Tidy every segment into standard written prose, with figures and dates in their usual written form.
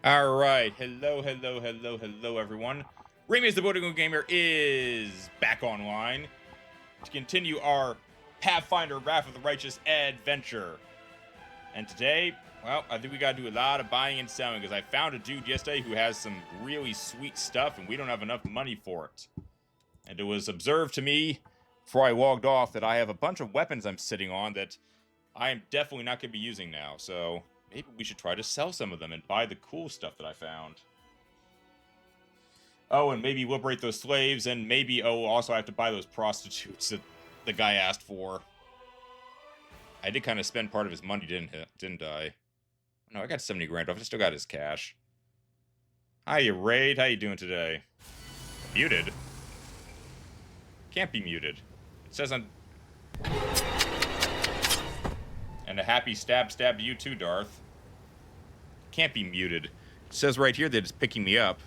Alright, hello, everyone. Remy the Boarding Gamer is back online to continue our Pathfinder Wrath of the Righteous adventure. And today, well, I think we gotta do a lot of buying and selling because I found a dude yesterday who has some really sweet stuff and we don't have enough money for it. And it was observed to me before I logged off that I have a bunch of weapons I'm sitting on that I am definitely not going to be using now, so maybe we should try to sell some of them and buy the cool stuff that I found. Oh, and maybe liberate those slaves, and maybe, also I have to buy those prostitutes that the guy asked for. I did kind of spend part of his money, didn't I? No, I got 70 grand off. I still got his cash. Hiya, Raid. How you doing today? Muted? Can't be muted. It says on... And a happy stab to you too, Darth. Can't be muted. It says right here that it's picking me up.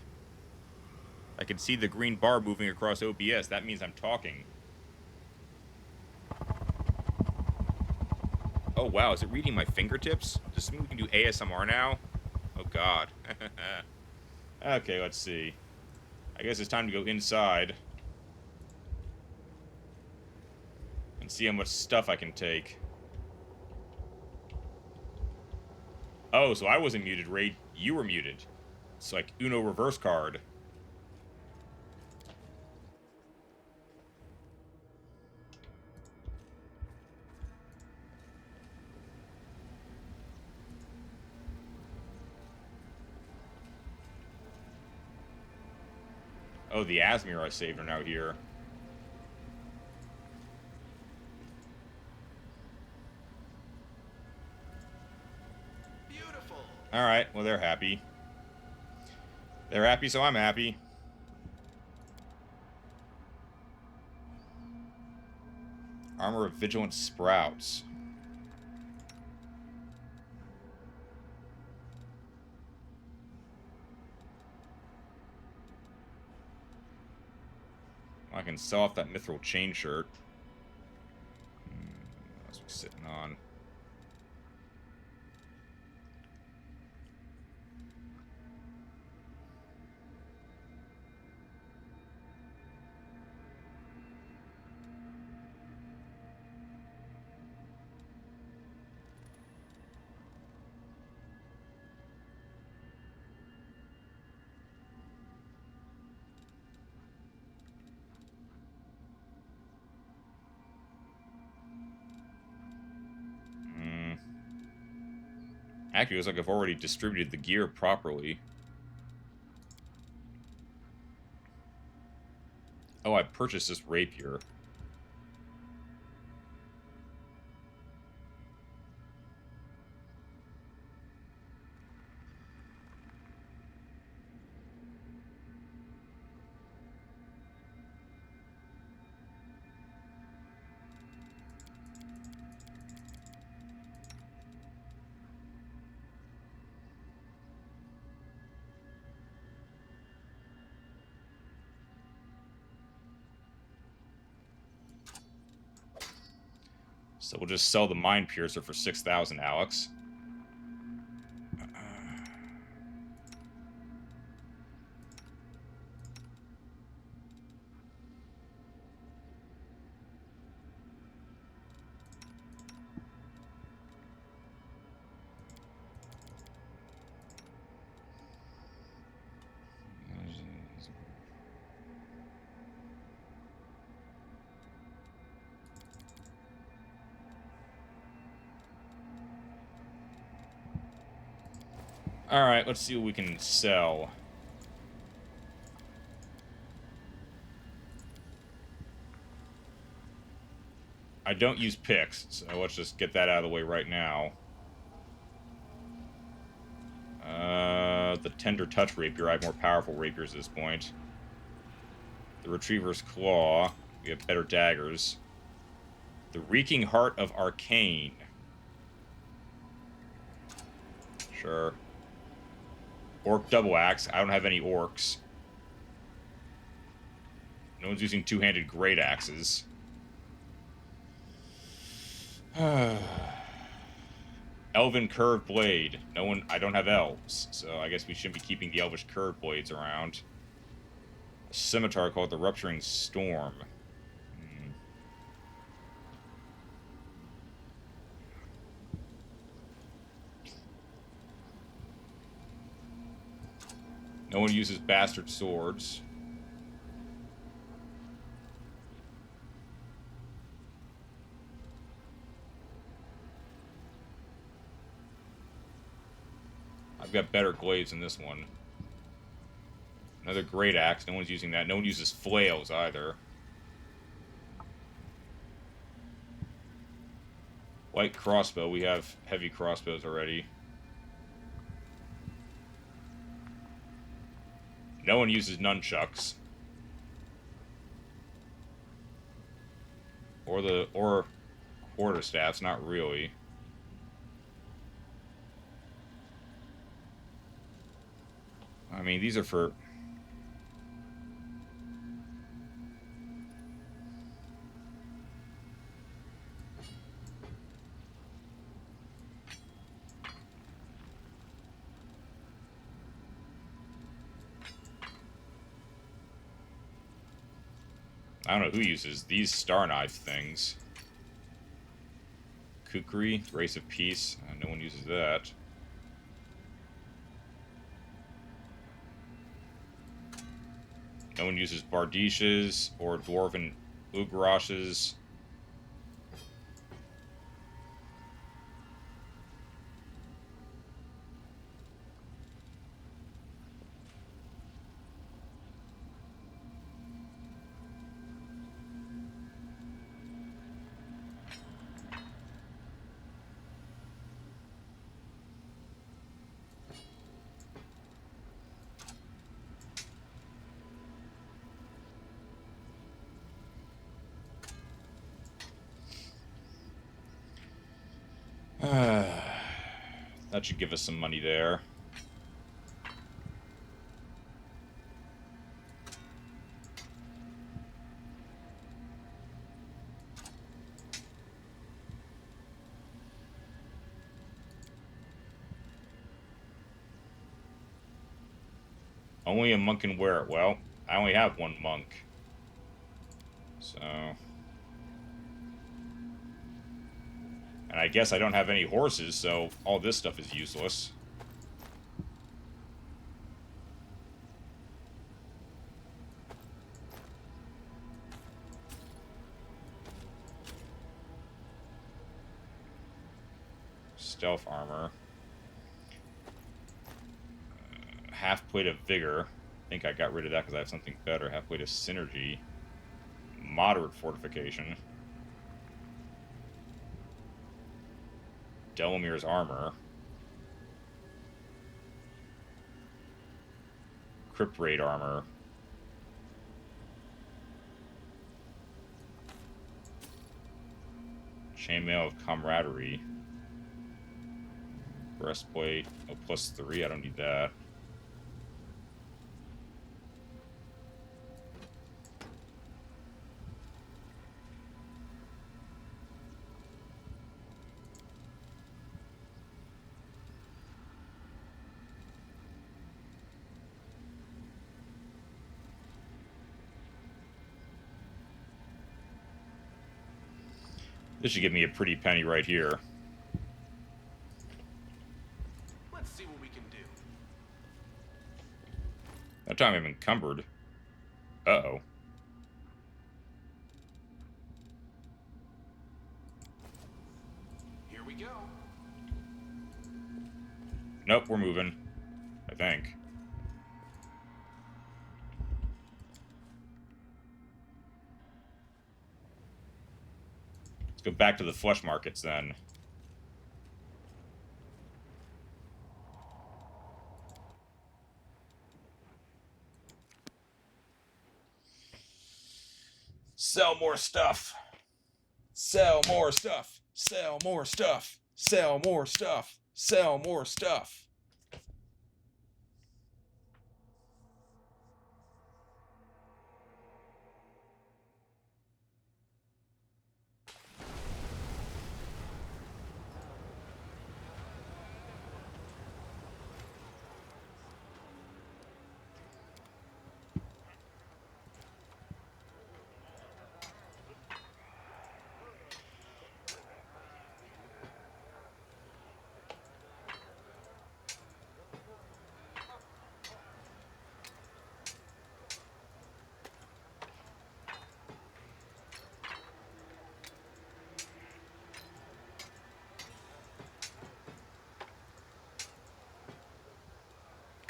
I can see the green bar moving across OBS. That means I'm talking. Oh, wow. Is it reading my fingertips? Does this mean we can do ASMR now? Oh, God. Okay, let's see. I guess it's time to go inside. And see how much stuff I can take. Oh, so I wasn't muted, Raid. You were muted. It's like Uno reverse card. Oh, the Asmir I saved are now here. Beautiful. Alright, well, they're happy. They're happy, so I'm happy. Armor of Vigilant Sprouts. I can sell off that mithril chain shirt. What else we sitting on? Actually, it looks like I've already distributed the gear properly. Oh, I purchased this rapier. So we'll just sell the Mind Piercer for 6,000, Alex. Alright, let's see what we can sell. I don't use picks, so let's just get that out of the way right now. The Tender Touch Rapier. I have more powerful rapiers at this point. The Retriever's Claw. We have better daggers. The Reeking Heart of Arcane. Sure. Orc Double Axe. I don't have any orcs. No one's using two-handed great axes. Elven Elven curved blade. No one. I don't have elves, so I guess we shouldn't be keeping the elvish curved blades around. A scimitar called the Rupturing Storm. No one uses bastard swords. I've got better glaives than this one. Another great axe. No one's using that. No one uses flails either. Light crossbow. We have heavy crossbows already. No one uses nunchucks. Or quarterstaffs, not really. I mean, these are for... I don't know who uses these star knife things. Kukri, Grace of Peace. No one uses that. No one uses Bardishes or Dwarven Ugrashes. That should give us some money there. Only a monk can wear it. Well, I only have one monk. So... And I guess I don't have any horses, so all this stuff is useless. Stealth armor. Half plate of vigor. I think I got rid of that because I have something better. Half plate of synergy. Moderate fortification. Delamir's armor. Crypt Raid armor. Chainmail of Camaraderie. Breastplate. Oh, +3. I don't need that. This should give me a pretty penny right here. Let's see what we can do. That time I'm encumbered. Uh-oh. Here we go. Nope, we're moving. I think. Let's go back to the flesh markets then. Sell more stuff. Sell more stuff. Sell more stuff. Sell more stuff. Sell more stuff.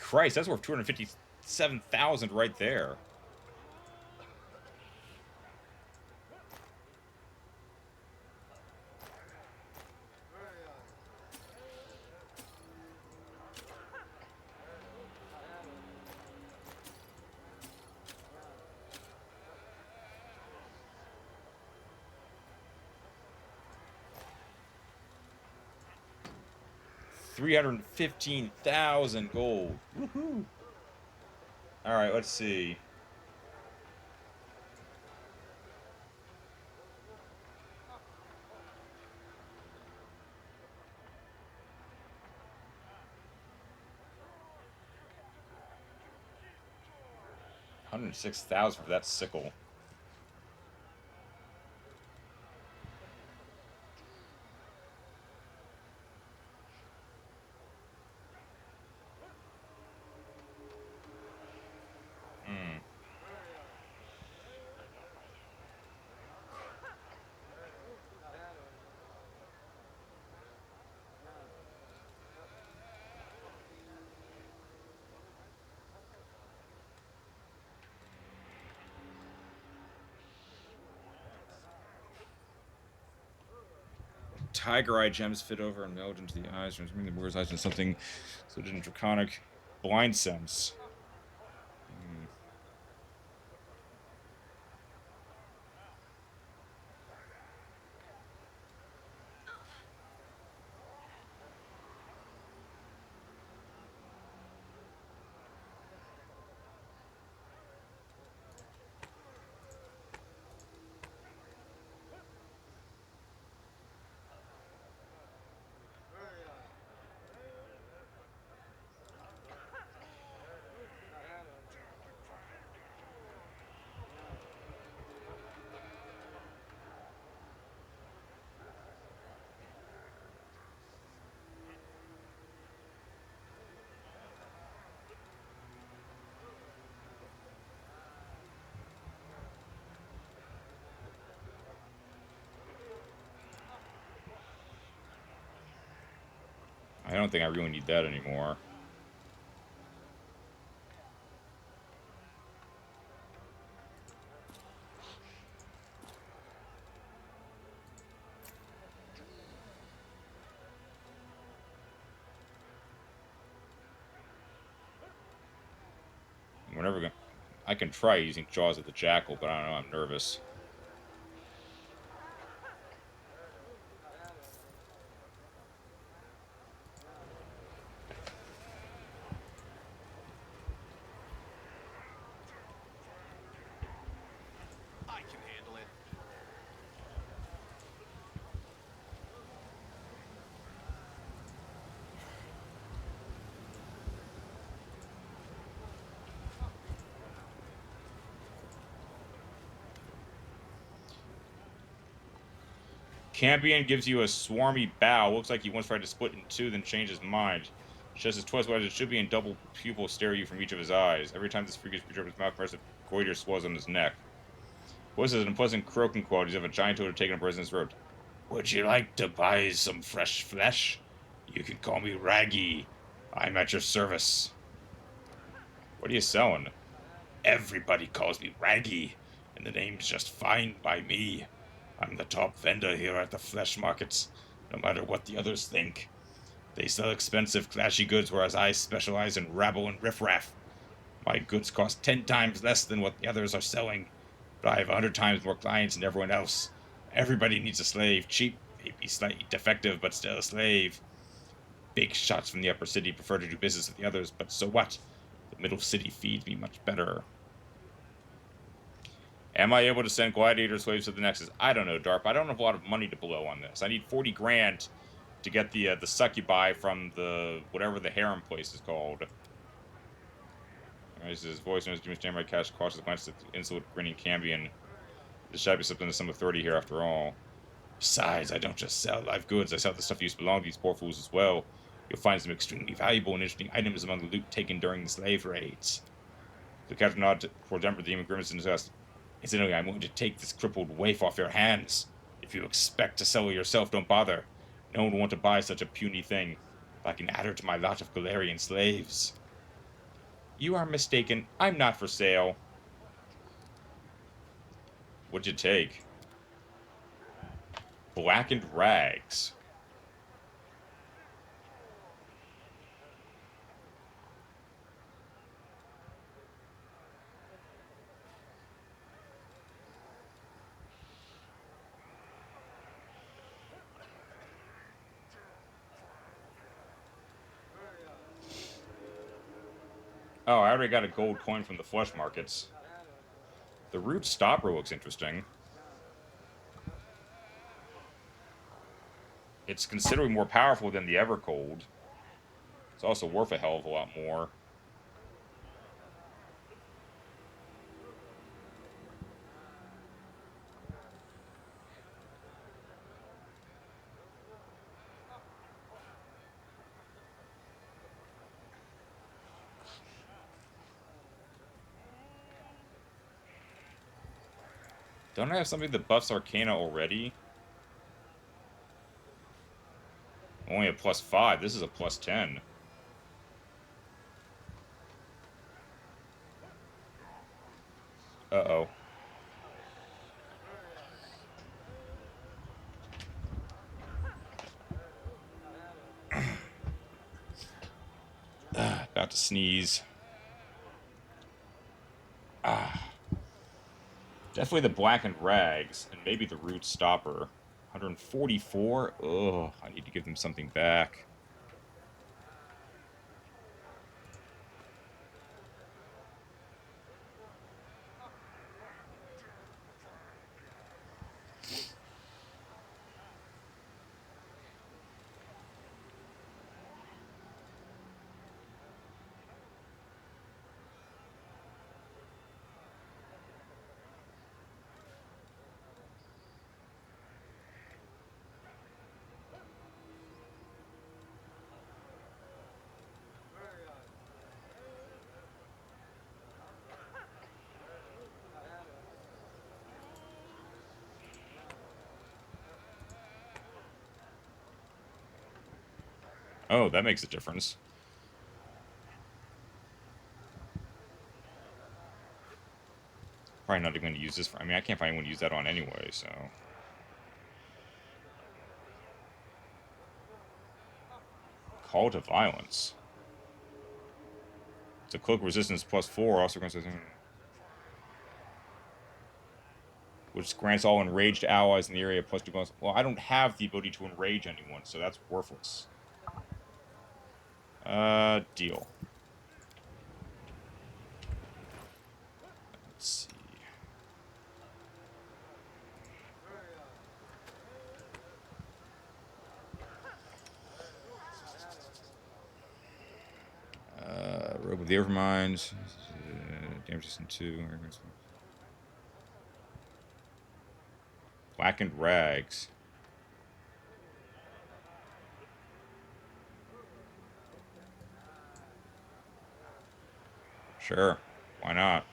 Christ, that's worth 257,000 right there. $315,000 gold. Woohoo! All right, let's see. $106,000 for that sickle. Hmm. Tiger eye gems fit over and meld into the eyes, transforming the boar's eyes into something so it in draconic blind sense. I don't think I really need that anymore. We're never gonna. I can try using Jaws of the Jackal, but I don't know. I'm nervous. I can handle it. Campion gives you a swarmy bow. Looks like he once tried to split in two, then changed his mind. Chest is twice wide as it should be, and double pupils stare at you from each of his eyes. Every time this freakish creature opens his mouth, impressive goiter swells on his neck. Voice has unpleasant croaking qualities of a giant toad taking a person's throat. Would you like to buy some fresh flesh? You can call me Raggy. I'm at your service. What are you selling? Everybody calls me Raggy, and the name's just fine by me. I'm the top vendor here at the flesh markets, no matter what the others think. They sell expensive, flashy goods, whereas I specialize in rabble and riffraff. My goods cost 10 times less than what the others are selling, but I have 100 times more clients than everyone else. Everybody needs a slave, cheap, maybe slightly defective, but still a slave. Big shots from the upper city prefer to do business with the others, but so what? The middle city feeds me much better. Am I able to send gladiator slaves to the Nexus? I don't know, Darp. I don't have a lot of money to blow on this. I need 40 grand to get the succubi from the whatever the harem place is called. Raises his voice and his stand by cash cautious glance at the insolent grinning Cambion. There should be something to some authority here after all. Besides, I don't just sell live goods, I sell the stuff that used to belong to these poor fools as well. You'll find some extremely valuable and interesting items among the loot taken during the slave raids. The captain nodded for Denver, the demon grimaced in disgust. Incidentally, I'm going to take this crippled waif off your hands. If you expect to sell her yourself, don't bother. No one will want to buy such a puny thing. If I can add her to my lot of Galarian slaves. You are mistaken. I'm not for sale. What'd you take? Blackened rags. Oh, I already got a gold coin from the flesh markets. The root stopper looks interesting. It's considerably more powerful than the Evercold. It's also worth a hell of a lot more. Don't I have something that buffs Arcana already? Only a +5. This is a +10. Uh-oh. About to sneeze. Definitely the blackened rags, and maybe the root stopper. 144? Ugh, I need to give them something back. Oh, that makes a difference. Probably not even going to use this for... I mean, I can't find anyone to use that on anyway, so... Call to Violence. It's a cloak resistance +4, also grants... which grants all enraged allies in the area +2 bonus. Well, I don't have the ability to enrage anyone, so that's worthless. Deal. Let's see. Robe of the Overmind. Damage resistance 2. Blackened Rags. Sure. Why not?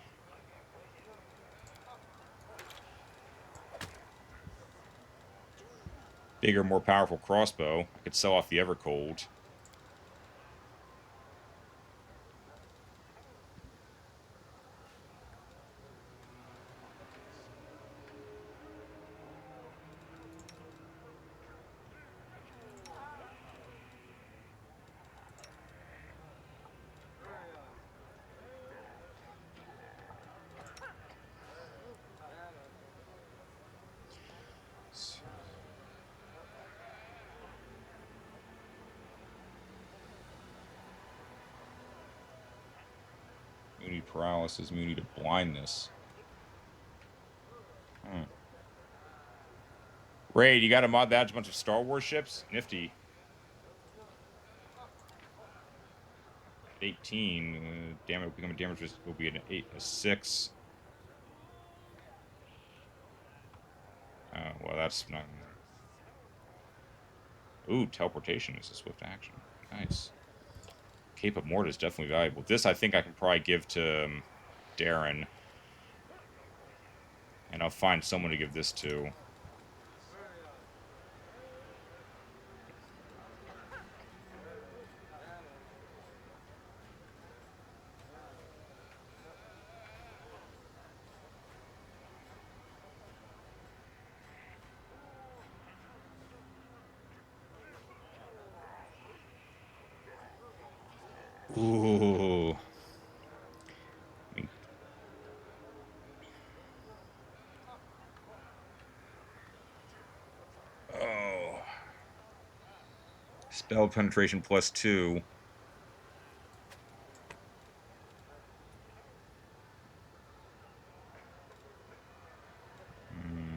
Bigger, more powerful crossbow. I could sell off the Evercold. Immunity to paralysis, immunity to blindness. Raid, you got to mod that a bunch of Star Wars ships? Nifty. 18. Damage becoming damage will be an 8, a 6. Well, that's not. Ooh, teleportation is a swift action. Nice. Cape of Mort is definitely valuable. This I think I can probably give to Darren. And I'll find someone to give this to. Ooh. Oh. Spell penetration +2. Hmm.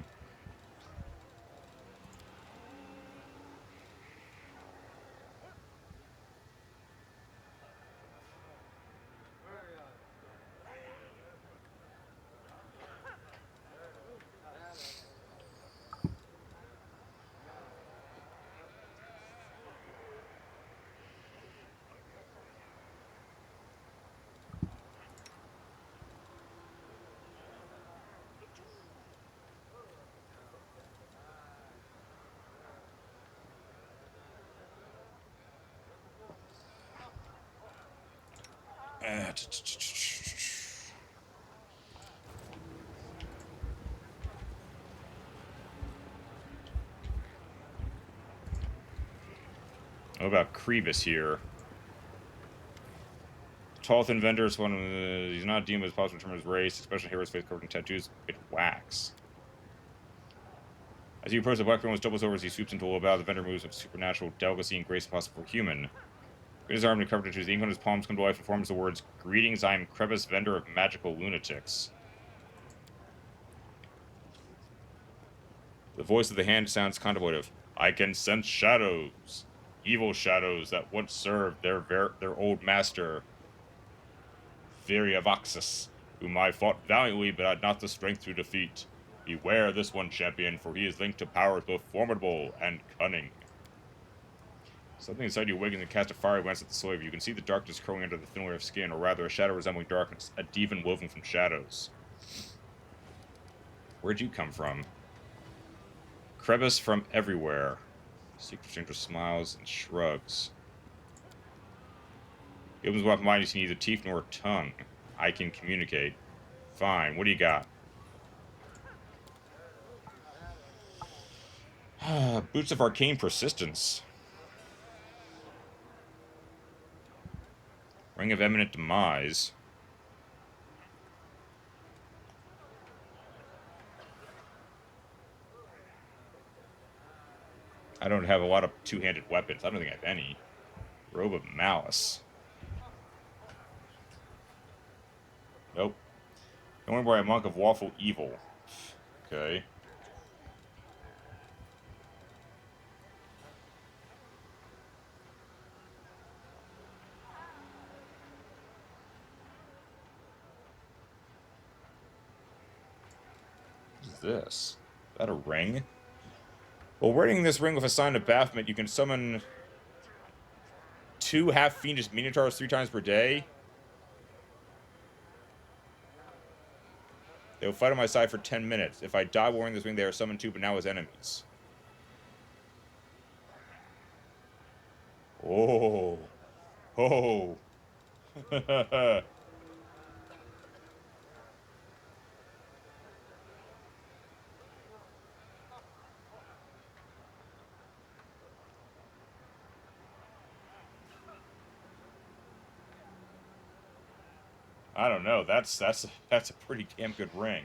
What about Krebus here? Tall, thin vendor is one. He's not deemed as possible to determine his race, especially heroes face covered in tattoos. It wax. As you approach, the black almost doubles over as he swoops into a bow. The vendor moves with supernatural delicacy and grace impossible for human. With his arm and covered tattoos, the ink on his palms come to life and forms the words, "Greetings, I am Krebus, vendor of magical lunatics." The voice of the hand sounds contemplative. I can sense shadows. Evil shadows that once served their old master, Variavaxis, whom I fought valiantly but had not the strength to defeat. Beware this one, champion, for he is linked to powers both formidable and cunning. Something inside you awakens and casts a fiery glance at the slave. You can see the darkness curling under the thin layer of skin, or rather a shadow resembling darkness, a demon woven from shadows. Where'd you come from? Krebus from everywhere. Secret stranger smiles and shrugs. He opens wide mind, you see neither teeth nor tongue. I can communicate. Fine, what do you got? Boots of arcane persistence. Ring of eminent demise. I don't have a lot of two-handed weapons. I don't think I have any. Robe of malice. Nope. Don't worry, a monk of lawful evil. Okay. What is this? Is that a ring? Well, wearing this ring with a sign of Baphomet, you can summon 2 half-fiendish minotaurs 3 times per day. They will fight on my side for 10 minutes. If I die wearing this ring, they are summoned too, but now as enemies. Oh. Oh. I don't know. That's a pretty damn good ring.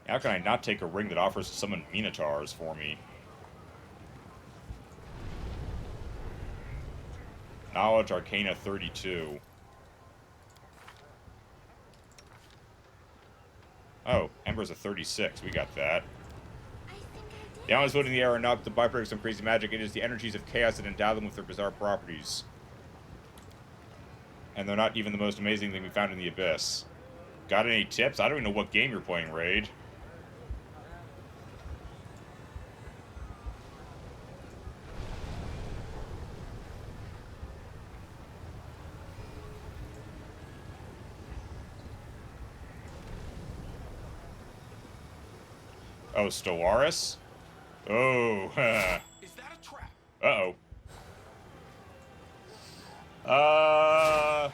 How can I not take a ring that offers to summon minotaurs for me? Knowledge Arcana 32. Oh, Ember's a 36. We got that. The elements floating in the air are not the byproducts of crazy magic. It is the energies of chaos that endow them with their bizarre properties. And they're not even the most amazing thing we found in the Abyss. Got any tips? I don't even know what game you're playing, Raid. Oh, Stellaris? Oh, Is that a trap? uh-oh. Oh,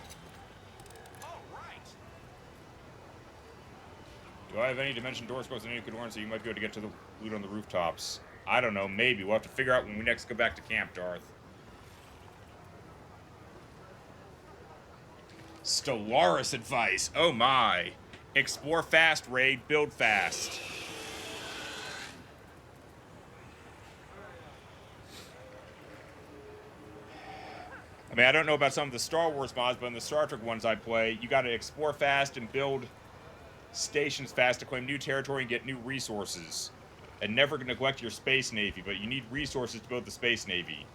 right. Do I have any dimension doors closed in any good ones so you might be able to get to the loot on the rooftops? I don't know, maybe. We'll have to figure out when we next go back to camp, Darth. Stellaris advice. Oh my. Explore fast, Raid. Build fast. I mean, I don't know about some of the Star Wars mods, but in the Star Trek ones I play, you gotta explore fast and build stations fast to claim new territory and get new resources. And never neglect your space navy, but you need resources to build the space navy.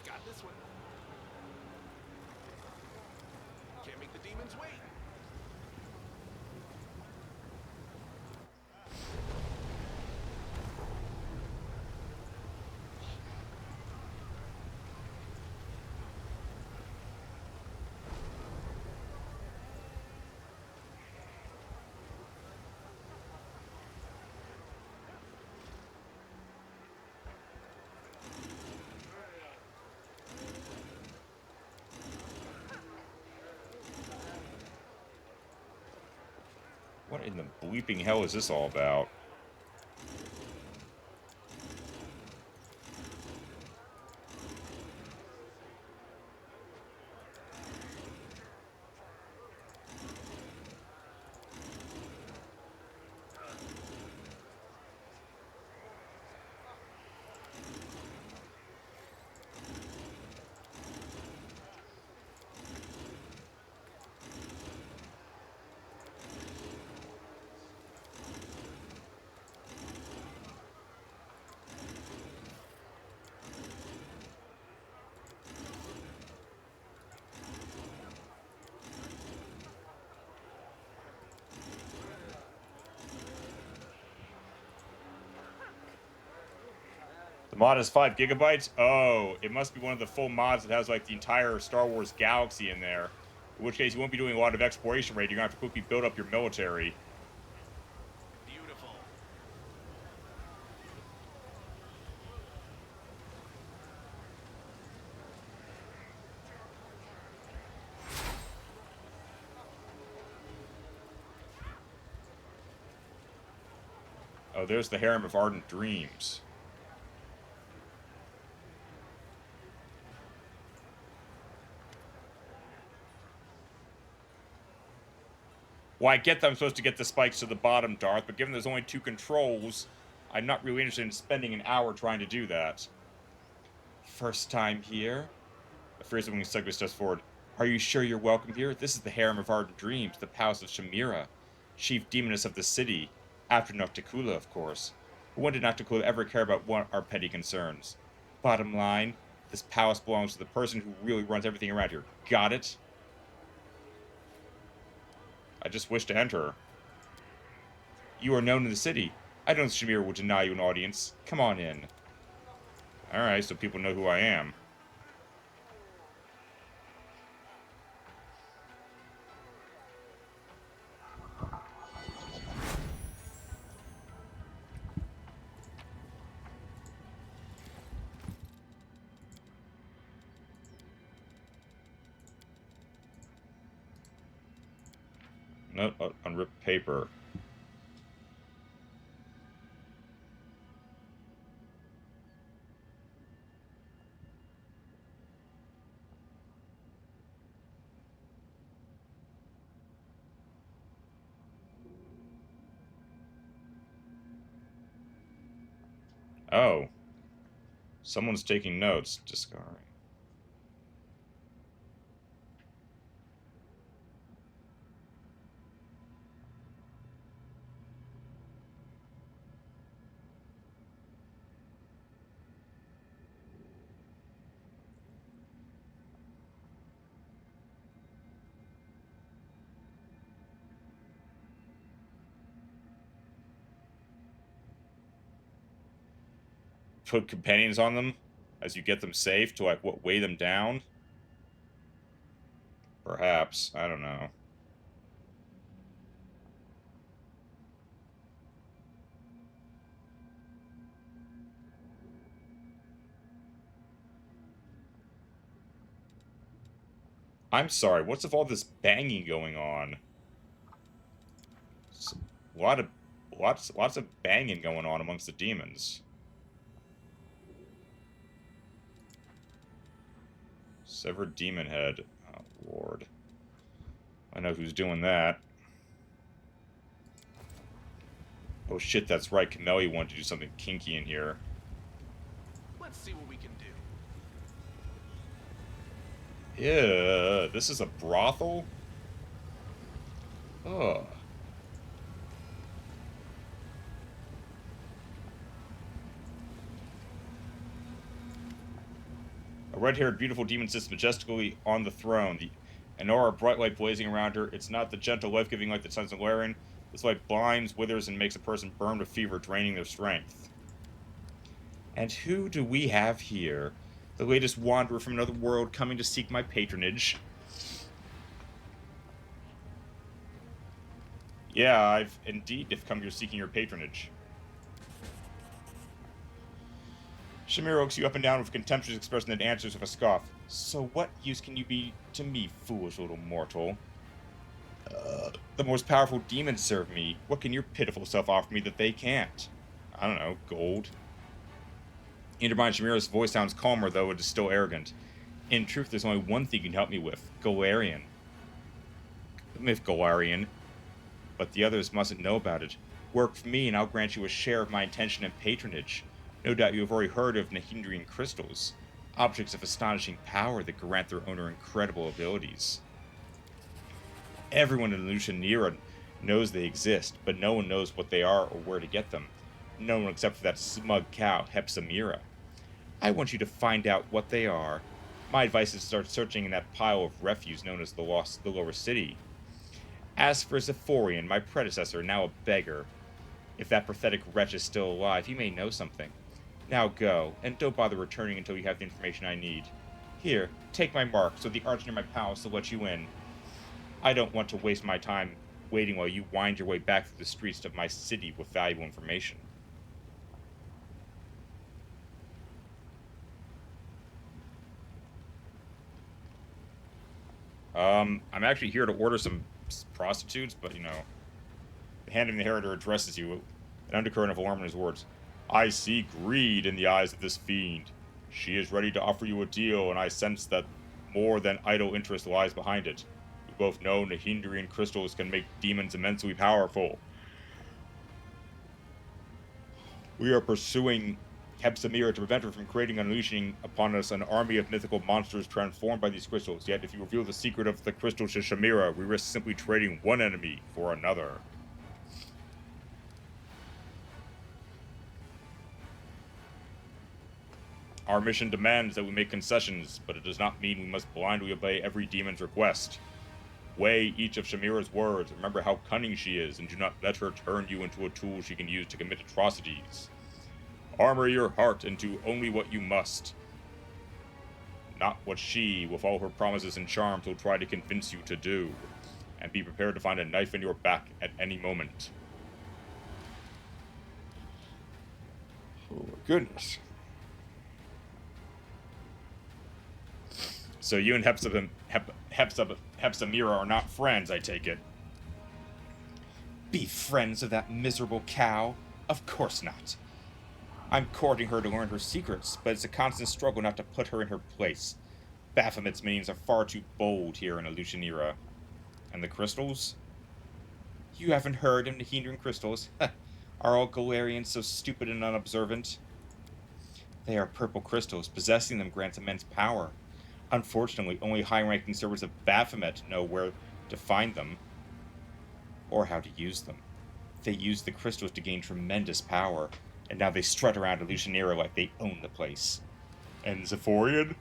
Got this one. Can't make the demons wait. What in the bleeping hell is this all about? The mod is 5 gigabytes? Oh, it must be one of the full mods that has like the entire Star Wars galaxy in there. In which case you won't be doing a lot of exploration raid. You're gonna have to quickly build up your military. Beautiful. Oh, there's the Harem of Ardent Dreams. Well, I get that I'm supposed to get the spikes to the bottom, Darth, but given there's only 2 controls, I'm not really interested in spending an hour trying to do that. First time here? A fierce looking Sugly steps forward. Are you sure you're welcome here? This is the Harem of Ardent Dreams, the Palace of Shamira, chief demoness of the city, after Nocticula, of course. But when did Nocticula ever care about our petty concerns? Bottom line, this palace belongs to the person who really runs everything around here. Got it? I just wish to enter. You are known in the city. I don't think Shamir will deny you an audience. Come on in. Alright, so people know who I am. No, unripped paper. Oh. Someone's taking notes. Discard. put companions on them as you get them safe to, like, what, weigh them down? Perhaps. I don't know. I'm sorry, what's with all this banging going on? It's a lots of banging going on amongst the demons. Severed demon head. Oh, Lord. I know who's doing that. Oh shit, that's right. Camellia wanted to do something kinky in here. Let's see what we can do. Yeah, this is a brothel? Ugh. A red-haired, beautiful demon sits majestically on the throne, an aura of bright light blazing around her. It's not the gentle, life-giving light that shines in Larian. This light blinds, withers, and makes a person burn with fever, draining their strength. And who do we have here? The latest wanderer from another world coming to seek my patronage. Yeah, I've indeed come here seeking your patronage. Shamir looks you up and down with a contemptuous expression that answers with a scoff. So what use can you be to me, foolish little mortal? The most powerful demons serve me. What can your pitiful self offer me that they can't? I don't know, gold. In your mind, Shamira's voice sounds calmer, though it is still arrogant. In truth, there's only one thing you can help me with. Galarian. Myth Galarian. But the others mustn't know about it. Work for me, and I'll grant you a share of my attention and patronage. No doubt you have already heard of Nahindrian crystals. Objects of astonishing power that grant their owner incredible abilities. Everyone in Lucianira knows they exist, but no one knows what they are or where to get them. No one except for that smug cow, Hepsamira. I want you to find out what they are. My advice is to start searching in that pile of refuse known as the Lower City. As for Zephorian, my predecessor, now a beggar, if that pathetic wretch is still alive, he may know something. Now go, and don't bother returning until you have the information I need. Here, take my mark, so the arch near my palace will let you in. I don't want to waste my time waiting while you wind your way back through the streets of my city with valuable information. I'm actually here to order some prostitutes, but, you know, the Hand of the Inheritor addresses you, an undercurrent of alarm in his words. I see greed in the eyes of this fiend. She is ready to offer you a deal, and I sense that more than idle interest lies behind it. We both know Nahindrian crystals can make demons immensely powerful. We are pursuing Hepsamira to prevent her from creating and unleashing upon us an army of mythical monsters transformed by these crystals. Yet, if you reveal the secret of the crystals to Shamira, we risk simply trading one enemy for another. Our mission demands that we make concessions, but it does not mean we must blindly obey every demon's request. Weigh each of Shamira's words, remember how cunning she is, and do not let her turn you into a tool she can use to commit atrocities. Armor your heart into only what you must, not what she, with all her promises and charms, will try to convince you to do, and be prepared to find a knife in your back at any moment. Oh my goodness. So you and Hepsamira are not friends, I take it. Be friends of that miserable cow? Of course not. I'm courting her to learn her secrets, but it's a constant struggle not to put her in her place. Baphomet's minions are far too bold here in Lucianira. And the crystals? You haven't heard of Nahindrian crystals? Are all Galarians so stupid and unobservant? They are purple crystals. Possessing them grants immense power. Unfortunately, only high-ranking servants of Baphomet know where to find them, or how to use them. They use the crystals to gain tremendous power, and now they strut around Lucianira like they own the place. And Zephorian?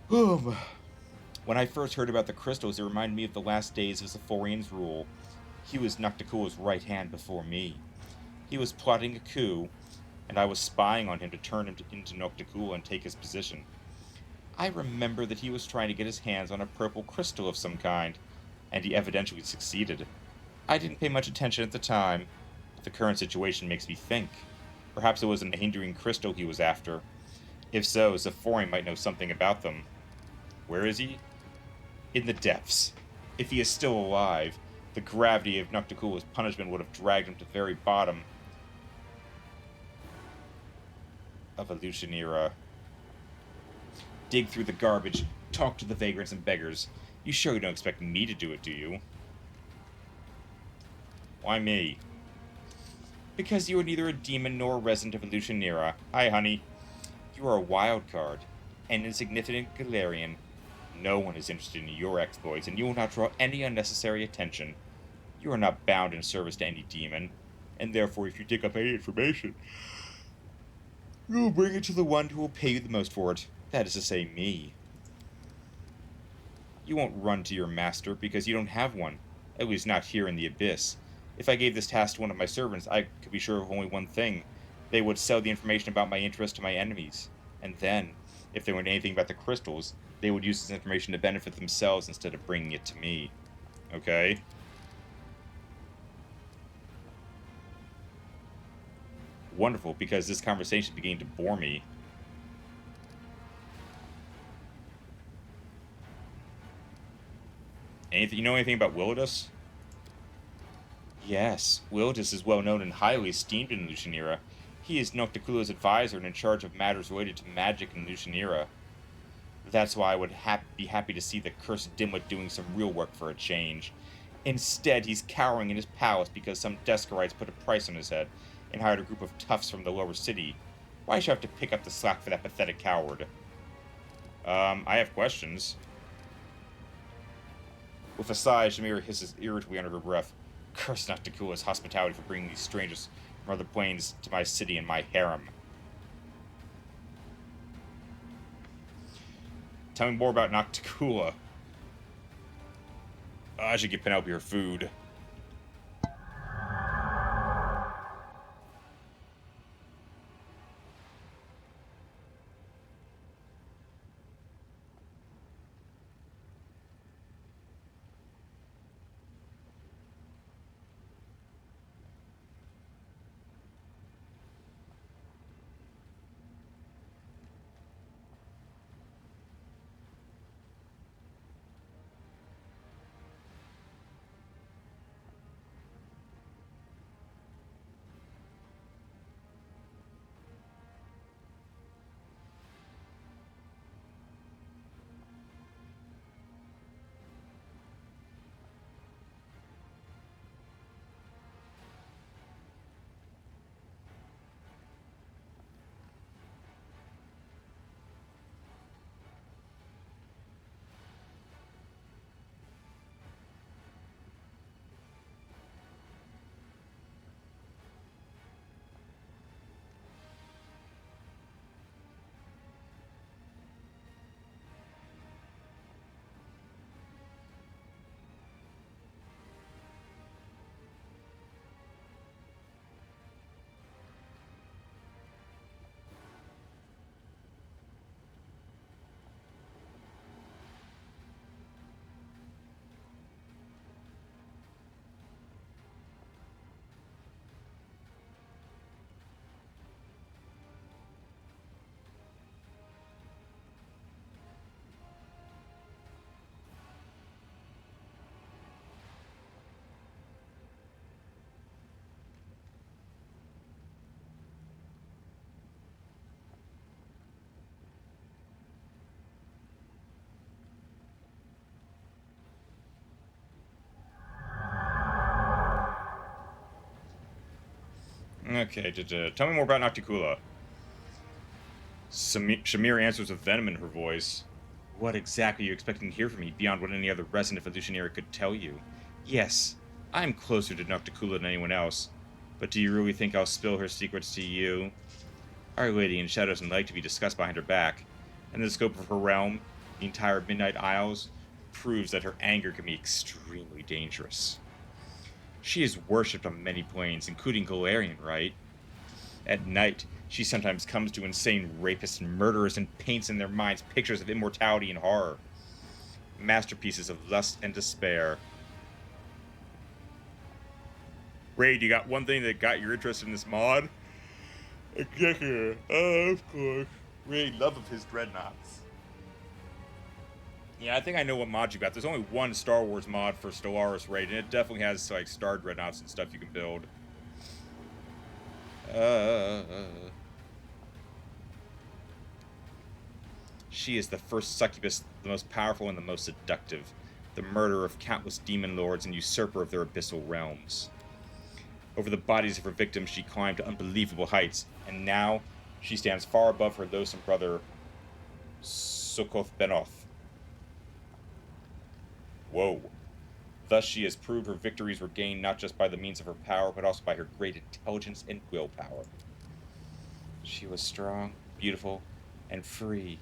When I first heard about the crystals, it reminded me of the last days of Zephorian's rule. He was Nocticool's right hand before me. He was plotting a coup, and I was spying on him to turn him into Nocticula and take his position. I remember that he was trying to get his hands on a purple crystal of some kind, and he evidently succeeded. I didn't pay much attention at the time, but the current situation makes me think. Perhaps it was an hindering crystal he was after. If so, Zephorin might know something about them. Where is he? In the depths. If he is still alive, the gravity of Nocticula's punishment would have dragged him to the very bottom of Illusionera. Dig through the garbage, talk to the vagrants and beggars. You sure you don't expect me to do it, do you? Why me? Because you are neither a demon nor a resident of Illusionera. Hi, honey. You are a wild card, an insignificant Galarian. No one is interested in your exploits, and you will not draw any unnecessary attention. You are not bound in service to any demon, and therefore if you dig up any information, you will bring it to the one who will pay you the most for it. That is to say, me. You won't run to your master because you don't have one, at least not here in the Abyss. If I gave this task to one of my servants, I could be sure of only one thing. They would sell the information about my interest to my enemies. And then, if they learned anything about the crystals, they would use this information to benefit themselves instead of bringing it to me. Okay? Wonderful, because this conversation is beginning to bore me. You know anything about Willidus? Yes, Willidus is well known and highly esteemed in Illusionera. He is Nocticula's advisor and in charge of matters related to magic in Illusionera. That's why I would be happy to see the cursed dimwit doing some real work for a change. Instead, he's cowering in his palace because some Deskerites put a price on his head and hired a group of toughs from the lower city. Why should I have to pick up the slack for that pathetic coward? I have questions. With a sigh, Shamira hisses irritably under her breath. Curse Nocticula's hospitality for bringing these strangers from other planes to my city and my harem. Tell me more about Nocticula. I should get Penelope her food. Okay, tell me more about Nocticula. Shamir answers with venom in her voice. What exactly are you expecting to hear from me beyond what any other resident of Illusionera could tell you? Yes, I'm closer to Nocticula than anyone else, but do you really think I'll spill her secrets to you? Our Lady in Shadow doesn't like to be discussed behind her back, and the scope of her realm, the entire Midnight Isles, proves that her anger can be extremely dangerous. She is worshipped on many planes, including Galarian, right? At night, She sometimes comes to insane rapists and murderers and paints in their minds pictures of immortality and horror. Masterpieces of lust and despair. Raid, you got one thing that got your interest in this mod? Executor. Oh, of course. Raid, love of his dreadnoughts. Yeah, I think I know what mod you got. There's only one Star Wars mod for Stellaris Raid, and it definitely has, like, Star Dreadnoughts and stuff you can build. She is the first succubus, the most powerful and the most seductive, the murderer of countless demon lords and usurper of their abyssal realms. Over the bodies of her victims, she climbed to unbelievable heights, and now she stands far above her loathsome brother, Sokoth Benoth. Whoa. Thus she has proved her victories were gained not just by the means of her power, but also by her great intelligence and willpower. She was strong, beautiful, and free.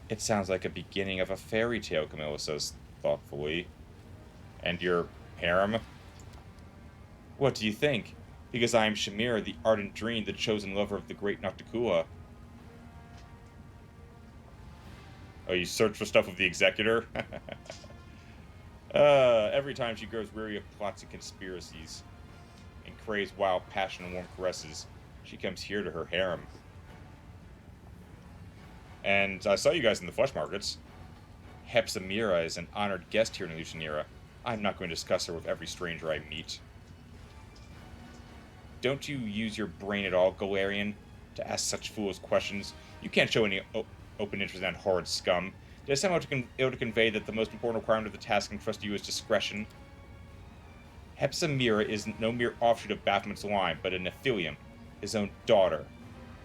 It sounds like a beginning of a fairy tale, Camilla says thoughtfully. And your harem? What do you think? Because I am Shamira, the ardent dream, the chosen lover of the great Nocticua. Oh, you search for stuff with the Executor? Every time she grows weary of plots and conspiracies, and craves wild passion and warm caresses, she comes here to her harem. And I saw you guys in the flesh markets. Hepsamira is an honored guest here in Lucianira. I'm not going to discuss her with every stranger I meet. Don't you use your brain at all, Galarian, to ask such foolish questions? You can't show any open interest in that horrid scum. Did I somehow able to convey that the most important requirement of the task entrusted to you is discretion? Hepsamira is no mere offshoot of Baphomet's line, but an Nephilium, his own daughter.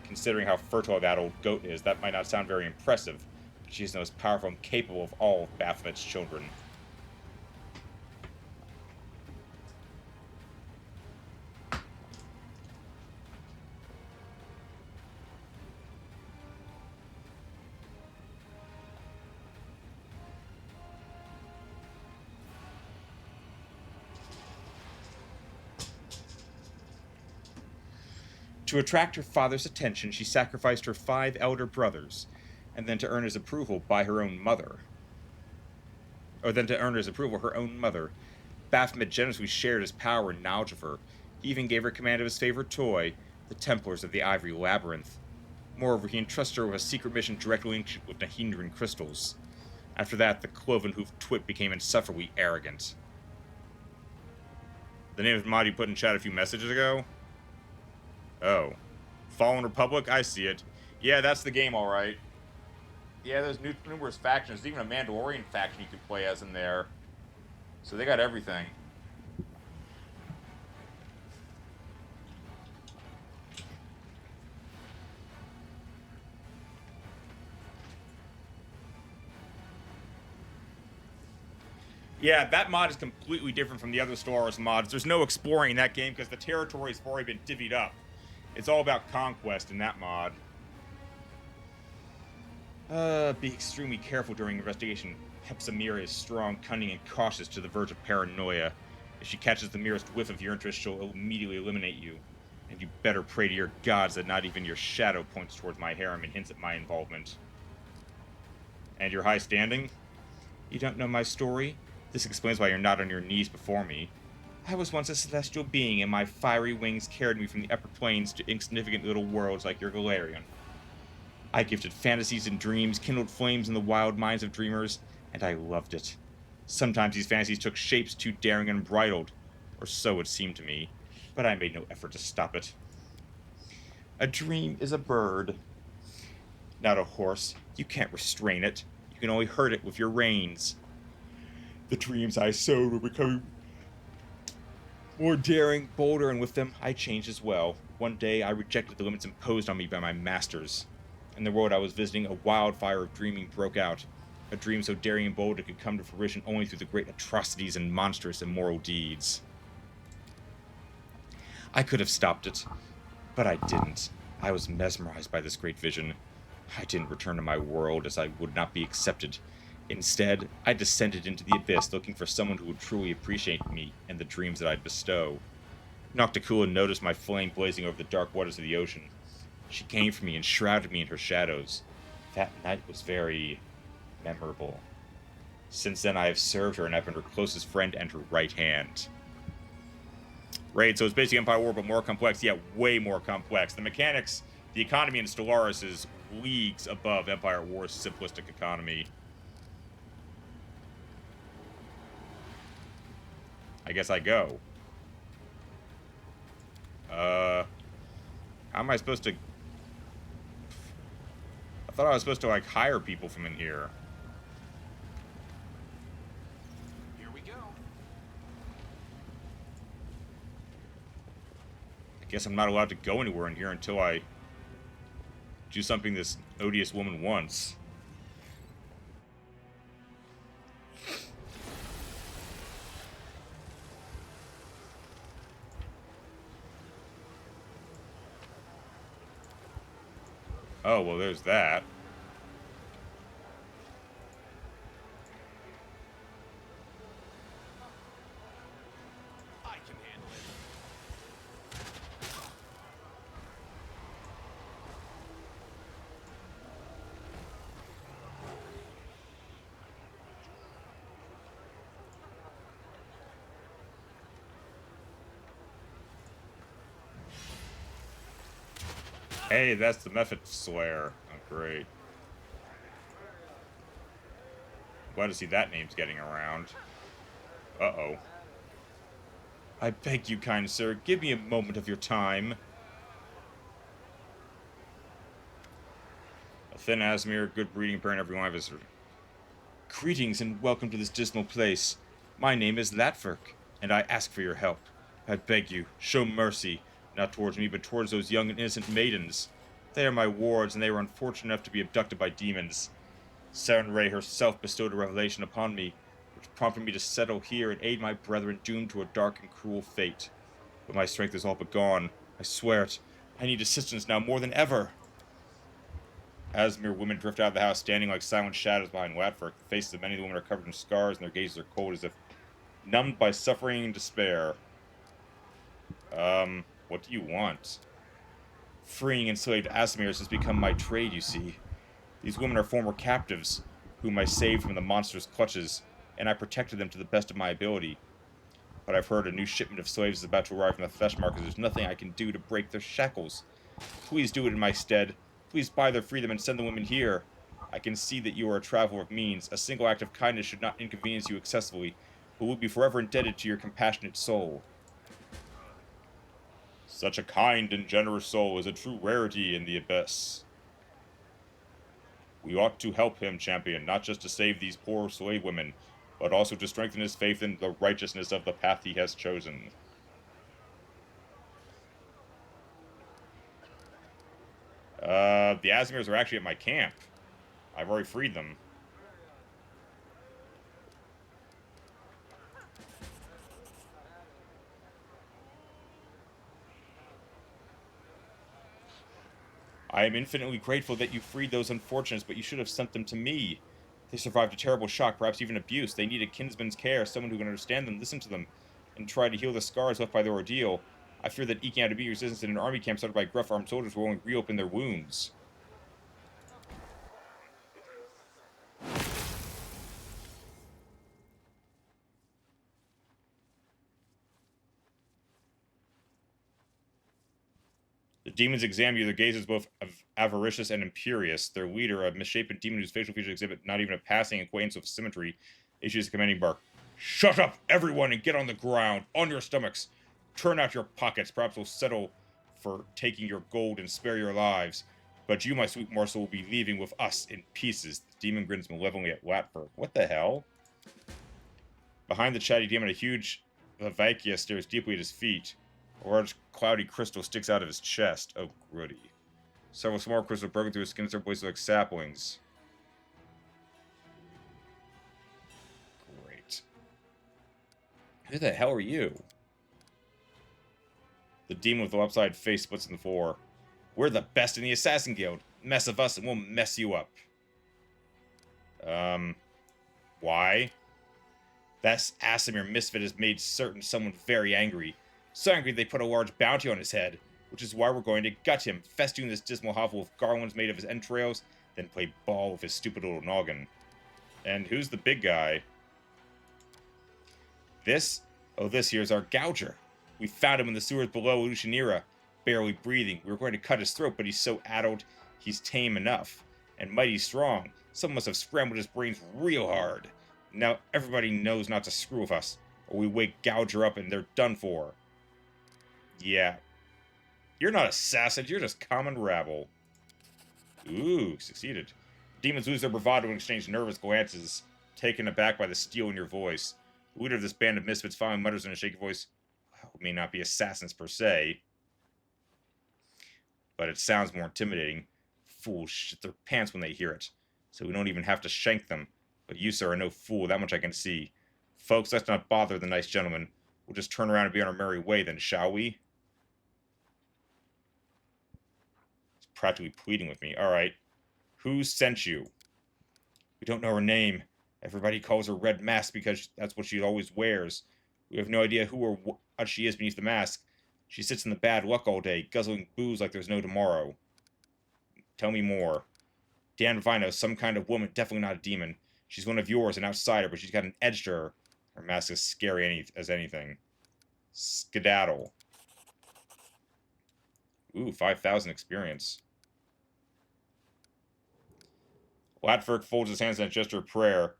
Considering how fertile that old goat is, that might not sound very impressive, but she is the most powerful and capable of all of Baphomet's children. To attract her father's attention, she sacrificed her 5 elder brothers, and then to earn his approval by her own mother. Her own mother. Baphomet generously shared his power and knowledge of her. He even gave her command of his favorite toy, the Templars of the Ivory Labyrinth. Moreover, he entrusted her with a secret mission directly linked with Nahindran crystals. After that, the cloven-hoofed twit became insufferably arrogant. The name of the mod you put in chat a few messages ago? Oh. Fallen Republic? I see it. Yeah, that's the game, alright. Yeah, there's numerous factions. There's even a Mandalorian faction you can play as in there. So they got everything. Yeah, that mod is completely different from the other Star Wars mods. There's no exploring in that game because the territories have already been divvied up. It's all about conquest in that mod. Be extremely careful during investigation. Hepsamira is strong, cunning, and cautious to the verge of paranoia. If she catches the merest whiff of your interest, she'll immediately eliminate you. And you better pray to your gods that not even your shadow points towards my harem and hints at my involvement. And your high standing? You don't know my story? This explains why you're not on your knees before me. I was once a celestial being, and my fiery wings carried me from the upper planes to insignificant little worlds like your Galarian. I gifted fantasies and dreams, kindled flames in the wild minds of dreamers, and I loved it. Sometimes these fantasies took shapes too daring and unbridled, or so it seemed to me, but I made no effort to stop it. A dream is a bird, not a horse. You can't restrain it. You can only hurt it with your reins. The dreams I sowed were becoming more daring, bolder, and with them, I changed as well. One day, I rejected the limits imposed on me by my masters. In the world I was visiting, a wildfire of dreaming broke out. A dream so daring and bold it could come to fruition only through the great atrocities and monstrous immoral deeds. I could have stopped it, but I didn't. I was mesmerized by this great vision. I didn't return to my world, as I would not be accepted. Instead, I descended into the abyss, looking for someone who would truly appreciate me and the dreams that I'd bestow. Nocticua noticed my flame blazing over the dark waters of the ocean. She came for me and shrouded me in her shadows. That night was very memorable. Since then, I have served her and I've been her closest friend and her right hand. Right, so it's basically Empire War, but more complex. Yeah, way more complex. The mechanics, the economy in Stellaris is leagues above Empire War's simplistic economy. I guess I go. How am I supposed to... I thought I was supposed to, like, hire people from in here. Here we go. I guess I'm not allowed to go anywhere in here until I do something this odious woman wants. Oh, well, there's that. I can handle it. Hey, that's the Method Slayer. Oh, great. Glad to see that name's getting around. Uh-oh. I beg you, kind sir, give me a moment of your time. A thin Asmir, good breeding parent, everyone I've visited. Greetings and welcome to this dismal place. My name is Latverk, and I ask for your help. I beg you, show mercy, not towards me, but towards those young and innocent maidens. They are my wards, and they were unfortunate enough to be abducted by demons. Sarenrae herself bestowed a revelation upon me, which prompted me to settle here and aid my brethren doomed to a dark and cruel fate. But my strength is all but gone. I swear it. I need assistance now more than ever. Asmir women drift out of the house, standing like silent shadows behind Latverk. The faces of many of the women are covered in scars, and their gazes are cold as if numbed by suffering and despair. What do you want? Freeing enslaved Asmirs has become my trade, you see. These women are former captives, whom I saved from the monster's clutches, and I protected them to the best of my ability. But I've heard a new shipment of slaves is about to arrive from the flesh markets. There's nothing I can do to break their shackles. Please do it in my stead. Please buy their freedom and send the women here. I can see that you are a traveler of means. A single act of kindness should not inconvenience you excessively, but will be forever indebted to your compassionate soul. Such a kind and generous soul is a true rarity in the abyss. We ought to help him, champion, not just to save these poor slave women, but also to strengthen his faith in the righteousness of the path he has chosen. The Asmirs are actually at my camp. I've already freed them. I am infinitely grateful that you freed those unfortunates, but you should have sent them to me. They survived a terrible shock, perhaps even abuse. They need a kinsman's care, someone who can understand them, listen to them, and try to heal the scars left by their ordeal. I fear that eking out a beat resistance in an army camp started by gruff armed soldiers will only reopen their wounds. The demons examine you, their gaze is both avaricious and imperious. Their leader, a misshapen demon whose facial features exhibit not even a passing acquaintance with symmetry, issues a commanding bark. Shut up, everyone, and get on the ground, on your stomachs. Turn out your pockets, perhaps we'll settle for taking your gold and spare your lives. But you, my sweet morsel, will be leaving with us in pieces. The demon grins malevolently at Latverk. What the hell? Behind the chatty demon, a huge Vivacia stares deeply at his feet. A large, cloudy crystal sticks out of his chest. Oh, gruddy. Several small crystals broken through his skin start blazing like saplings. Great. Who the hell are you? The demon with the lopsided face splits in four. We're the best in the Assassin Guild. Mess of us and we'll mess you up. Why? That Asimir misfit has made certain someone very angry. So angry they put a large bounty on his head. which is why we're going to gut him, festoon this dismal hovel with garlands made of his entrails, then play ball with his stupid little noggin. And who's the big guy? This? Oh, this here's our gouger. We found him in the sewers below Lucianira, barely breathing. We were going to cut his throat, but he's so addled, he's tame enough. And mighty strong. Someone must have scrambled his brains real hard. Now everybody knows not to screw with us, or we wake Gouger up and they're done for. Yeah. You're not assassins, you're just common rabble. Ooh, succeeded. Demons lose their bravado and exchange nervous glances, taken aback by the steel in your voice. The leader of this band of misfits finally mutters in a shaky voice, well, we may not be assassins per se, but it sounds more intimidating. Fools shit their pants when they hear it, so we don't even have to shank them. But you, sir, are no fool, that much I can see. Folks, let's not bother the nice gentleman. We'll just turn around and be on our merry way then, shall we? He's practically pleading with me. Alright. Who sent you? We don't know her name. Everybody calls her Red Mask because that's what she always wears. We have no idea who or what she is beneath the mask. She sits in the bad luck all day, guzzling booze like there's no tomorrow. Tell me more. Damned if I know, some kind of woman, definitely not a demon. She's one of yours, an outsider, but she's got an edge to her. Her mask is scary as anything. Skedaddle. Ooh, 5,000 experience. Latverk folds his hands in a gesture of prayer.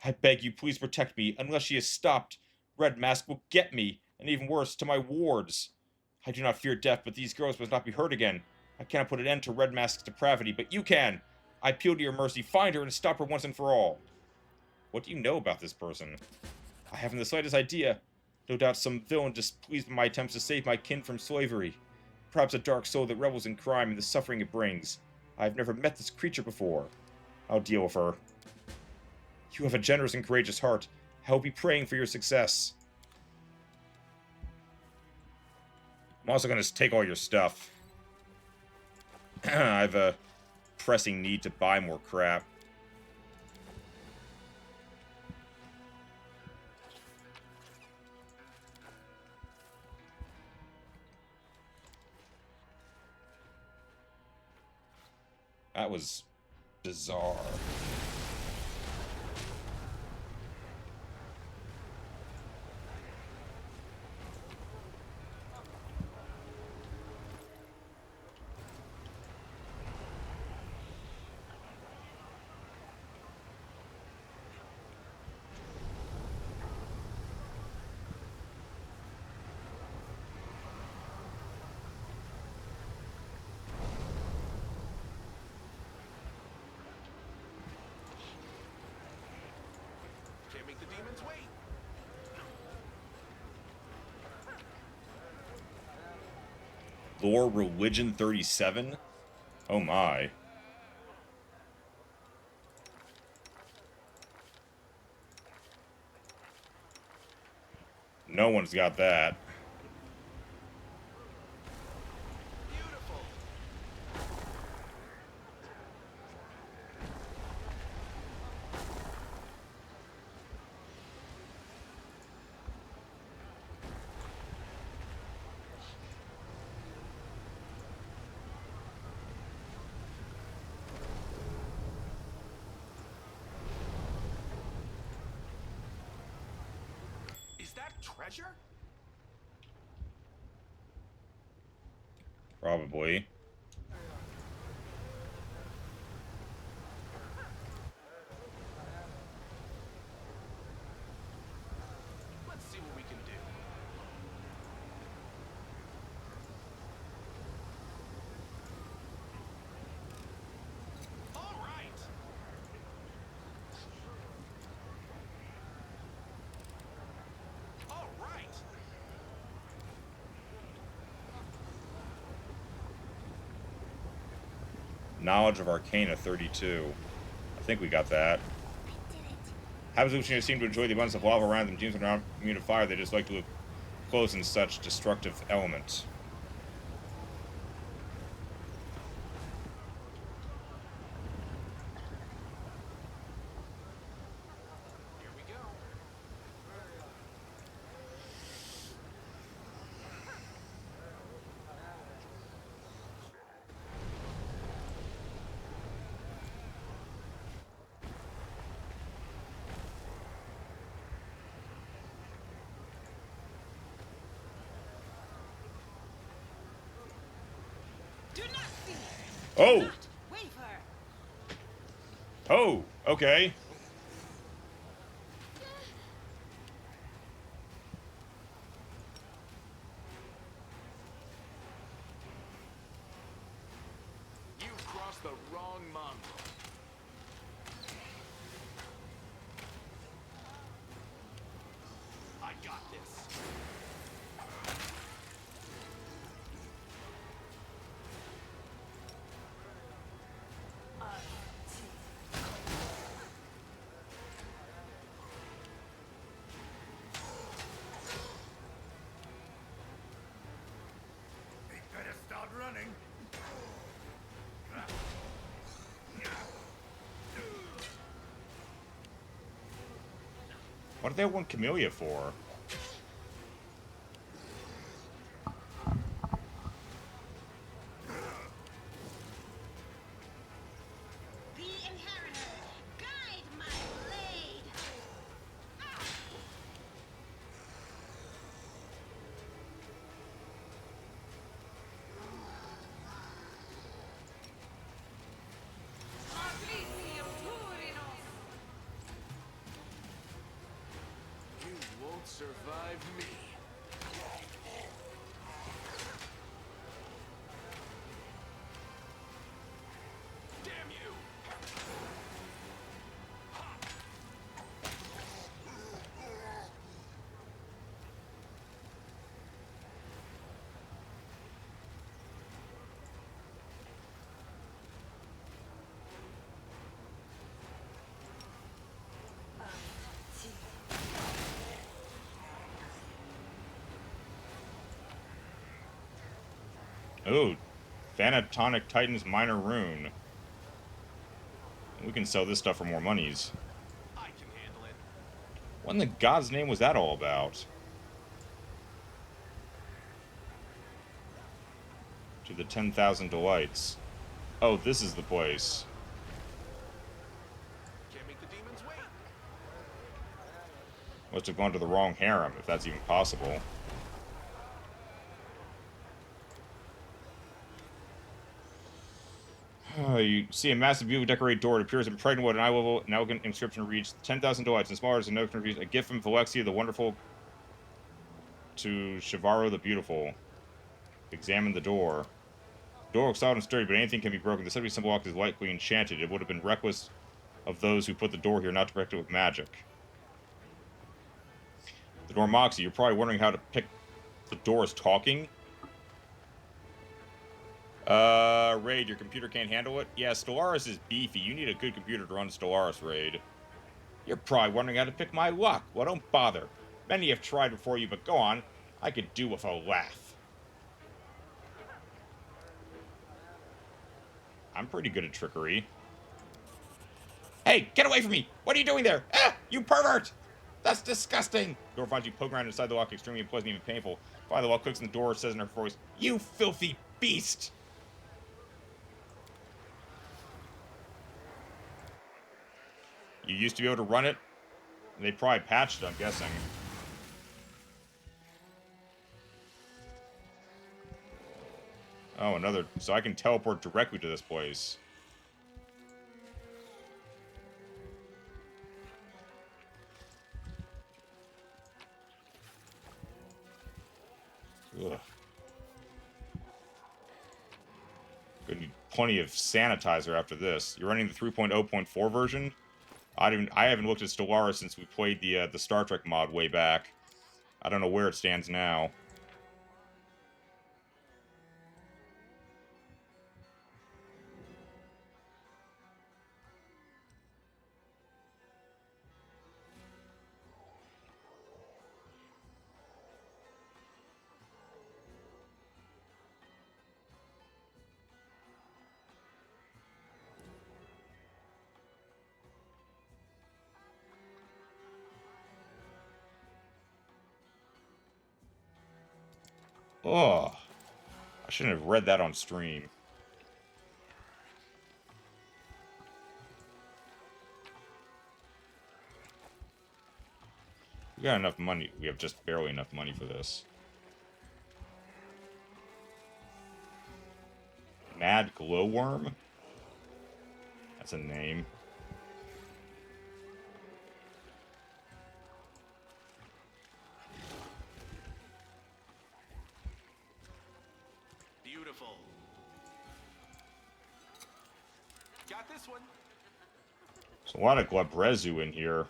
I beg you, please protect me. Unless she is stopped, Red Mask will get me, and even worse, to my wards. I do not fear death, but these girls must not be hurt again. I cannot put an end to Red Mask's depravity, but you can. I appeal to your mercy. Find her and stop her once and for all. What do you know about this person? I haven't the slightest idea. No doubt some villain displeased with my attempts to save my kin from slavery. Perhaps a dark soul that revels in crime and the suffering it brings. I have never met this creature before. I'll deal with her. You have a generous and courageous heart. I will be praying for your success. I'm also going to take all your stuff. I have a pressing need to buy more crap. That was bizarre. Can't make the demons wait. Lore Religion 37? Oh my. No one's got that. Beautiful. Is that treasure? Probably. Let's see what we can do. All right. All right. Knowledge of Arcana 32. I think we got that. Habits seem to enjoy the abundance of lava around them. Demons are not immune to fire. They just like to look close in such destructive elements. Here we go. Oh! Not waver. Oh! Okay. You've crossed the wrong mongrel. I got this. They better start running. What do they want Camellia for? The inheritor, guide my blade. You won't survive me. Damn you! Oh, Thanatonic Titan's Minor Rune. We can sell this stuff for more monies. I can handle it. What in the God's name was that all about? To the 10,000 Delights. Oh, this is the place. Can't make the demons wait. Must have gone to the wrong harem, if that's even possible. You see a massive, beautifully decorated door. It appears impregnable with an eye-level and elegant inscription reads 10,000 Delights, and smaller as a note reads, a gift from Valexia the Wonderful to Shivaro the Beautiful. Examine the door. The door looks solid and sturdy, but anything can be broken. The suddenly simple lock is likely enchanted. It would have been reckless of those who put the door here not to protect it with magic. The door mocks you. You're probably wondering how to pick the doors talking. Raid, your computer can't handle it? Yeah, Stellaris is beefy. You need a good computer to run Stellaris, Raid. You're probably wondering how to pick my lock. Well, don't bother. Many have tried before you, but go on. I could do with a laugh. I'm pretty good at trickery. Hey, get away from me! What are you doing there? Ah, you pervert! That's disgusting! The door finds you poking around inside the lock, extremely unpleasant, even painful. Finally, the lock clicks in the door, says in her voice, you filthy beast! You used to be able to run it? They probably patched it, I'm guessing. Oh, another... So I can teleport directly to this place. Ugh. Gonna need plenty of sanitizer after this. You're running the 3.0.4 version? I haven't looked at Stellaris since we played the Star Trek mod way back. I don't know where it stands now. Oh, I shouldn't have read that on stream. We got enough money. We have just barely enough money for this. Mad Glowworm? That's a name. Beautiful. Got this one. There's a lot of Glabrezu in here.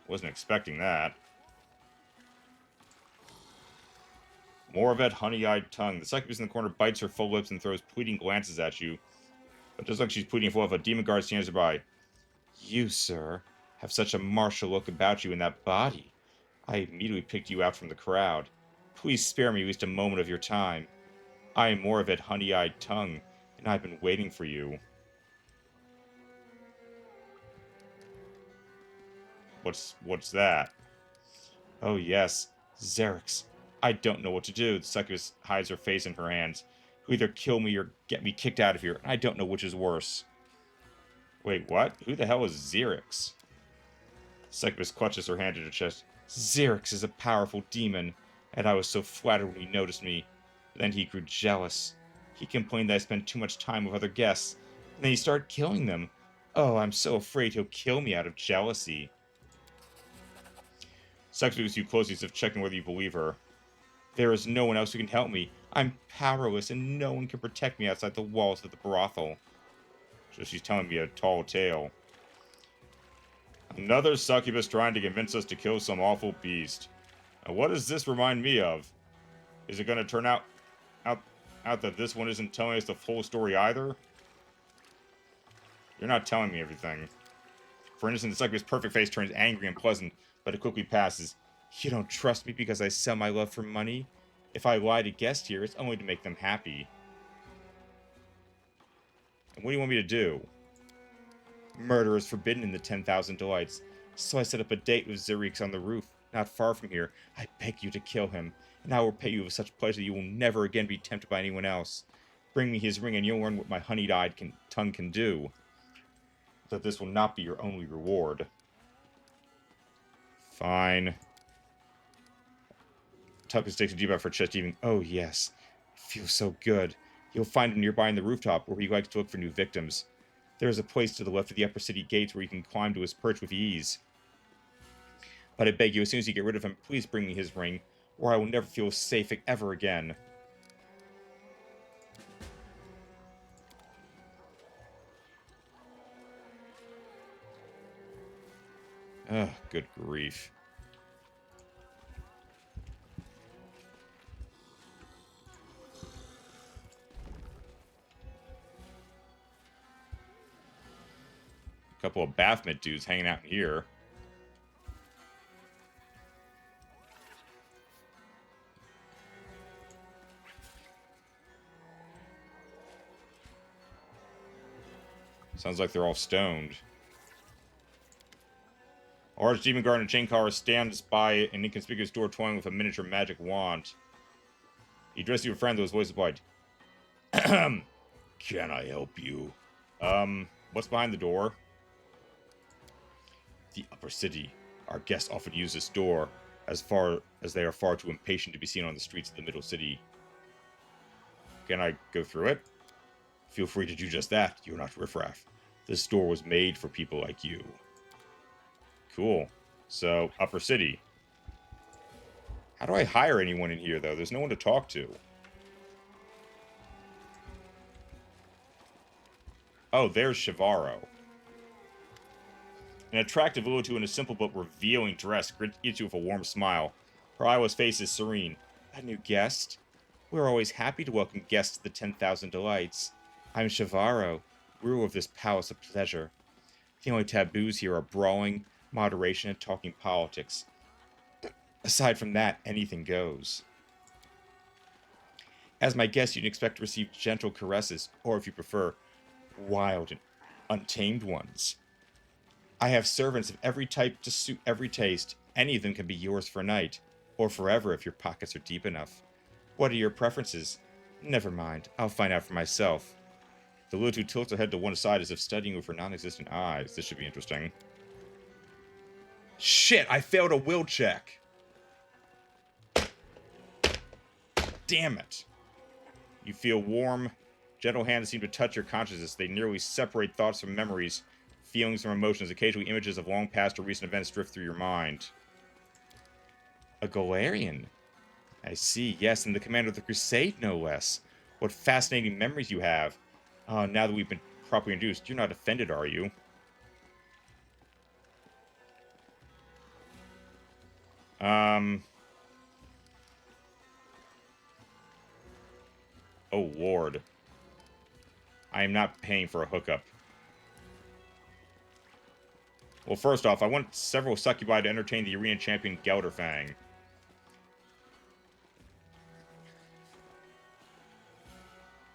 Wasn't expecting that. More of that honey-eyed tongue. The succubus in the corner bites her full lips and throws pleading glances at you. But just like she's pleading for love, a demon guard stands nearby. You, sir, have such a martial look about you in that body. I immediately picked you out from the crowd. Please spare me at least a moment of your time. I am more of that honey-eyed tongue, and I've been waiting for you. What's that? Oh yes, Xerix. I don't know what to do. The succubus hides her face in her hands. Who either kill me or get me kicked out of here, and I don't know which is worse. Wait, what? Who the hell is Xerix? Succubus clutches her hand to her chest. Xerix is a powerful demon, and I was so flattered when he noticed me. Then he grew jealous. He complained that I spent too much time with other guests, and then he started killing them. Oh, I'm so afraid he'll kill me out of jealousy. Succubus looks at you closely as if checking whether you believe her. There is no one else who can help me. I'm powerless, and no one can protect me outside the walls of the brothel. So she's telling me a tall tale. Another succubus trying to convince us to kill some awful beast. Now, what does this remind me of? Is it going to turn out that this one isn't telling us the full story either? You're not telling me everything. For instance, the succubus' perfect face turns angry and pleasant, but it quickly passes. You don't trust me because I sell my love for money? If I lie to guests here, it's only to make them happy. And what do you want me to do? Murder is forbidden in the 10,000 Delights, so I set up a date with Xerix on the roof, not far from here. I beg you to kill him, and I will pay you with such pleasure that you will never again be tempted by anyone else. Bring me his ring, and you'll learn what my honey-eyed tongue can do. But this will not be your only reward. Fine. Tuckus takes a deep breath for chest heaving. Oh, yes. It feels so good. You'll find him nearby on the rooftop, where he likes to look for new victims. There is a place to the left of the upper city gates where you can climb to his perch with ease. But I beg you, as soon as you get rid of him, please bring me his ring, or I will never feel safe ever again. Ugh, good grief. A couple of Baphomet dudes hanging out in here. Sounds like they're all stoned. A large demon guard in a chain collar stands by an inconspicuous door toying with a miniature magic wand. He addressed you a friend, though his voice replied, Can I help you? What's behind the door? The upper city. Our guests often use this door, as far as they are far too impatient to be seen on the streets of the middle city. Can I go through it? Feel free to do just that. You're not riffraff. This door was made for people like you. Cool. So, upper city. How do I hire anyone in here, though? There's no one to talk to. Oh, there's Shivaro. An attractive Lulutu in a simple but revealing dress greets you with a warm smile. Her eyeless face is serene. A new guest? We're always happy to welcome guests to the 10,000 Delights. I'm Shivaro, ruler of this palace of pleasure. The only taboos here are brawling, moderation, and talking politics. Aside from that, anything goes. As my guest, you'd expect to receive gentle caresses, or if you prefer, wild and untamed ones. I have servants of every type to suit every taste. Any of them can be yours for a night, or forever if your pockets are deep enough. What are your preferences? Never mind, I'll find out for myself. The Lulutu tilts her head to one side as if studying with her non-existent eyes. This should be interesting. Shit, I failed a will check. Damn it. You feel warm Gentle hands seem to touch your consciousness. They nearly separate thoughts from memories, feelings from emotions. Occasionally, images of long past or recent events drift through your mind. A Galarian. I see, yes, and the commander of the Crusade, no less. What fascinating memories you have. Now that we've been properly introduced, you're not offended, are you? Oh, Lord. I am not paying for a hookup. Well, first off, I want several succubi to entertain the arena champion Gelderfang.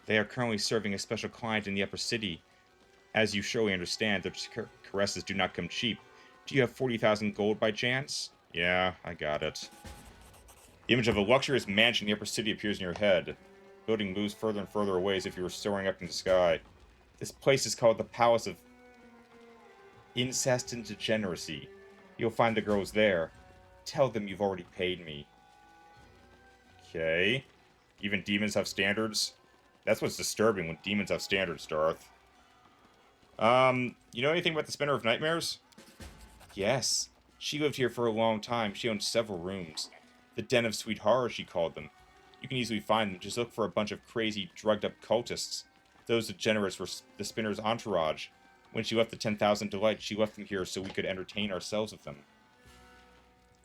They are currently serving a special client in the upper city. As you surely understand, their caresses do not come cheap. Do you have 40,000 gold by chance? Yeah, I got it. The image of a luxurious mansion in the upper city appears in your head. The building moves further and further away as if you were soaring up in the sky. This place is called the Palace of Incest and Degeneracy. You'll find the girls there. Tell them you've already paid me. Okay. Even demons have standards? That's what's disturbing, when demons have standards, Darth. You know anything about the Spinner of Nightmares? Yes. She lived here for a long time. She owned several rooms. The Den of Sweet Horror, she called them. You can easily find them. Just look for a bunch of crazy, drugged-up cultists. Those degenerates were the Spinner's entourage. When she left the 10,000 Delights, she left them here so we could entertain ourselves with them.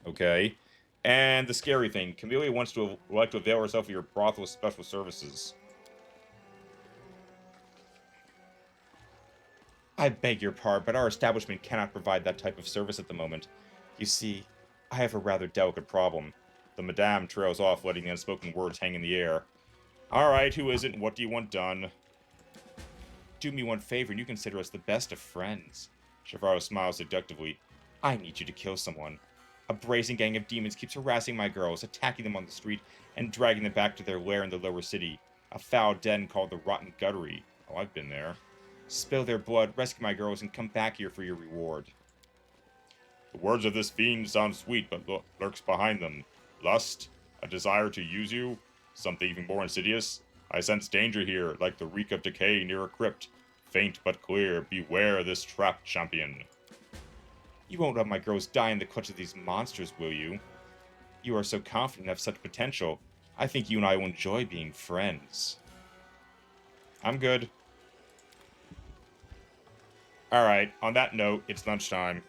Okay. And the scary thing, Camellia wants to like to avail herself of your brothel's special services. I beg your pardon, but our establishment cannot provide that type of service at the moment. You see, I have a rather delicate problem. The Madame trails off, letting the unspoken words hang in the air. Alright, who is it, and what do you want done? Do me one favor, and you consider us the best of friends. Shavaro smiles seductively. I need you to kill someone. A brazen gang of demons keeps harassing my girls, attacking them on the street, and dragging them back to their lair in the lower city. A foul den called the Rotten Guttery. Oh, I've been there. Spill their blood, rescue my girls, and come back here for your reward. The words of this fiend sound sweet, but lurks behind them. Lust? A desire to use you? Something even more insidious? I sense danger here, like the reek of decay near a crypt. Faint but clear, beware this trap, champion. You won't let my girls die in the clutch of these monsters, will you? You are so confident and have such potential. I think you and I will enjoy being friends. I'm good. Alright, on that note, it's lunchtime.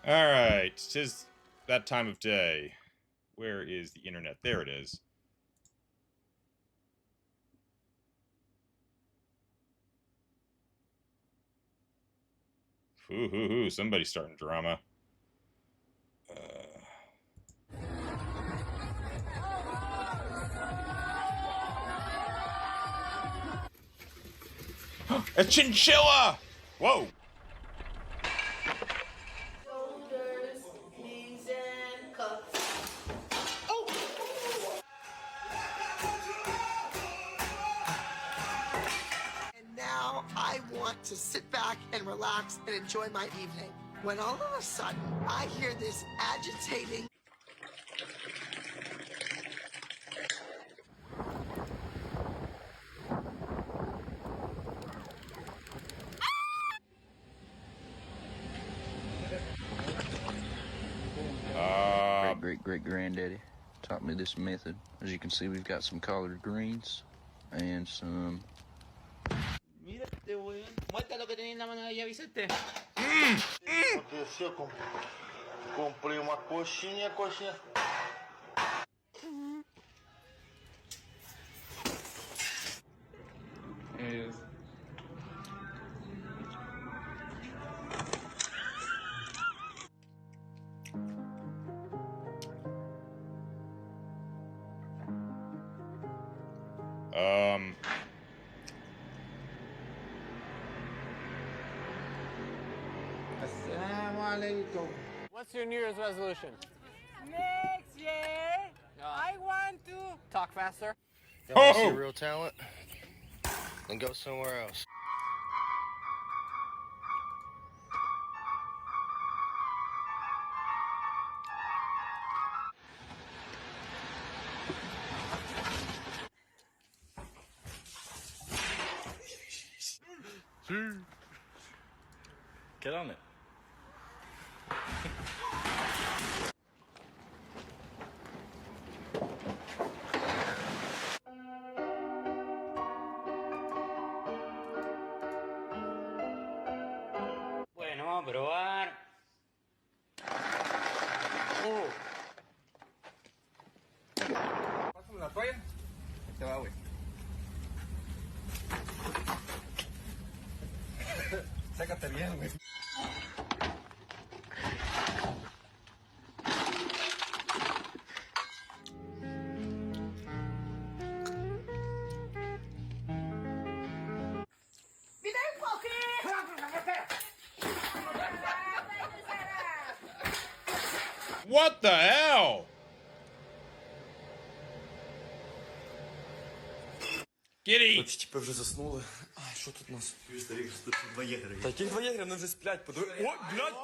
Alright, 'tis that time of day. Where is the internet? There it is. Ooh, somebody's starting drama. A chinchilla! Whoa! Shoulders, knees, and cuffs. Oh! And now I want to sit back and relax and enjoy my evening. When all of a sudden I hear this agitating. Great-great-granddaddy taught me this method. As you can see, we've got some collard greens and some... Mírate, weón. Muestra lo que tenés en la mano ahí, Vicente. Aconteceu, comprei uma coxinha. What's your New Year's resolution? Next year, I want to Talk faster. You want to see real talent? Then go somewhere else. Get on it. Bueno, vamos a probar. Pásame la toalla. Ahí te va, güey. Sécate bien, güey. What the hell? Giddy! Хлопці, типи вже заснули. А, що тут у нас? Та які два єгря, вони вже сплять. О, блядь!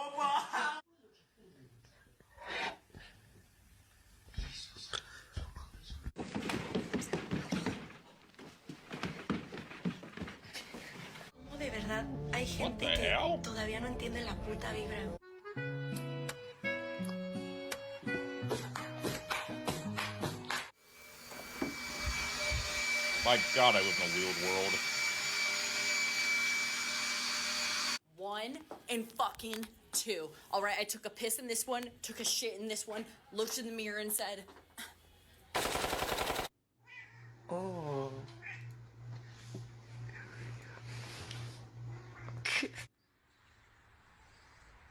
De verdad, hay gente the que hell? todavía no entiende la puta vibra. My god, I live in a weird world. 1 and fucking 2. All right, I took a piss in this one, took a shit in this one, looked in the mirror and said, Oh.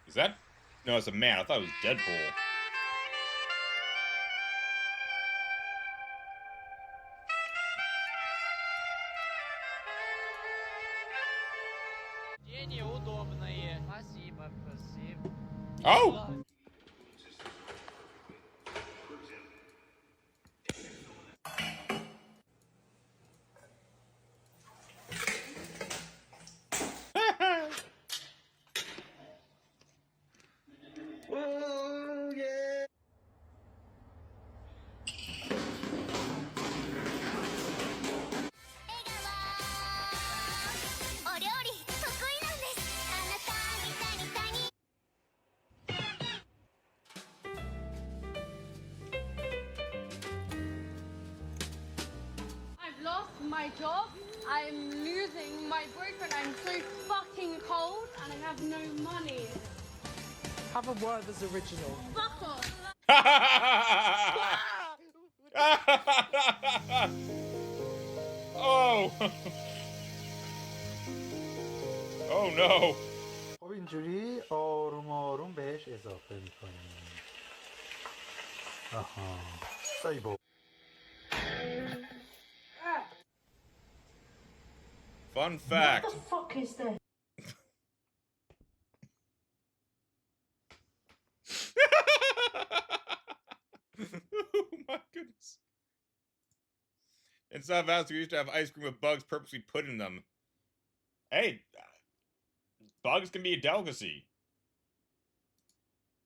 Is that? No, it's a man. I thought it was Deadpool. Oh! I've lost my job, I'm losing my boyfriend, I'm so fucking cold, and I have no money. Have a word that's original. Fuck off. Oh. Oh no. خب اینجوری آروم آروم بهش اضافه میکنیم. آها. سایبو. Fun fact. What the fuck is this? Oh my goodness. In South Africa, we used to have ice cream with bugs purposely put in them. Hey, bugs can be a delicacy.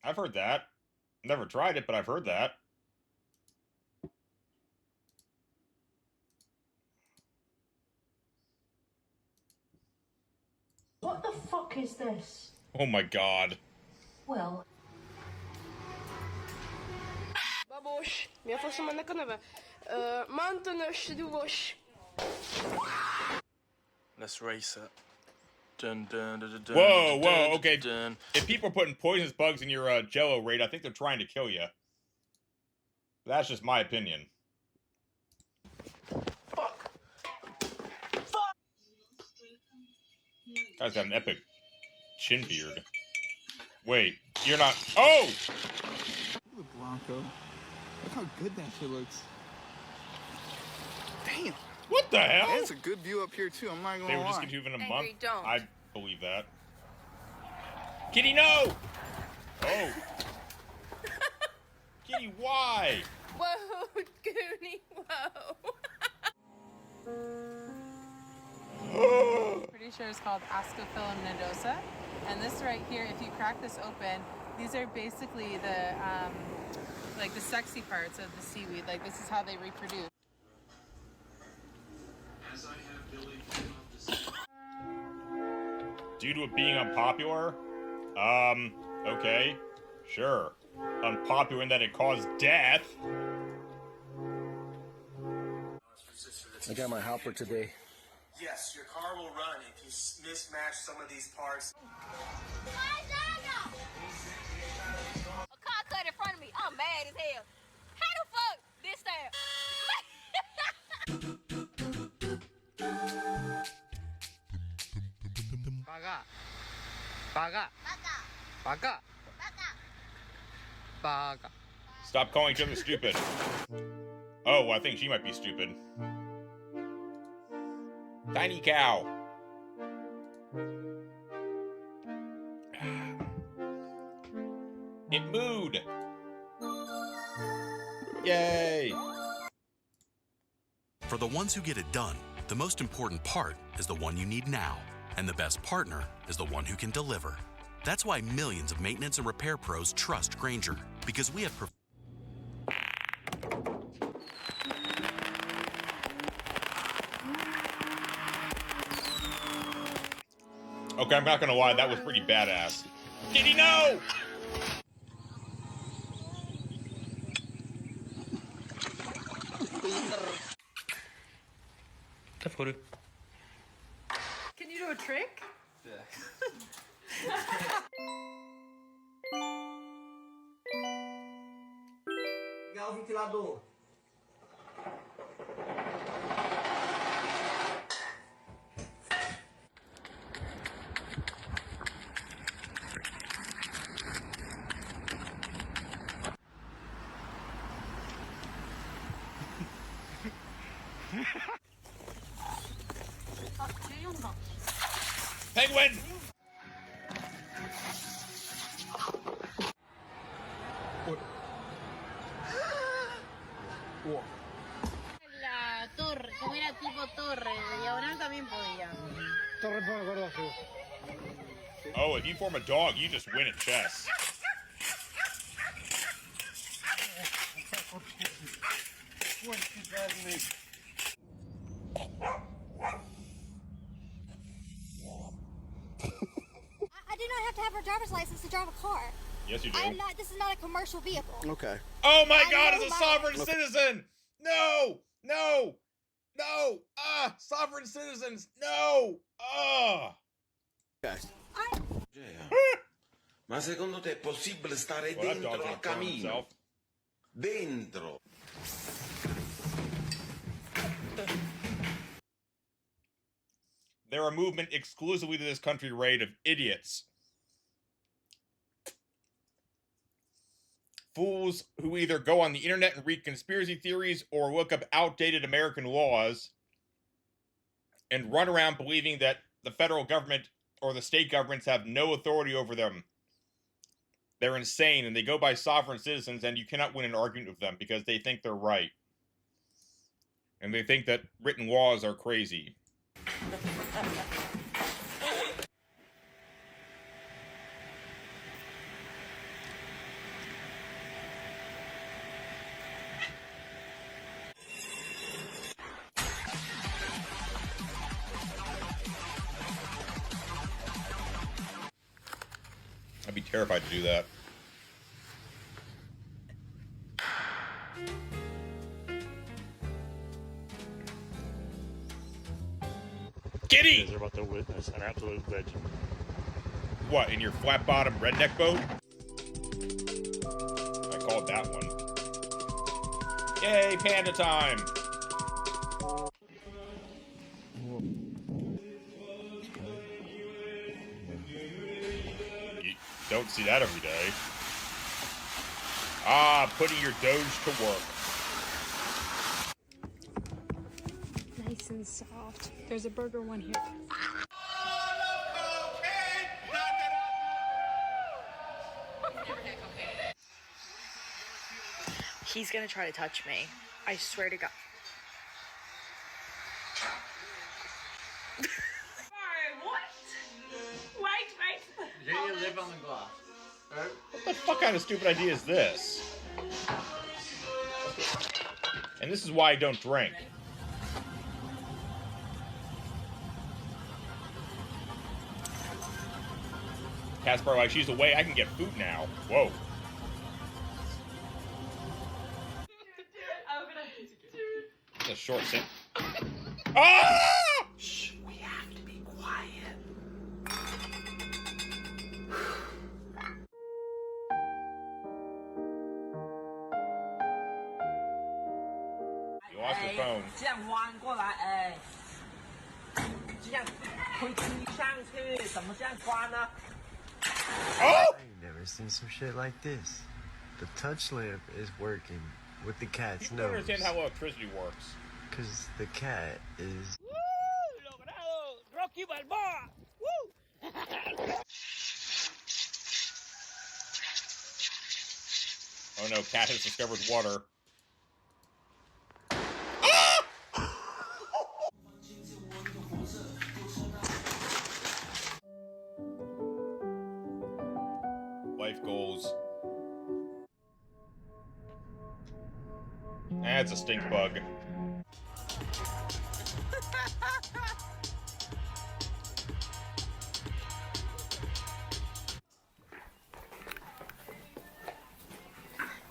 I've heard that. Never tried it, but I've heard that. What the fuck is this? Oh my god. Well. Baboş. Minha força mana kanava. Mantanas do boş. Let's race it. Dun, dun, dun, dun, Whoa, dun, whoa, dun, okay. dun. If people are putting poisonous bugs in your Jello raid, I think they're trying to kill you. That's just my opinion. Fuck. Guy's got an epic chin beard. Wait, you're not. Oh! Look, Blanco. Look how good that shit looks. Damn. What the hell? It's a good view up here too. I'm not gonna They were just lie. gonna do it in a Angry, month. don't. I believe that. Kitty, no! Oh. Kitty, why? Whoa, Goonie, whoa. Pretty sure it's called Ascophyllum nodosa. And this right here, if you crack this open, these are basically the like the sexy parts of the seaweed. Like this is how they reproduce. Due to it being unpopular? Okay. Sure. Unpopular in that it caused death. I got my hopper today. Yes, your car will run if you mismatch some of these parts. A car cut in front of me. I'm mad as hell. How the fuck this time? Paga. Paga. Paga. Paga. Stop calling each other stupid. Oh, I think she might be stupid. Tiny cow. It mooed. Yay. For the ones who get it done, the most important part is the one you need now. And the best partner is the one who can deliver. That's why millions of maintenance and repair pros trust Grainger, because we have Okay, I'm not gonna lie, that was pretty badass. Kitty, no! Can you do a trick? Ligar o ventilador. Penguin! La torre, como era tipo torre, de diagonal también podía. Torre por gordo. Oh, if you form a dog, you just win at chess. I do not have to have a driver's license to drive a car. Yes, you do. I am not. This is not a commercial vehicle. Okay. Oh my God, know it's a my- sovereign citizen! No! No! No! Ah! Sovereign citizens! No! Ah! Okay. Ma secondo te è possibile stare dentro al camino? Dentro. They're a movement exclusively to this country, Raid, of idiots. Fools who either go on the internet and read conspiracy theories or look up outdated American laws and run around believing that the federal government or the state governments have no authority over them. They're insane, and they go by sovereign citizens, and you cannot win an argument with them because they think they're right. And they think that written laws are crazy. I'd be terrified to do that. Kitty! You guys are about to witness an absolute legend. What, in your flat-bottom redneck boat? I called that one. Yay, panda time! You don't see that every day. Ah, putting your doge to work. Nice and soft. There's a burger one here. He's gonna try to touch me. I swear to God. Get your lip on the glass. What the fuck kind of stupid idea is this? And this is why I don't drink. Casper, like, she's away, I can get food now. Whoa. It's a short sit. Ah! Shh, we have to be quiet. You lost your phone. 这样弯过来，哎，这样推推上去，怎么这样关呢？ Oh! I've never seen some shit like this. The touch lamp is working with the cat's People don't nose. understand how electricity works. Because the cat is... Rocky Balboa! Woo! Oh no, cat has discovered water. Life goals. That's a stink bug.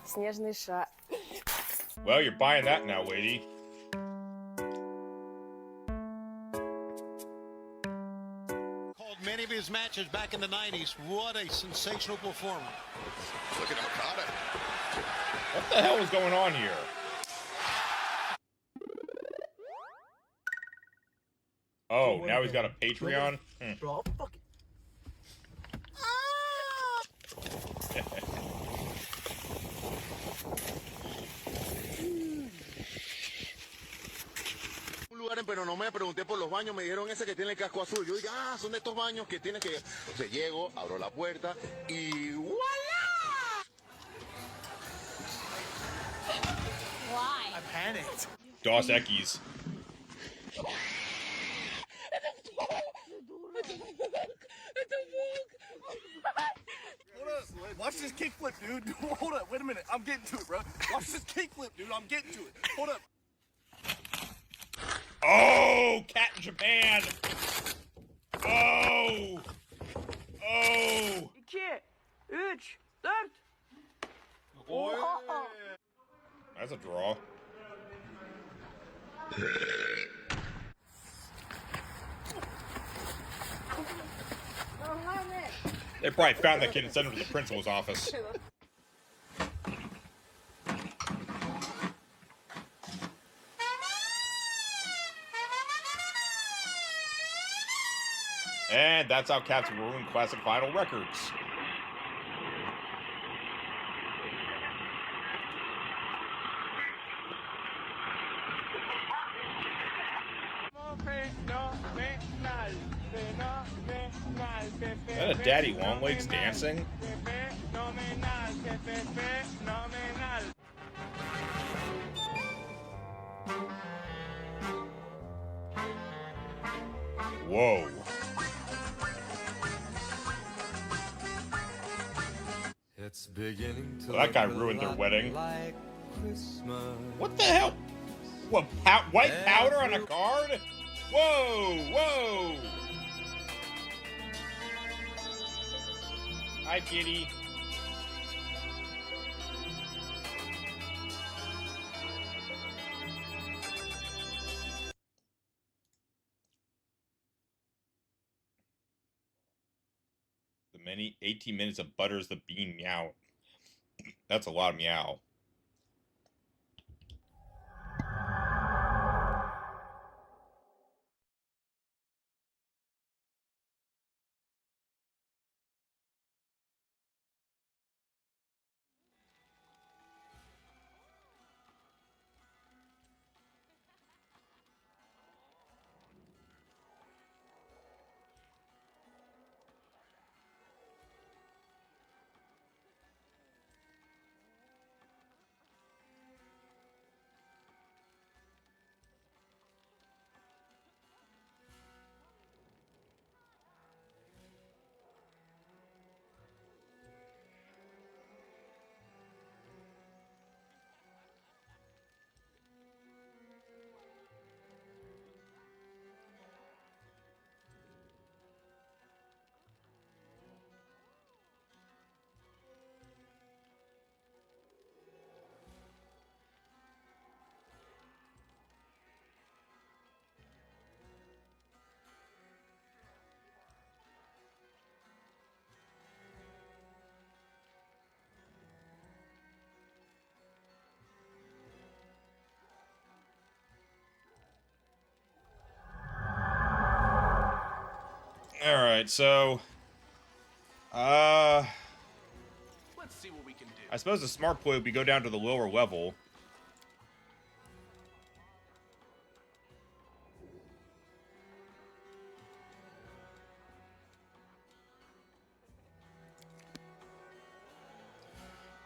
Снежный шар. Well, you're buying that now, lady. Called many of his matches back in the 90s. What a sensational performance. Look at Okada. What the hell is going on here? Oh, now he's got a Patreon? Bro, fuck it. Un lugar, pero no me pregunté por los baños, me dijeron ese que tiene el casco azul. Yo dije, ah, son de estos baños que tienes que... Entonces llego, abro la puerta y ¡voilá! Why? I panicked. Dos Equis. Watch this kickflip, dude. Hold up, wait a minute. I'm getting to it, bro. Watch this kickflip, dude. I'm getting to it. Hold up. Oh, cat in Japan. Oh. Oh. 2, 3, 4. That's a draw. They probably found that kid and sent him to the principal's office. And that's how cats ruin classic vinyl records. Is that a Daddy Longlegs dancing? Whoa. It's beginning to Well, that guy ruined their wedding. like Christmas. What the hell? What, white powder on a card? Whoa, whoa. Hi, kitty. The many 18 minutes of Butters the Bean meow. That's a lot of meow. Alright, so... Let's see what we can do. I suppose the smart play would be go down to the lower level.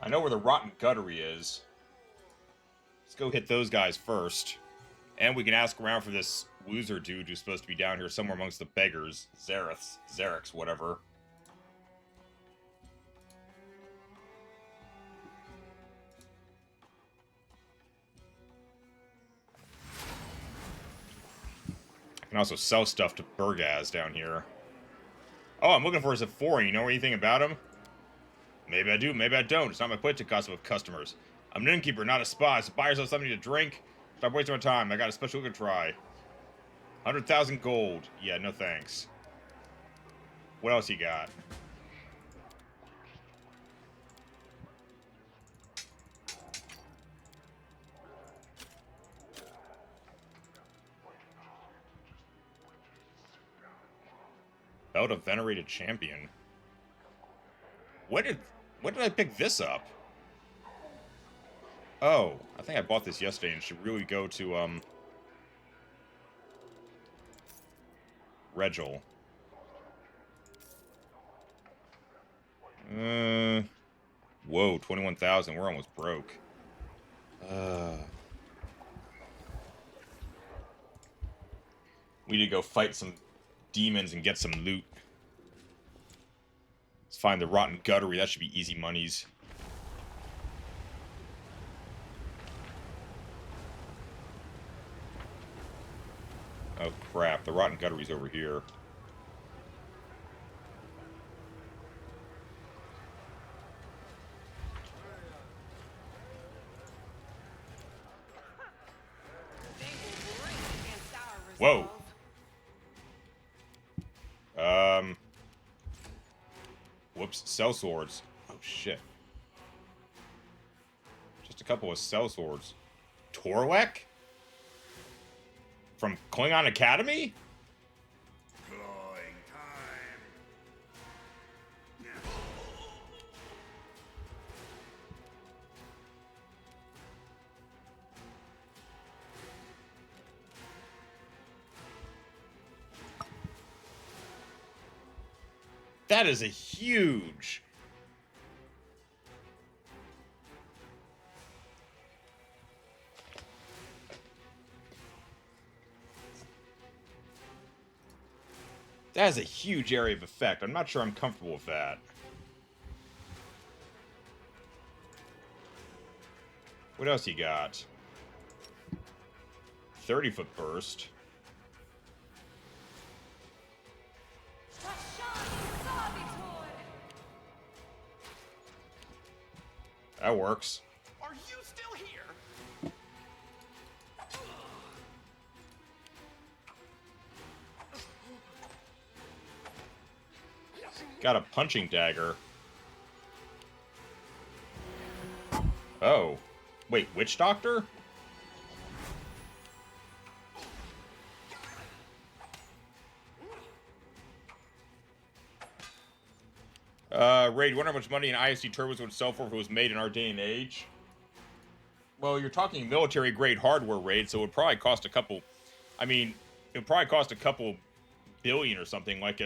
I know where the rotten guttery is. Let's go hit those guys first. And we can ask around for this loser dude who's supposed to be down here somewhere amongst the beggars. Xerix, whatever. I can also sell stuff to Burgaz down here. Oh, I'm looking for a Sephora. You know anything about him? Maybe I do, maybe I don't. It's not my place to gossip with customers. I'm an innkeeper, not a spy, so buy yourself something to drink. Stop wasting my time. I got a special look to try. 100,000 gold. Yeah, no thanks. What else you got? Belt of Venerated Champion. When did I pick this up? Oh, I think I bought this yesterday and should really go to, Regil. Whoa, 21,000. We're almost broke. We need to go fight some demons and get some loot. Let's find the rotten guttery. That should be easy monies. Oh crap, the rotten guttery's over here. Whoa. Whoops, cell swords. Oh, shit. Just a couple of cell swords. Torlek? From Klingon Academy? That is a huge... That is a huge area of effect. I'm not sure I'm comfortable with that. What else you got? 30-foot burst. That works. Are you still here? Got a punching dagger. Oh. Wait, Witch Doctor? Raid, wonder how much money an ISC turbos would sell for if it was made in our day and age? Well, you're talking military-grade hardware, Raid, so it would probably cost a couple... I mean, it would probably cost a couple billion or something. Like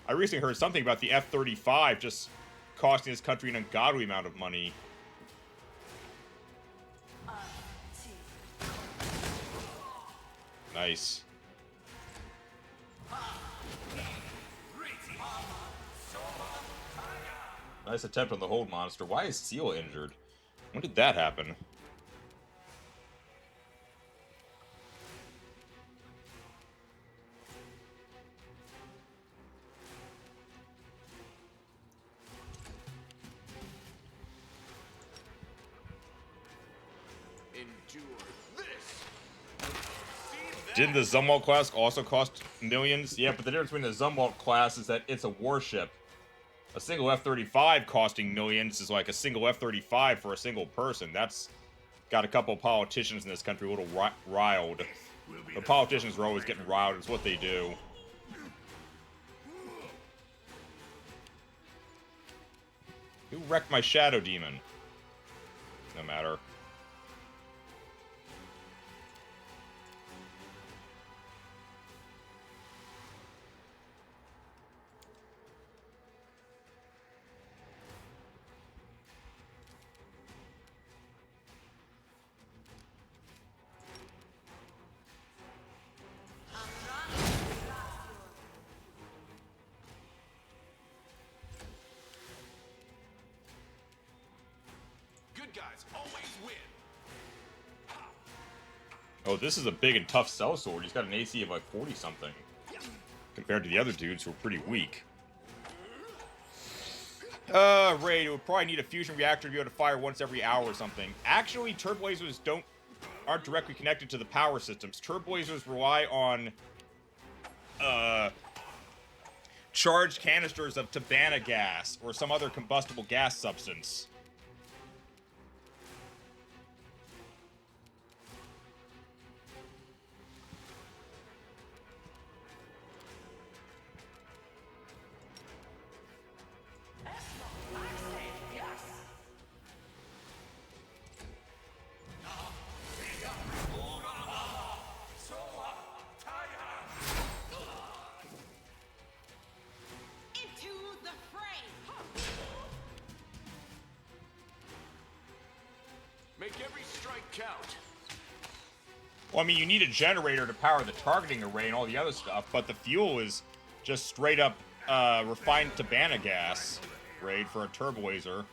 I recently heard something about the F-35 just costing this country an ungodly amount of money. Nice. Nice attempt on the hold monster. Why is Seal injured? When did that happen? Didn't the Zumwalt class also cost millions? Yeah, but the difference between the Zumwalt class is that it's a warship. A single F-35 costing millions is like a single F-35 for a single person. That's got a couple of politicians in this country a little riled. The politicians are always getting riled. It's what they do. Who wrecked my Shadow Demon? No matter. Guys always win. Oh, this is a big and tough cell sword. He's got an AC of like 40-something. Compared to the other dudes who are pretty weak. Raid, it would probably need a fusion reactor to be able to fire once every hour or something. Actually, turbolasers aren't directly connected to the power systems. Turbolasers rely on charged canisters of Tabana gas or some other combustible gas substance. Make every strike count. Well, I mean, you need a generator to power the targeting array and all the other stuff, but the fuel is just straight up refined Tabana gas, Raid, for a turbolaser.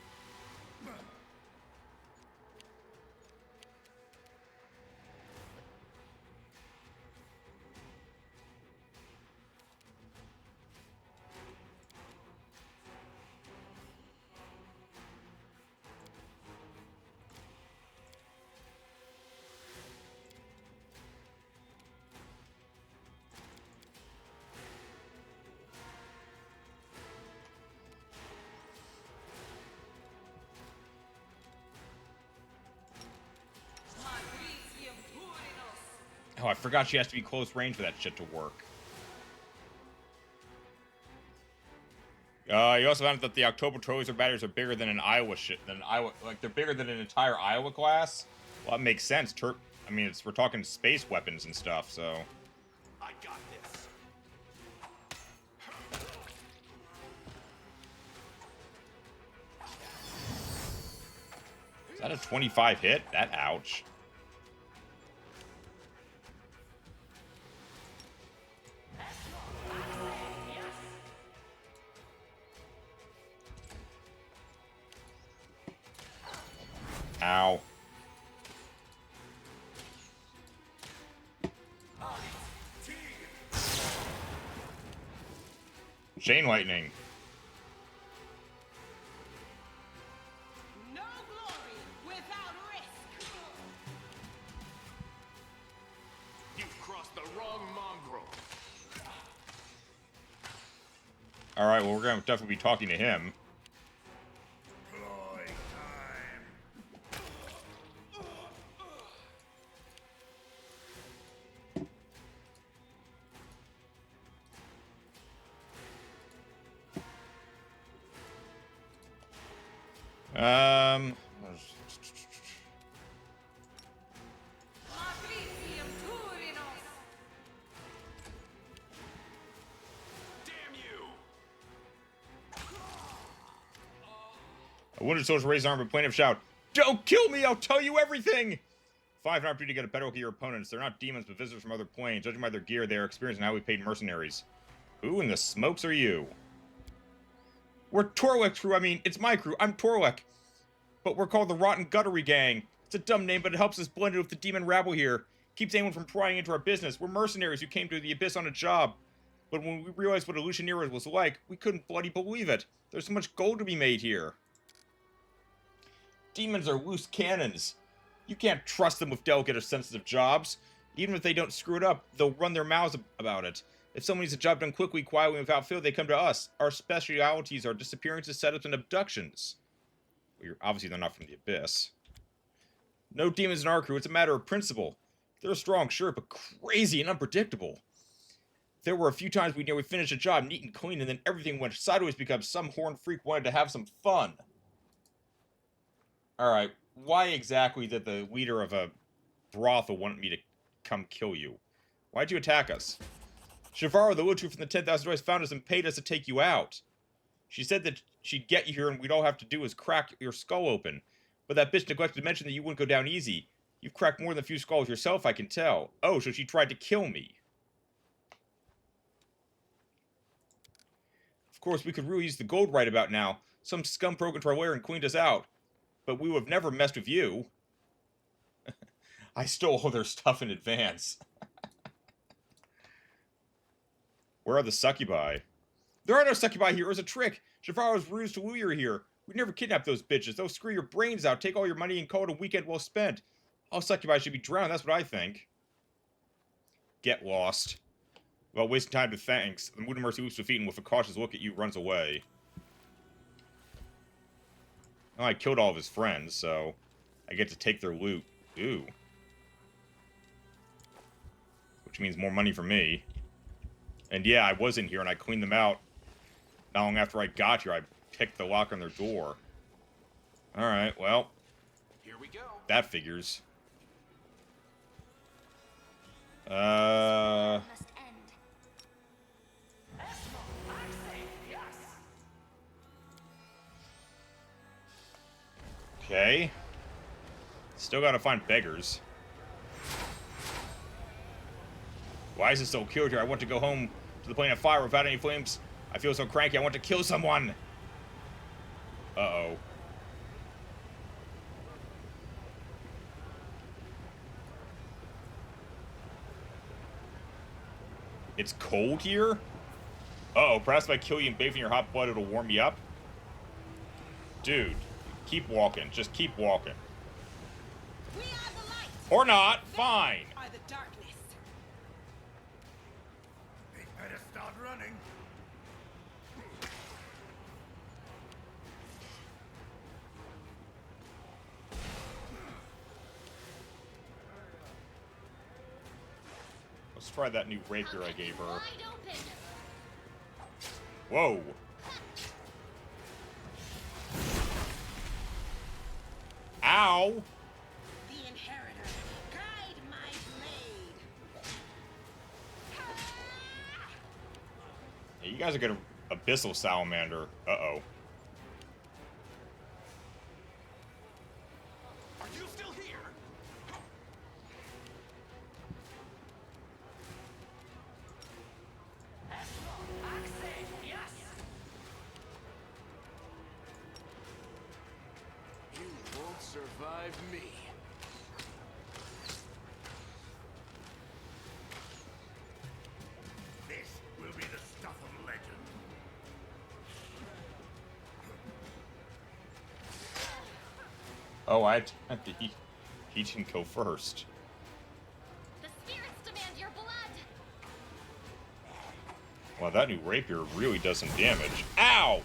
Oh, I forgot she has to be close range for that shit to work. You also found that the October Trailblazer batteries are bigger than an Iowa like they're bigger than an entire Iowa class. Well, that makes sense. I mean, we're talking space weapons and stuff, so. I got this. Is that a 25 hit? That ouch. Ow. Chain lightning. No glory without risk. You've crossed the wrong mongrel. Alright, well, we're gonna definitely be talking to him. Um... A wounded soldier raised arm and plaintive shout, "Don't kill me! I'll tell you everything!" 5, an opportunity to get a better look at your opponents. They're not demons, but visitors from other planes. Judging by their gear, they are experienced in how we paid mercenaries. Who in the smokes are you? We're Torlek's crew. I mean, it's my crew. I'm Torlek. But we're called the Rotten Guttery Gang. It's a dumb name, but it helps us blend in with the demon rabble here. Keeps anyone from prying into our business. We're mercenaries who came to the Abyss on a job. But when we realized what Illusioneers was like, we couldn't bloody believe it. There's so much gold to be made here. Demons are loose cannons. You can't trust them with delicate or sensitive jobs. Even if they don't screw it up, they'll run their mouths about it. If someone needs a job done quickly, quietly, and without fail, they come to us. Our specialities are disappearances, setups, and abductions. Well, obviously, they're not from the Abyss. No demons in our crew. It's a matter of principle. They're strong, sure, but crazy and unpredictable. There were a few times we nearly finished a job neat and clean, and then everything went sideways because some horned freak wanted to have some fun. Alright, why exactly did the leader of a brothel want me to come kill you? Why'd you attack us? Shavara, the witch from the 10,000 Joys, found us and paid us to take you out. She said that she'd get you here and we'd all have to do is crack your skull open. But that bitch neglected to mention that you wouldn't go down easy. You've cracked more than a few skulls yourself, I can tell. Oh, so she tried to kill me. Of course, we could really use the gold right about now. Some scum broke into our lair and cleaned us out. But we would have never messed with you. I stole all their stuff in advance. Where are the succubi? There are no succubi here. It was a trick. Shavaro's ruse to lure you here. We'd never kidnap those bitches. They'll screw your brains out, take all your money, and call it a weekend well spent. All succubi should be drowned. That's what I think. Get lost. Well, wasting time to thanks. The Mood of Mercy loops to feet and with a cautious look at you runs away. Well, I killed all of his friends, so I get to take their loot. Ooh. Which means more money for me. And yeah, I was in here and I cleaned them out. Not long after I got here, I picked the lock on their door. Alright, well. Here we go. That figures. Okay. Still gotta find beggars. Why is it so cold here? I want to go home to the plane of fire without any flames. I feel so cranky. I want to kill someone. Uh-oh. It's cold here? Uh-oh. Perhaps if I kill you and bathe in your hot blood, it'll warm me up? Dude. Keep walking. Just keep walking. Or not. Fine. Are the darkness. They better start running. Let's try that new rapier I gave her. Whoa! Ow! The inheritor, guide my blade. Hey, you guys are gonna abyssal salamander. Uh-oh. Are you still here? You won't survive me. This will be the stuff of legend. Oh, I had to eat. He didn't go first. The spirits demand your blood. Well, that new rapier really does some damage. Ow!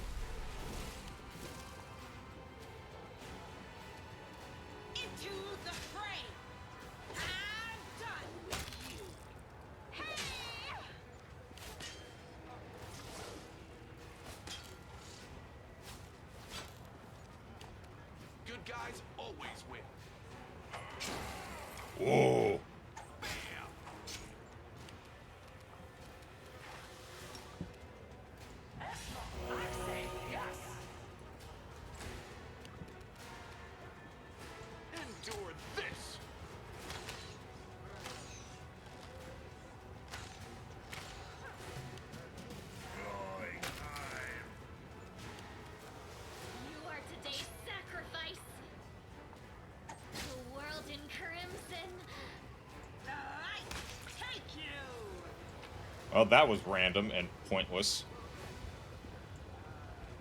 Into the fray. I'm done with you. Hey! Good guys always win. Whoa! Endure this. You are today's sacrifice. The world in crimson. I take you. Well, that was random and pointless.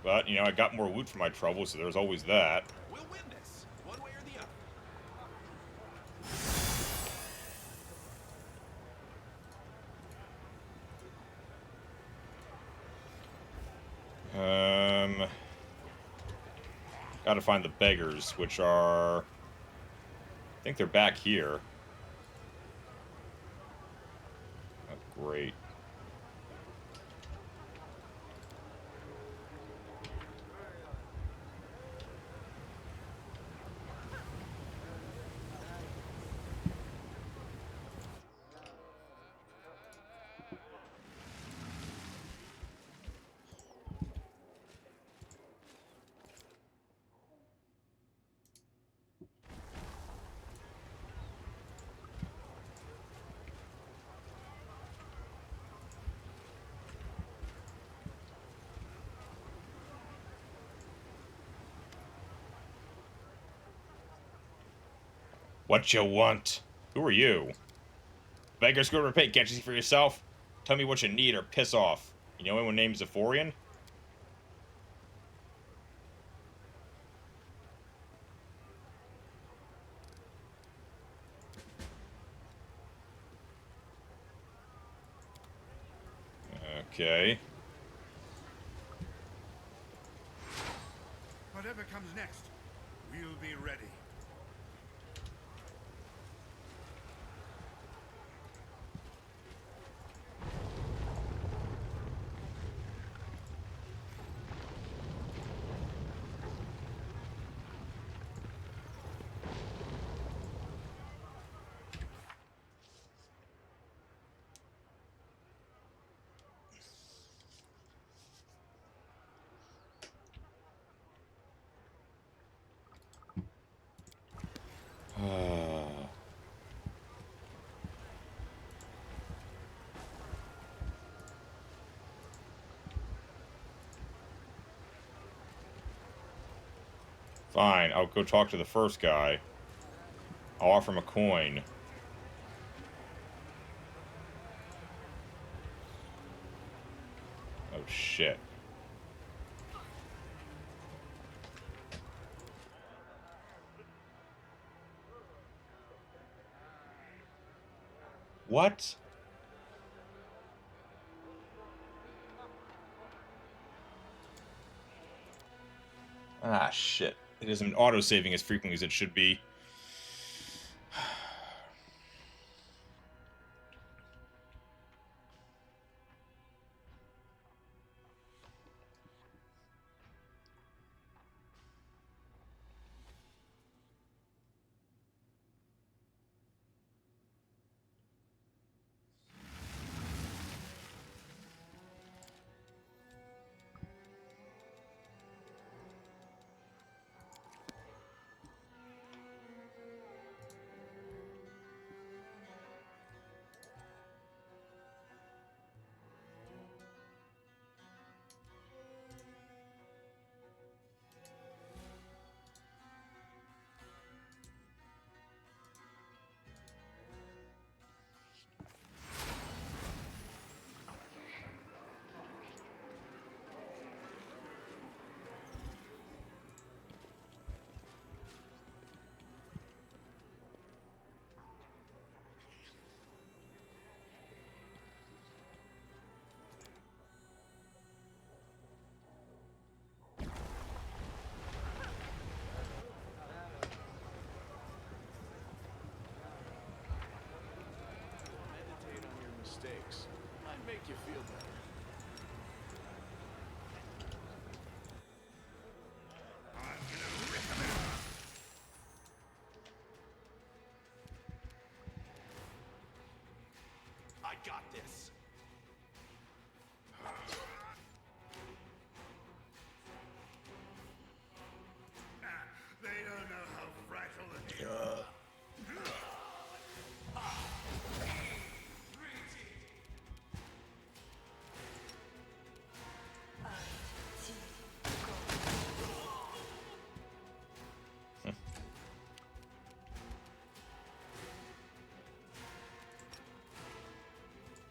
But, you know, I got more loot for my trouble, so there's always that. We'll win this, one way or the other. Gotta find the beggars, which are... I think they're back here. Oh, great. What you want? Who are you? Beggar's gonna repay, can't you see for yourself? Tell me what you need or piss off. You know anyone named Zephorian? Okay. Whatever comes next, we'll be ready. Fine, I'll go talk to the first guy. I'll offer him a coin. Oh, shit. What? Ah, shit. It isn't auto-saving as frequently as it should be. mistakes. Might make you feel better. I got this. They don't know how fragile they are.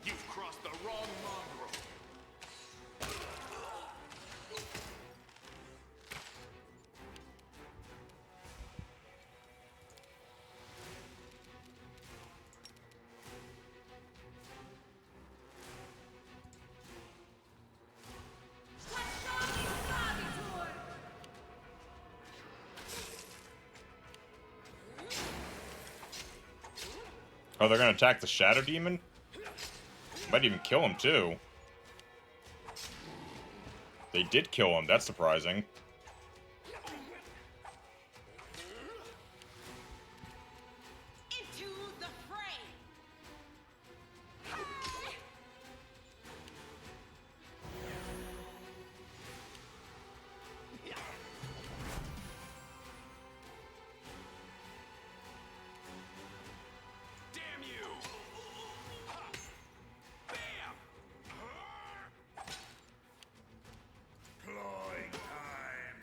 You've crossed the wrong mongrel. Oh, they're gonna attack the Shadow Demon? Might even kill him, too. They did kill him, that's surprising. Into the fray. Damn you! Bam! Clawing time.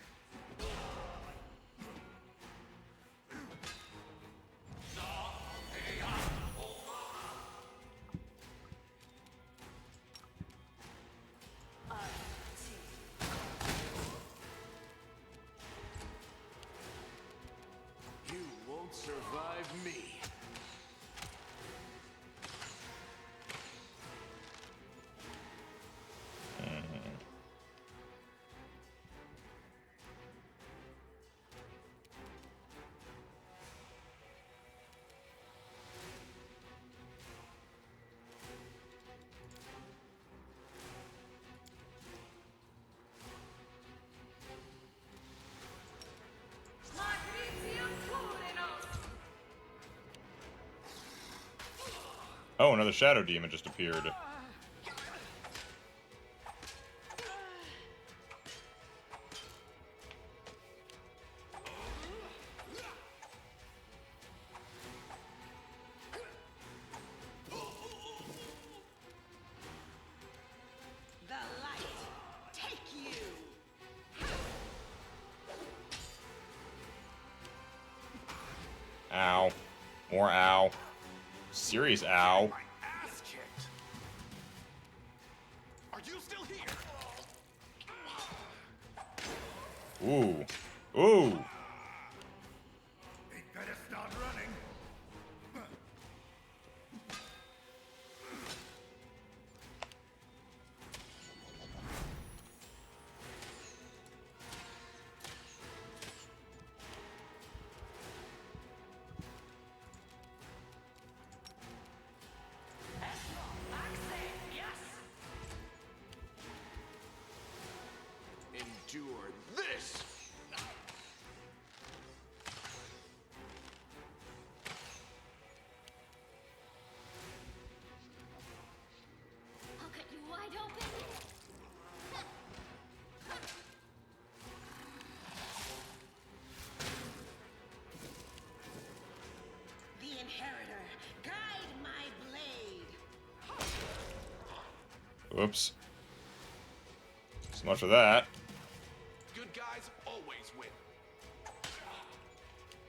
You won't survive me. Oh, another Shadow Demon just appeared. The light. Take you. Ow. More ow. Serious ow. My ass kicked. Are you still here? Ooh. Ooh. They better start running. Endure this. I'll cut you wide open. The Inheritor, guide my blade. Whoops. So much for that. Good guys always win.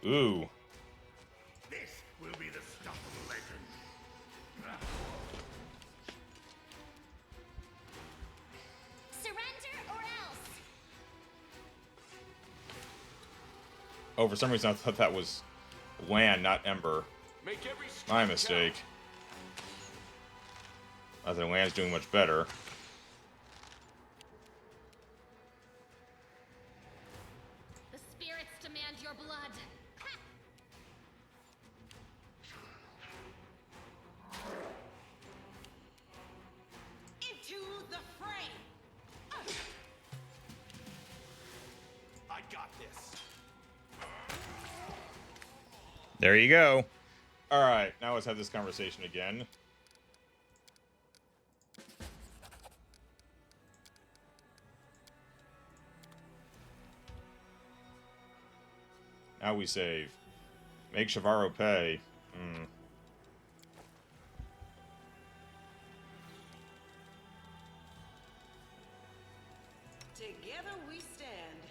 Ooh. This will be the stuff of legend. Surrender or else. Oh, for some reason I thought that was land, not ember. Make every My mistake. I think land's doing much better. The spirits demand your blood. Ha! There you go. Alright, now let's have this conversation again. Now we save. Make Shavaro pay. Together we stand.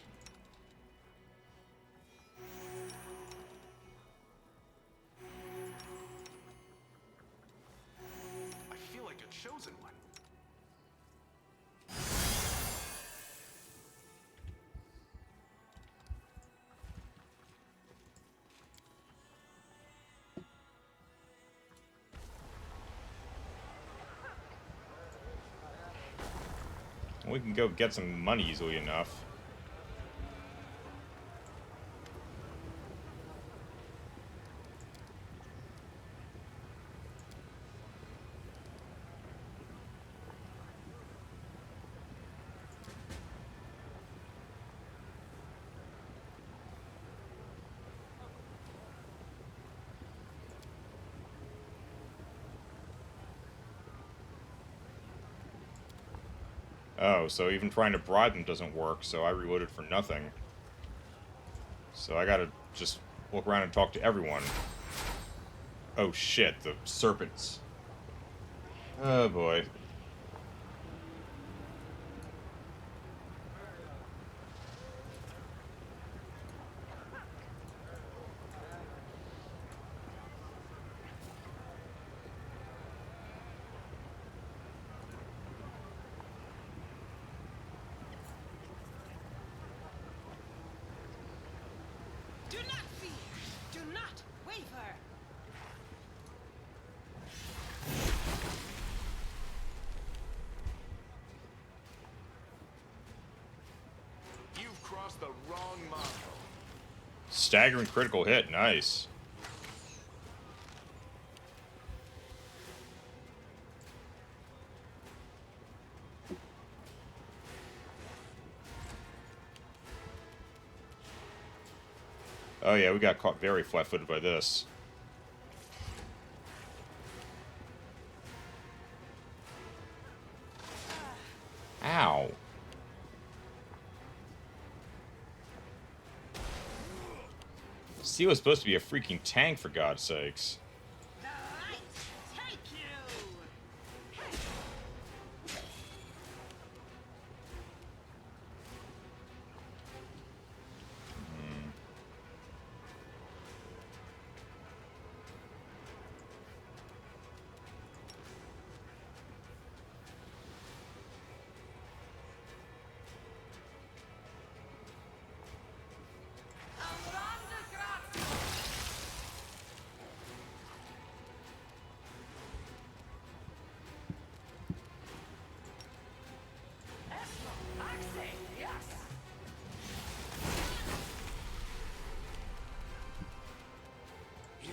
I feel like a chosen one. We can go get some money easily enough. Oh, so even trying to bribe them doesn't work, so I reloaded for nothing. So I gotta just look around and talk to everyone. Oh shit, the serpents. Oh boy. Do not fear. Do not waver. You've crossed the wrong mongrel. Staggering critical hit, nice. Oh yeah, we got caught very flat-footed by this. Ow. Steel was supposed to be a freaking tank, for God's sakes. Take you.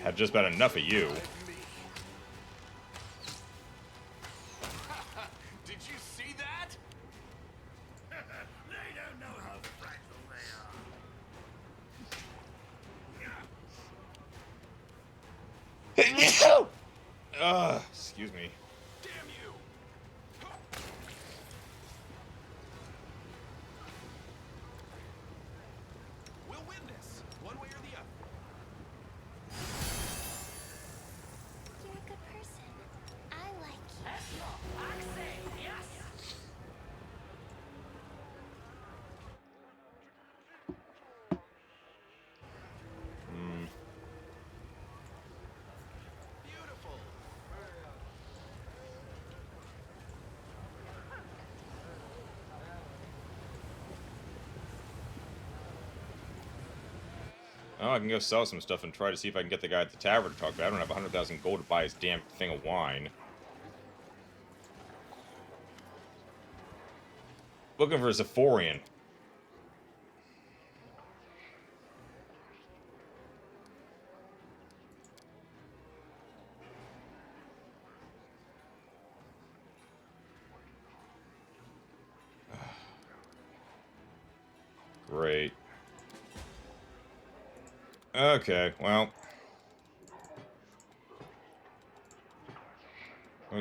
Had just about enough of you. Did you see that? They don't know how fragile they are. Excuse me. Damn you! We'll win this, one way or the other. You're a good person. I like you. Beautiful. Oh, I can go sell some stuff and try to see if I can get the guy at the tavern to talk, but I don't have 100,000 gold to buy his damn thing of wine. Looking for a Zephorian. Great. Okay, well,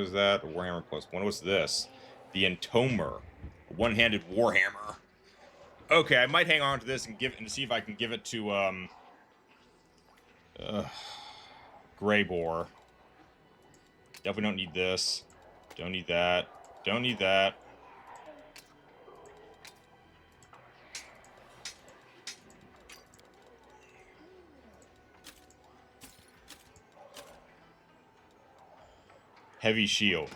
What was that? Warhammer plus 1. What's this? The Entomer. A one-handed warhammer. Okay, I might hang on to this and see if I can give it to Grey Boar. Definitely don't need this. Don't need that. Don't need that. Heavy shield.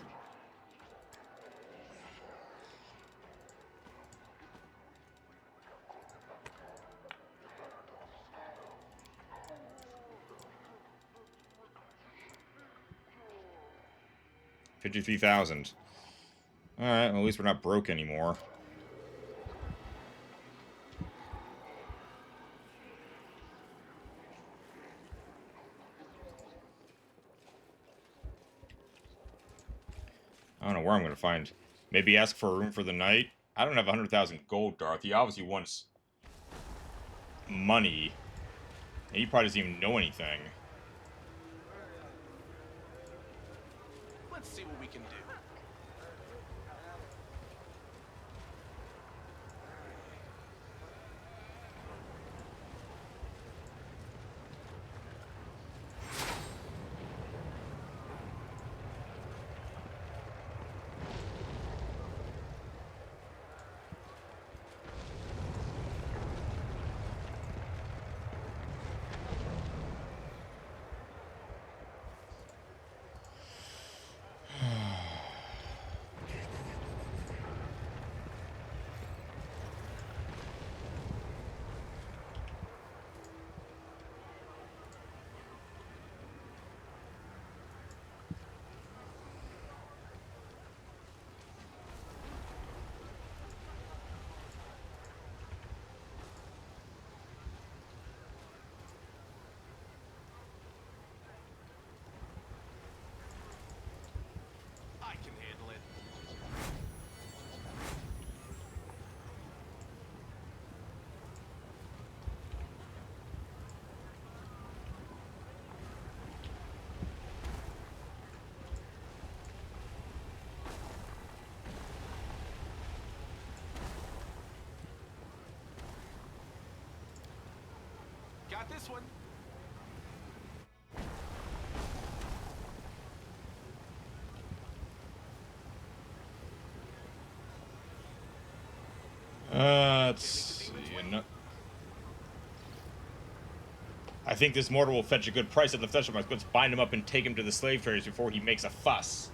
$53,000. Alright, well, at least we're not broke anymore. I don't know where I'm going to find... Maybe ask for a room for the night? I don't have 100,000 gold, Darth. He obviously wants money. And he probably doesn't even know anything. Let's see what we can do. I can handle it. Got this one. Let's see. I think this mortar will fetch a good price at the flesh of my goods. Bind him up and take him to the slave traders before he makes a fuss.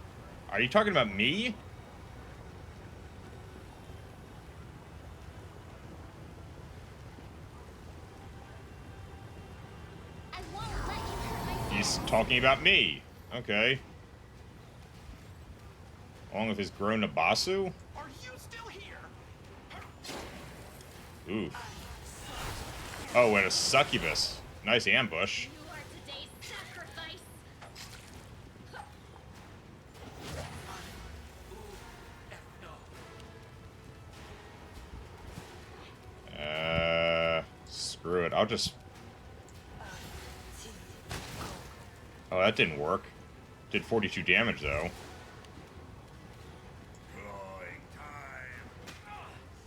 Are you talking about me? He's talking about me. Okay. Along with his grown Nabasu? Are you still here? Ooh. Oh, and a succubus. Nice ambush. You are today's sacrifice. Screw it. I'll just... Oh, that didn't work. Did 42 damage, though.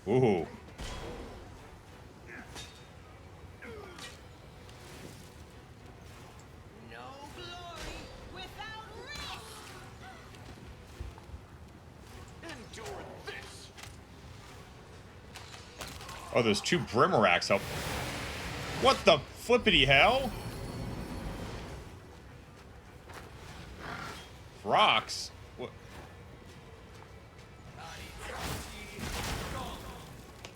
Ooh. Oh, those two Brimaracks help. What the flippity hell? Rocks? What?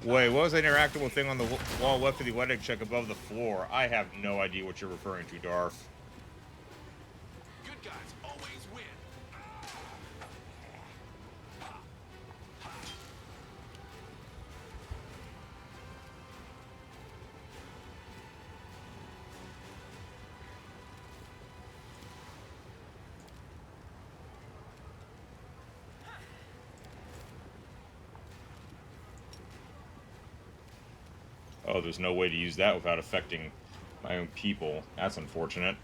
Wait, what was that interactable thing on the wall left of the athletic check above the floor? I have no idea what you're referring to, Darth. Good guys always win. Oh, there's no way to use that without affecting my own people. That's unfortunate.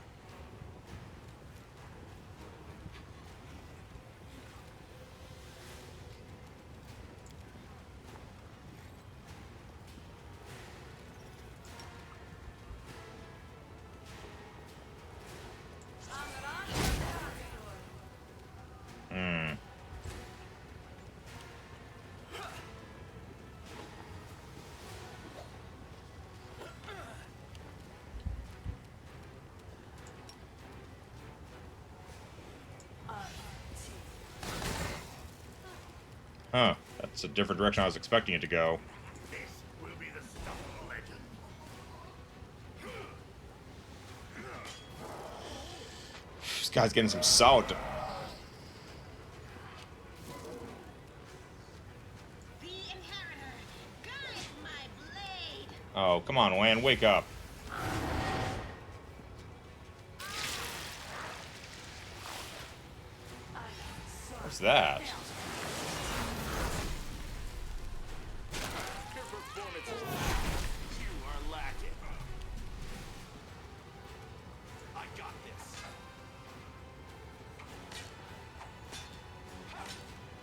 Huh. That's a different direction I was expecting it to go. This will be the stuff of legend. This guy's getting some solid. The inheritor guides my blade. Oh, come on, Lan, wake up. What's that? Your performance is you are lacking. I got this.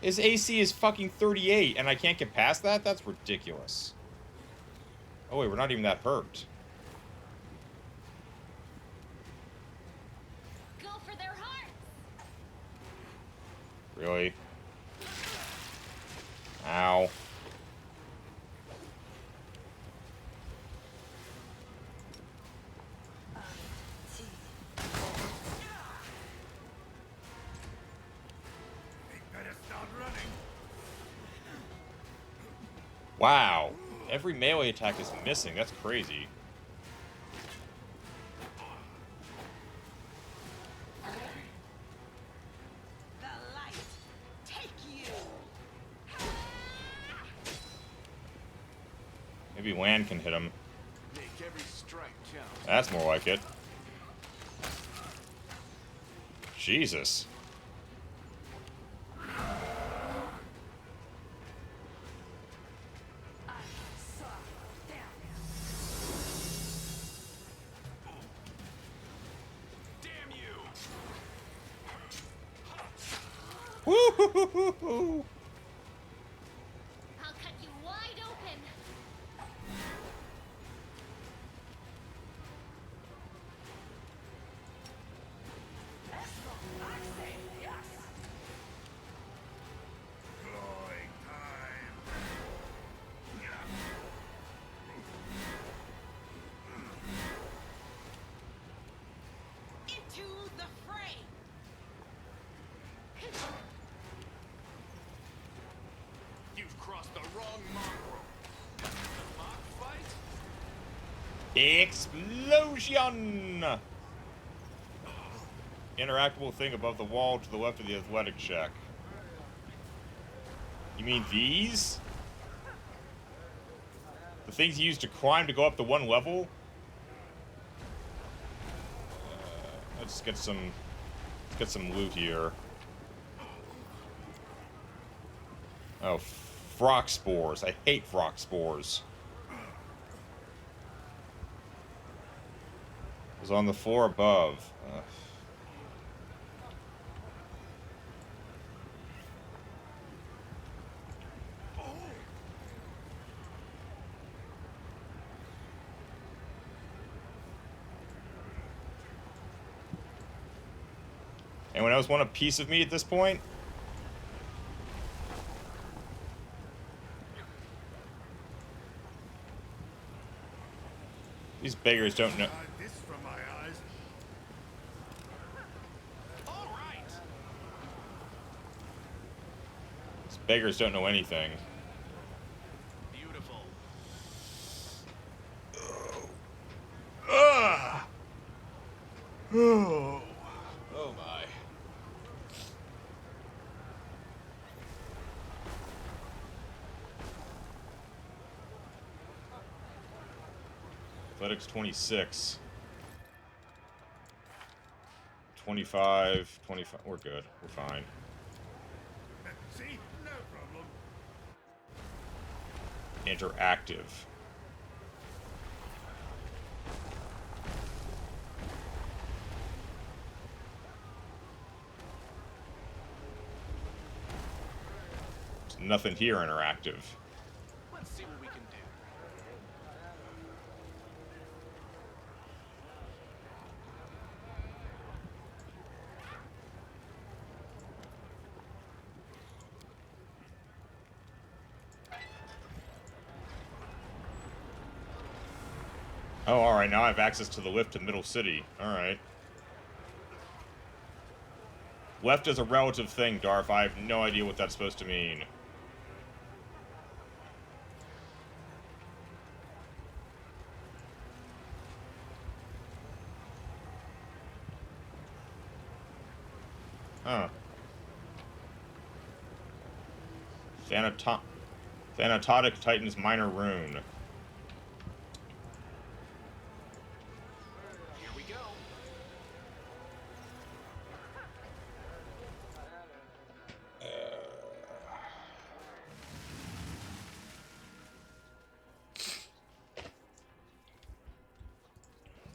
His AC is fucking 38, and I can't get past that? That's ridiculous. Oh wait, we're not even that hurt. Go for their hearts. Really? Ow. Better start running. Wow. Every melee attack is missing. That's crazy. The light take you. Maybe Lan can hit him. Make every strike count. That's more like it. Jesus. Damn you! Woo-hoo-hoo-hoo-hoo. I'll cut you wide open. Clawing time. Into the fray. You've crossed the wrong mongrel. The mock fight? Explosion! Interactable thing above the wall to the left of the athletic shack. You mean these? The things you use to climb to go up to one level? Let's get some loot here. Oh, frock spores. I hate frock spores. It was on the floor above. Ugh. Anyone else want a piece of me at this point? These beggars don't know. This from my eyes. All right. These beggars don't know anything. Beautiful. Ugh. Oh. Oh my. Athletics 26. 25. 25. We're good. We're fine. See? No problem. Interactive. There's nothing here interactive. Let's see what we can do. Oh, alright, now I have access to the lift to Middle City. Alright. Left is a relative thing, Darth. I have no idea what that's supposed to mean. Huh. Thanatotic Titan's Minor Rune. Here we go.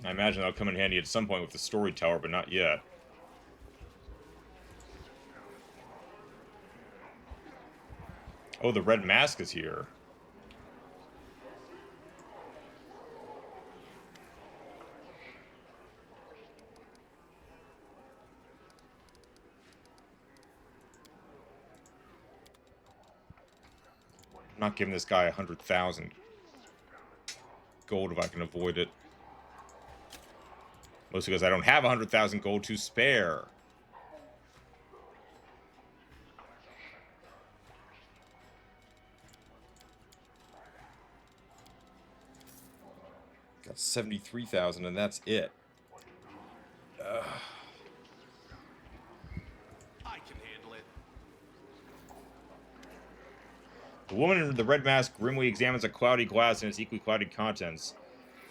I imagine that'll come in handy at some point with the storyteller, but not yet. Oh, the red mask is here. I'm not giving this guy 100,000 gold if I can avoid it. Mostly because I don't have 100,000 gold to spare. Got 73,000 and that's it. Ugh. I can handle it. The woman in the red mask grimly examines a cloudy glass and its equally clouded contents.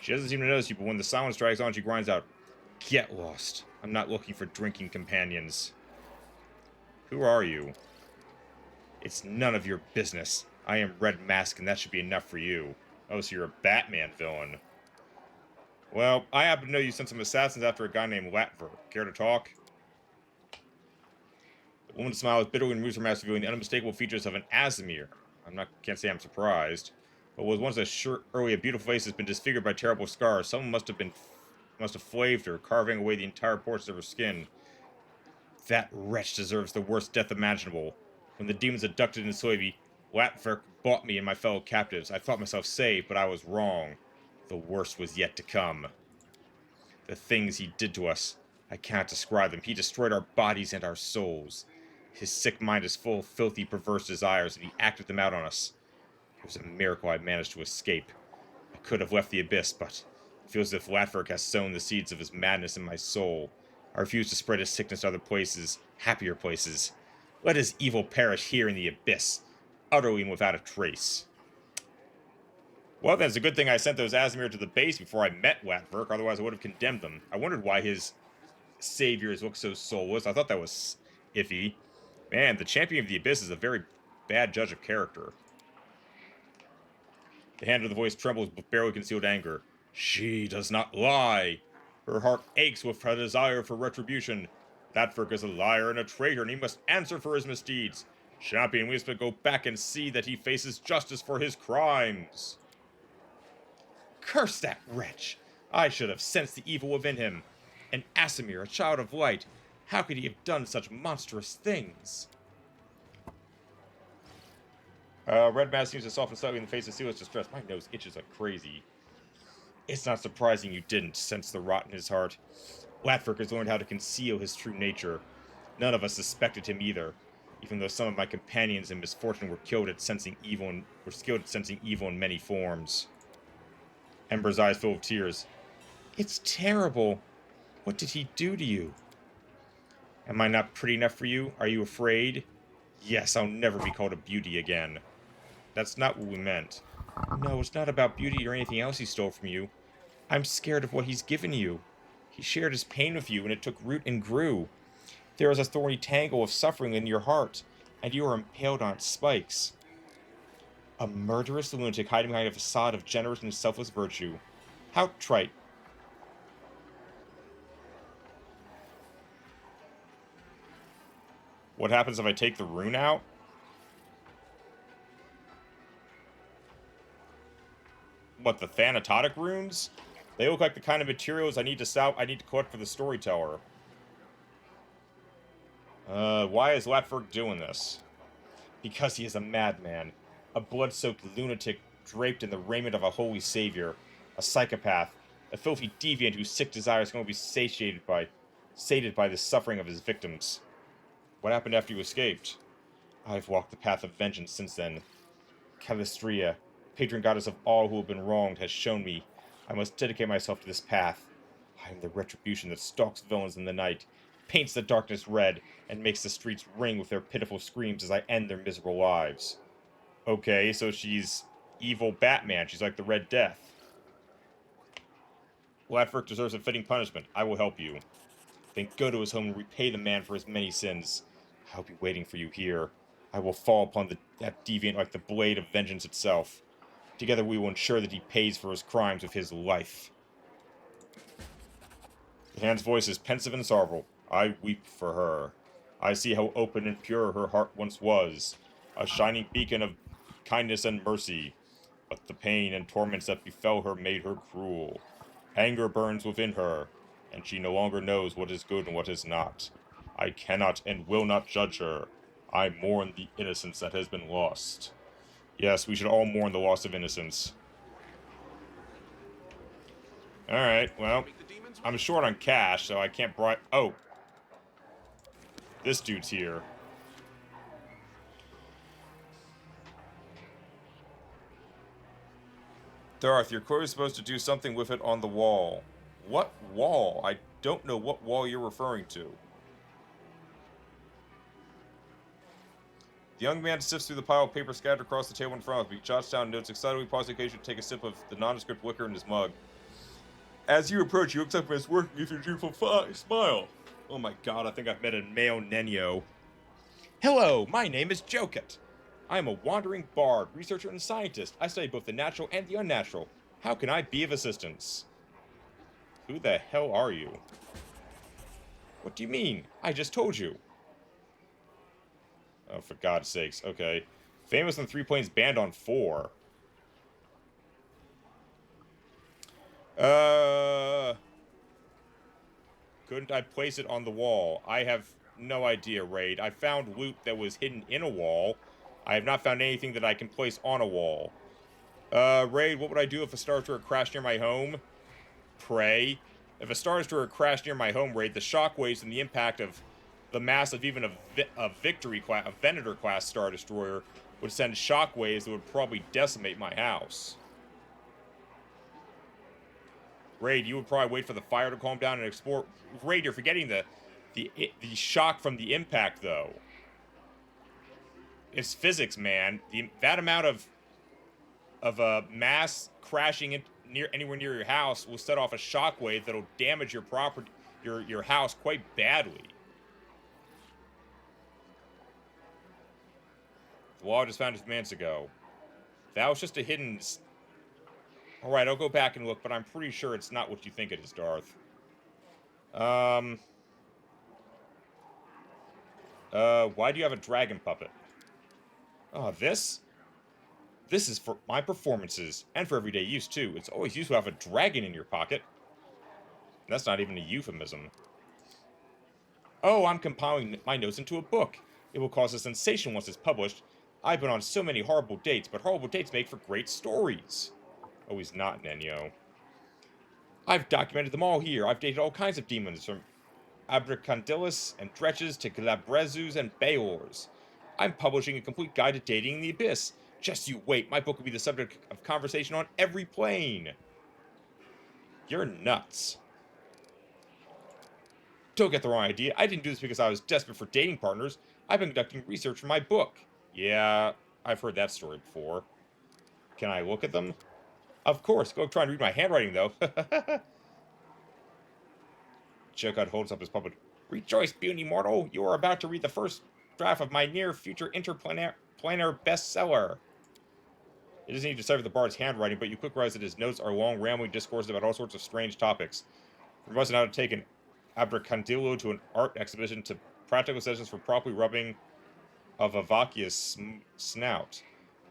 She doesn't seem to notice you, but when the silence drags on, she grinds out, "Get lost. I'm not looking for drinking companions." Who are you? It's none of your business. I am Red Mask, and that should be enough for you. Oh, so you're a Batman villain. Well, I happen to know you sent some assassins after a guy named WotR. Care to talk? The woman smiles bitterly and moves her mask, revealing the unmistakable features of an Asimir. Can't say I'm surprised. What was once a beautiful face has been disfigured by terrible scars. Someone must have flayed her, carving away the entire portions of her skin. That wretch deserves the worst death imaginable. When the demons abducted in slavery, WotR bought me and my fellow captives. I thought myself safe, but I was wrong. The worst was yet to come. The things he did to us, I cannot describe them. He destroyed our bodies and our souls. His sick mind is full of filthy, perverse desires, and he acted them out on us. It was a miracle I managed to escape. I could have left the abyss, but it feels as if WotR has sown the seeds of his madness in my soul. I refuse to spread his sickness to other places, happier places. Let his evil perish here in the abyss, utterly and without a trace. Well, then, it's a good thing I sent those Asimir to the base before I met WotR, otherwise I would have condemned them. I wondered why his saviors look so soulless. I thought that was iffy. Man, the Champion of the Abyss is a very bad judge of character. The hand of the voice trembles with barely concealed anger. She does not lie. Her heart aches with her desire for retribution. WotR is a liar and a traitor, and he must answer for his misdeeds. Champion, we must go back and see that he faces justice for his crimes. Curse that wretch! I should have sensed the evil within him. An Asimir, a child of light. How could he have done such monstrous things? Red Mask seems to soften slightly in the face of Seal's distress. My nose itches like crazy. It's not surprising you didn't sense the rot in his heart. WotR has learned how to conceal his true nature. None of us suspected him either, even though some of my companions in misfortune were skilled at sensing evil in many forms. Ember's eyes full of tears. It's terrible. What did he do to you? Am I not pretty enough for you? Are you afraid? Yes, I'll never be called a beauty again. That's not what we meant. No, it's not about beauty or anything else he stole from you. I'm scared of what he's given you. He shared his pain with you, and it took root and grew. There is a thorny tangle of suffering in your heart, and you are impaled on its spikes. A murderous lunatic hiding behind a facade of generous and selfless virtue. How trite. What happens if I take the rune out? What, the Thanatotic runes? They look like the kind of materials I need to collect for the storyteller. Why is WotR doing this? Because he is a madman. A blood-soaked lunatic draped in the raiment of a holy savior. A psychopath. A filthy deviant whose sick desires can only be sated by the suffering of his victims. What happened after you escaped? I've walked the path of vengeance since then. Calistria, patron goddess of all who have been wronged, has shown me I must dedicate myself to this path. I am the retribution that stalks villains in the night, paints the darkness red, and makes the streets ring with their pitiful screams as I end their miserable lives. Okay, so she's evil Batman. She's like the Red Death. Latfrick deserves a fitting punishment. I will help you. Then go to his home and repay the man for his many sins. I'll be waiting for you here. I will fall upon that deviant like the blade of vengeance itself. Together we will ensure that he pays for his crimes with his life. The hand's voice is pensive and sorrowful. I weep for her. I see how open and pure her heart once was, a shining beacon of kindness and mercy. But the pain and torments that befell her made her cruel. Anger burns within her, and she no longer knows what is good and what is not. I cannot and will not judge her. I mourn the innocence that has been lost. Yes, we should all mourn the loss of innocence. Alright, well, I'm short on cash, so I can't bribe... Oh! This dude's here. Darth, you're clearly supposed to do something with it on the wall. What wall? I don't know what wall you're referring to. The young man sifts through the pile of paper scattered across the table in front of him. He jots down notes, excitedly pausing occasionally to take a sip of the nondescript liquor in his mug. As you approach, he looks up from his work with your cheerful smile. Oh my god, I think I've met a male Nenyo. Hello, my name is Jokut. I am a wandering bard, researcher, and scientist. I study both the natural and the unnatural. How can I be of assistance? Who the hell are you? What do you mean? I just told you. Oh, for God's sakes. Okay. Famous on 3 planes, banned on 4. Couldn't I place it on the wall? I have no idea, Raid. I found loot that was hidden in a wall. I have not found anything that I can place on a wall. Raid, what would I do if a Star Destroyer crashed near my home? Pray. If a Star Destroyer crashed near my home, Raid, the shockwaves and the impact of the mass of even a Venator-class Star Destroyer would send shockwaves that would probably decimate my house. Raid, you would probably wait for the fire to calm down and explore. Raid, you're forgetting the shock from the impact, though. It's physics, man. That amount of mass crashing anywhere near your house will set off a shockwave that'll damage your property, your house quite badly. The law just found it minutes ago. That was just a hidden... Alright, I'll go back and look, but I'm pretty sure it's not what you think it is, Darth. Why do you have a dragon puppet? Oh, this? This is for my performances, and for everyday use, too. It's always useful to have a dragon in your pocket. That's not even a euphemism. Oh, I'm compiling my notes into a book. It will cause a sensation once it's published. I've been on so many horrible dates, but horrible dates make for great stories. Oh, he's not Nenyo. I've documented them all here. I've dated all kinds of demons, from Abracadillos and Dretches to Galabrezus and Baors. I'm publishing a complete guide to dating in the abyss. Just you wait, my book will be the subject of conversation on every plane. You're nuts. Don't get the wrong idea. I didn't do this because I was desperate for dating partners. I've been conducting research for my book. Yeah, I've heard that story before. Can I look at them? Of course. Go try and read my handwriting, though. Jokut holds up his puppet. Rejoice, puny mortal. You are about to read the first draft of my near-future interplanar bestseller. It isn't even decipher the bard's handwriting, but you quick realize that his notes are long, rambling discourses about all sorts of strange topics. From us how to take an abracadillo to an art exhibition to practical sessions for properly rubbing of a vacuous snout.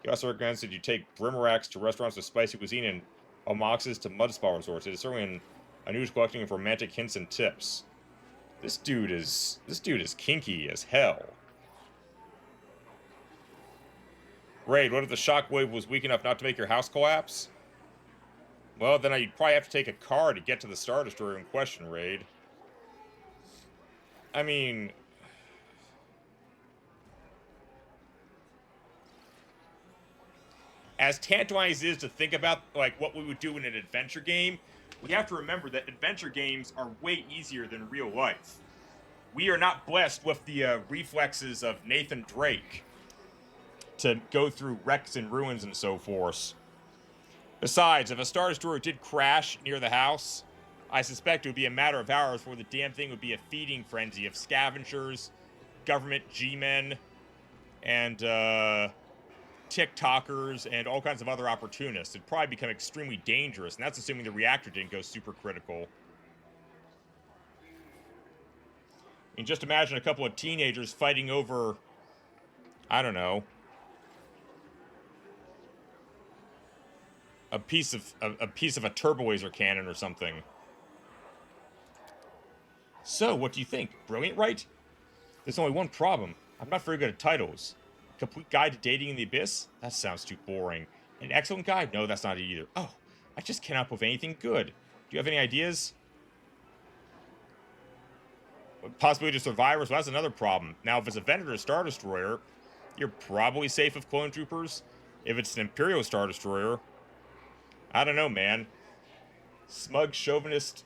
He also recommends that you take brimaracks to restaurants with spicy cuisine and omoxes to mud spa resorts. It is certainly a news collecting of romantic hints and tips. This dude is kinky as hell. Raid, what if the shockwave was weak enough not to make your house collapse? Well, then you'd probably have to take a car to get to the Star Destroyer in question, Raid. I mean... As tantalizing as it is to think about, like, what we would do in an adventure game, we have to remember that adventure games are way easier than real life. We are not blessed with the reflexes of Nathan Drake to go through wrecks and ruins and so forth. Besides, if a Star Destroyer did crash near the house, I suspect it would be a matter of hours before the damn thing would be a feeding frenzy of scavengers, government G-men, and TikTokers, and all kinds of other opportunists. It'd probably become extremely dangerous, and that's assuming the reactor didn't go super critical. I mean, just imagine a couple of teenagers fighting over, I don't know, a piece of a turbo laser cannon or something. So, what do you think? Brilliant, right? There's only one problem. I'm not very good at titles. Complete Guide to Dating in the Abyss? That sounds too boring. An excellent guide? No, that's not it either. Oh, I just can't up with anything good. Do you have any ideas? Possibly to survivors? Well, that's another problem. Now, if it's a Venator Star Destroyer, you're probably safe with clone troopers. If it's an Imperial Star Destroyer, I don't know, man. Smug chauvinist,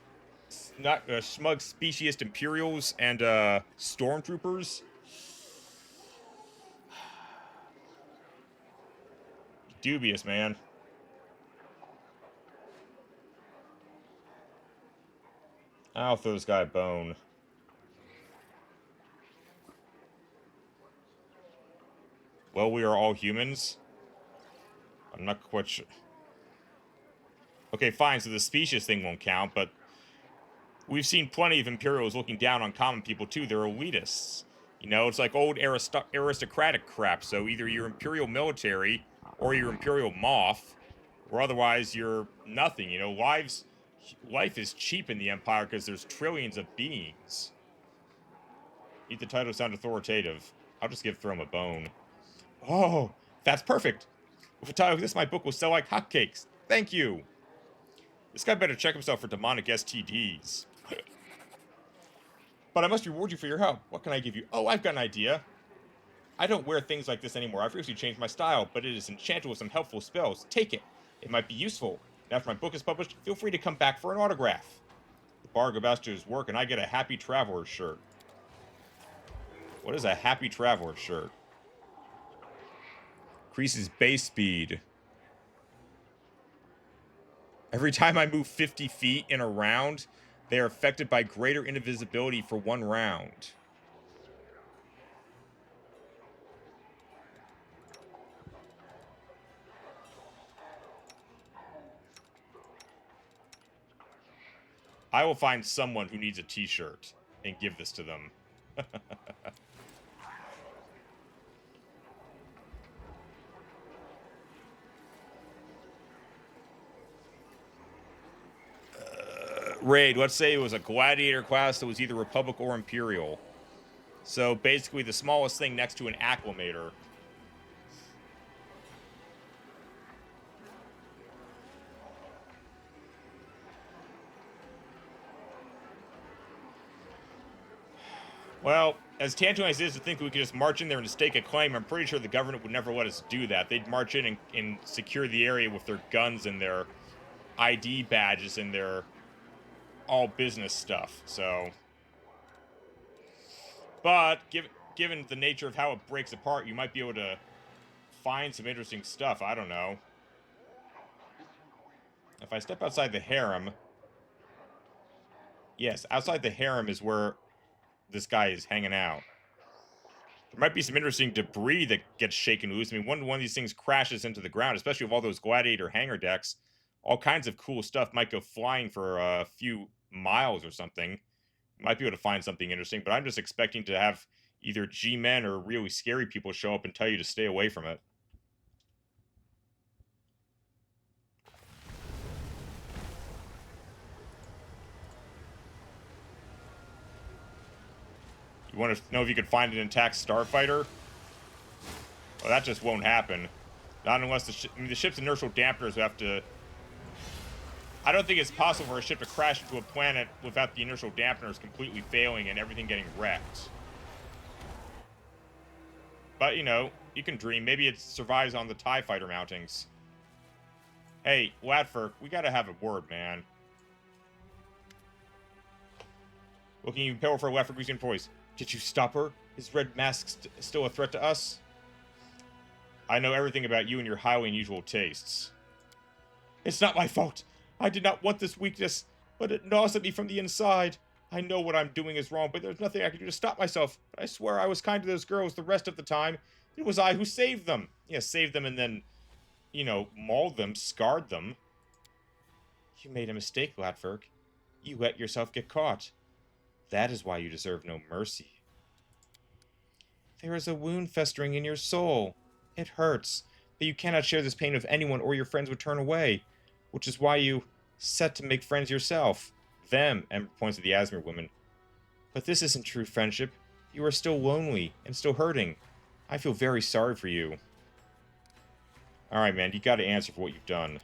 not smug speciesist Imperials and stormtroopers. Dubious, man. I'll throw this guy a bone. Well, we are all humans. I'm not quite sure. Okay, fine, so the species thing won't count, but we've seen plenty of Imperials looking down on common people, too. They're elitists. You know, it's like old aristocratic crap, so either you're Imperial military, or you're Imperial moth, or otherwise you're nothing, you know? Life is cheap in the Empire because there's trillions of beings. Need the title sound authoritative. I'll just throw him a bone. Oh, that's perfect! With a title like this, my book will sell like hotcakes. Thank you! This guy better check himself for demonic STDs. But I must reward you for your help. What can I give you? Oh, I've got an idea. I don't wear things like this anymore. I've recently changed my style, but it is enchanted with some helpful spells. Take it. It might be useful. And after my book is published, feel free to come back for an autograph. The bar goes back to his work, and I get a Happy Traveler shirt. What is a Happy Traveler shirt? Increases base speed. Every time I move 50 feet in a round, they are affected by greater invisibility for 1 round. I will find someone who needs a t-shirt and give this to them. Raid, let's say it was a gladiator class that was either Republic or Imperial. So basically the smallest thing next to an acclimator. Well, as tantalizing as it is to think we could just march in there and stake a claim, I'm pretty sure the government would never let us do that. They'd march in and secure the area with their guns and their ID badges and their all business stuff, so. But, given the nature of how it breaks apart, you might be able to find some interesting stuff. I don't know. If I step outside the harem... Yes, outside the harem is where this guy is hanging out. There might be some interesting debris that gets shaken loose. I mean, one of these things crashes into the ground, especially with all those gladiator hangar decks. All kinds of cool stuff might go flying for a few miles or something. Might be able to find something interesting, but I'm just expecting to have either G-men or really scary people show up and tell you to stay away from it. You want to know if you could find an intact starfighter? Well, that just won't happen. Not unless the ship's inertial dampeners have to... I don't think it's possible for a ship to crash into a planet without the inertial dampeners completely failing and everything getting wrecked. But, you know, you can dream. Maybe it survives on the TIE fighter mountings. Hey, Latford, we gotta have a word, man. Looking even pale for Latford, greasy voice. Did you stop her? Is Red Mask still a threat to us? I know everything about you and your highly unusual tastes. It's not my fault. I did not want this weakness, but it gnaws at me from the inside. I know what I'm doing is wrong, but there's nothing I can do to stop myself. I swear I was kind to those girls the rest of the time. It was I who saved them. Yeah, saved them and then, you know, mauled them, scarred them. You made a mistake, Latverk. You let yourself get caught. That is why you deserve no mercy. There is a wound festering in your soul. It hurts, but you cannot share this pain with anyone or your friends would turn away, which is why you set to make friends yourself. Them, Ember points to the Asmere woman. But this isn't true friendship. You are still lonely and still hurting. I feel very sorry for you. Alright, man, you gotta answer for what you've done.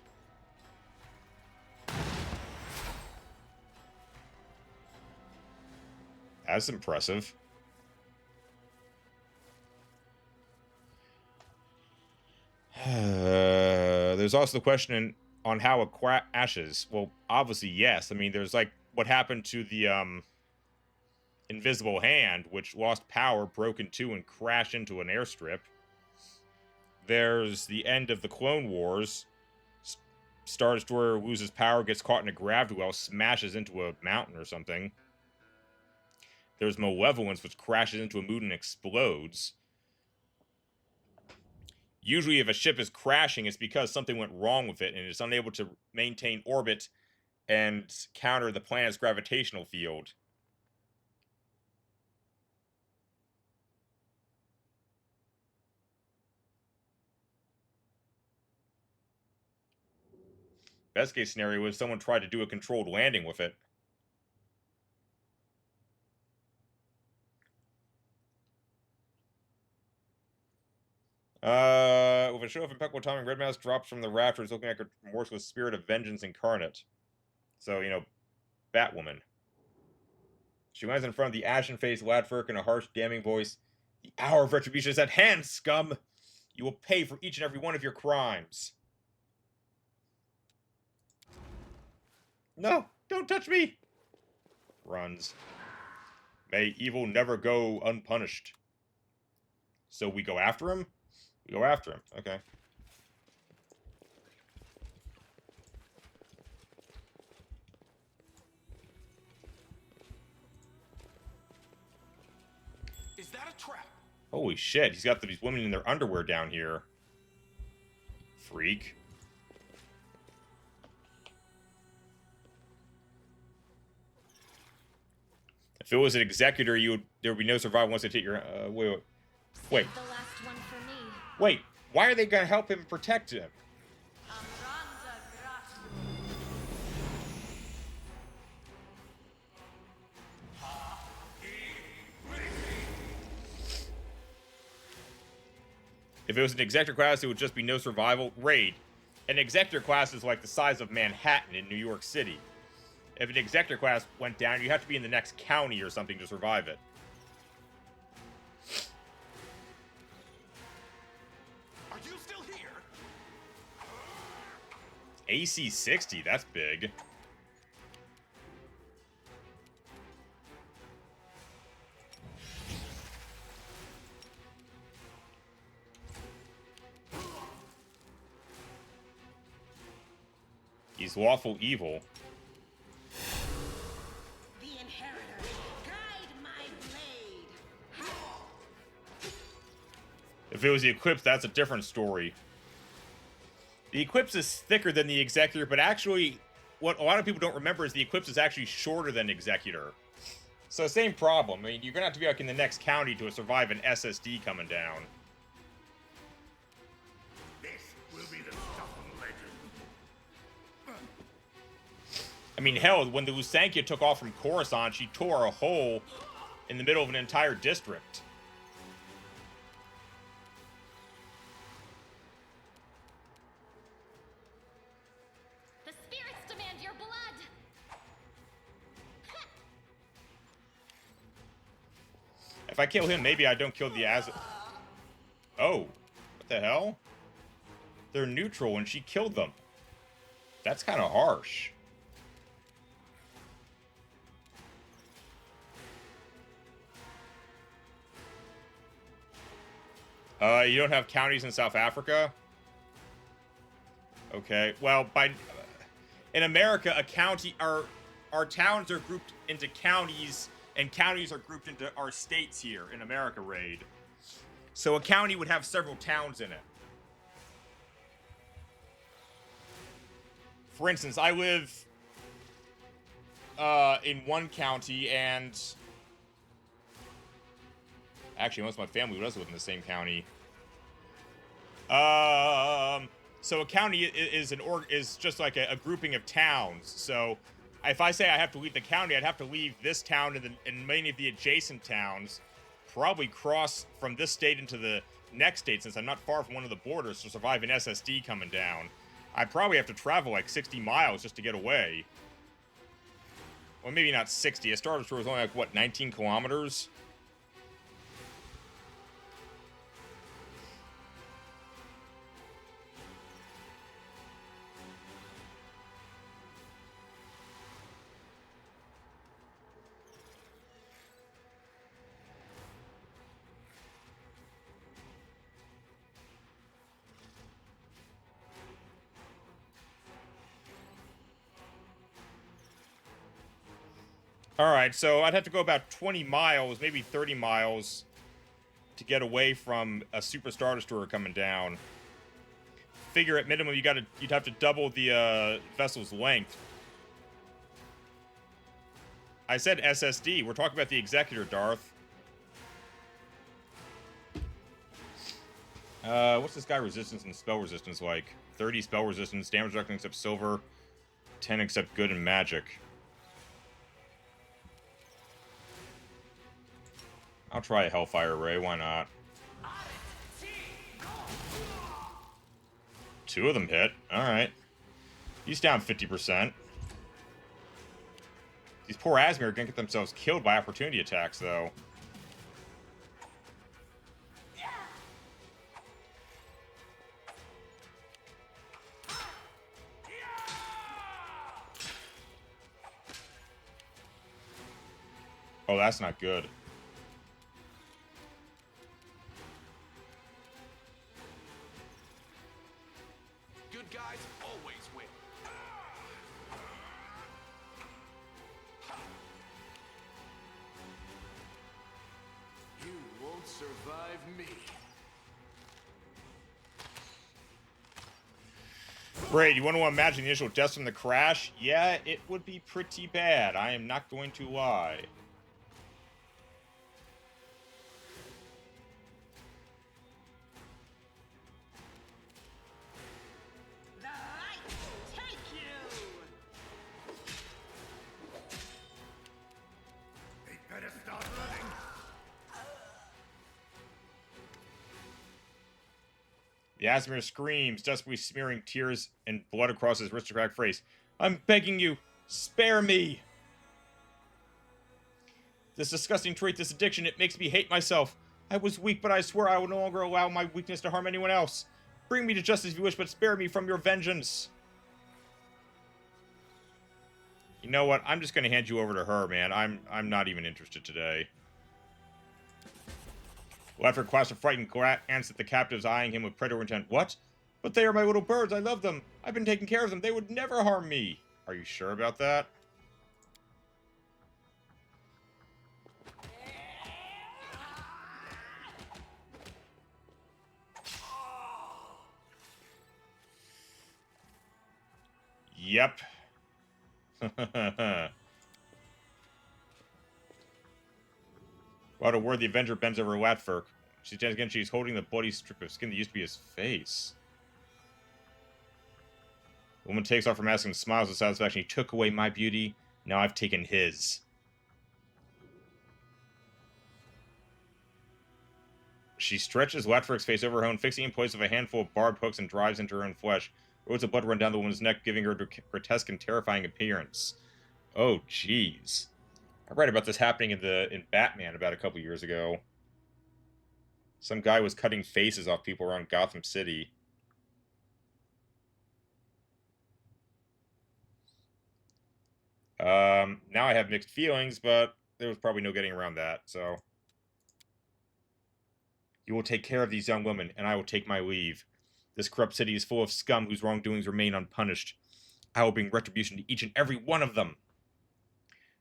That's impressive. There's also the question on how it crashes. Well, obviously, yes. I mean, there's like what happened to the invisible hand, which lost power, broke in two, and crashed into an airstrip. There's the end of the Clone Wars. Star Destroyer loses power, gets caught in a gravity well, smashes into a mountain or something. There's Malevolence, which crashes into a moon and explodes. Usually if a ship is crashing, it's because something went wrong with it and it's unable to maintain orbit and counter the planet's gravitational field. Best case scenario is someone tried to do a controlled landing with it. With a show of impeccable timing, Red Mask drops from the rafters looking like a remorseless spirit of vengeance incarnate. So, you know, Batwoman. She lands in front of the ashen-faced Latverk in a harsh, damning voice. The hour of retribution is at hand, scum! You will pay for each and every one of your crimes. No! Don't touch me! Runs. May evil never go unpunished. So we go after him? We go after him. Okay. Is that a trap? Holy shit, he's got these women in their underwear down here. Freak. If it was an executor, there would be no survival once they take your wait. The last one for me. Wait, why are they gonna help him protect him? If it was an executor class, it would just be no survival. Raid. An executor class is like the size of Manhattan in New York City. If an executor class went down, you have to be in the next county or something to survive it. Are you still here? AC 60, that's big. He's lawful evil. The inheritor, guide my blade. If it was the Eclipse, that's a different story. The Eclipse is thicker than the Executor, but actually, what a lot of people don't remember is the Eclipse is actually shorter than Executor. So same problem. I mean, you're gonna have to be like in the next county to survive an SSD coming down. This will be the stuff of legend. I mean, hell, when the Lusankia took off from Coruscant, she tore a hole in the middle of an entire district. The spirits demand your blood. If I kill him, maybe I don't kill the Oh, what the hell? They're neutral and she killed them. That's kind of harsh. You don't have counties in South Africa? Okay. Well, in America, our towns are grouped into counties, and counties are grouped into our states here in America raid. So a county would have several towns in it. For instance, I live in one county, and actually most of my family does live in the same county. So a county is just like a grouping of towns. So if I say I have to leave the county, I'd have to leave this town and many of the adjacent towns, probably cross from this state into the next state, since I'm not far from one of the borders to survive an SSD coming down. I'd probably have to travel like 60 miles just to get away. Well, maybe not 60. A Star Destroyer is only like, what, 19 kilometers? Alright, so I'd have to go about 20 miles, maybe 30 miles, to get away from a Super Star Destroyer coming down. Figure at minimum you'd have to double the vessel's length. I said SSD. We're talking about the Executor, Darth. What's this guy resistance and spell resistance like? 30 spell resistance, damage reduction except silver, 10 except good and magic. I'll try a Hellfire Ray, why not? 2 of them hit. Alright. He's down 50%. These poor Asmir are gonna get themselves killed by opportunity attacks, though. Oh, that's not good. Good guys always win. You won't survive me. Braid, you want to imagine the initial deaths from the crash? Yeah, it would be pretty bad. I am not going to lie. Better start running. The Asmir screams, desperately smearing tears and blood across his aristocratic face. I'm begging you, spare me! This disgusting trait, this addiction, it makes me hate myself. I was weak, but I swear I will no longer allow my weakness to harm anyone else. Bring me to justice if you wish, but spare me from your vengeance. You know what? I'm just gonna hand you over to her, man. I'm not even interested today. Well, after Quaster frightened glance at the captives eyeing him with predator intent. What? But they are my little birds. I love them. I've been taking care of them. They would never harm me. Are you sure about that? Yep. What a word, the Avenger bends over Latfurk. She stands again, she's holding the bloody strip of skin that used to be his face. The woman takes off her mask and smiles with satisfaction. He took away my beauty, now I've taken his. She stretches Latfurk's face over her own, fixing in place of a handful of barbed hooks and drives into her own flesh. Roads of blood run down the woman's neck, giving her a grotesque and terrifying appearance. Oh, jeez. I read about this happening in Batman about a couple years ago. Some guy was cutting faces off people around Gotham City. Now I have mixed feelings, but there was probably no getting around that, so. You will take care of these young women, and I will take my leave. This corrupt city is full of scum whose wrongdoings remain unpunished. I will bring retribution to each and every one of them.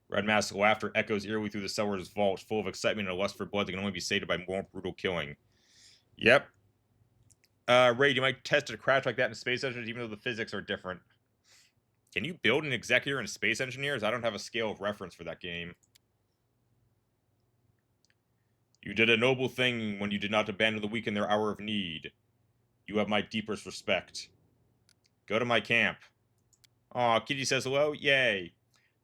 Red Mask's laughter echoes eerily through the cellar's vault, full of excitement and a lust for blood that can only be sated by more brutal killing. Yep. Raid, you might test a crash like that in Space Engineers, even though the physics are different. Can you build an executor in Space Engineers? I don't have a scale of reference for that game. You did a noble thing when you did not abandon the weak in their hour of need. You have my deepest respect. Go to my camp. Aw, Kitty says hello? Yay.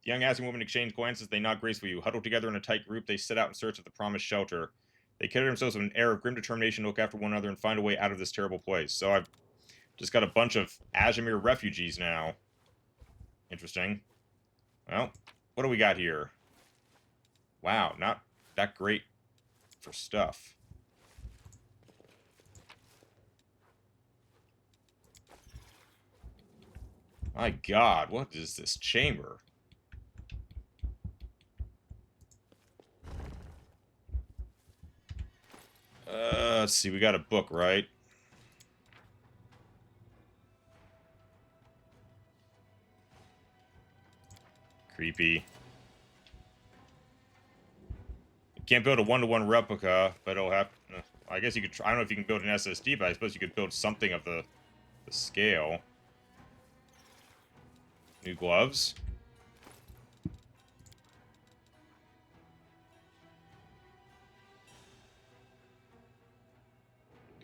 The young assing women exchange glances, they nod gracefully. You huddle together in a tight group, they set out in search of the promised shelter. They carry themselves with an air of grim determination to look after one another and find a way out of this terrible place. So I've just got a bunch of Azimir refugees now. Interesting. Well, what do we got here? Wow, not that great for stuff. My God, what is this chamber? Let's see, we got a book, right? Creepy. You can't build a one-to-one replica, but it'll have... I guess you could try... I don't know if you can build an SSD, but I suppose you could build something of the scale. New gloves?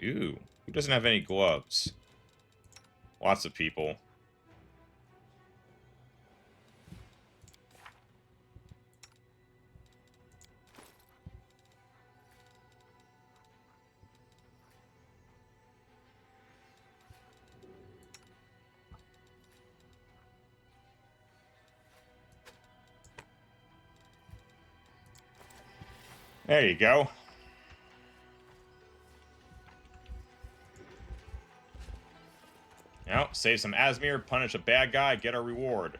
Ooh, who doesn't have any gloves? Lots of people. There you go. Now, save some Azimir, punish a bad guy, get our reward.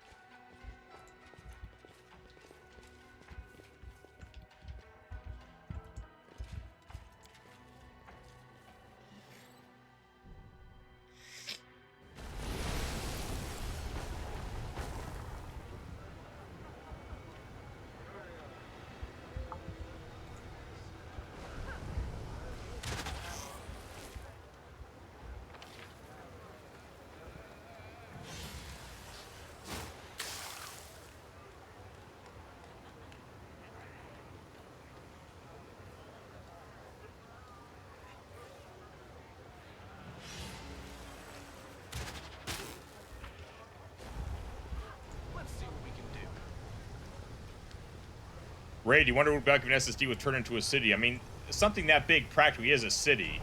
Raid, you wonder what back if an SSD would turn into a city. I mean, something that big practically is a city.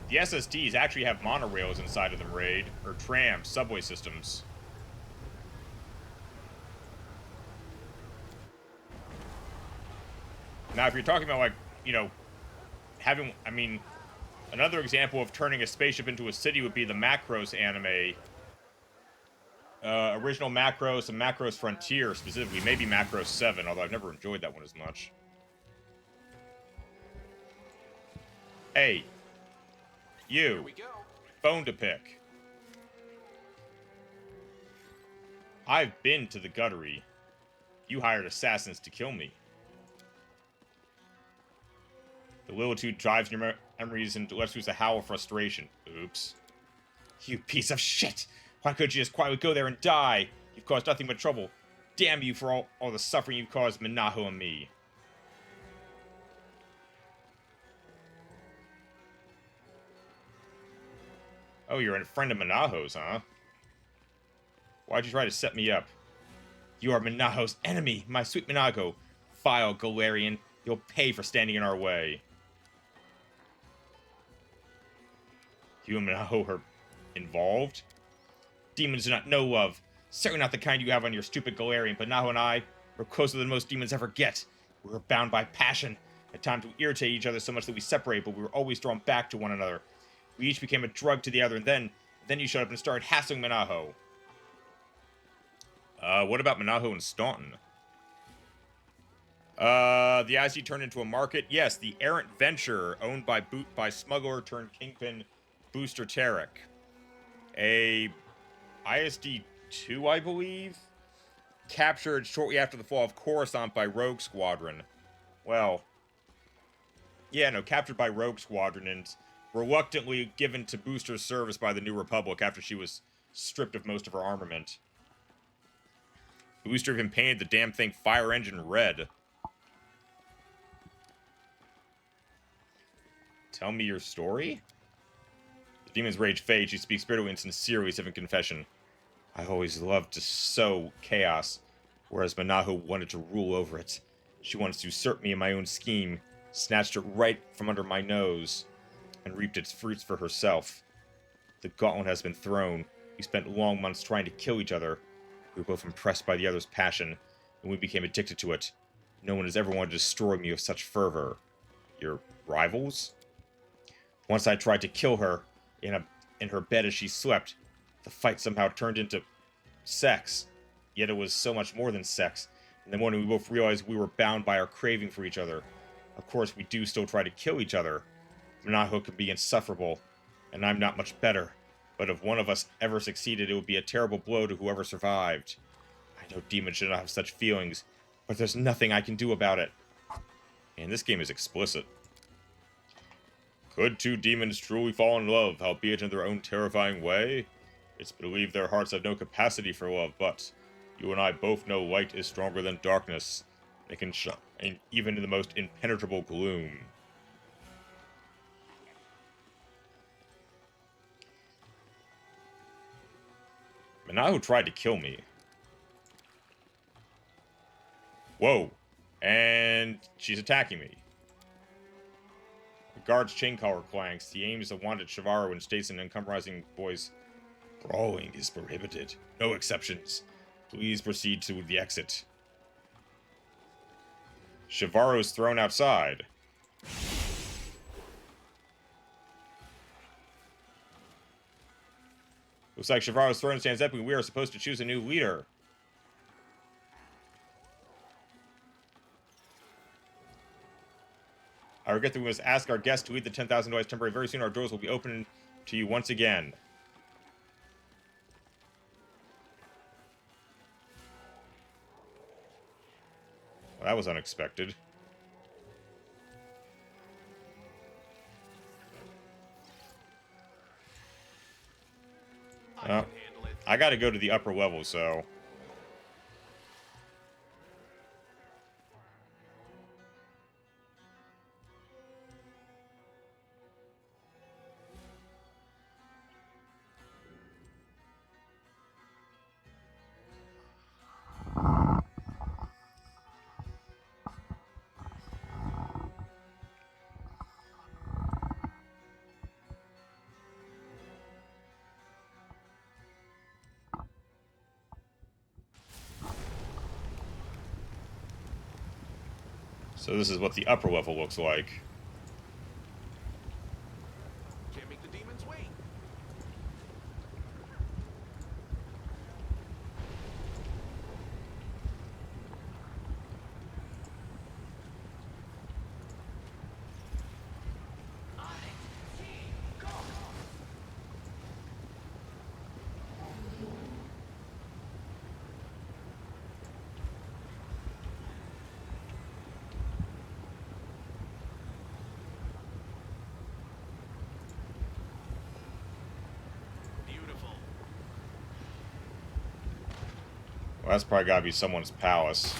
The SSDs actually have monorails inside of them, Raid. Or trams, subway systems. Now, if you're talking about, like, you know, having... I mean, another example of turning a spaceship into a city would be the Macros anime. Original Macros and Macros Frontier, specifically. Maybe Macros 7, although I've never enjoyed that one as much. Hey. You. Bone to pick. I've been to the Guttery. You hired assassins to kill me. The Lilitude drives your memories and lets loose a howl of frustration. Oops. You piece of shit! Why couldn't you just quietly go there and die? You've caused nothing but trouble. Damn you for all the suffering you've caused Minaho and me. Oh, you're a friend of Minaho's, huh? Why'd you try to set me up? You are Minaho's enemy, my sweet Minago. Vile Galarian, you'll pay for standing in our way. You and Minaho are involved? Demons do not know love. Certainly not the kind you have on your stupid Galarian, but Minaho and I were closer than most demons ever get. We were bound by passion. At times we irritate each other so much that we separate, but we were always drawn back to one another. We each became a drug to the other, and then you showed up and started hassling Minaho. What about Minaho and Staunton? The IC turned into a market. Yes, the errant venture owned by smuggler turned kingpin Booster Tarek. A ISD-2, I believe? Captured shortly after the fall of Coruscant by Rogue Squadron. Well, yeah, no, captured by Rogue Squadron and reluctantly given to Booster's service by the New Republic after she was stripped of most of her armament. Booster even painted the damn thing fire engine red. Tell me your story? The demon's rage fades. She speaks bitterly and sincerely, as if in confession. I always loved to sow chaos, whereas Manahu wanted to rule over it. She wanted to usurp me in my own scheme, snatched it right from under my nose, and reaped its fruits for herself. The gauntlet has been thrown. We spent long months trying to kill each other. We were both impressed by the other's passion, and we became addicted to it. No one has ever wanted to destroy me with such fervor. Your rivals? Once I tried to kill her in her bed as she slept. The fight somehow turned into sex. Yet it was so much more than sex. In the morning we both realized we were bound by our craving for each other. Of course, we do still try to kill each other. Manaho can be insufferable, and I'm not much better. But if one of us ever succeeded, it would be a terrible blow to whoever survived. I know demons should not have such feelings, but there's nothing I can do about it. And this game is explicit. Could two demons truly fall in love, albeit in their own terrifying way? It's believed their hearts have no capacity for love, but you and I both know light is stronger than darkness. It can shine even in the most impenetrable gloom. Manahu tried to kill me. Whoa. And she's attacking me. The guard's chain collar clanks. He aims a wand at Shivaro and states in an uncompromising voice, "Brawling is prohibited. No exceptions. Please proceed to the exit." Shivaro is thrown outside. Looks like Shivaro's throne stands up and we are supposed to choose a new leader. I regret that we must ask our guests to lead the 10,000 device temporary. Very soon our doors will be open to you once again. Well, that was unexpected. I gotta go to the upper level, so... So this is what the upper level looks like. Can't make the demons wait. Well, that's probably gotta be someone's palace.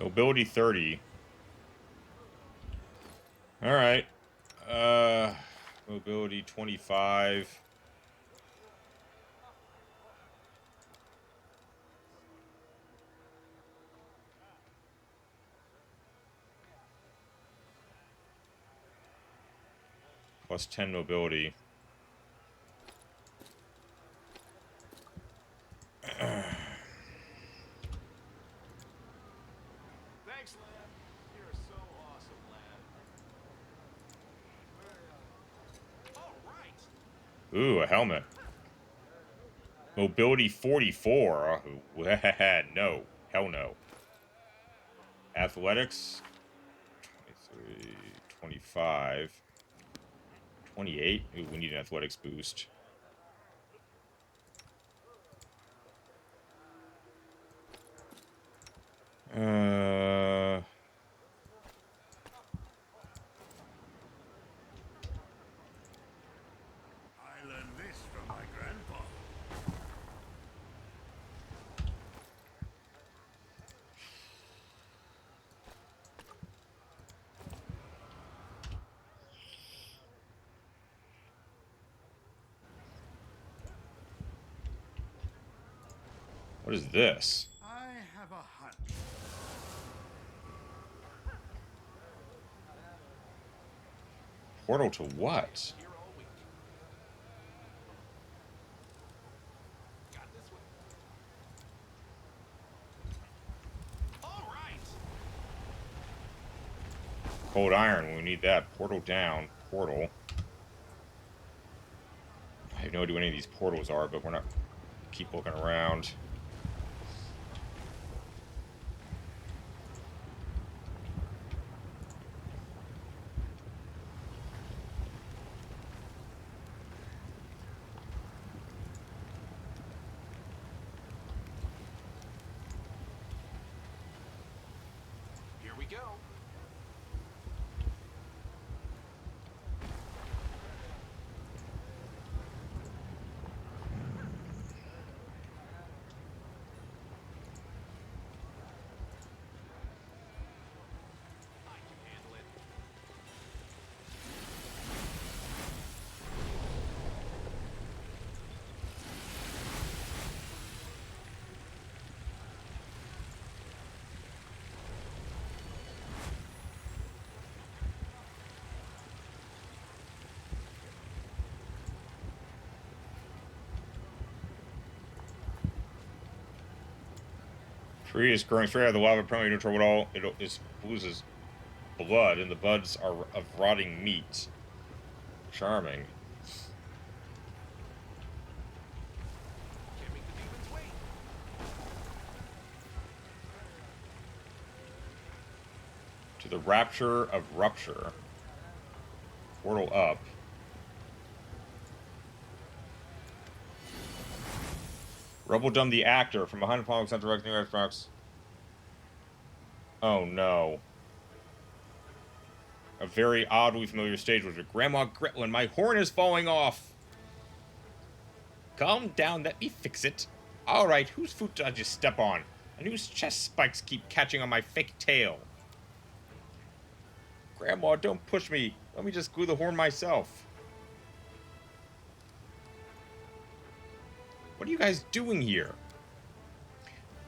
Mobility 30. Alright. Mobility 25. Plus 10 mobility. Thanks, lad. You're so awesome, lad. All right. Ooh, a helmet. Mobility 44. No. Hell no. Athletics. 23, 25. 28. Ooh, we need an athletics boost. I learned this from my grandpa. What is this? I have a hunch. Portal to what? Cold iron, we need that. Portal down. Portal. I have no idea what any of these portals are, but we're not... Keep looking around. Here we go. Tree is growing straight out of the lava, permanently neutral with all. It loses blood, and the buds are of rotting meat. Charming. To the rapture of rupture. Portal up. Rubbledum the actor from behind the Apollo Center Rex New Xbox. Oh no. A very oddly familiar stage was with Grandma Gretlin. My horn is falling off. Calm down, let me fix it. Alright, whose foot did I just step on? And whose chest spikes keep catching on my fake tail? Grandma, don't push me. Let me just glue the horn myself. What are you guys doing here?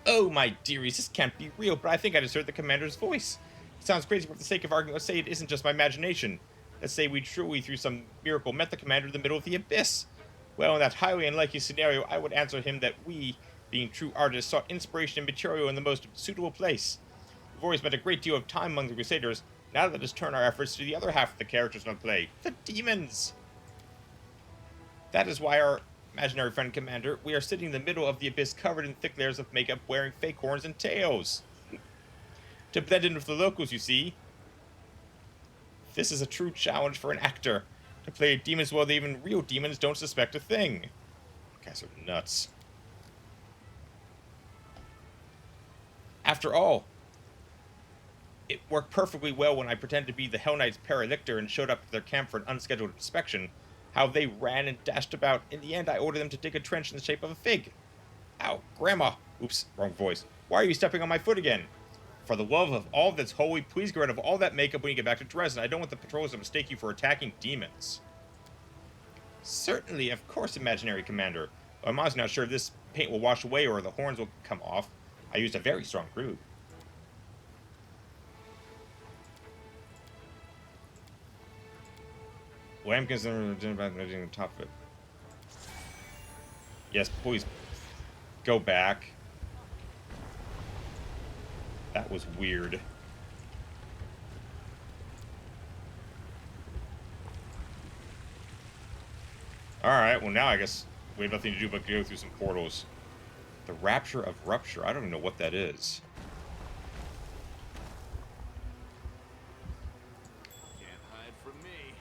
Oh, my dearies, this can't be real, but I think I just heard the commander's voice. It sounds crazy, but for the sake of argument, let's say it isn't just my imagination. Let's say we truly, through some miracle, met the commander in the middle of the abyss. Well, in that highly unlikely scenario, I would answer him that we, being true artists, sought inspiration and material in the most suitable place. We've always spent a great deal of time among the Crusaders. Now let us turn our efforts to the other half of the characters in play, the demons. That is why our imaginary friend Commander, we are sitting in the middle of the abyss covered in thick layers of makeup wearing fake horns and tails. To blend in with the locals, you see. This is a true challenge for an actor. To play a demon as well that even real demons don't suspect a thing. You guys are nuts. After all, it worked perfectly well when I pretended to be the Hell Knight's Paralictor and showed up at their camp for an unscheduled inspection. How they ran and dashed about. In the end, I ordered them to dig a trench in the shape of a fig. Ow, Grandma. Oops, wrong voice. Why are you stepping on my foot again? For the love of all that's holy, please get rid of all that makeup when you get back to Dresden. I don't want the patrols to mistake you for attacking demons. Certainly, of course, imaginary commander. But I'm honestly not sure if this paint will wash away or the horns will come off. I used a very strong glue. Lambkins about managing the top of it. Yes, please go back. That was weird. Alright, well now I guess we have nothing to do but go through some portals. The Rapture of Rupture. I don't even know what that is. Can't hide from me.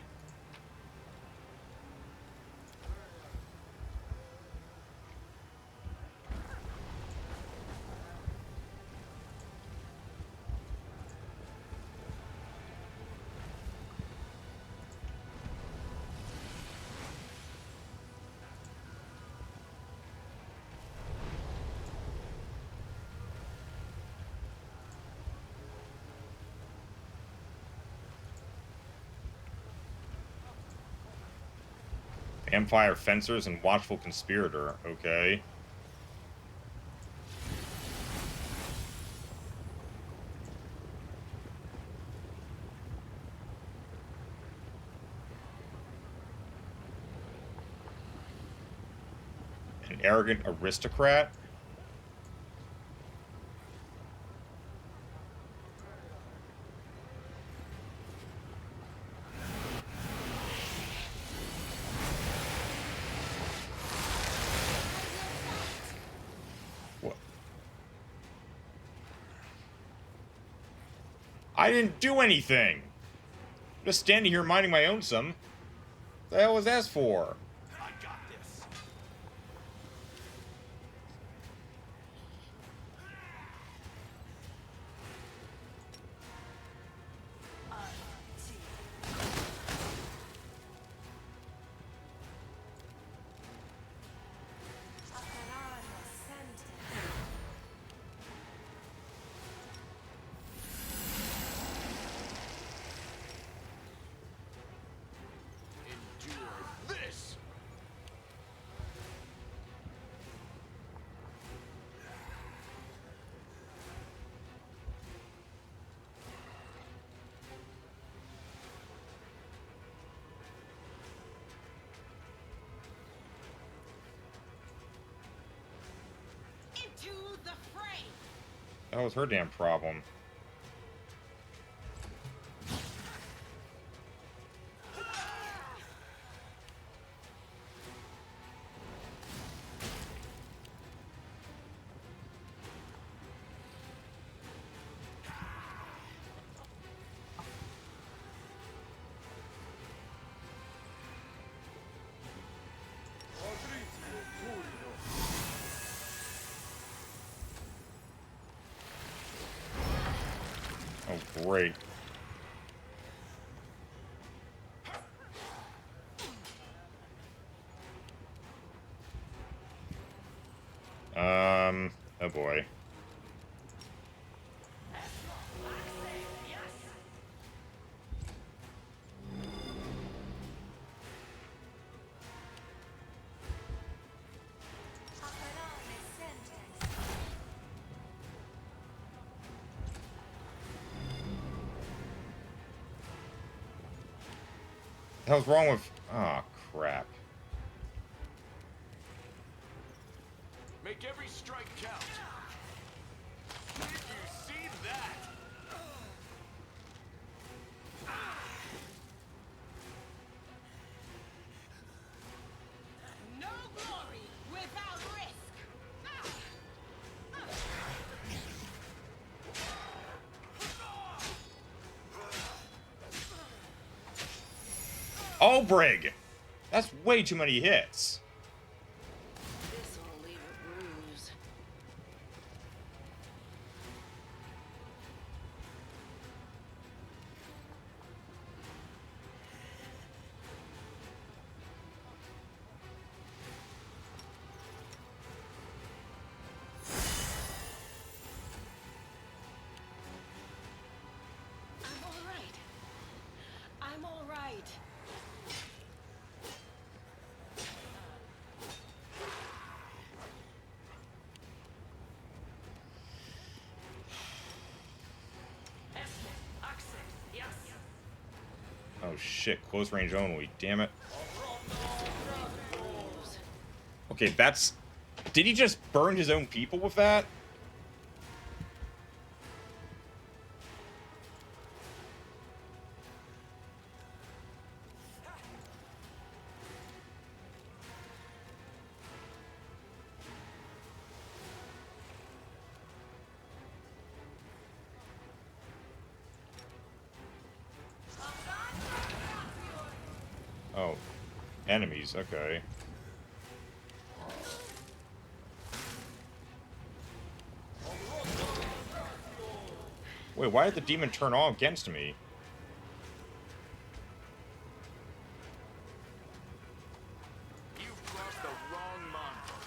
Vampire Fencers and Watchful Conspirator. Okay. An Arrogant Aristocrat? I didn't do anything. I'm just standing here minding my own some. What the hell was that for? I got this. Endure this. Into the fray. That was her damn problem. Oh, great. Oh boy. The hell's wrong with... Oh, crap. Make every strike count. Did you see that? No glory without risk. Oh, Brig! That's way too many hits. This will leave a bruise. I'm all right. I'm all right. shit, close range only. Damn it. Okay, that's... Did he just burn his own people with that? Oh, enemies, okay. Wait, why did the demon turn all against me? You've crossed the wrong mongrel.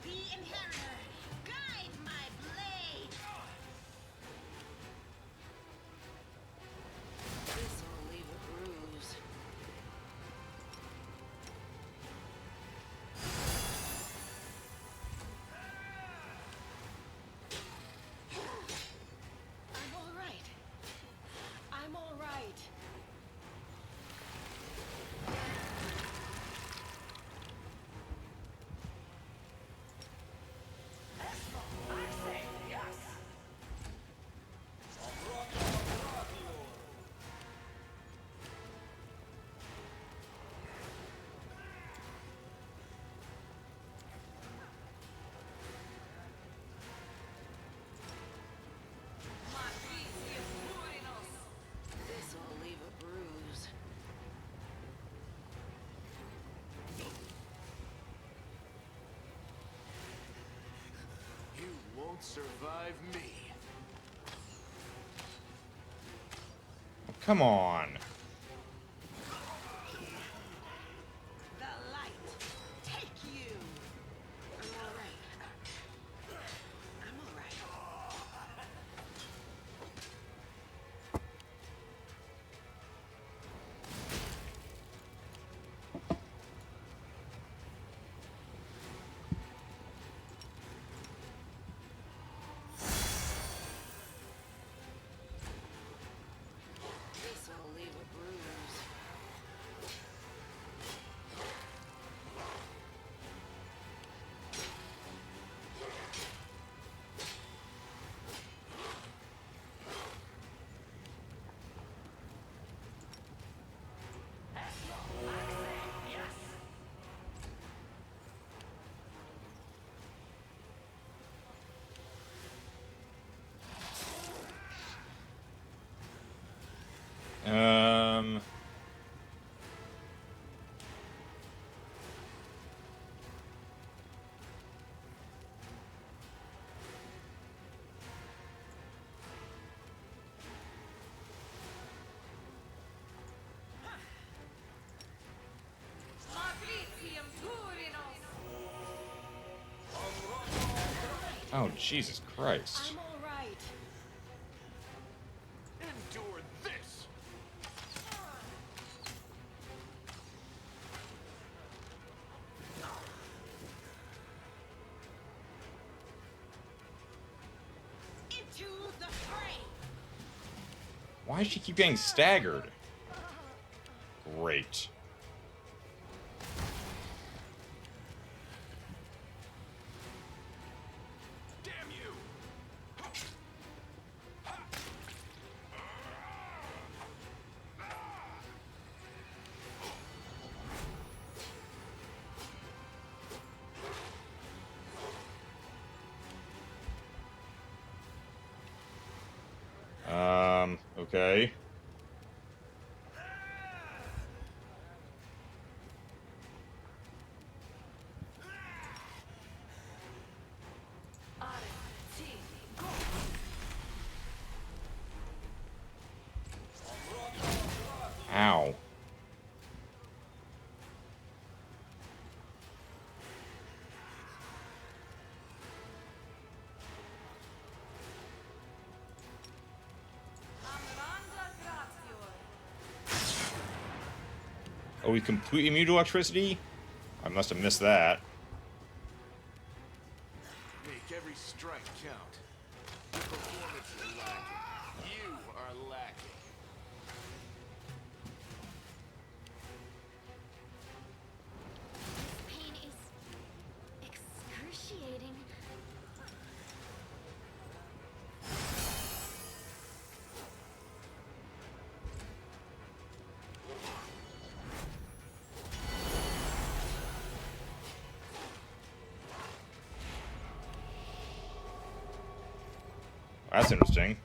The Inheritor, guide my blade. This'll leave a bruise. I'm all right. I'm all right. This'll leave a bruise. You won't survive me. Come on. The light, take you. I'm all right. I'm all right. This'll leave a bruise. Oh, Jesus Christ. I'm all right. Endure this. Into the fray. Why does she keep getting staggered? Great. Damn you. Okay. Ow. Oh, he's completely immune to electricity? I must have missed that. Make every strike count. Your performance is lacking. You are lacking. This pain is excruciating. That's interesting.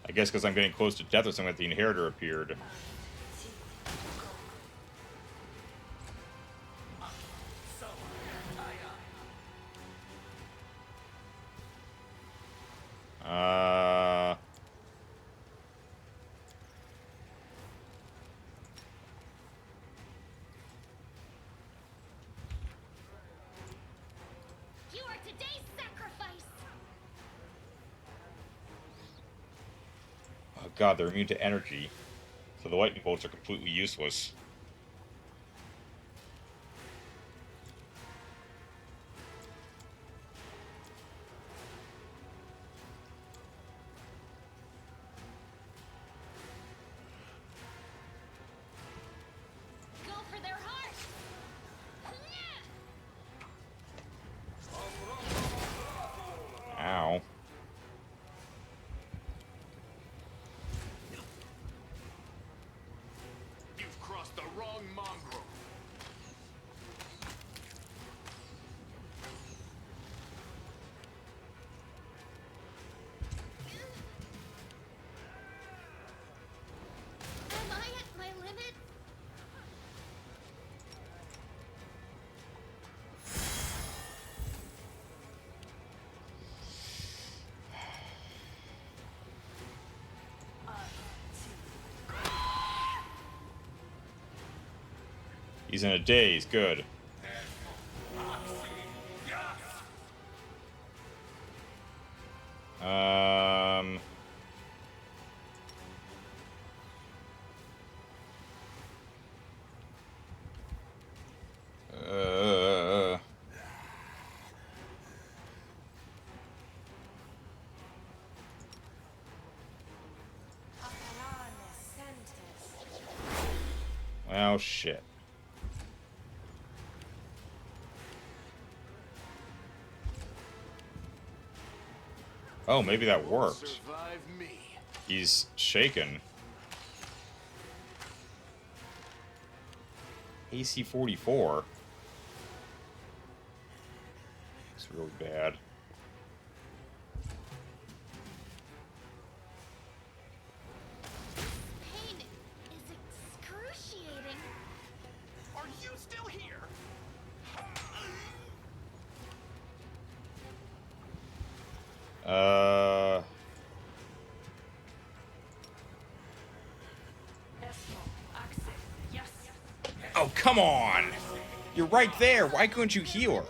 I guess because I'm getting close to death or something, the inheritor appeared. You are today's sacrifice. Oh god, they're immune to energy. So the lightning bolts are completely useless. Go for their heart. Ow. You've crossed the wrong mongrel. Am I at my limit? He's in a daze. Good. Um... Oh, shit. Oh, maybe that worked. Survive me. He's shaken. AC 44. It's really bad. Pain is excruciating. Are you still here? Oh, come on! You're right there. Why couldn't you heal her?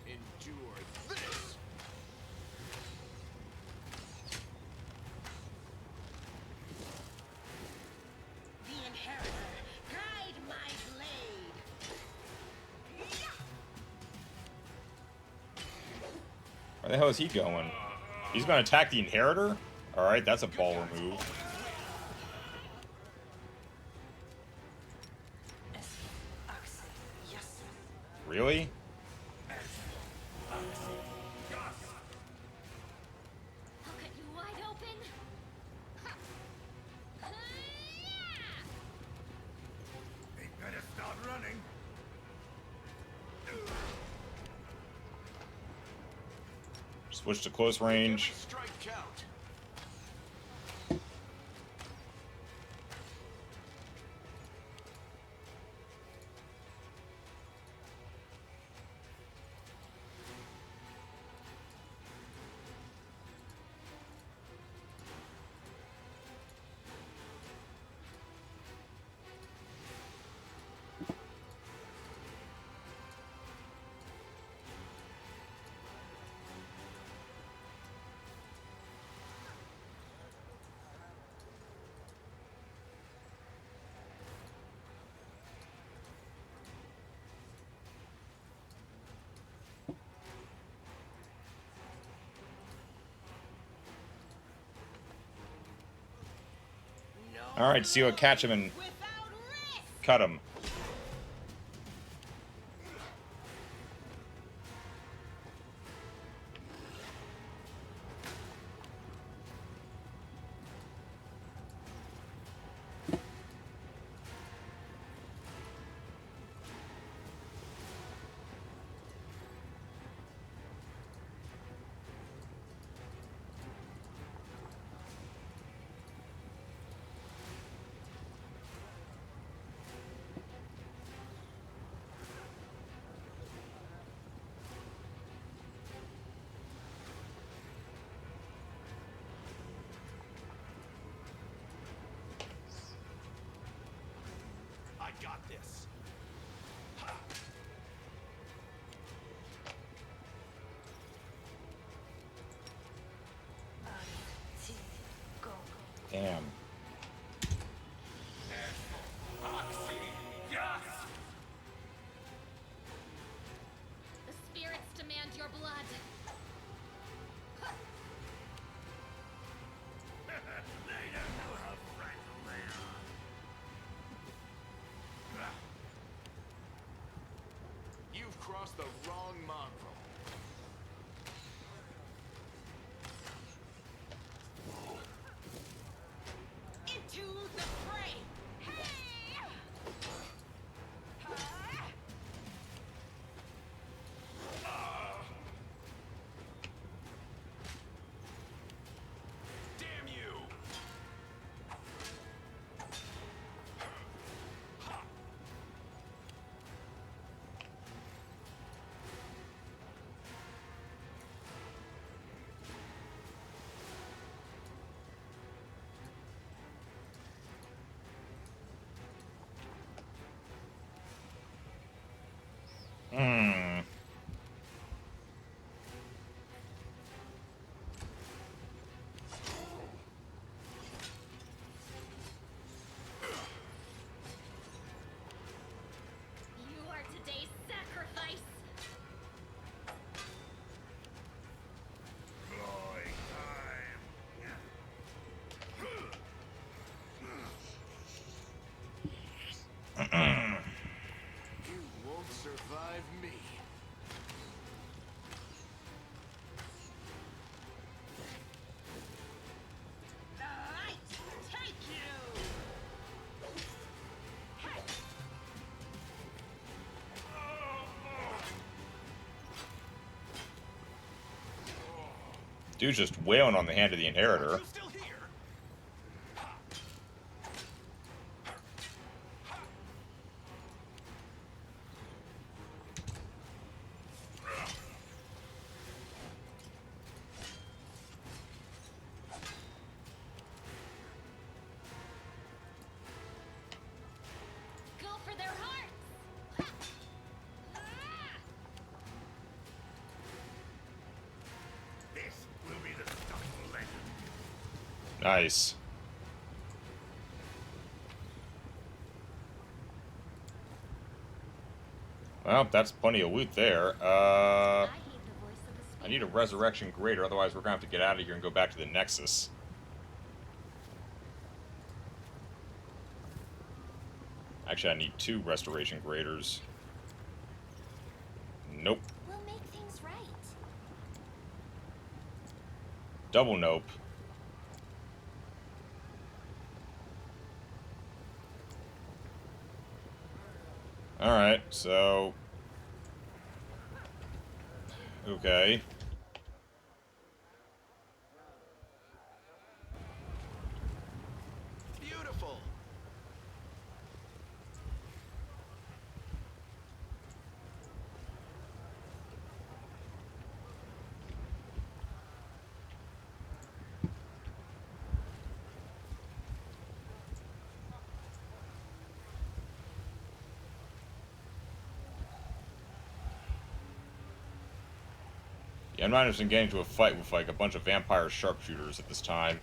Endure this. The inheritor, guide my blade. Where the hell is he going? He's gonna attack the inheritor? Alright, that's a ball move. Really? I'll cut you wide open. They better stop running. Switch to close range. Strike count. All right, see what catch him and cut him. I got this. Damn. The spirits demand your blood. They don't know how fragile they are. You've crossed the wrong mongrel. Into the fray! Hey! Damn you! Hmm. You are today's sacrifice. Drawing time. You won't survive me. Alright, take you! Hey! Dude's just wailing on the hand of the inheritor. Still here. Go for their hearts. This will be the stuff of legend. Nice. Well, that's plenty of loot there. I need a resurrection greater, otherwise we're gonna have to get out of here and go back to the Nexus. Actually, I need 2 restoration graders. Nope. We'll make things right. Double nope. Alright, so... Okay. Yeah, I'm not interested in getting into a fight with, like, a bunch of vampire sharpshooters at this time.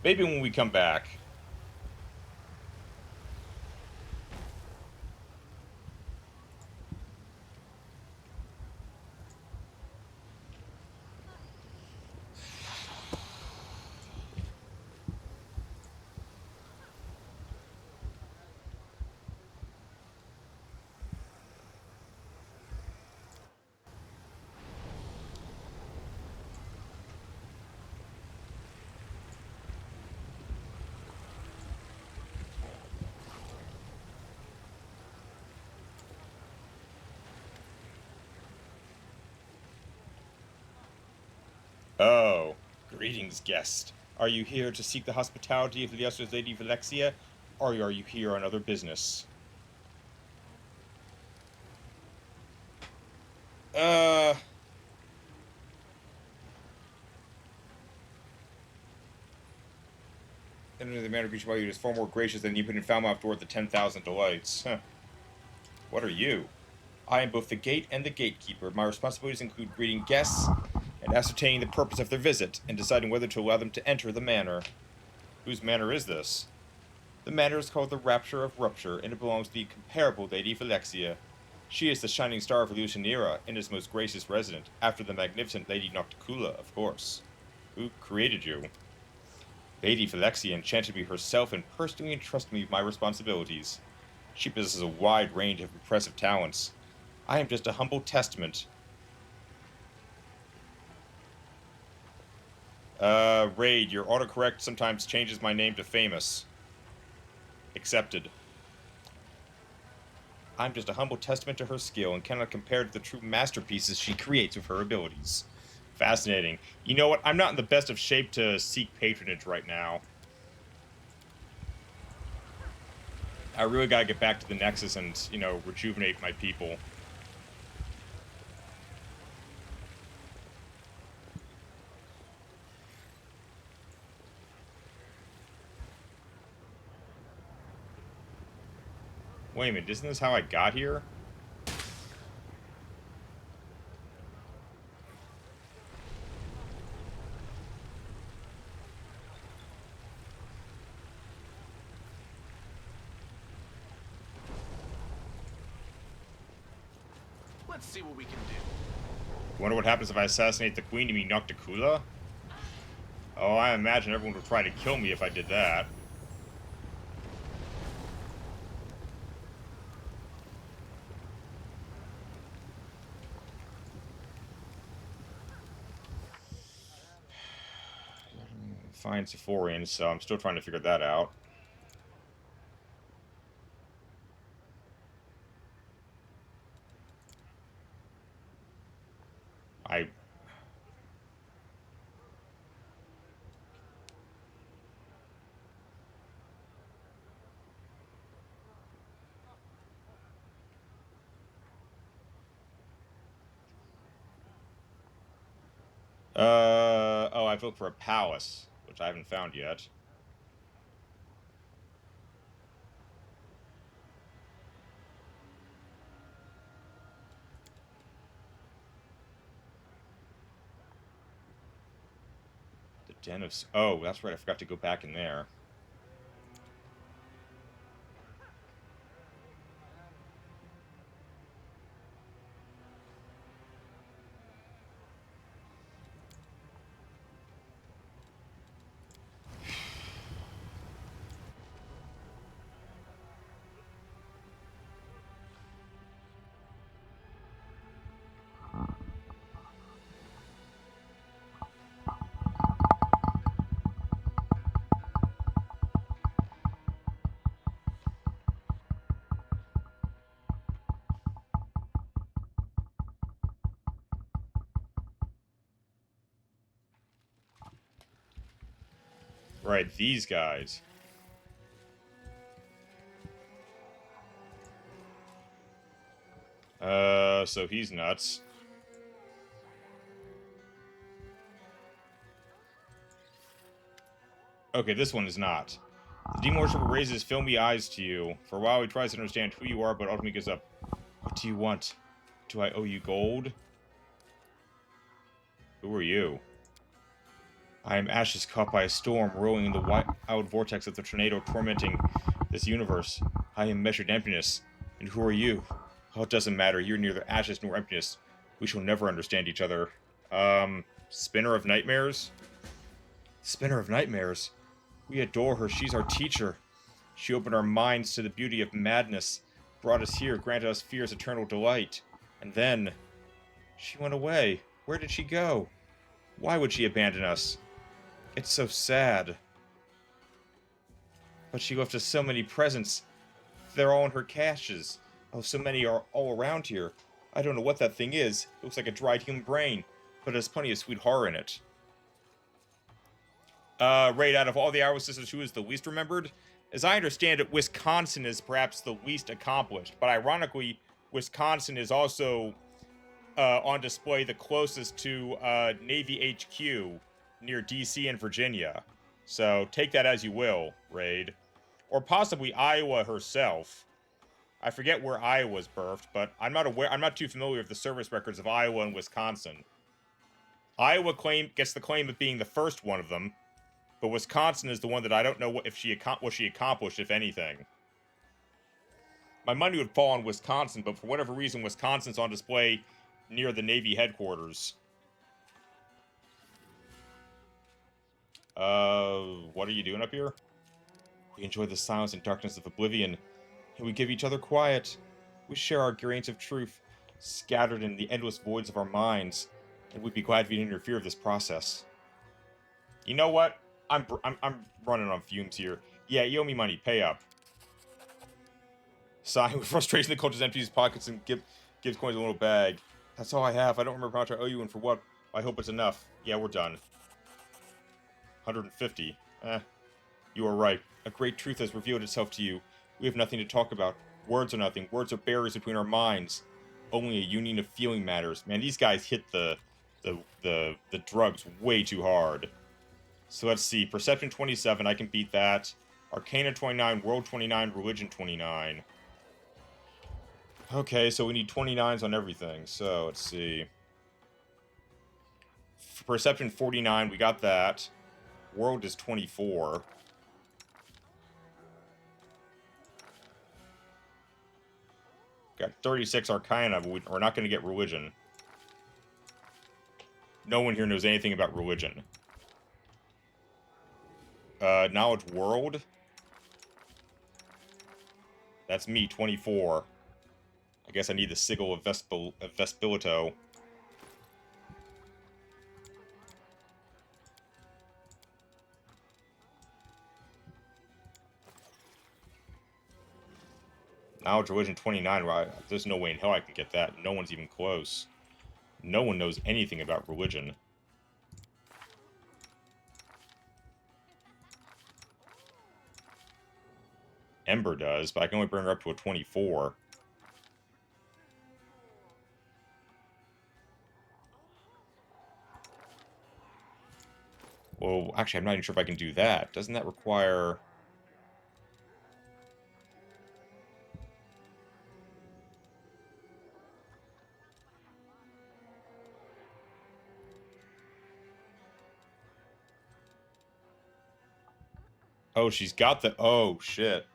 Maybe when we come back. Oh, greetings, guest. Are you here to seek the hospitality of the illustrious Lady Valexia, or are you here on other business? And the man reached by you is far more gracious than you put in Falmouth toward the 10,000 delights. Huh. What are you? I am both the gate and the gatekeeper. My responsibilities include greeting guests and ascertaining the purpose of their visit, and deciding whether to allow them to enter the manor. Whose manor is this? The manor is called the Rapture of Rupture, and it belongs to the incomparable Lady Valexia. She is the shining star of Illusionera and its most gracious resident, after the magnificent Lady Nocticula, of course. Who created you? Lady Valexia enchanted me herself and personally entrusted me with my responsibilities. She possesses a wide range of impressive talents. I am just a humble testament. Raid, your autocorrect sometimes changes my name to Famous. Accepted. I'm just a humble testament to her skill and cannot compare to the true masterpieces she creates with her abilities. Fascinating. You know what? I'm not in the best of shape to seek patronage right now. I really gotta get back to the Nexus and, you know, rejuvenate my people. Wait a minute, isn't this how I got here? Let's see what we can do. Wonder what happens if I assassinate the Queen to be Nocticula? Oh, I imagine everyone would try to kill me if I did that. Fine Sephorian, so I'm still trying to figure that out. Oh, I've looked for a palace, which I haven't found yet. The Den of... Oh, that's right, I forgot to go back in there. Right, these guys. So he's nuts. Okay, this one is not. The demon worshiper raises filmy eyes to you. For a while he tries to understand who you are, but ultimately gives up. What do you want? Do I owe you gold? Who are you? I am ashes caught by a storm, rolling in the wild vortex of the tornado tormenting this universe. I am measured emptiness. And who are you? Oh, it doesn't matter. You're neither ashes nor emptiness. We shall never understand each other. Spinner of Nightmares? Spinner of Nightmares? We adore her. She's our teacher. She opened our minds to the beauty of madness, brought us here, granted us fear's eternal delight. And then... she went away. Where did she go? Why would she abandon us? It's so sad. But she left us so many presents. They're all in her caches. Oh, so many are all around here. I don't know what that thing is. It looks like a dried human brain, but it has plenty of sweet horror in it. Right, out of all the Iowa sisters, who is the least remembered? As I understand it, Wisconsin is perhaps the least accomplished, but ironically, Wisconsin is also on display the closest to Navy HQ near DC and Virginia. So take that as you will, Raid. Or possibly Iowa herself. I forget where Iowa's birthed, but I'm not too familiar with the service records of Iowa and Wisconsin. Iowa gets the claim of being the first one of them, but Wisconsin is the one that I don't know what she accomplished, if anything. My money would fall on Wisconsin, but for whatever reason, Wisconsin's on display near the Navy headquarters. What are you doing up here? We enjoy the silence and darkness of oblivion, and we give each other quiet. We share our grains of truth, scattered in the endless voids of our minds, and we'd be glad if you didn't interfere with this process. You know what? I'm running on fumes here. Yeah, you owe me money. Pay up. Sighing with frustration, the coach empties his pockets and gives coins a little bag. That's all I have. I don't remember how much I owe you and for what. I hope it's enough. Yeah, we're done. 150. You are right. A great truth has revealed itself to you. We have nothing to talk about. Words are nothing. Words are barriers between our minds. Only a union of feeling matters. Man, these guys hit the drugs way too hard. So let's see. Perception 27, I can beat that. Arcana 29, World 29, Religion 29. Okay, so we need 29s on everything. So let's see. Perception 49, we got that. World is 24. Got 36 Arcana, but we're not going to get Religion. No one here knows anything about religion. Knowledge World. That's me, 24. I guess I need the sigil of Vespilito. Knowledge Religion 29, right? There's no way in hell I can get that. No one's even close. No one knows anything about religion. Ember does, but I can only bring her up to a 24. Well, actually, I'm not even sure if I can do that. Doesn't that require... Oh, she's got the... Oh, shit.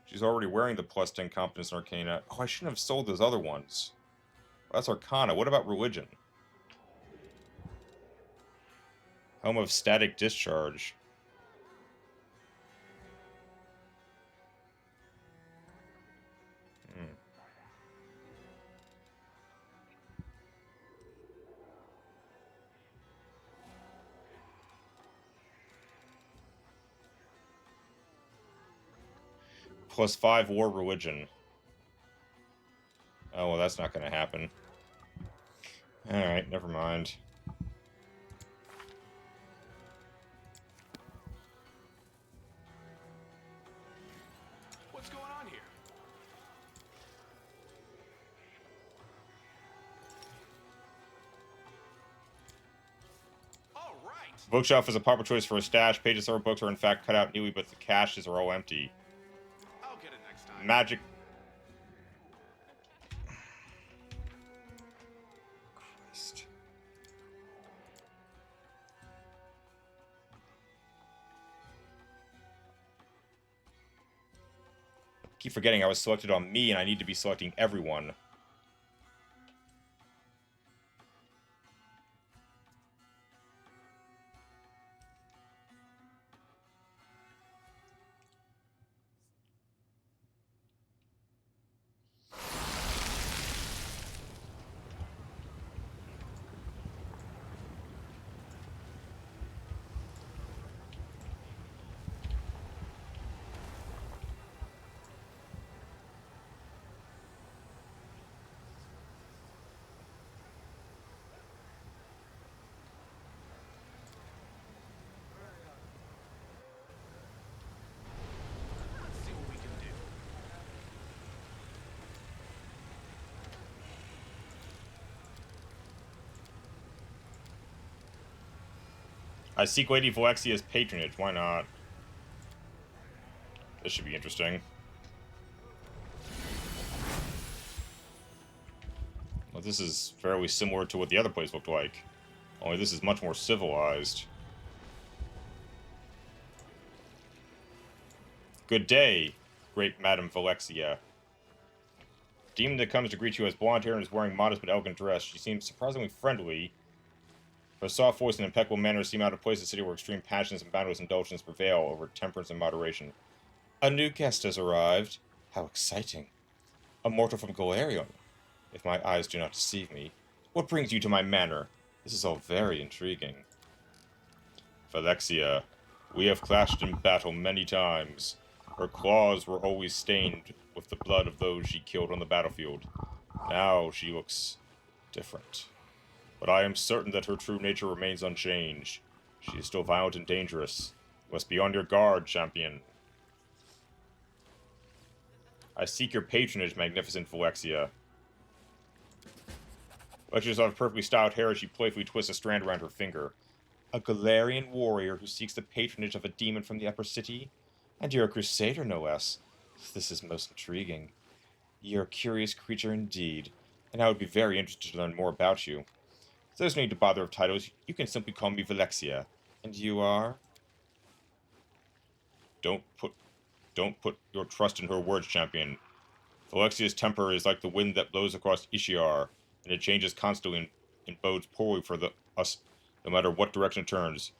She's already wearing the plus 10 Competence and Arcana. Oh, I shouldn't have sold those other ones. Well, that's Arcana. What about Religion? Home of Static Discharge. Plus 5 War Religion. Oh, well, that's not going to happen. Alright, never mind. What's going on here? All right. Bookshelf is a proper choice for a stash. Pages of several books are in fact cut out newly, but the caches are all empty. I'll get it next time. Magic. Christ. keep forgetting I was selected on me and I need to be selecting everyone. I seek Lady Valexia's patronage. Why not? This should be interesting. Well, this is fairly similar to what the other place looked like. Only this is much more civilized. Good day, great Madame Valexia. Demon that comes to greet you has blonde hair and is wearing modest but elegant dress. She seems surprisingly friendly. Her soft voice and impeccable manners seem out of place in a city where extreme passions and boundless indulgence prevail over temperance and moderation. A new guest has arrived. How exciting. A mortal from Galarion. If my eyes do not deceive me. What brings you to my manor? This is all very intriguing. Valexia, we have clashed in battle many times. Her claws were always stained with the blood of those she killed on the battlefield. Now she looks different. But I am certain that her true nature remains unchanged. She is still violent and dangerous. You must be on your guard, champion. I seek your patronage, magnificent Valexia. Lectures of perfectly styled hair as she playfully twists a strand around her finger. A Galarian warrior who seeks the patronage of a demon from the upper city? And you're a crusader, no less. This is most intriguing. You're a curious creature indeed, and I would be very interested to learn more about you. There's no need to bother with titles. You can simply call me Valexia. And you are? Don't put your trust in her words, champion. Valexia's temper is like the wind that blows across Ishiar, and it changes constantly and bodes poorly for us, no matter what direction it turns.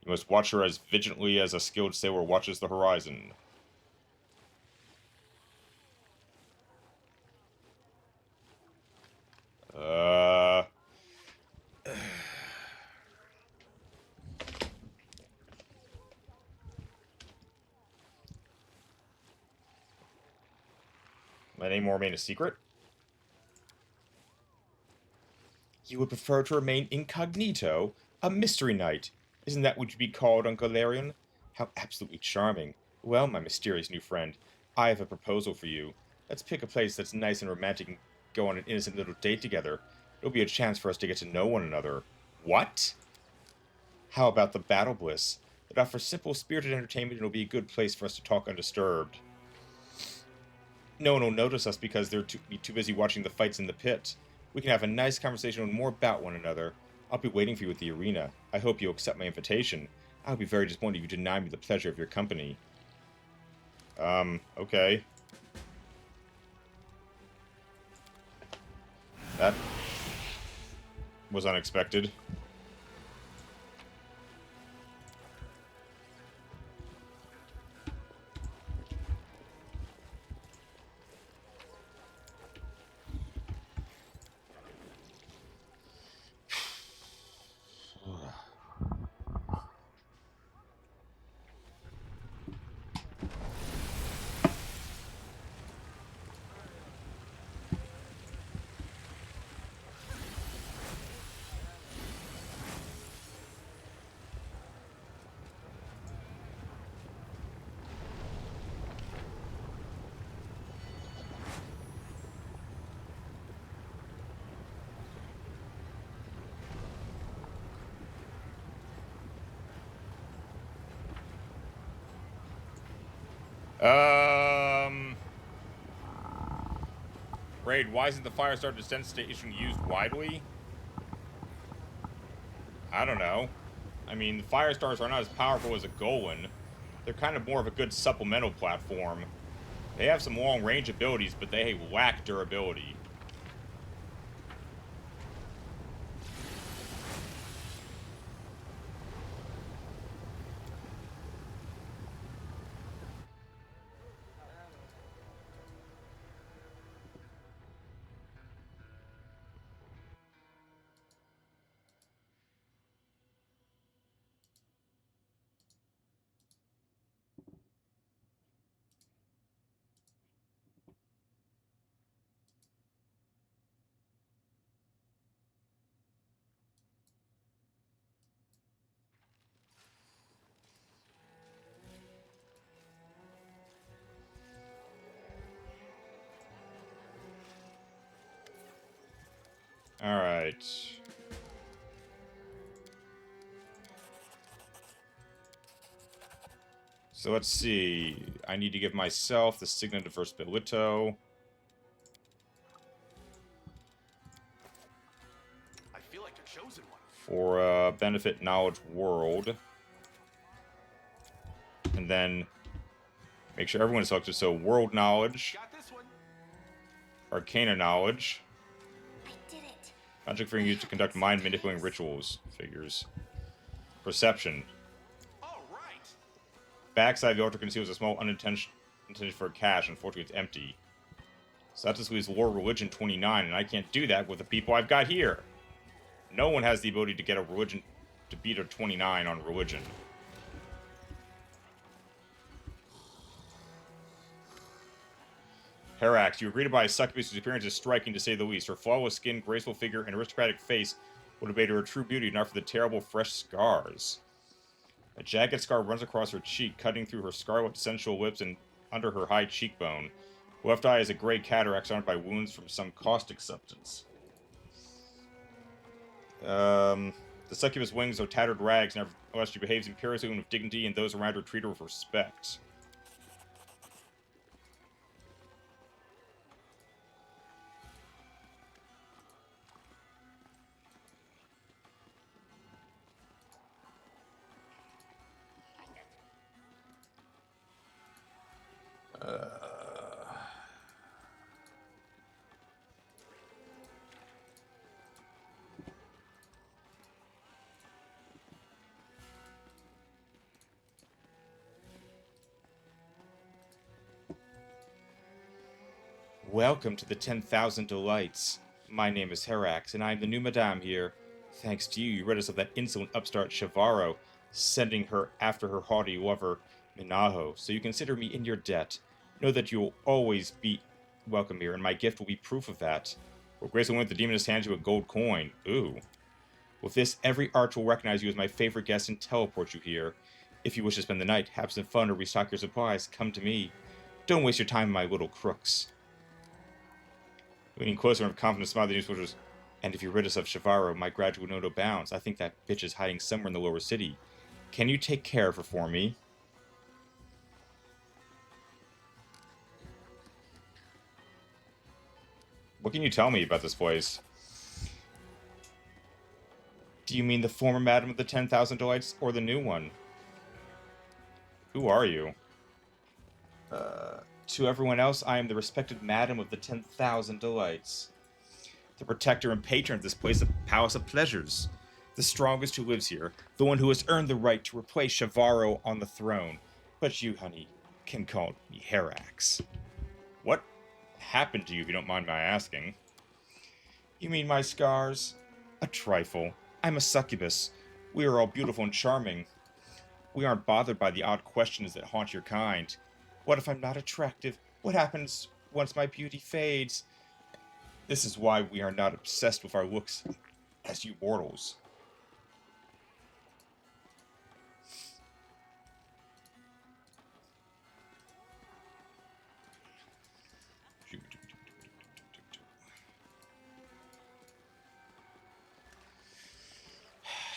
You must watch her as vigilantly as a skilled sailor watches the horizon. My name will remain a secret? You would prefer to remain incognito? A mystery knight? Isn't that what you'd be called on Galarion? How absolutely charming. Well, my mysterious new friend, I have a proposal for you. Let's pick a place that's nice and romantic and go on an innocent little date together. It'll be a chance for us to get to know one another. What? How about the Battle Bliss? It offers simple, spirited entertainment and it'll be a good place for us to talk undisturbed. No one will notice us because they're too busy watching the fights in the pit. We can have a nice conversation and more about one another. I'll be waiting for you at the arena. I hope you'll accept my invitation. I'll be very disappointed if you deny me the pleasure of your company. Okay. That was unexpected. Raid, why isn't the Firestar Descent Station used widely? I don't know. I mean, the Firestars are not as powerful as a Golan. They're kind of more of a good supplemental platform. They have some long-range abilities, but they lack durability. Alright. So let's see. I need to give myself the Signet of Versatilito. I feel like the chosen one. For Benefit Knowledge World. And then make sure everyone is selected. So World Knowledge. Got this one. Arcana Knowledge. I did it. Magic for used to conduct mind manipulating rituals. Figures. Perception. All right. Backside of the altar conceals a small intended for cache. Unfortunately, it's empty. So that just leaves Lore Religion 29, and I can't do that with the people I've got here. No one has the ability to get a religion to beat a 29 on religion. Herax, you agree to buy a succubus whose appearance is striking to say the least. Her flawless skin, graceful figure, and aristocratic face would have made her a true beauty, not for the terrible, fresh scars. A jagged scar runs across her cheek, cutting through her scarlet, sensual lips and under her high cheekbone. Her left eye is a gray cataract surrounded by wounds from some caustic substance. The succubus wings are tattered rags, nevertheless she behaves imperiously and with dignity, and those around her treat her with respect. Welcome to the 10,000 Delights. My name is Herax, and I am the new madame here. Thanks to you, you rid us of that insolent upstart Shavaro, sending her after her haughty lover, Minaho, so you consider me in your debt. Know that you will always be welcome here, and my gift will be proof of that. For Grace will win, the demoness hands you a gold coin. Ooh. With this, every arch will recognize you as my favorite guest and teleport you here. If you wish to spend the night, have some fun, or restock your supplies, come to me. Don't waste your time, my little crooks. Leaning closer and with confidence smile, the news was, and if you rid us of Shavaro, my gratitude will know no bounds. I think that bitch is hiding somewhere in the lower city. Can you take care of her for me? What can you tell me about this place? Do you mean the former Madam of the 10,000 Delights, or the new one? Who are you? To everyone else, I am the respected Madam of the 10,000 Delights. The protector and patron of this place, the Palace of Pleasures. The strongest who lives here. The one who has earned the right to replace Shavaro on the throne. But you, honey, can call me Herax. What happened to you, if you don't mind my asking? You mean my scars? A trifle. I'm a succubus. We are all beautiful and charming. We aren't bothered by the odd questions that haunt your kind. What if I'm not attractive? What happens once my beauty fades? This is why we are not obsessed with our looks as you mortals.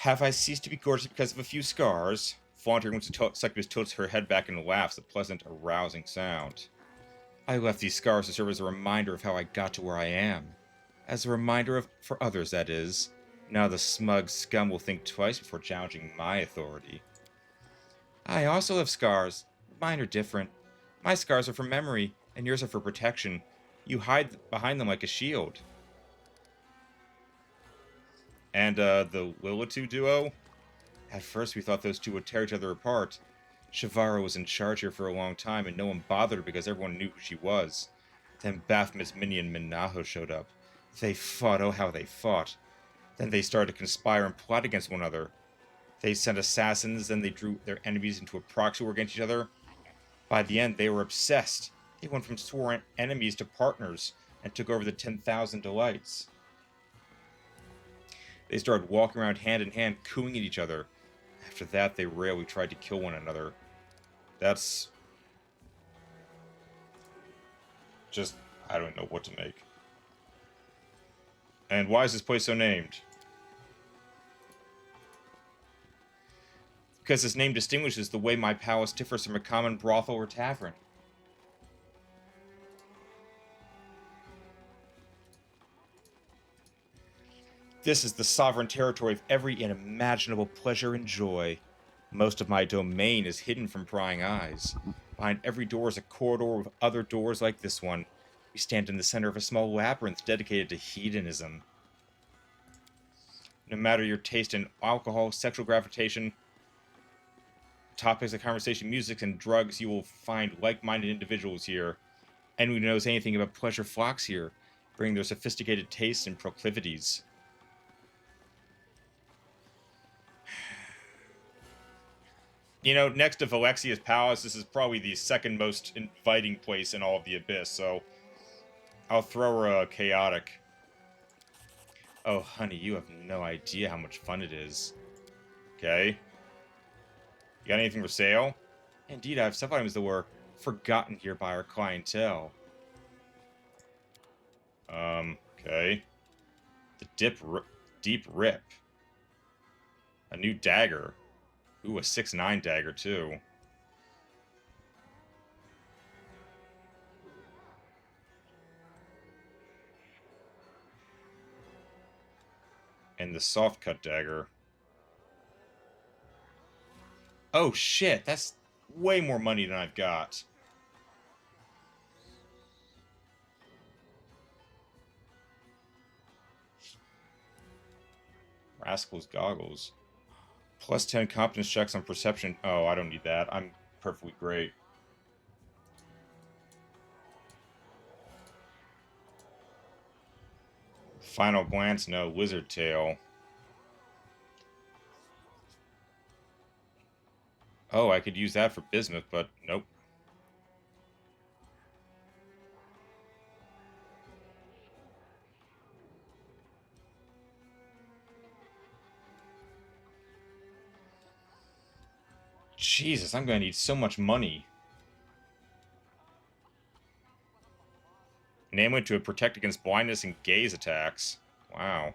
Have I ceased to be gorgeous because of a few scars? Flaunting when the succubus tilts her head back and laughs, a pleasant, arousing sound. I left these scars to serve as a reminder of how I got to where I am. As a reminder for others, that is. Now the smug scum will think twice before challenging my authority. I also have scars. Mine are different. My scars are from memory. and yours are for protection. You hide behind them like a shield. And, the Lilitu duo? At first, we thought those two would tear each other apart. Shavara was in charge here for a long time, and no one bothered her because everyone knew who she was. Then Baphomet's minion Minaho showed up. They fought, oh how they fought. Then they started to conspire and plot against one another. They sent assassins, then they drew their enemies into a proxy war against each other. By the end, they were obsessed. They went from sworn enemies to partners, and took over the 10,000 Delights. They started walking around hand in hand, cooing at each other. After that, they rarely tried to kill one another. That's... just... I don't know what to make. And why is this place so named? Because this name distinguishes the way my palace differs from a common brothel or tavern. This is the sovereign territory of every unimaginable pleasure and joy. Most of my domain is hidden from prying eyes. Behind every door is a corridor with other doors like this one. We stand in the center of a small labyrinth dedicated to hedonism. No matter your taste in alcohol, sexual gratification, topics of conversation, music, and drugs, you will find like-minded individuals here. Anyone who knows anything about pleasure flocks here, bringing their sophisticated tastes and proclivities. You know, next to Valexia's Palace, this is probably the second most inviting place in all of the Abyss, so I'll throw her a chaotic. Oh, honey, you have no idea how much fun it is. Okay. You got anything for sale? Indeed, I have some items that were forgotten here by our clientele. Okay. The Deep Rip. A new dagger. Ooh, a 6'9" dagger, too. And the soft cut dagger. Oh, shit! That's way more money than I've got. Rascal's goggles. Plus 10 competence checks on perception. Oh, I don't need that. I'm perfectly great. Final glance, no. Wizard tail. Oh, I could use that for bismuth, but nope. Jesus, I'm gonna need so much money. Namely to protect against blindness and gaze attacks. Wow.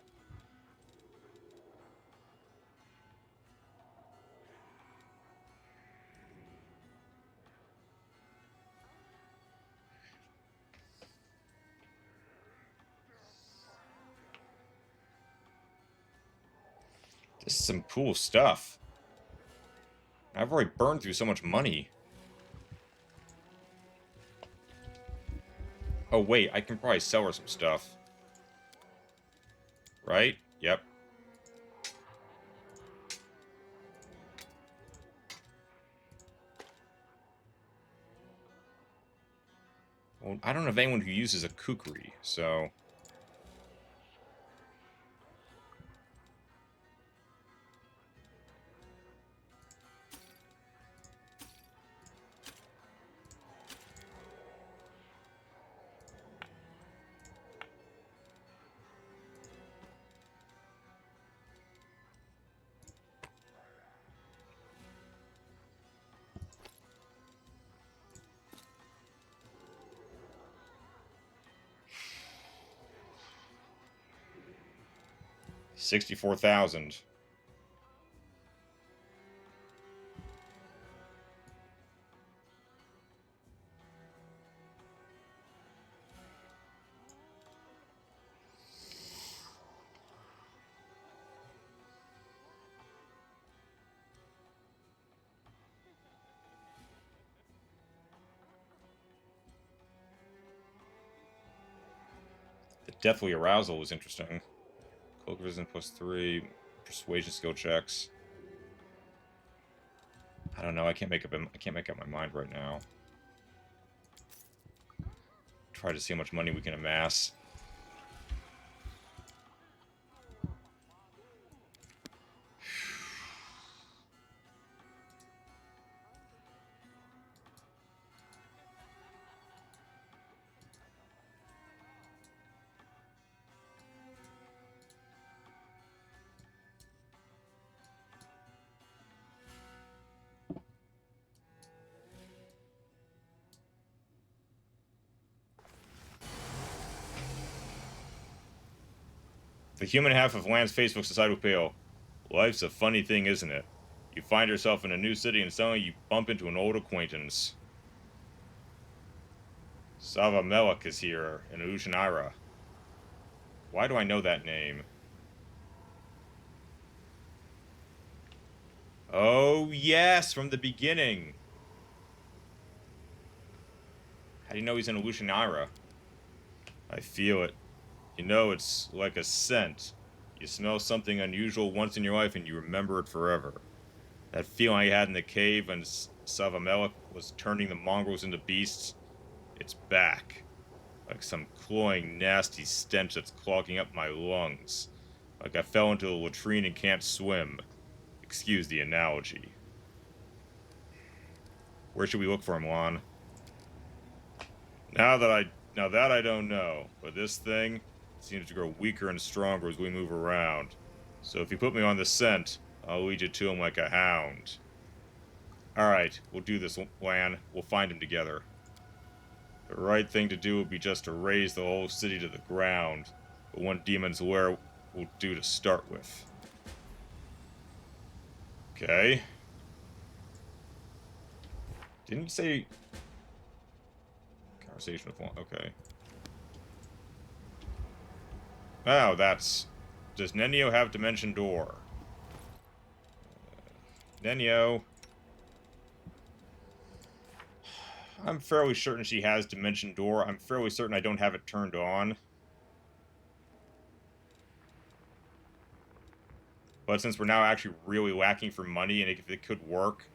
This is some cool stuff. I've already burned through so much money. Oh, wait, I can probably sell her some stuff. Right? Yep. Well, I don't know of anyone who uses a kukri, so... $64,000. Deathly Arousal was interesting. Cloak Vision +3, persuasion skill checks. I don't know. I can't make up my mind right now. Try to see how much money we can amass. The human half of Land's Facebook societal pale. Life's a funny thing, isn't it? You find yourself in a new city and suddenly you bump into an old acquaintance. Sava Melek is here in Ushanira. Why do I know that name? Oh, yes, from the beginning. How do you know he's in Ushanira? I feel it. You know, it's like a scent. You smell something unusual once in your life and you remember it forever. That feeling I had in the cave when Savamelek was turning the mongrels into beasts, it's back. Like some cloying, nasty stench that's clogging up my lungs. Like I fell into a latrine and can't swim. Excuse the analogy. Where should we look for him, Lon? Now that I don't know, but this thing seems to grow weaker and stronger as we move around. So if you put me on the scent, I'll lead you to him like a hound. Alright, we'll do this, Lan. We'll find him together. The right thing to do would be just to raise the whole city to the ground, but one demon's lair will do to start with. Okay. Didn't you say... Conversation with one... Okay. Oh, that's... Does Nenio have Dimension Door? Nenio. I'm fairly certain she has Dimension Door. I'm fairly certain I don't have it turned on. But since we're now actually really lacking for money, and if it could work,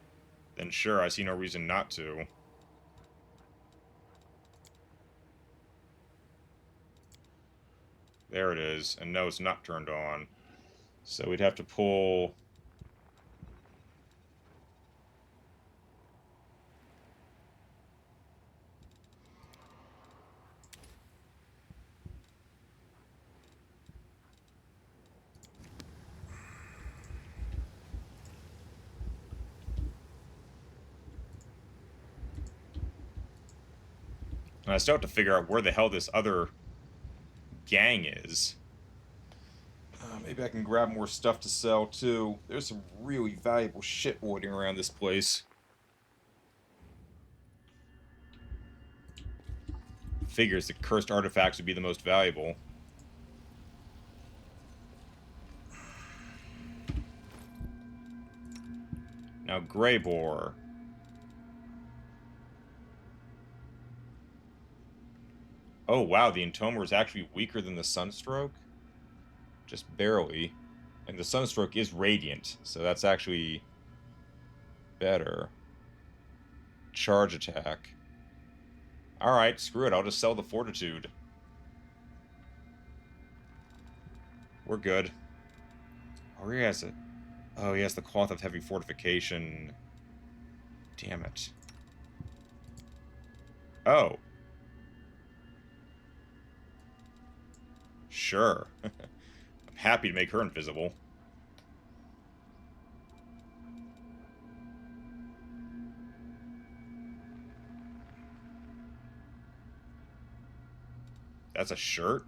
then sure, I see no reason not to. There it is. And no, it's not turned on. So we'd have to pull... And I still have to figure out where the hell this other gang is. Maybe I can grab more stuff to sell, too. There's some really valuable shit waiting around this place. Figures the cursed artifacts would be the most valuable. Now, Greybore. Oh, wow, the Entomer is actually weaker than the Sunstroke? Just barely. And the Sunstroke is radiant, so that's actually better. Charge attack. Alright, screw it, I'll just sell the Fortitude. We're good. Oh, he has it. Oh, he has the Cloth of Heavy Fortification. Damn it. Oh. Sure. I'm happy to make her invisible. That's a shirt?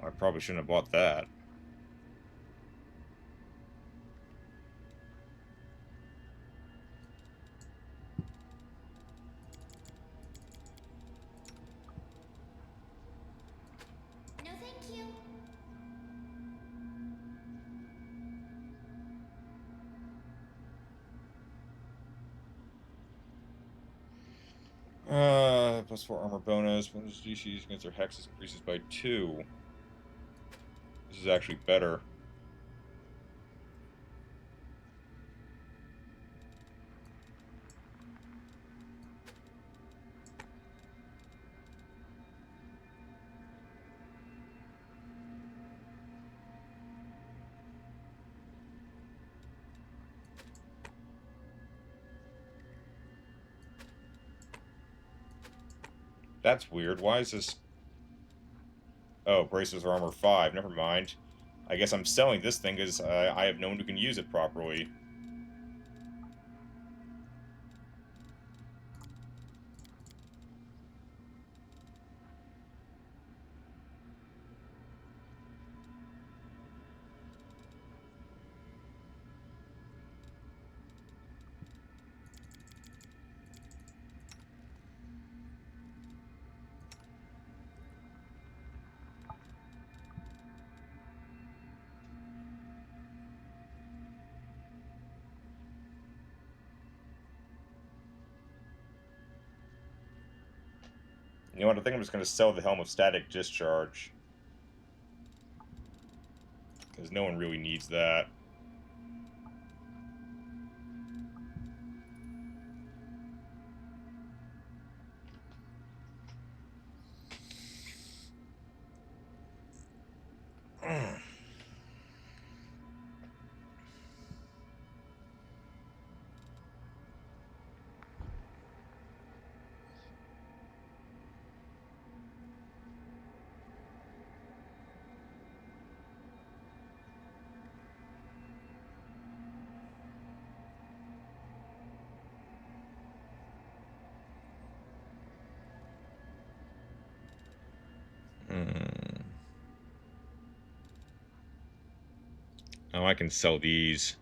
I probably shouldn't have bought that. +4 armor bonus. Bonus DCs against their hexes increases by 2. This is actually better. That's weird. Why is this... Oh, braces are armor 5. Never mind. I guess I'm selling this thing because I have no one who can use it properly. You know what, I think I'm just going to sell the Helm of Static Discharge. Because no one really needs that. Oh, I can sell these.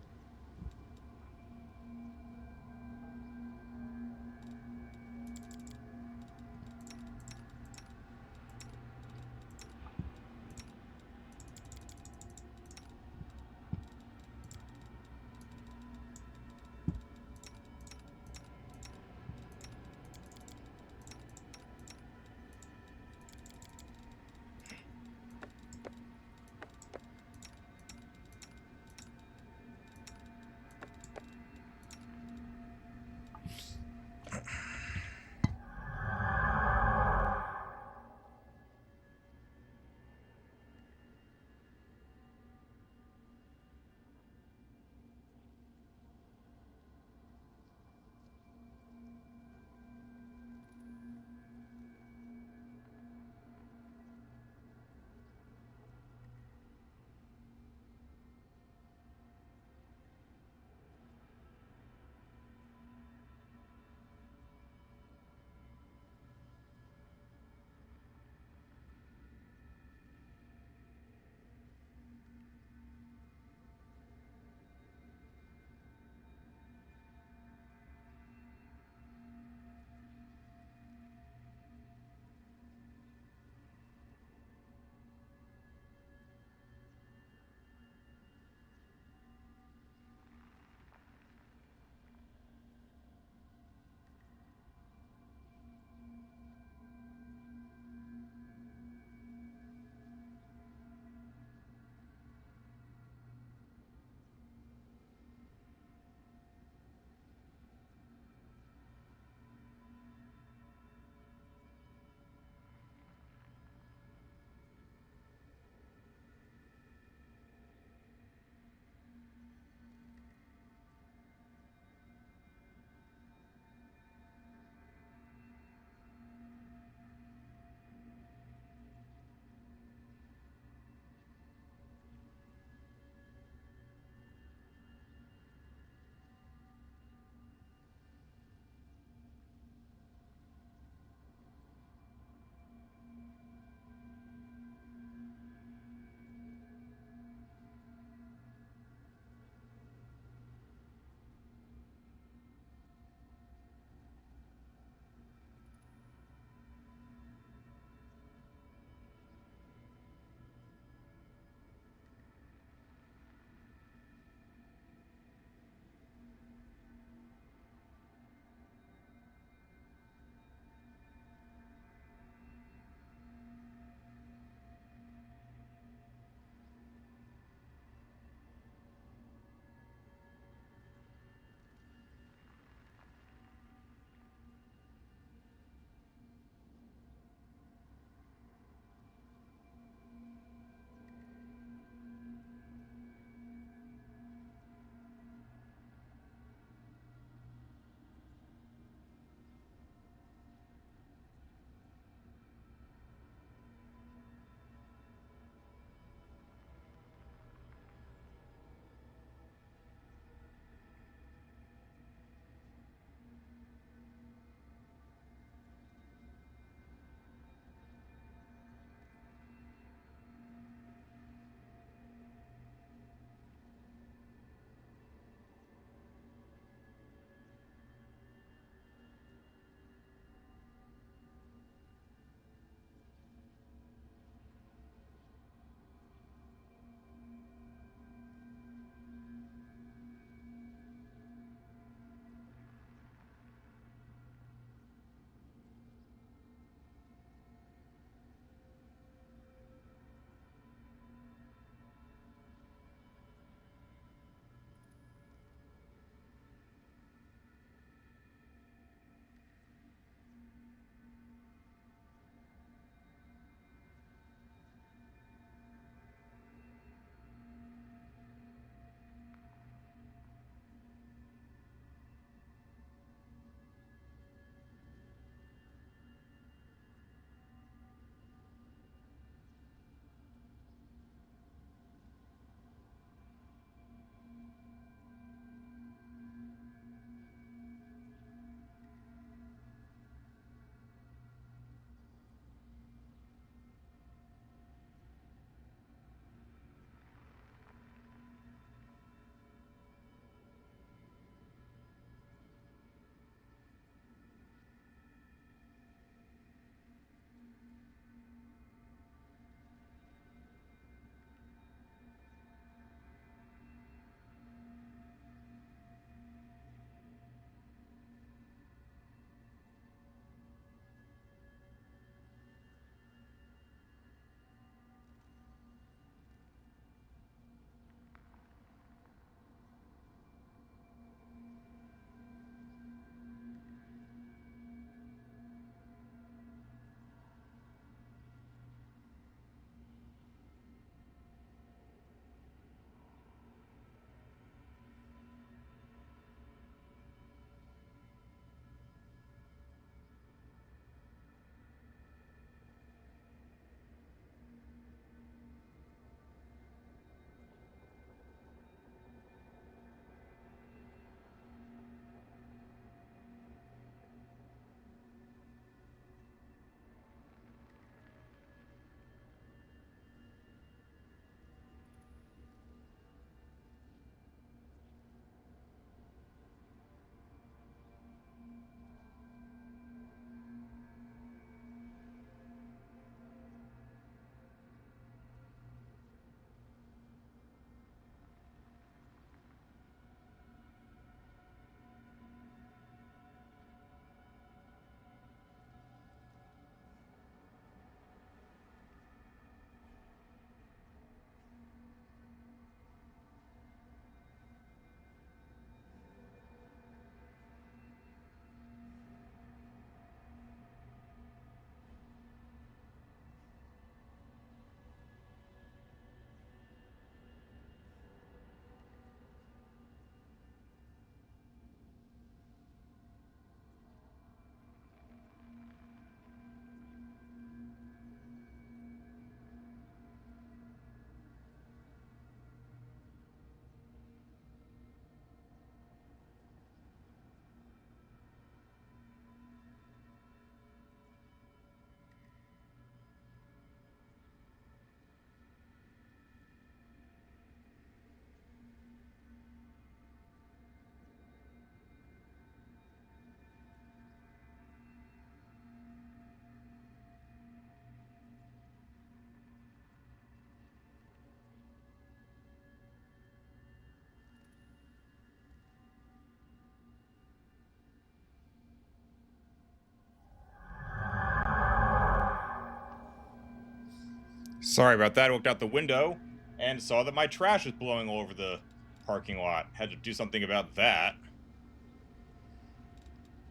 Sorry about that. I looked out the window and saw that my trash was blowing all over the parking lot. Had to do something about that.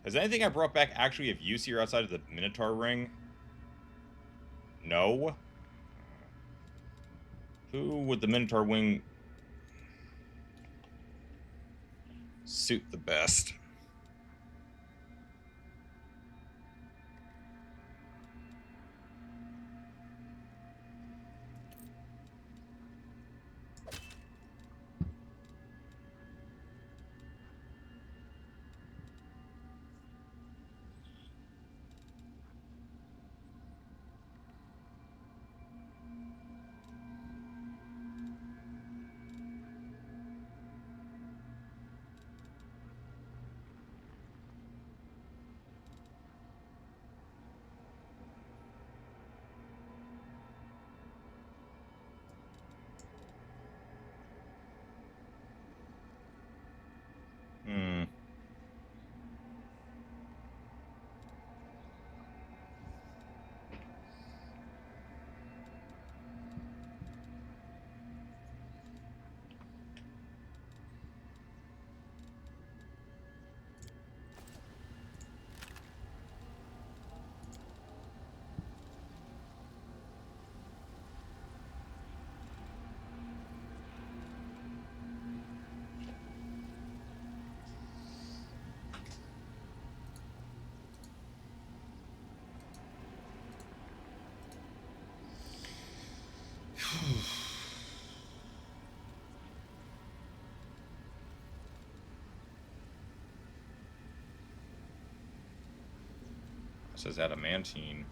Has anything I brought back actually of use here outside of the Minotaur ring? No. Who would the Minotaur wing suit the best? It says adamantine.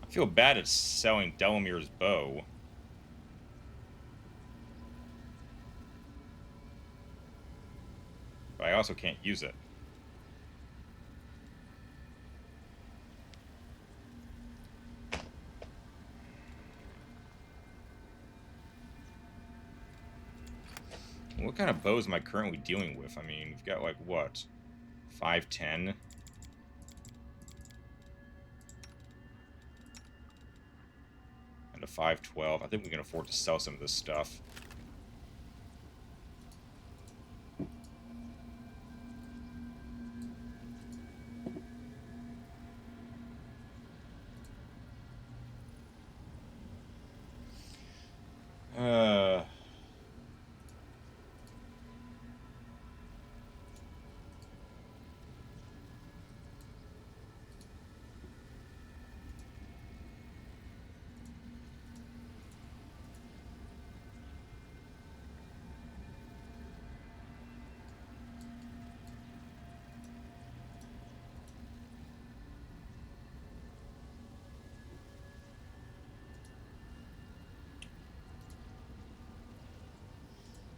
I feel bad at selling Delamere's bow. But I also can't use it. What kind of bows am I currently dealing with? I mean, we've got like what? 510? And a 512. I think we can afford to sell some of this stuff.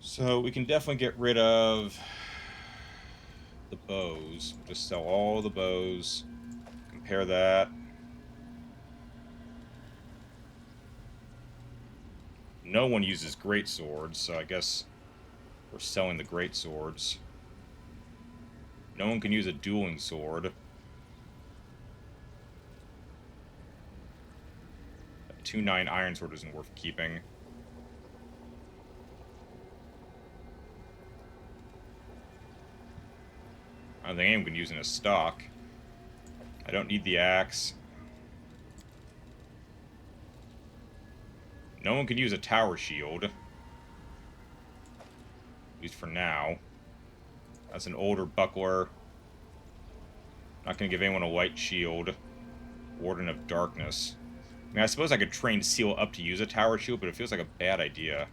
So we can definitely get rid of the bows. Just sell all the bows. Compare that. No one uses great swords, so I guess we're selling the great swords. No one can use a dueling sword. A 2-9 iron sword isn't worth keeping. I don't think anyone can use in a stock. I don't need the axe. No one can use a tower shield. At least for now. That's an older buckler. Not gonna give anyone a light shield. Warden of Darkness. I mean, I suppose I could train Seal up to use a tower shield, but it feels like a bad idea.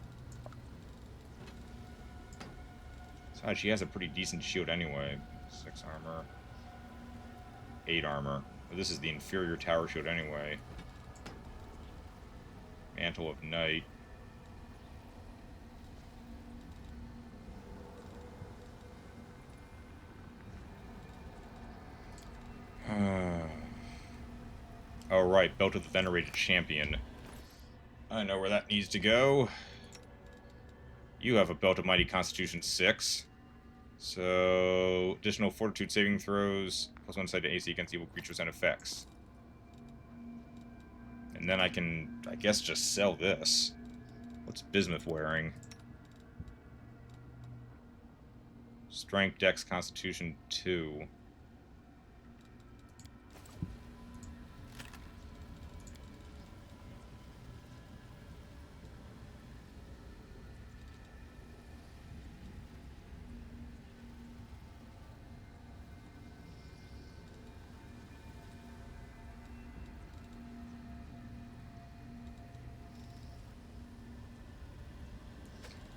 Besides, she has a pretty decent shield anyway. 6 armor. 8 armor. Well, this is the inferior tower shield anyway. Mantle of Night. Oh, right. Belt of the Venerated Champion. I know where that needs to go. You have a Belt of Mighty Constitution 6. So, additional Fortitude saving throws, plus 1 side to AC against evil creatures and effects. And then I can, I guess, just sell this. What's Bismuth wearing? Strength, Dex, Constitution 2.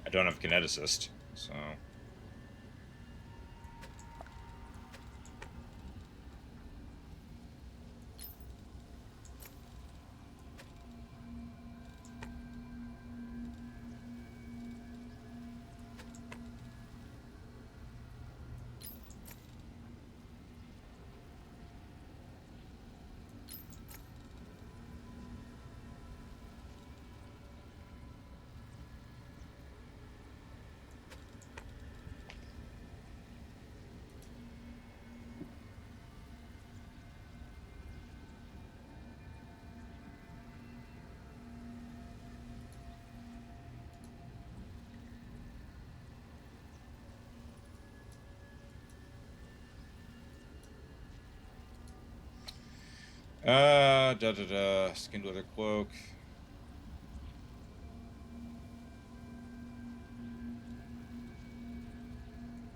I don't have Kineticist, so... Skinned leather cloak.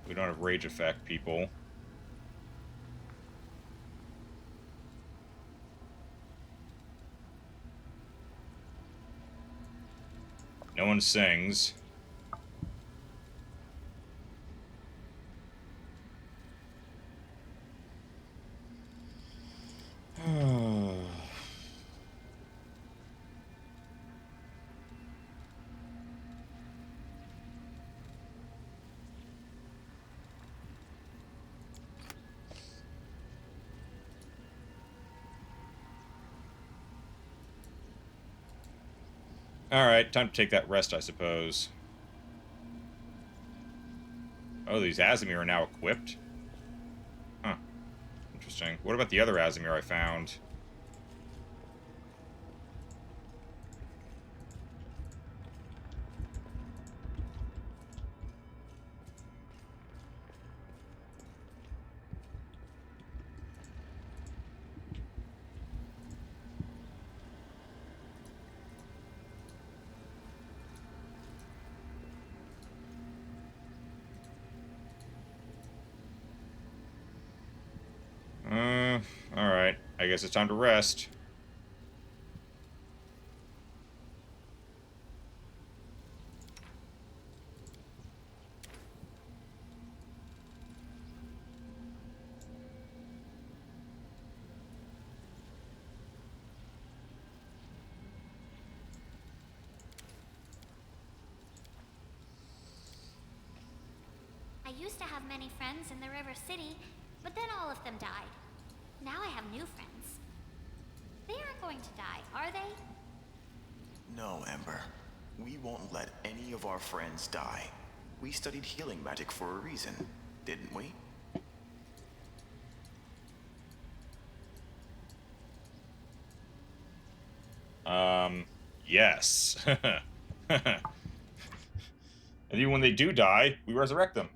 We don't have rage effect, people. No one sings. Alright, time to take that rest, I suppose. Oh, these Azimir are now equipped? Huh. Interesting. What about the other Azimir I found? Alright. I guess it's time to rest. I used to have many friends in the River City, but then all of them died. Now I have new friends. They aren't going to die, are they? No, Ember. We won't let any of our friends die. We studied healing magic for a reason, didn't we? Yes. And even when they do die, we resurrect them.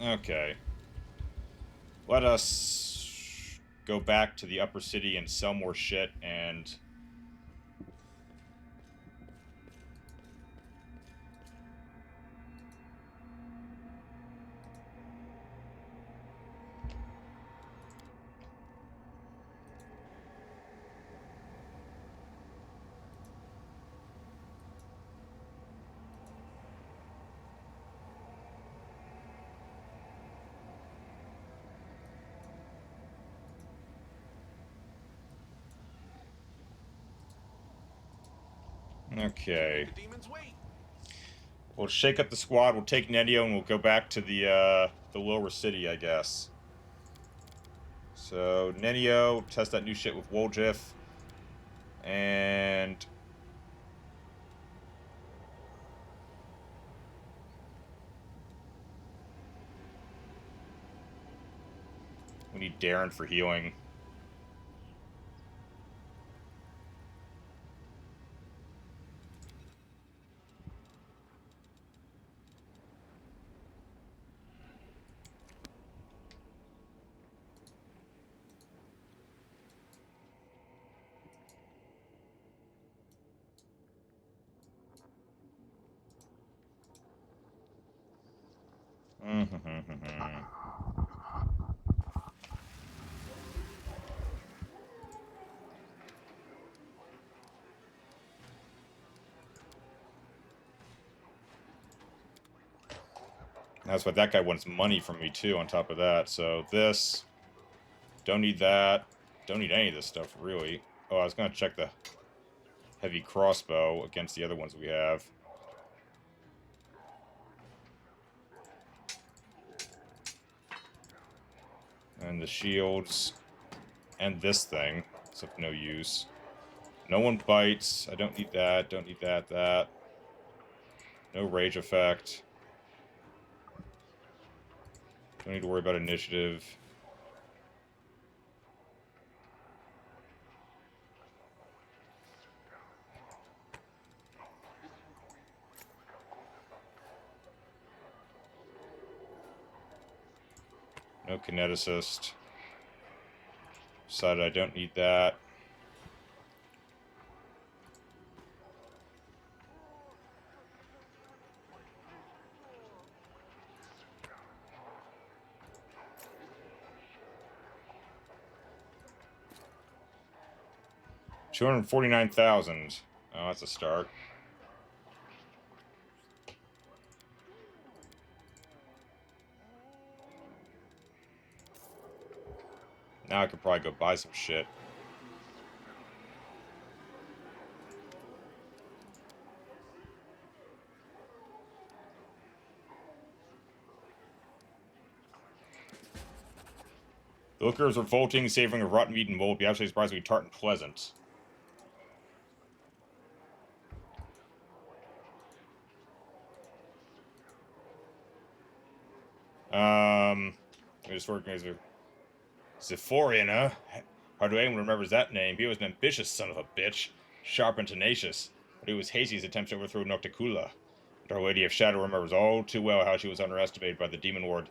Okay. Let us go back to the upper city and sell more shit and... Okay. We'll shake up the squad, we'll take Nenio, and we'll go back to the lower city, I guess. So, Nenio, test that new shit with Woljif. And... we need Darren for healing. That's what that guy wants money from me too on top of that. So this, don't need that. Don't need any of this stuff really. Oh, I was gonna check the heavy crossbow against the other ones we have. And the shields. And this thing. It's of no use. No one bites. I don't need that. Don't need that. No rage effect. Don't need to worry about initiative. No kineticist. Decided I don't need that. $249,000. Oh, that's a start. Now I could probably go buy some shit. The liquor is revolting, savoring of rotten meat and mold. Be absolutely surprisingly tart and pleasant. Just organizer. Zephorian, huh? Hardly anyone remembers that name. He was an ambitious son of a bitch. Sharp and tenacious. But he was hasty in his attempts to overthrow Nocticula. And Our Lady of Shadow remembers all too well how she was underestimated by the demon lord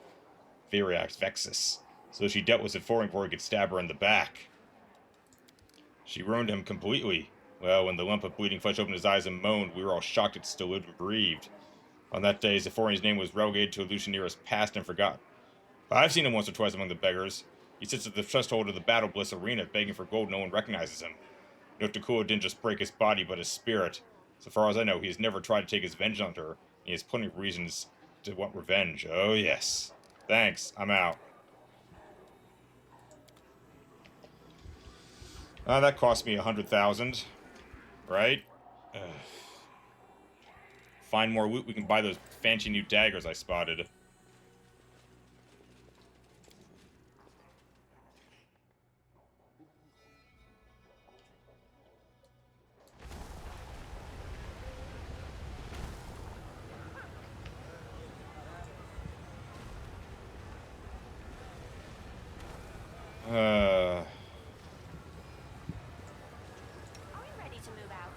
Viriax Vexus. So she dealt with Zephorian before he could stab her in the back. She ruined him completely. Well, when the lump of bleeding flesh opened his eyes and moaned, we were all shocked it still lived and breathed. On that day, Zephorian's name was relegated to Lucianira's past and forgotten. But I've seen him once or twice among the beggars. He sits at the threshold of the Battle Bliss arena begging for gold. No one recognizes him. Nocticula didn't just break his body, but his spirit. So far as I know, he has never tried to take his vengeance on her. And he has plenty of reasons to want revenge. Oh, yes. Thanks. I'm out. That cost me 100,000. Right? Find more loot. We can buy those fancy new daggers I spotted. Are we ready to move out?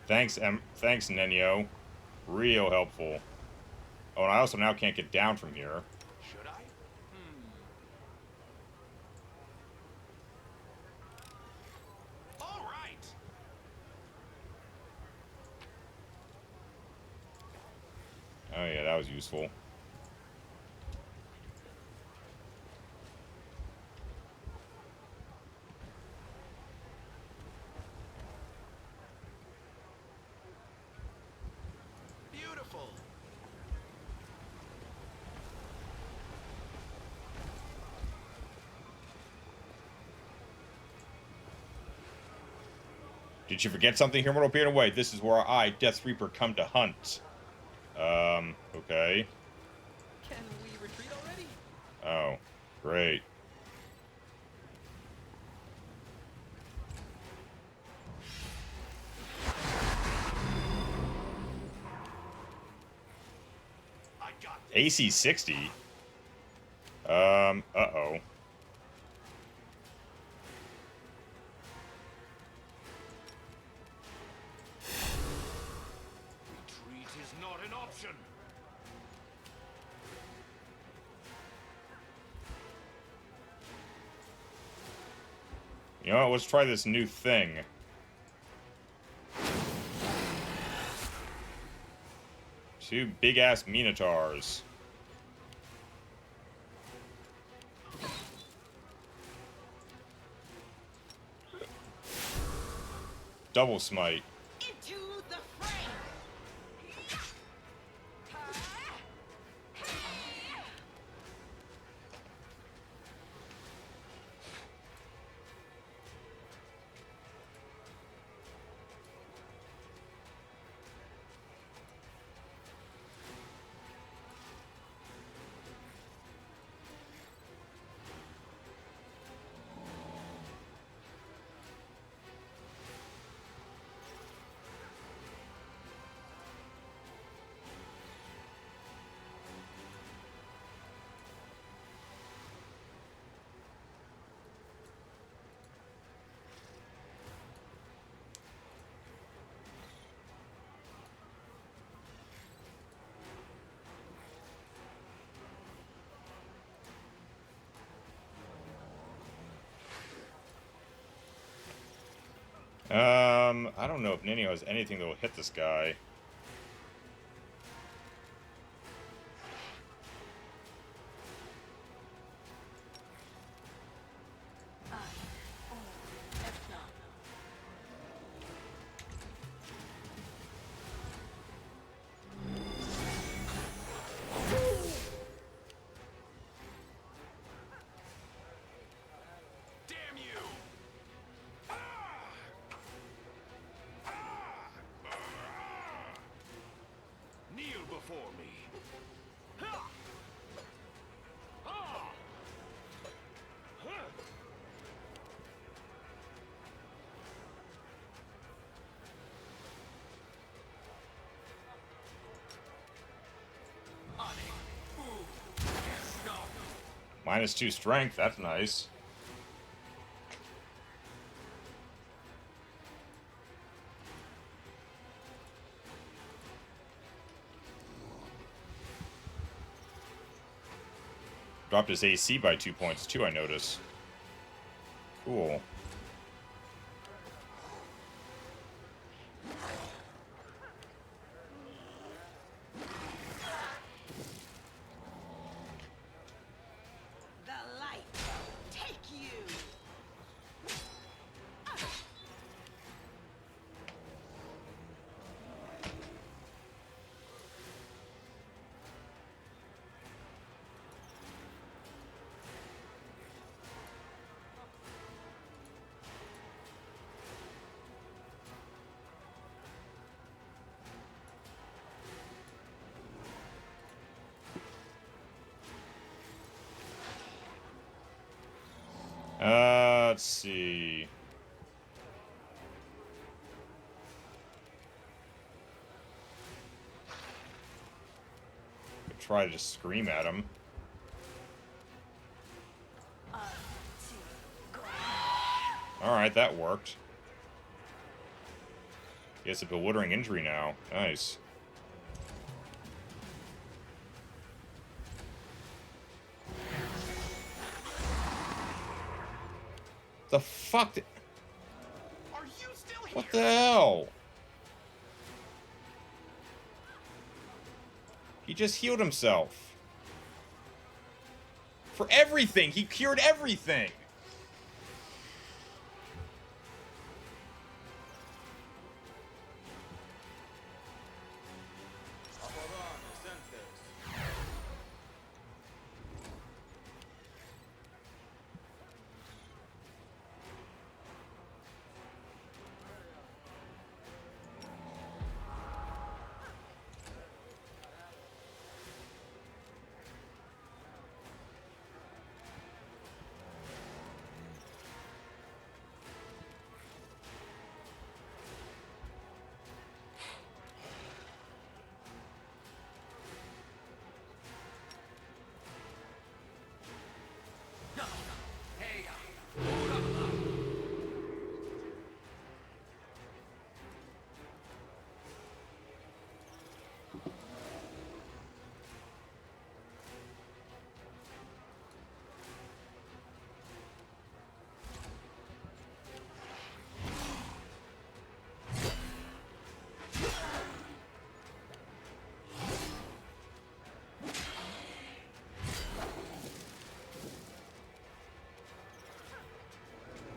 Thanks, thanks, Nenio. Real helpful. Oh, and I also now can't get down from here. Should I? All right. Oh yeah, that was useful. Beautiful. Did you forget something here, mortal being away? This is where I, Death Reaper, come to hunt. Okay. Can we retreat already? Oh, great. AC 60? Uh-oh. Retreat is not an option. You know what? Let's try this new thing. Two big-ass Minotaurs. Double smite. Into the frame. I don't know if Nino has anything that will hit this guy. Damn you! Kneel before me. -2 strength, that's nice. Dropped his AC by 2 points too, I notice. Cool. The light take you. Let's see. Could try to just scream at him. Alright, that worked. He has a bewildering injury now. Nice. The fuck? Are you still here? What the hell? He just healed himself. For everything! He cured everything!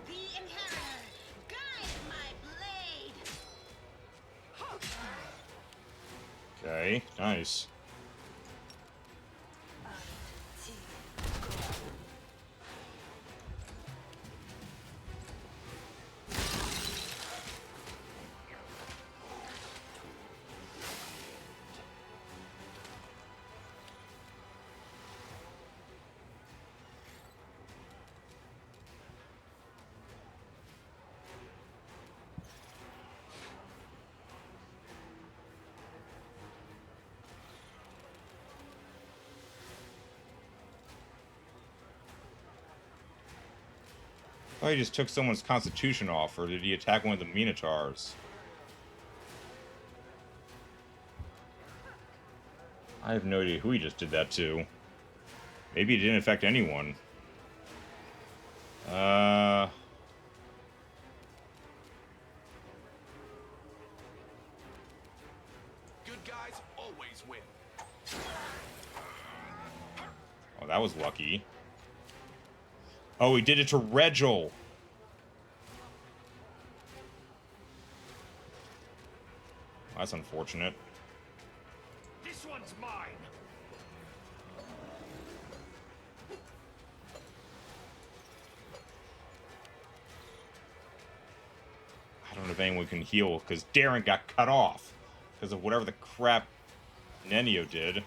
The inheritor, guide my blade. Okay, nice. Oh, he just took someone's constitution off, or did he attack one of the Minotaurs? I have no idea who he just did that to. Maybe it didn't affect anyone. Good guys always win. Oh, that was lucky. Oh, he did it to Regil. That's unfortunate. This one's mine. I don't know if anyone can heal, because Darren got cut off. Because of whatever the crap Nenio did.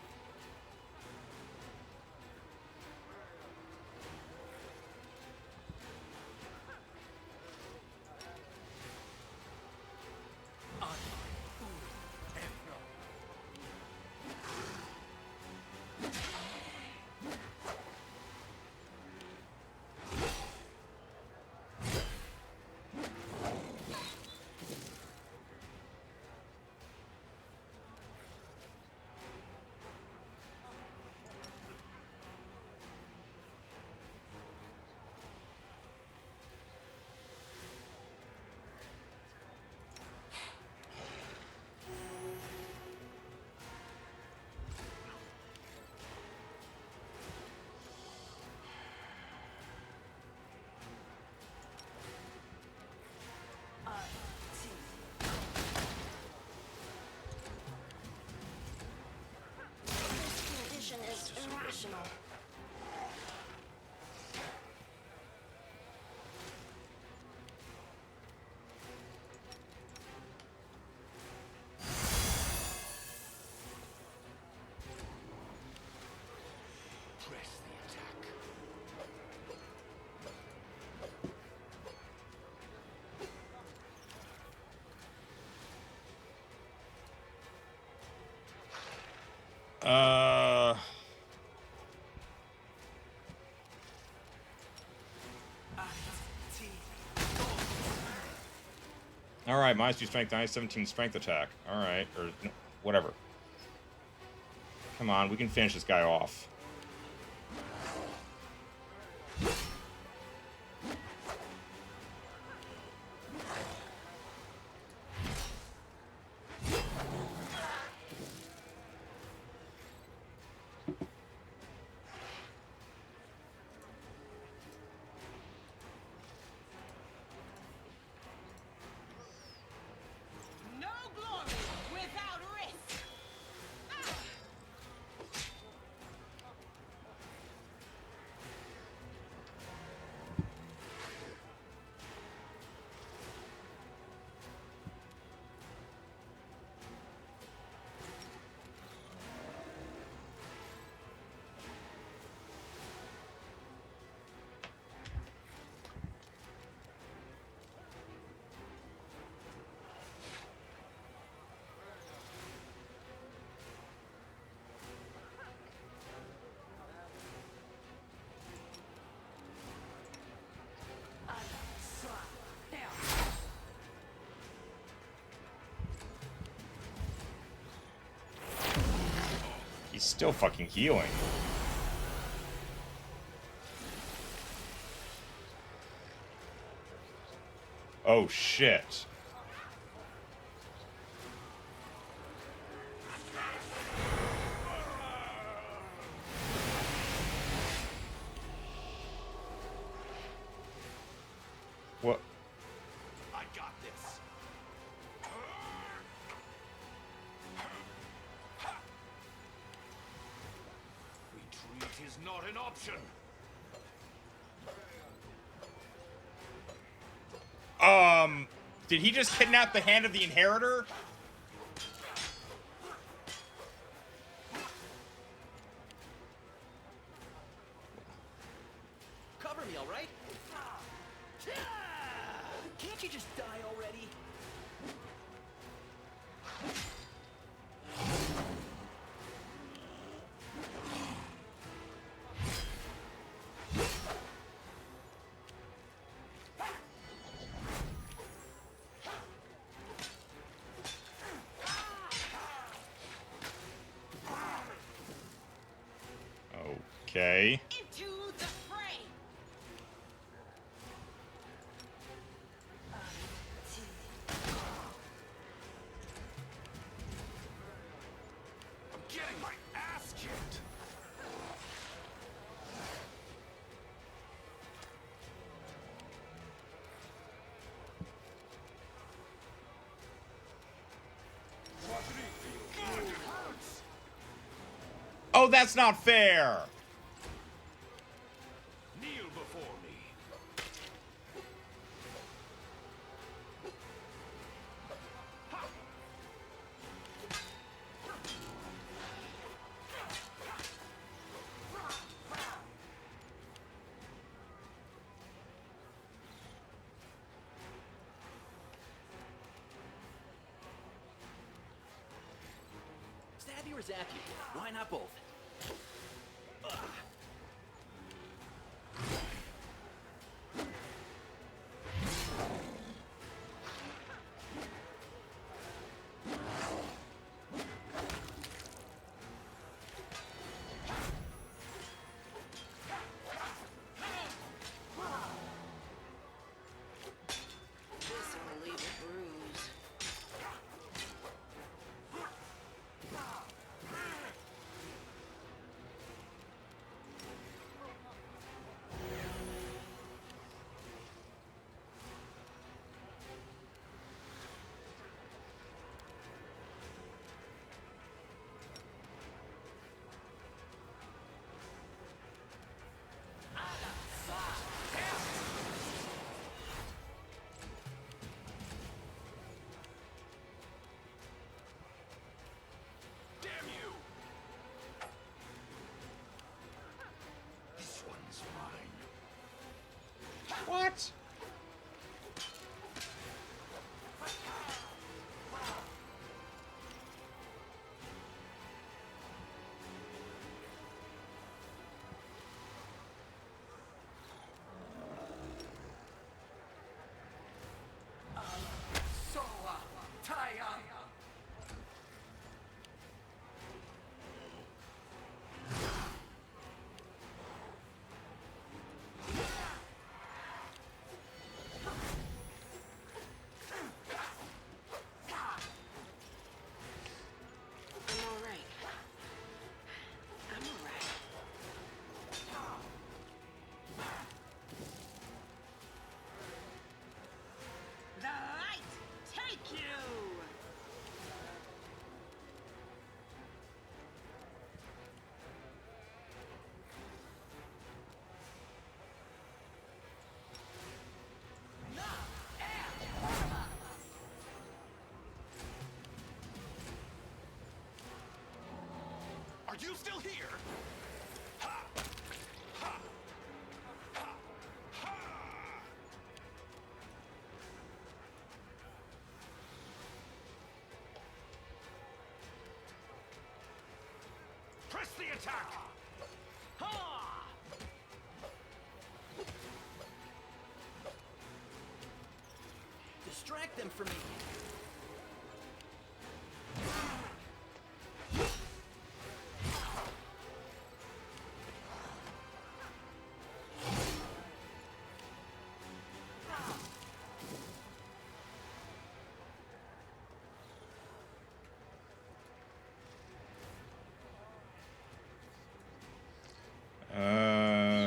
This condition is irrational. Press the attack. Alright, -2 strength, -17 strength attack. Alright, or no, whatever. Come on, we can finish this guy off. No glory without risk. He's still fucking healing. Oh shit. What? I got this. Retreat is not an option. Did he just kidnap the hand of the inheritor? Cover me, all right? Can't you just die already? Okay. Into the fray. I'm getting my ass kicked. Oh, that's not fair! Kneel before me. Stab you or zap you? Why not both? This will leave a bruise. you still here? Press the attack! Distract them from me.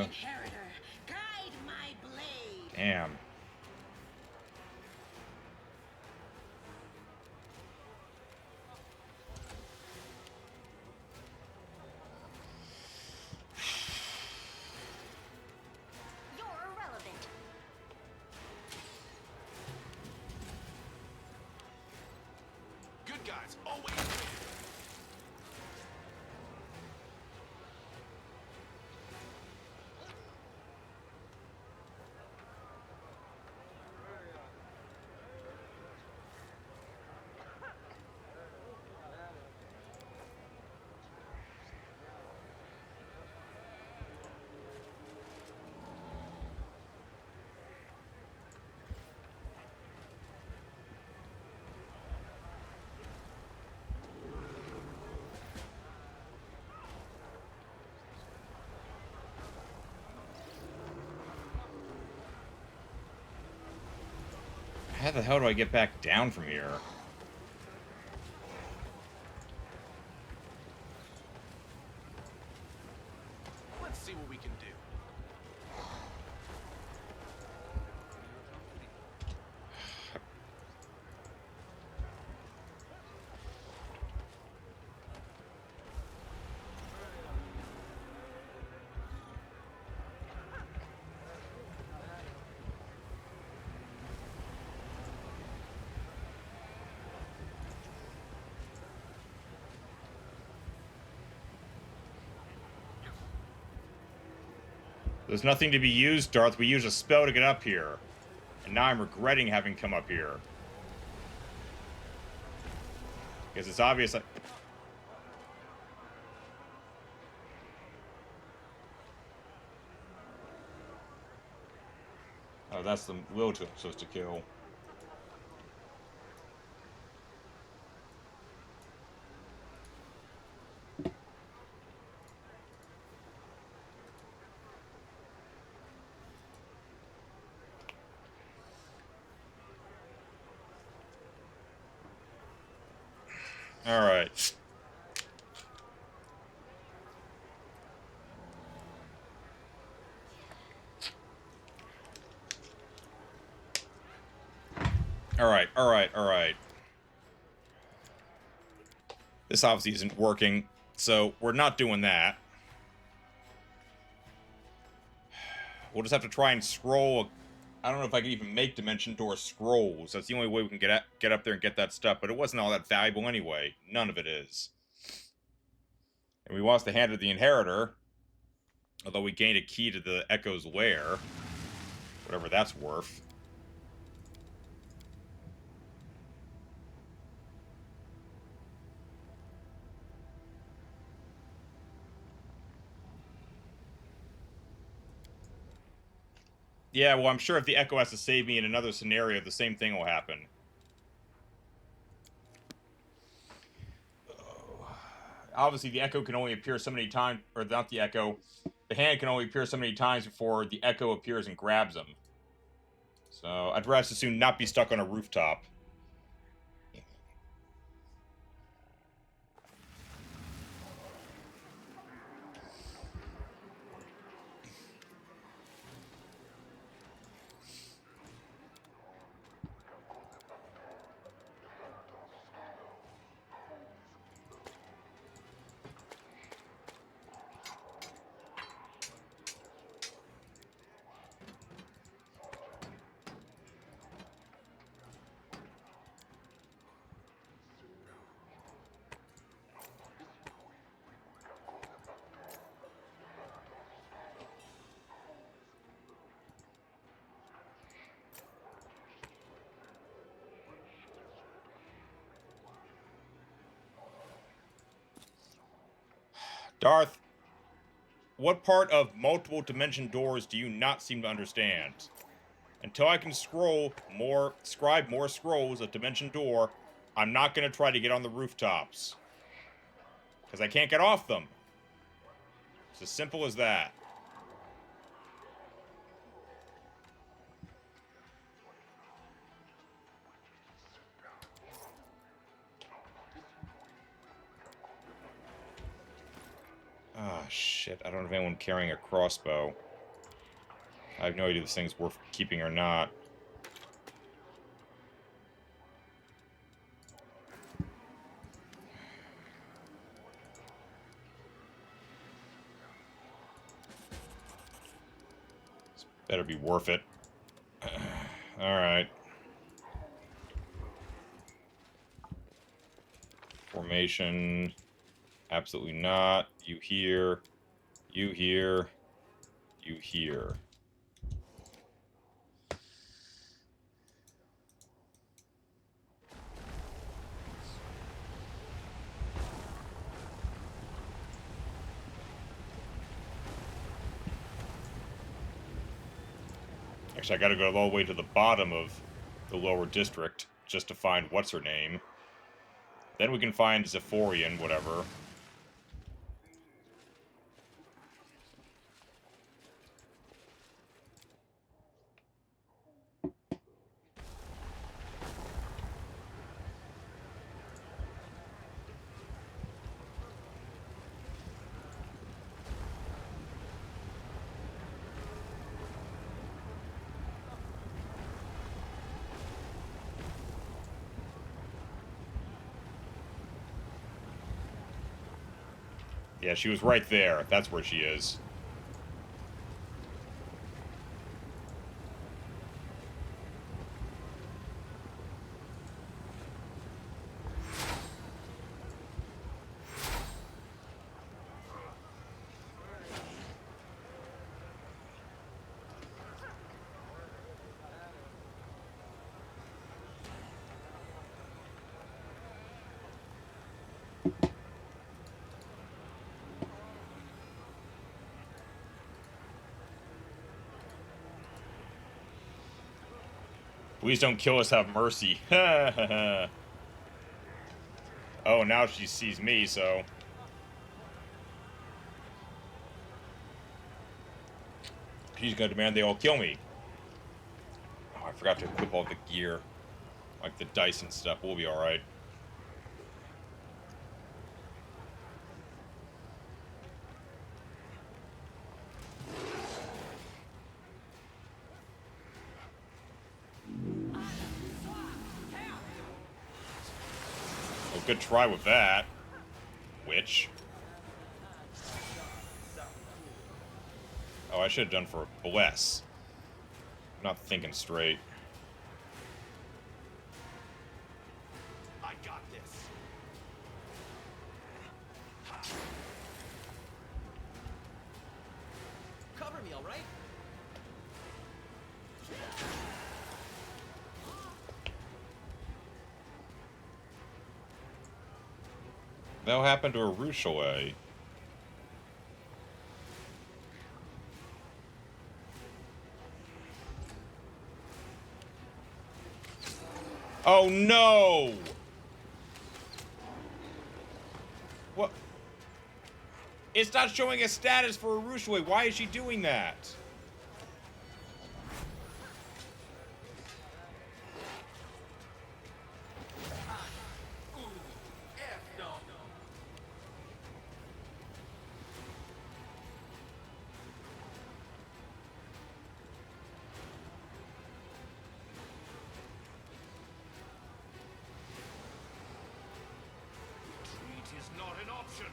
Inheritor, guide my blade. Damn. You're irrelevant. Good guys, always win. How the hell do I get back down from here? Let's see what we can do. There's nothing to be used, Darth. We used a spell to get up here. And now I'm regretting having come up here. Because it's obvious Oh, that's the will supposed to kill. All right. All right. This obviously isn't working, so we're not doing that. We'll just have to try and scroll. I don't know if I can even make Dimension Door scrolls. That's the only way we can get up there and get that stuff, but it wasn't all that valuable anyway. None of it is. And we want us to hand it to the Inheritor, although we gained a key to the Echo's lair. Whatever that's worth. Yeah, well, I'm sure if the Echo has to save me in another scenario, the same thing will happen. Obviously, the Echo can only appear so many times, or not the Echo, the hand can only appear so many times before the Echo appears and grabs him. So, I'd rather as soon not be stuck on a rooftop. Darth, what part of multiple dimension doors do you not seem to understand? Until I can scribe more scrolls of dimension door, I'm not going to try to get on the rooftops. Because I can't get off them. It's as simple as that. Ah, shit. I don't have anyone carrying a crossbow. I have no idea if this thing's worth keeping or not. This better be worth it. Alright. Formation. Absolutely not. You here. You here. You here. Actually, I gotta go all the way to the bottom of the lower district just to find what's her name. Then we can find Zephorian, whatever. Yeah, she was right there. That's where she is. Please don't kill us, have mercy. Oh, now she sees me, so... She's gonna demand they all kill me. Oh, I forgot to equip all the gear. Like the dice and stuff. We'll be alright. Well, good try with that. Witch. Oh, I should have done for Bless. I'm not thinking straight. I got this. Cover me, all right? That'll happen to a Ruchelet. Oh no! What? It's not showing a status for a Ruchelet. Why is she doing that? Retreat is not an option.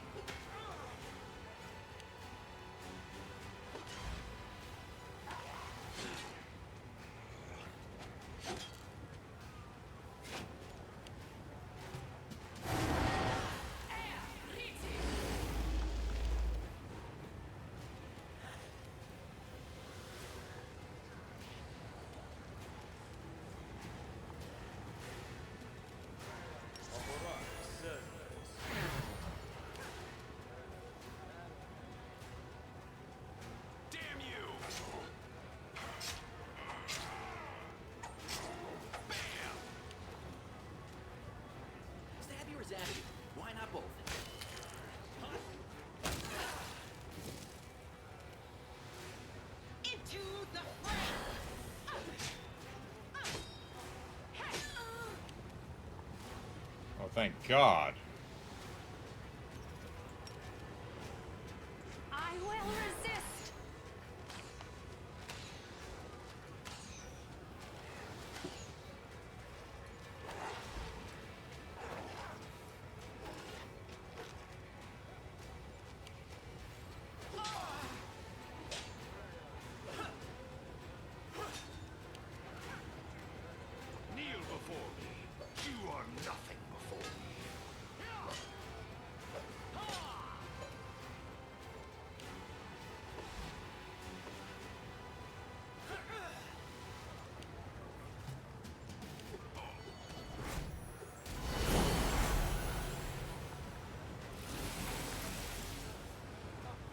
thank God. I will resist. Kneel before me. You are nothing before me.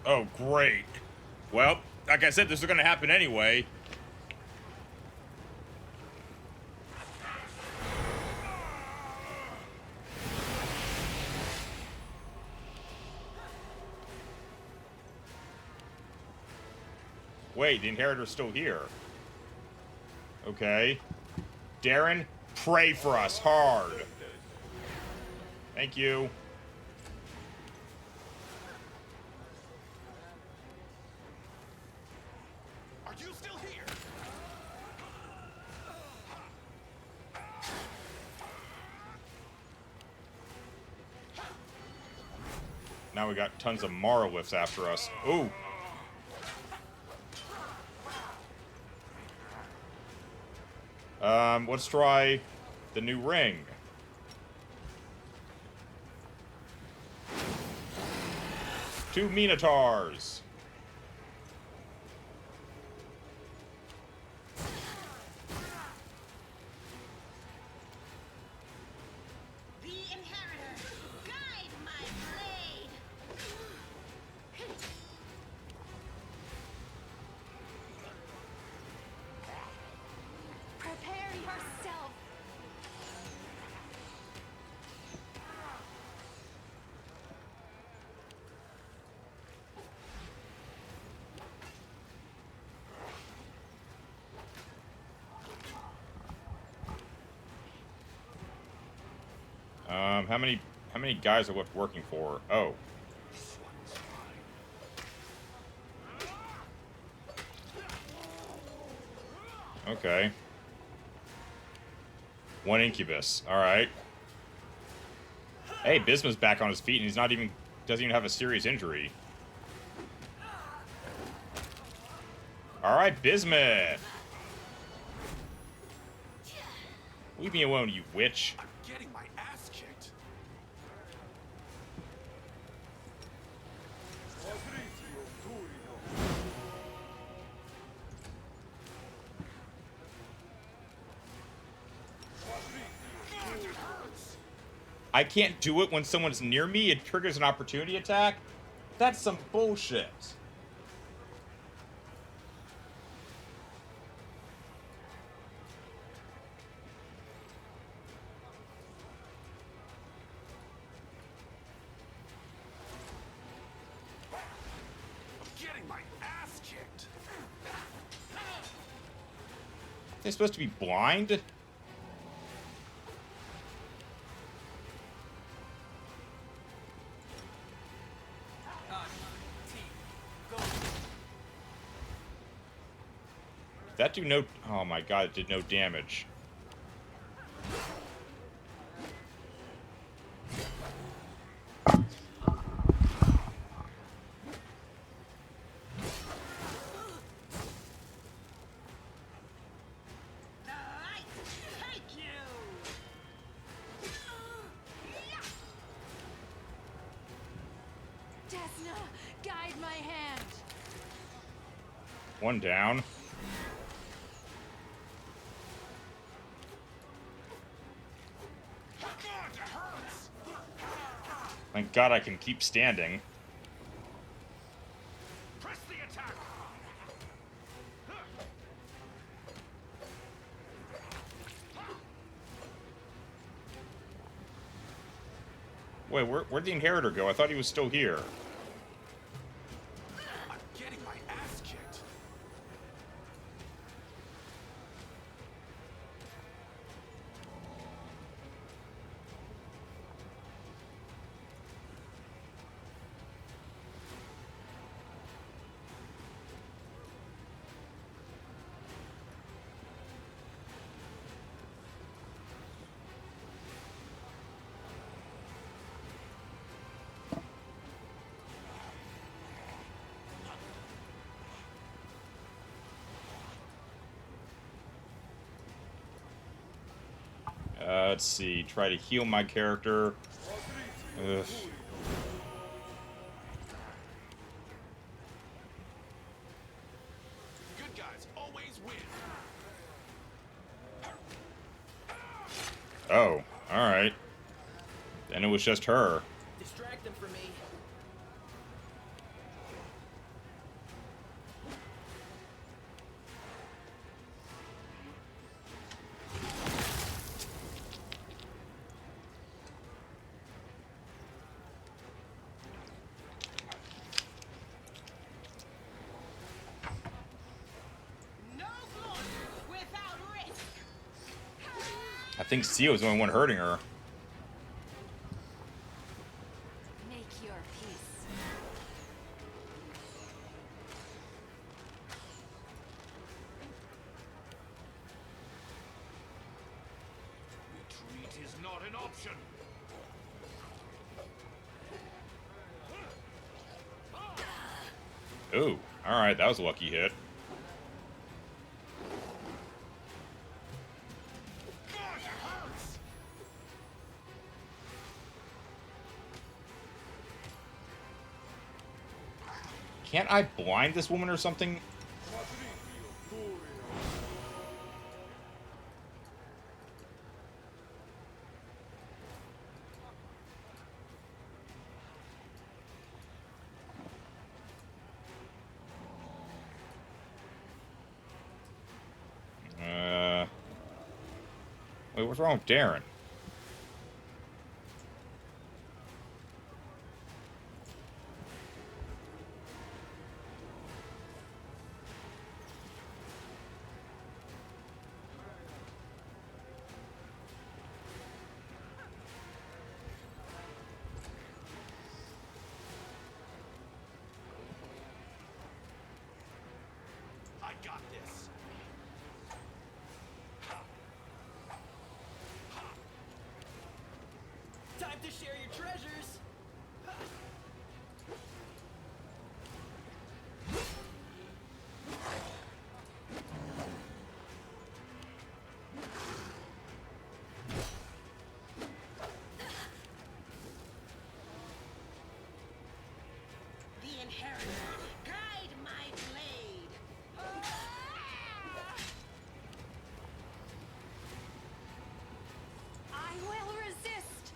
Oh, great. Well, like I said, this is going to happen anyway. Wait, the Inheritor's still here. Okay. Darren, pray for us hard. Thank you. Are you still here? Now we got tons of Marliths after us. Ooh. Let's try the new ring. Two Minotaurs. The Inheritor, guide my blade. Prepare yourself. How many guys are left working for? Oh. Okay. One Incubus. Alright. Hey, Bismuth's back on his feet and he's not even doesn't even have a serious injury. Alright, Bismuth. Leave me alone, you witch. I'm getting my ass kicked. I can't do it when someone's near me. It triggers an opportunity attack. That's some bullshit. I'm getting my ass kicked. They're supposed to be blind? That do no... Oh my god, it did no damage. Desna, guide my hand. One down. Thank God I can keep standing. Press the attack. Wait, where'd the Inheritor go? I thought he was still here. I'm getting my ass kicked. Let's see. Try to heal my character. Ugh. Good guys always win. Oh, alright. Then it was just her. Distract them from me. I think Sia was the only one hurting her. Make your peace. Retreat is not an option. Ooh, alright, that was a lucky hit. Can't I blind this woman or something? Wait, what's wrong with Darren? I got this. Time to share your treasures. The inheritor, guide my blade. I will resist.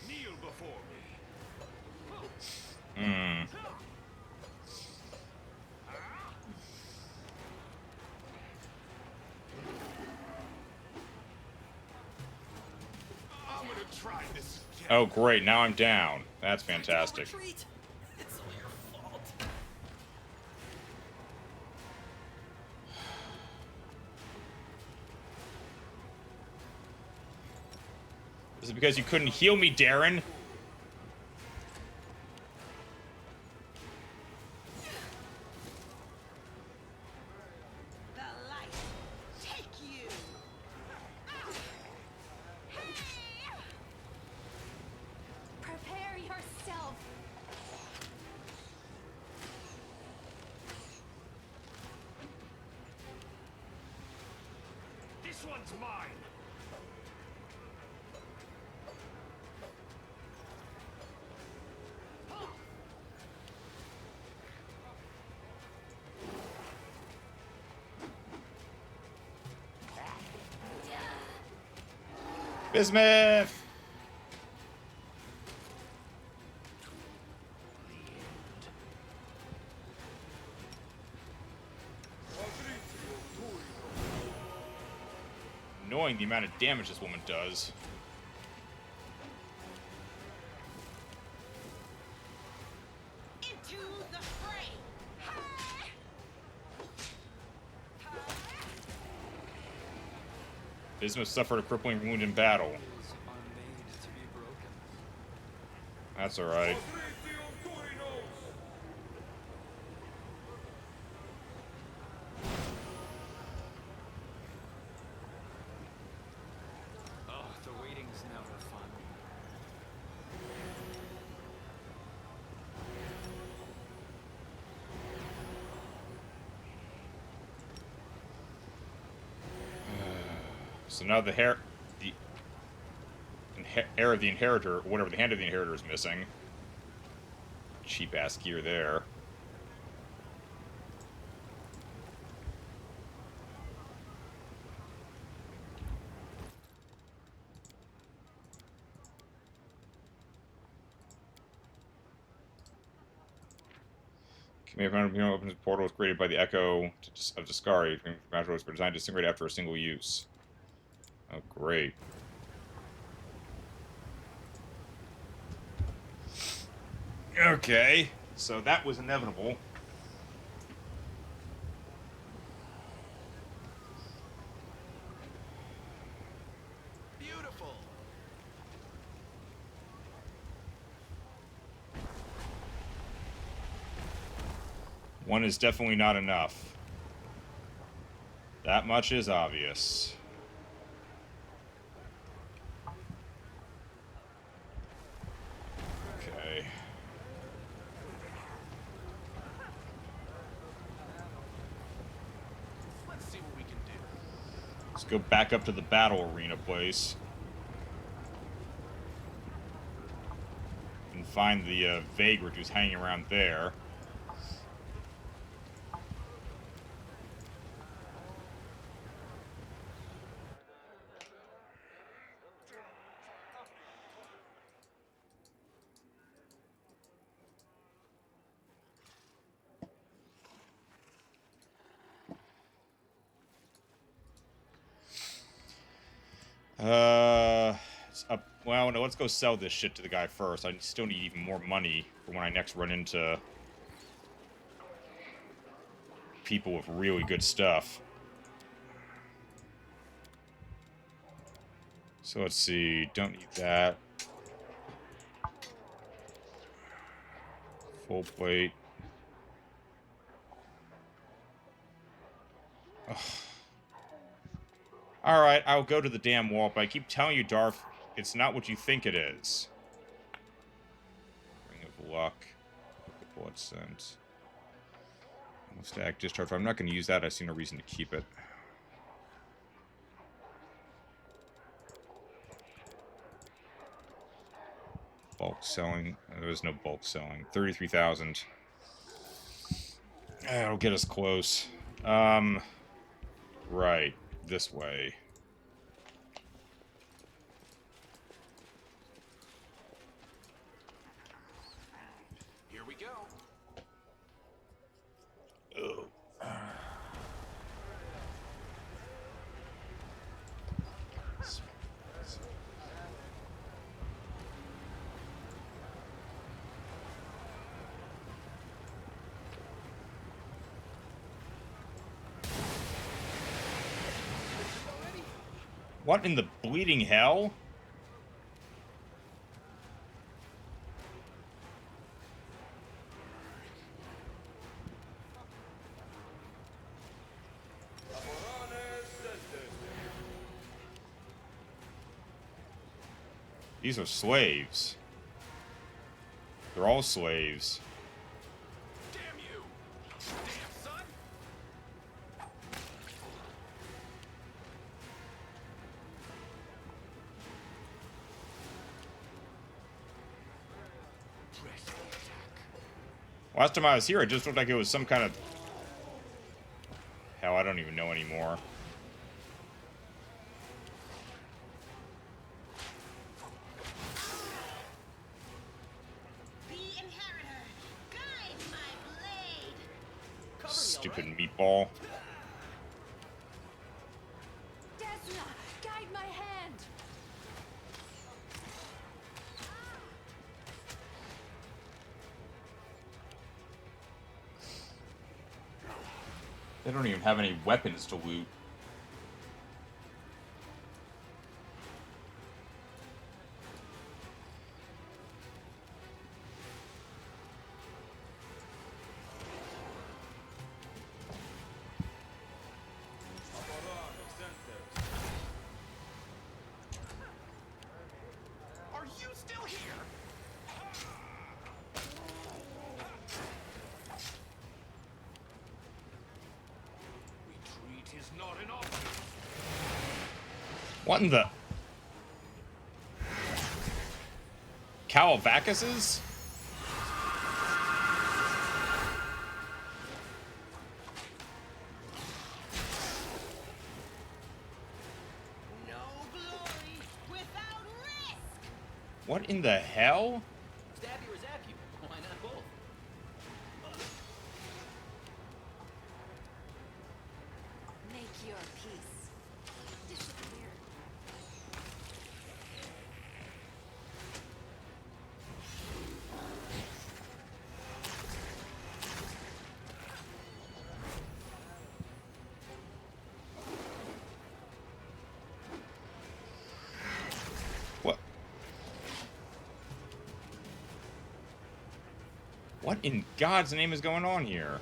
Kneel before me. Hmm. I'm gonna try this again. Oh, great. Now I'm down. That's fantastic. Retreat. It's all your fault. Is it because you couldn't heal me, Darren? The light, take you. Prepare yourself. This one's mine. Bismuth! Annoying the amount of damage this woman does. Into the fray. Bismuth suffered a crippling wound in battle. That's alright. So now the hair of the inheritor, whatever the hand of the inheritor is missing. Cheap ass gear there. Commander opens portals created by the Echo of Discari. Modules were designed to disintegrate after a single use. Oh, great. Okay, so that was inevitable. Beautiful. One is definitely not enough. That much is obvious. Okay. Let's see what we can do. Let's go back up to the battle arena place. And find the vagrant who's hanging around there. It's up. Well, no, let's go sell this shit to the guy first. I still need even more money for when I next run into people with really good stuff. So let's see. Don't need that. Full plate. Ugh. Alright, I'll go to the damn wall, but I keep telling you, Darth, it's not what you think it is. Ring of Luck. Blood Scent. Stack Discharge. I'm not going to use that. I see no reason to keep it. Bulk selling. There was no bulk selling. 33,000. That'll get us close. Right. This way. Here we go. Ugh. What in the bleeding hell? These are slaves. They're all slaves. Damn you! Damn son! Last time I was here, it just looked like it was some kind of... Hell, I don't even know anymore. Stupid meatball. Desna, guide my hand. They don't even have any weapons to loot. Are you still here? Retreat is not an option. What in the... Calvacuses? What in the hell? Stab you or zap you? Why not both? Make your peace. Disappear. What? What in God's name is going on here?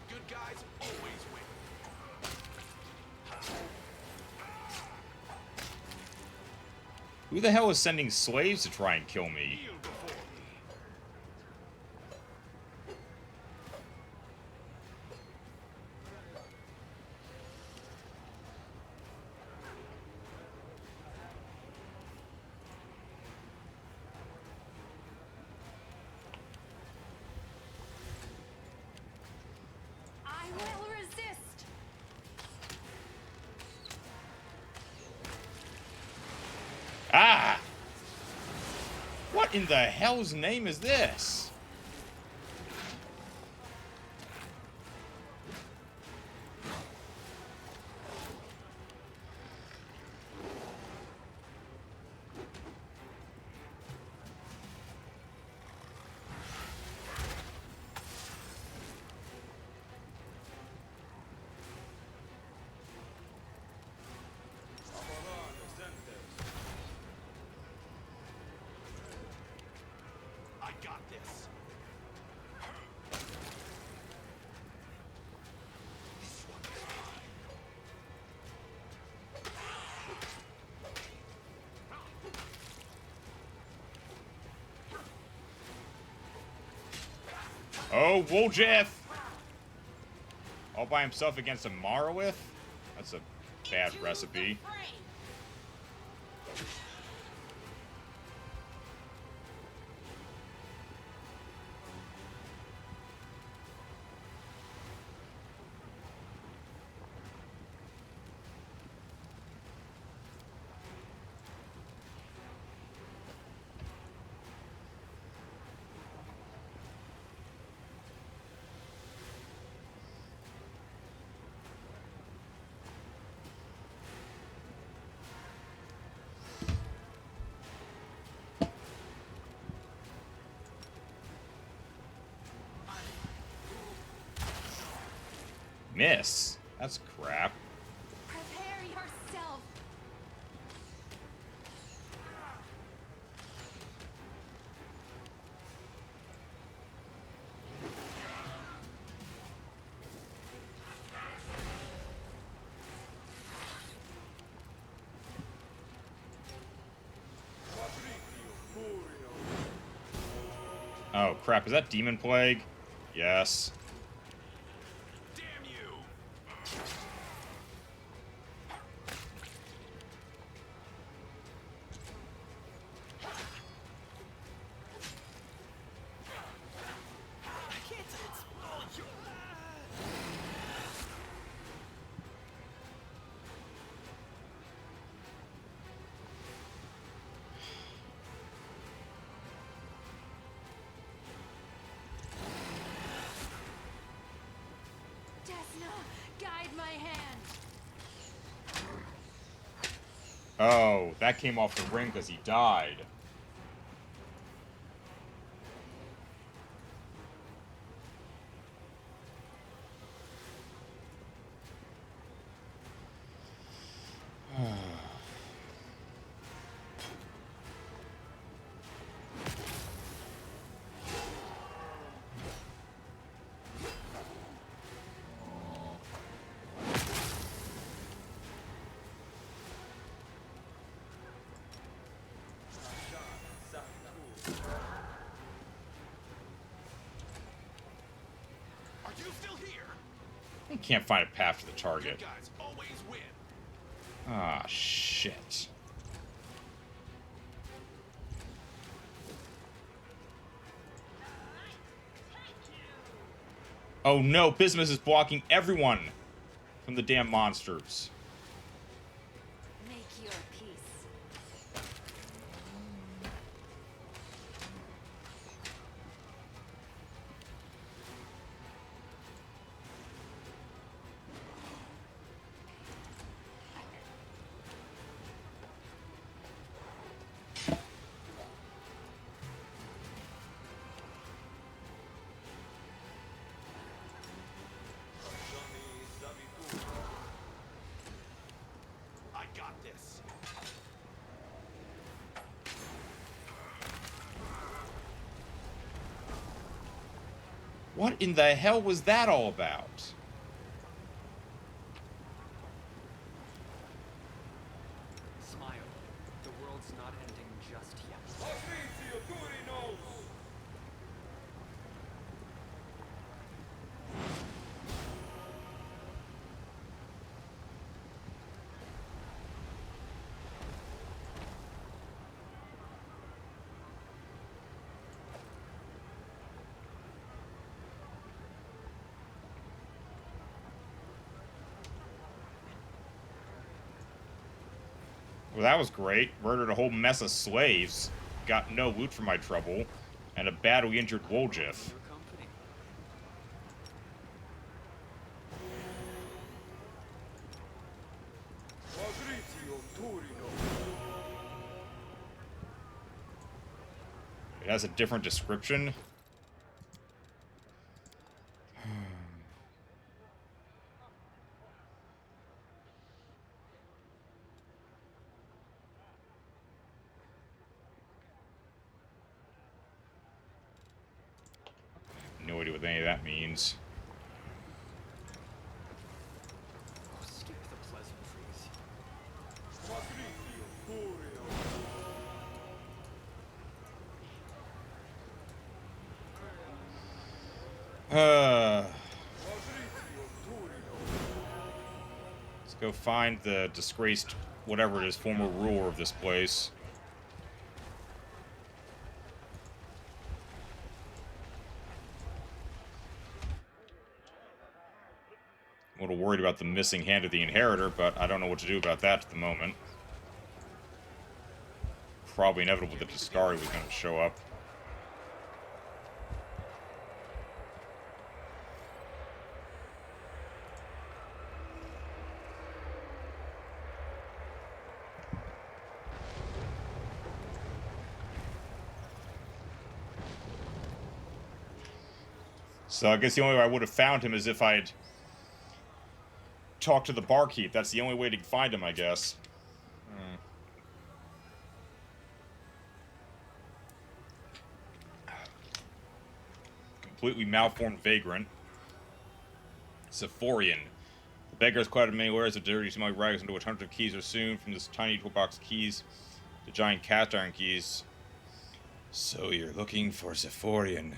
Good guys always win. Who the hell is sending slaves to try and kill me? I will resist. Ah! What in the hell's name is this? I got this. Oh, Woljeth! All by himself against a Marowith? That's a bad recipe. Miss. That's crap. Prepare yourself. Oh crap, is that Demon Plague? Yes. Damn you! Desna, guide my hand. Oh, that came off the ring because he died. Are you still here? I can't find a path to the Good target. guys always win. Ah, shit. Oh no, Bismuth is blocking everyone from the damn monsters. Make your peace. I got this. What in the hell was that all about? Smile. The world's not ending just yet. Well, that was great. Murdered a whole mess of slaves. Got no loot for my trouble. And a badly injured Woljif. It has a different description. No idea what any of that means. Oh, skip the pleasantries. Let's go find the disgraced, whatever it is, former ruler of this place. I'm a little worried about the missing hand of the inheritor, but I don't know what to do about that at the moment. Probably inevitable that Discari was going to show up. So I guess the only way I would have found him is if I'd talked to the barkeep. That's the only way to find him, I guess. Completely malformed vagrant. Sephorian. The beggar has collected many layers of dirty smelling rags into which hundreds of keys are sewn, from this tiny toolbox keys to giant cast iron keys. So you're looking for Sephorian.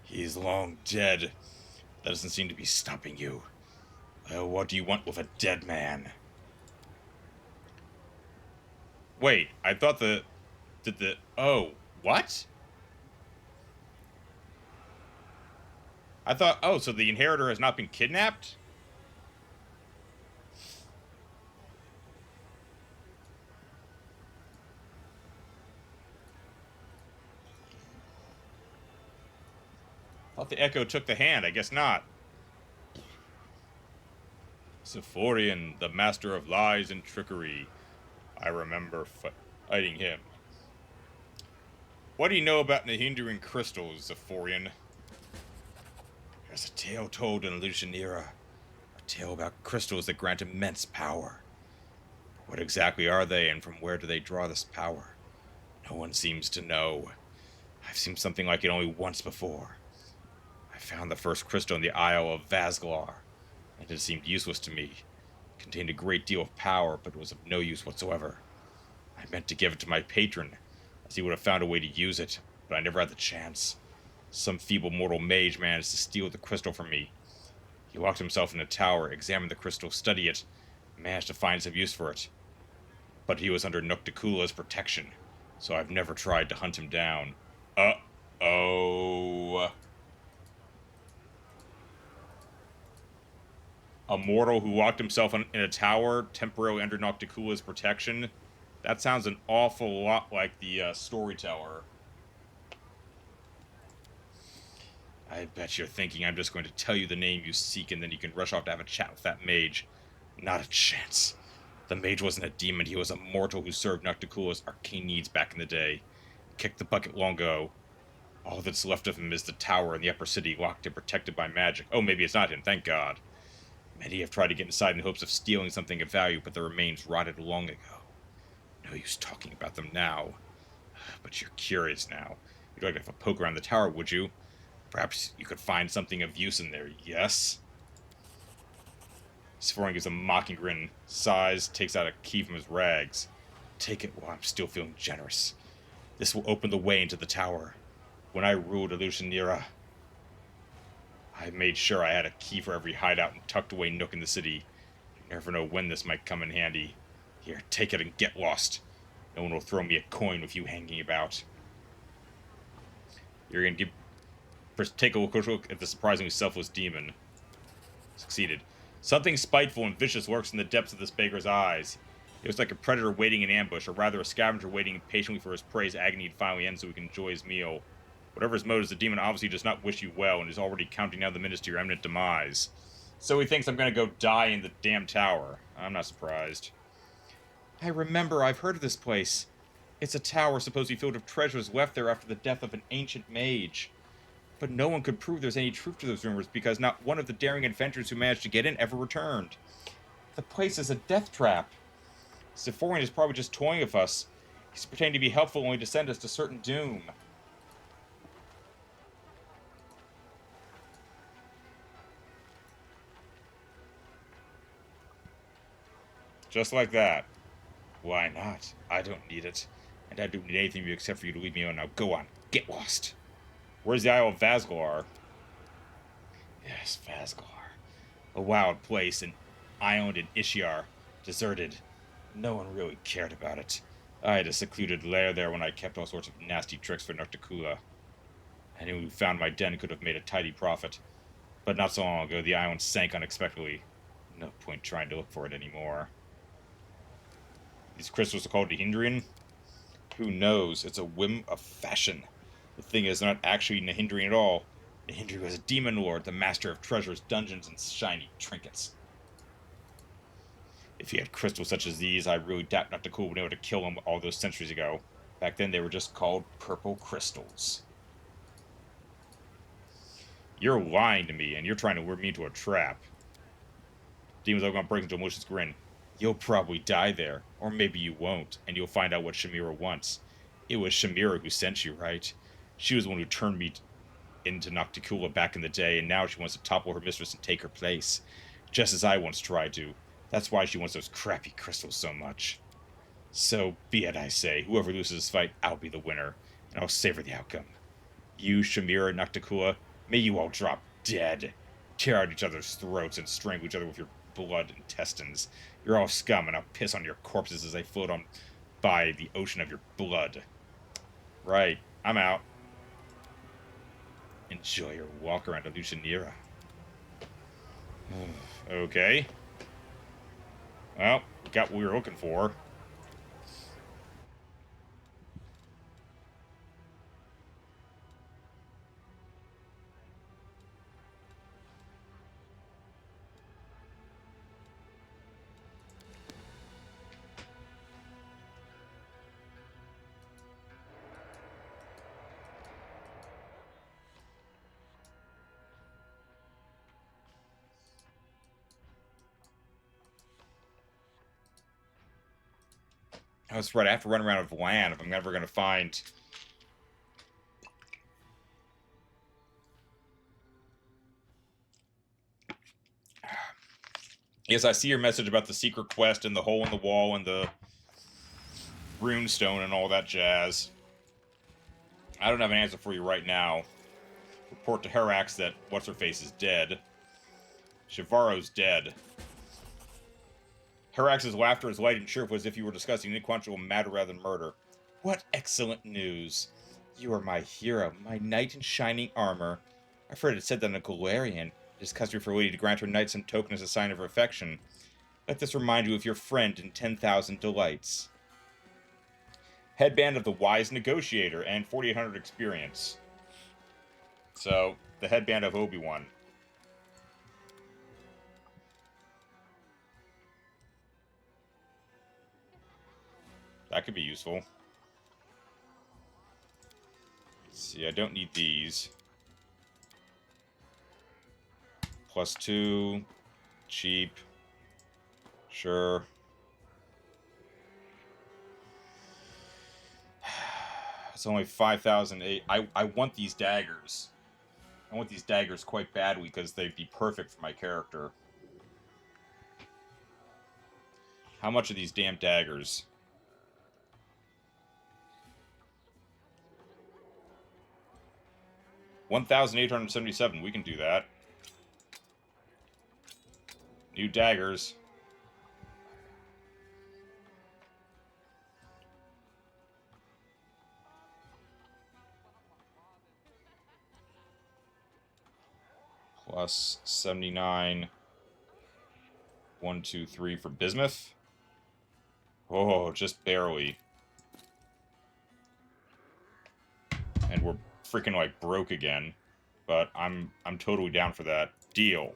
He's long dead. That doesn't seem to be stopping you. Well, what do you want with a dead man? Wait, I thought oh, what? I thought, oh, so the inheritor has not been kidnapped? I thought the Echo took the hand. I guess not. Sephorian, the master of lies and trickery. I remember fighting him. What do you know about the hindering crystals, Sephorian? There's a tale told in Lucian era. A tale about crystals that grant immense power. What exactly are they, and from where do they draw this power? No one seems to know. I've seen something like it only once before. I found the first crystal in the Isle of Vazglar, and it seemed useless to me. It contained a great deal of power, but was of no use whatsoever. I meant to give it to my patron, a as he would have found a way to use it, but I never had the chance. Some feeble mortal mage managed to steal the crystal from me. He locked himself in a tower, examined the crystal, studied it, and managed to find some use for it. But he was under Nocticula's protection, so I've never tried to hunt him down. Uh-oh. A mortal who locked himself in a tower, temporarily under Nocticula's protection? That sounds an awful lot like the storyteller. I bet you're thinking I'm just going to tell you the name you seek and then you can rush off to have a chat with that mage. Not a chance. The mage wasn't a demon, he was a mortal who served Nocticula's arcane needs back in the day. Kicked the bucket long ago. All that's left of him is the tower in the upper city, locked and protected by magic. Oh, maybe it's not him, thank God. Many have tried to get inside in hopes of stealing something of value, but the remains rotted long ago. No use talking about them now. But you're curious now. You'd like to have a poke around the tower, would you? Perhaps you could find something of use in there, yes? Sforin gives a mocking grin, sighs, takes out a key from his rags. Take it while I'm still feeling generous. This will open the way into the tower. When I ruled Illusionira, I made sure I had a key for every hideout and tucked away nook in the city. You never know when this might come in handy. Here, take it and get lost. No one will throw me a coin with you hanging about. You're gonna take a look at the surprisingly selfless demon. Succeeded. Something spiteful and vicious lurks in the depths of this beggar's eyes. It was like a predator waiting in ambush, or rather a scavenger waiting patiently for his prey's agony to finally end so he can enjoy his meal. Whatever his motives, the demon obviously does not wish you well and is already counting down the minutes to your imminent demise. So he thinks I'm gonna go die in the damn tower. I'm not surprised. I remember, I've heard of this place. It's a tower supposedly filled with treasures left there after the death of an ancient mage. But no one could prove there's any truth to those rumors because not one of the daring adventurers who managed to get in ever returned. The place is a death trap. Siforian is probably just toying with us. He's pretending to be helpful only to send us to certain doom. Just like that. Why not? I don't need it. And I don't need anything except for you to leave me alone. Now go on. Get lost. Where's the Isle of Vazgalar? Yes, Vazgalar. A wild place, an island in Ishiar. Deserted. No one really cared about it. I had a secluded lair there when I kept all sorts of nasty tricks for Nocticula. Anyone who found my den could have made a tidy profit. But not so long ago, the island sank unexpectedly. No point trying to look for it anymore. These crystals are called Nahindrian? Who knows? It's a whim of fashion. The thing is, they're not actually Nahindrian at all. Nahindri was a demon lord, the master of treasures, dungeons, and shiny trinkets. If he had crystals such as these, I really doubt Nocticula would be able to kill him all those centuries ago. Back then, they were just called purple crystals. You're lying to me, and you're trying to lure me into a trap. Demon's Ogon breaks into a malicious grin. You'll probably die there, or maybe you won't, and you'll find out what Shamira wants. It was Shamira who sent you, right? She was the one who turned me into Nocticula back in the day, and now she wants to topple her mistress and take her place. Just as I once tried to. That's why she wants those crappy crystals so much. So be it, I say. Whoever loses this fight, I'll be the winner, and I'll savor the outcome. You, Shamira, and Nocticula, may you all drop dead. Tear out each other's throats and strangle each other with your blood intestines. You're all scum, and I'll piss on your corpses as they float on by the ocean of your blood. Right, I'm out. Enjoy your walk around Illusionira. Okay. Well, got what we were looking for. I was right. I have to run around with land if I'm never going to find... Yes, I see your message about the secret quest and the hole in the wall and the runestone and all that jazz. I don't have an answer for you right now. Report to Herax that What's-Her-Face is dead. Shivaro's dead. Herax's laughter is light and cheerful as if you were discussing inconsequential matter rather than murder. What excellent news! You are my hero, my knight in shining armor. I've heard it said that in a Galarian, it is customary for a lady to grant her knight some token as a sign of her affection. Let this remind you of your friend in 10,000 delights. Headband of the Wise Negotiator and 4,800 experience. So, the headband of Obi-Wan. That could be useful. Let's see, I don't need these. +2. Cheap. Sure. It's only 5,008. I want these daggers. I want these daggers quite badly because they'd be perfect for my character. How much are these damn daggers? $1,877. We can do that. New daggers. Plus 79. 1, 2, 3 for bismuth. Oh, just barely. And we're freaking like broke again. But I'm totally down for that. Deal.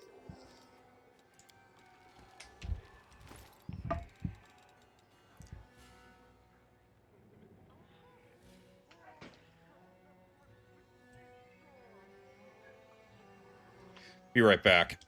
Be right back.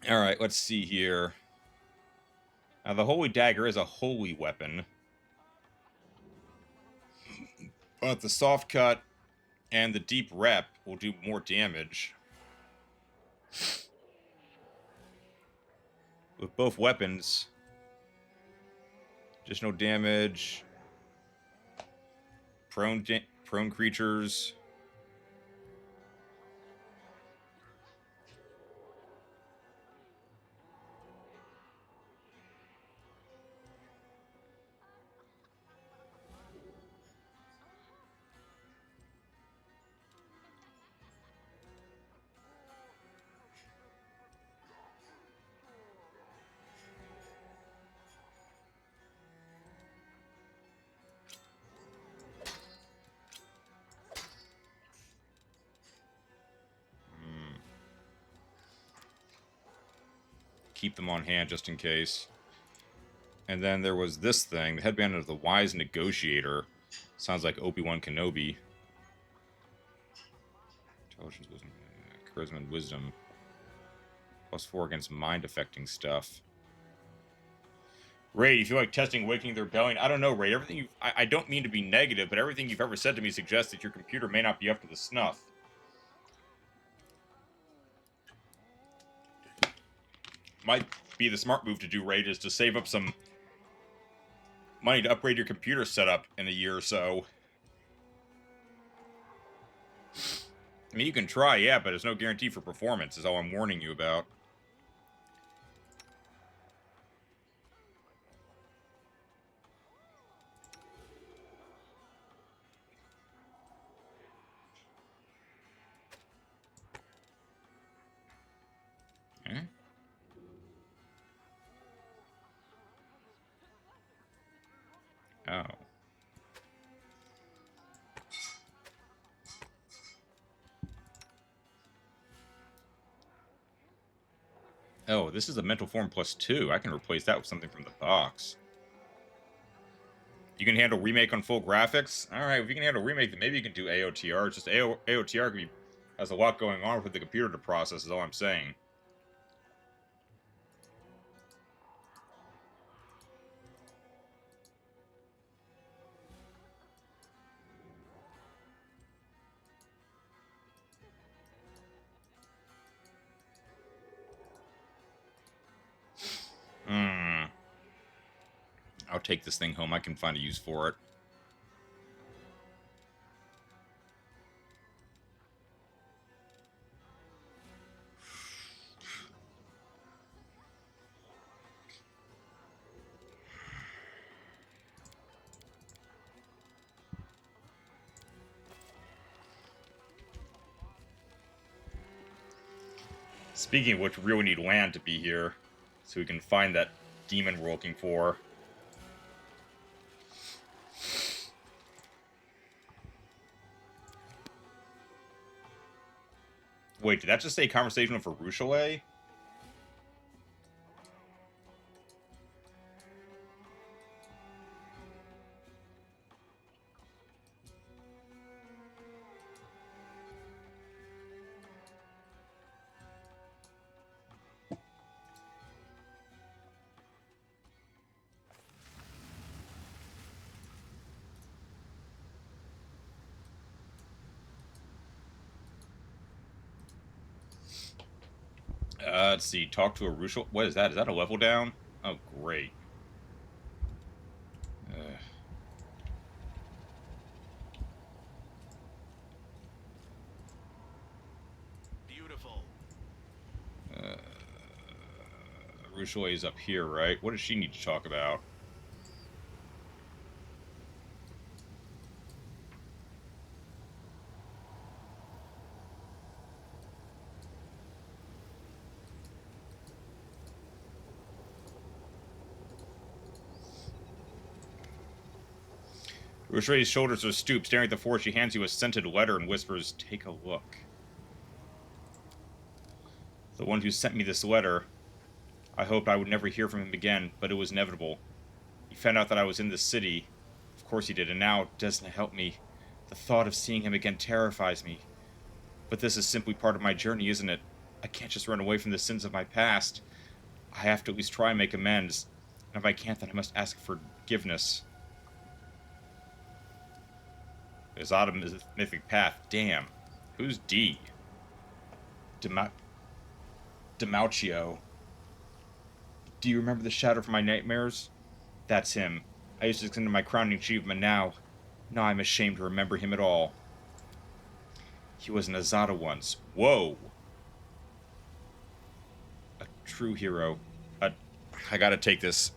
Alright, let's see here. Now, the Holy Dagger is a holy weapon. But the soft cut and the deep rep will do more damage. With both weapons, additional damage, prone creatures. Keep them on hand just in case. And then there was this thing, the Headband of the Wise Negotiator. Sounds like Obi-Wan Kenobi. Intelligence, wisdom, charisma, and wisdom. +4 against mind-affecting stuff. Ray, you feel like testing Awakening the Rebellion? I don't know, Ray. Everything I don't mean to be negative, but everything you've ever said to me suggests that your computer may not be up to the snuff. Might be the smart move to do, Ray, is to save up some money to upgrade your computer setup in a year or so. I mean, you can try, yeah, but there's no guarantee for performance, is all I'm warning you about. Eh? Oh. Oh, this is a mental form +2. I can replace that with something from the box. You can handle remake on full graphics? Alright, if you can handle remake, then maybe you can do AOTR. It's just AOTR has a lot going on for the computer to process, is all I'm saying. I'll take this thing home. I can find a use for it. Speaking of which, we really need land to be here, so we can find that demon we're looking for. Wait, did that just say conversation for Ruchelet? Let's see. Talk to a Ruchelet. What is that? Is that a level down? Oh, great. Beautiful. Ruchelet is up here, right? What does she need to talk about? Ruchelet's shoulders are stooped, staring at the floor. She hands you a scented letter and whispers, "Take a look." The one who sent me this letter. I hoped I would never hear from him again, but it was inevitable. He found out that I was in this city. Of course he did, and now it doesn't help me. The thought of seeing him again terrifies me. But this is simply part of my journey, isn't it? I can't just run away from the sins of my past. I have to at least try and make amends. And if I can't, then I must ask for forgiveness. There's Autumn is a mythic path. Damn. Who's D? Demaucio. Do you remember the shadow from my nightmares? That's him. I used to consider my crowning achievement now. Now I'm ashamed to remember him at all. He was an Azada once. Whoa! A true hero. I gotta take this.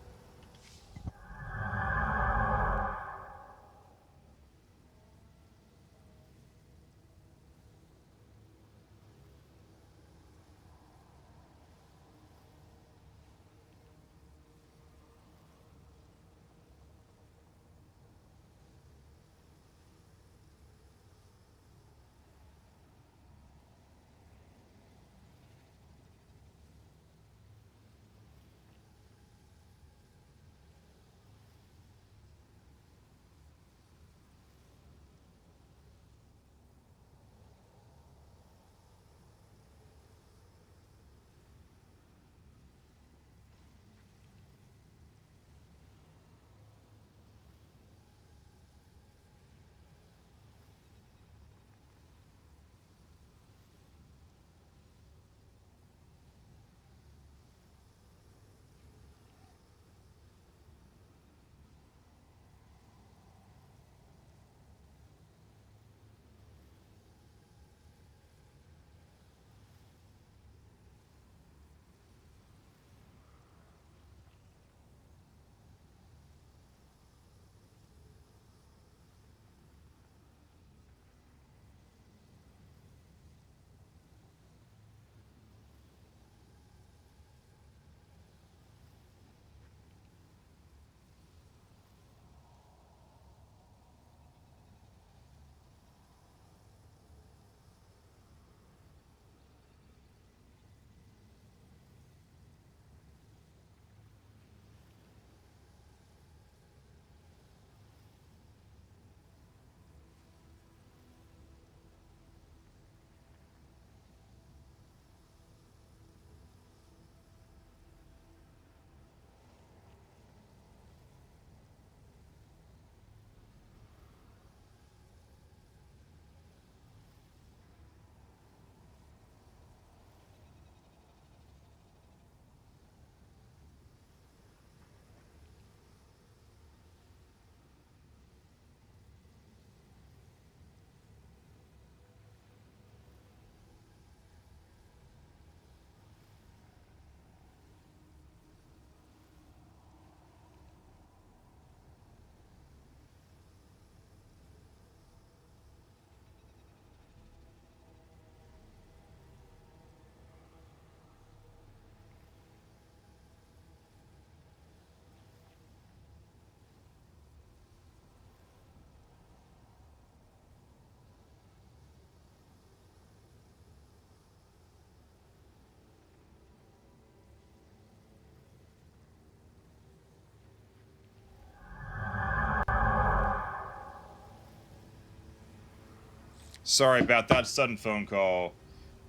Sorry about that sudden phone call.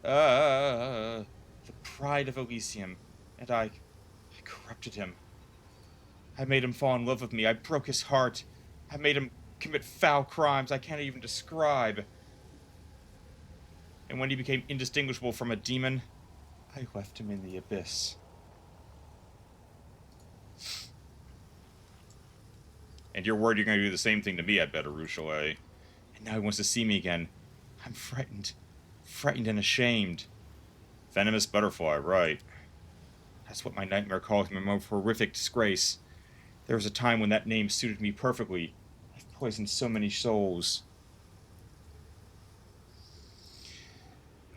The pride of Elysium. And I corrupted him. I made him fall in love with me. I broke his heart. I made him commit foul crimes I can't even describe. And when he became indistinguishable from a demon, I left him in the abyss. And you're worried you're going to do the same thing to me, I bet, Arushale. And now he wants to see me again. I'm frightened. Frightened and ashamed. Venomous butterfly, right. That's what my nightmare called him, a most horrific disgrace. There was a time when that name suited me perfectly. I've poisoned so many souls.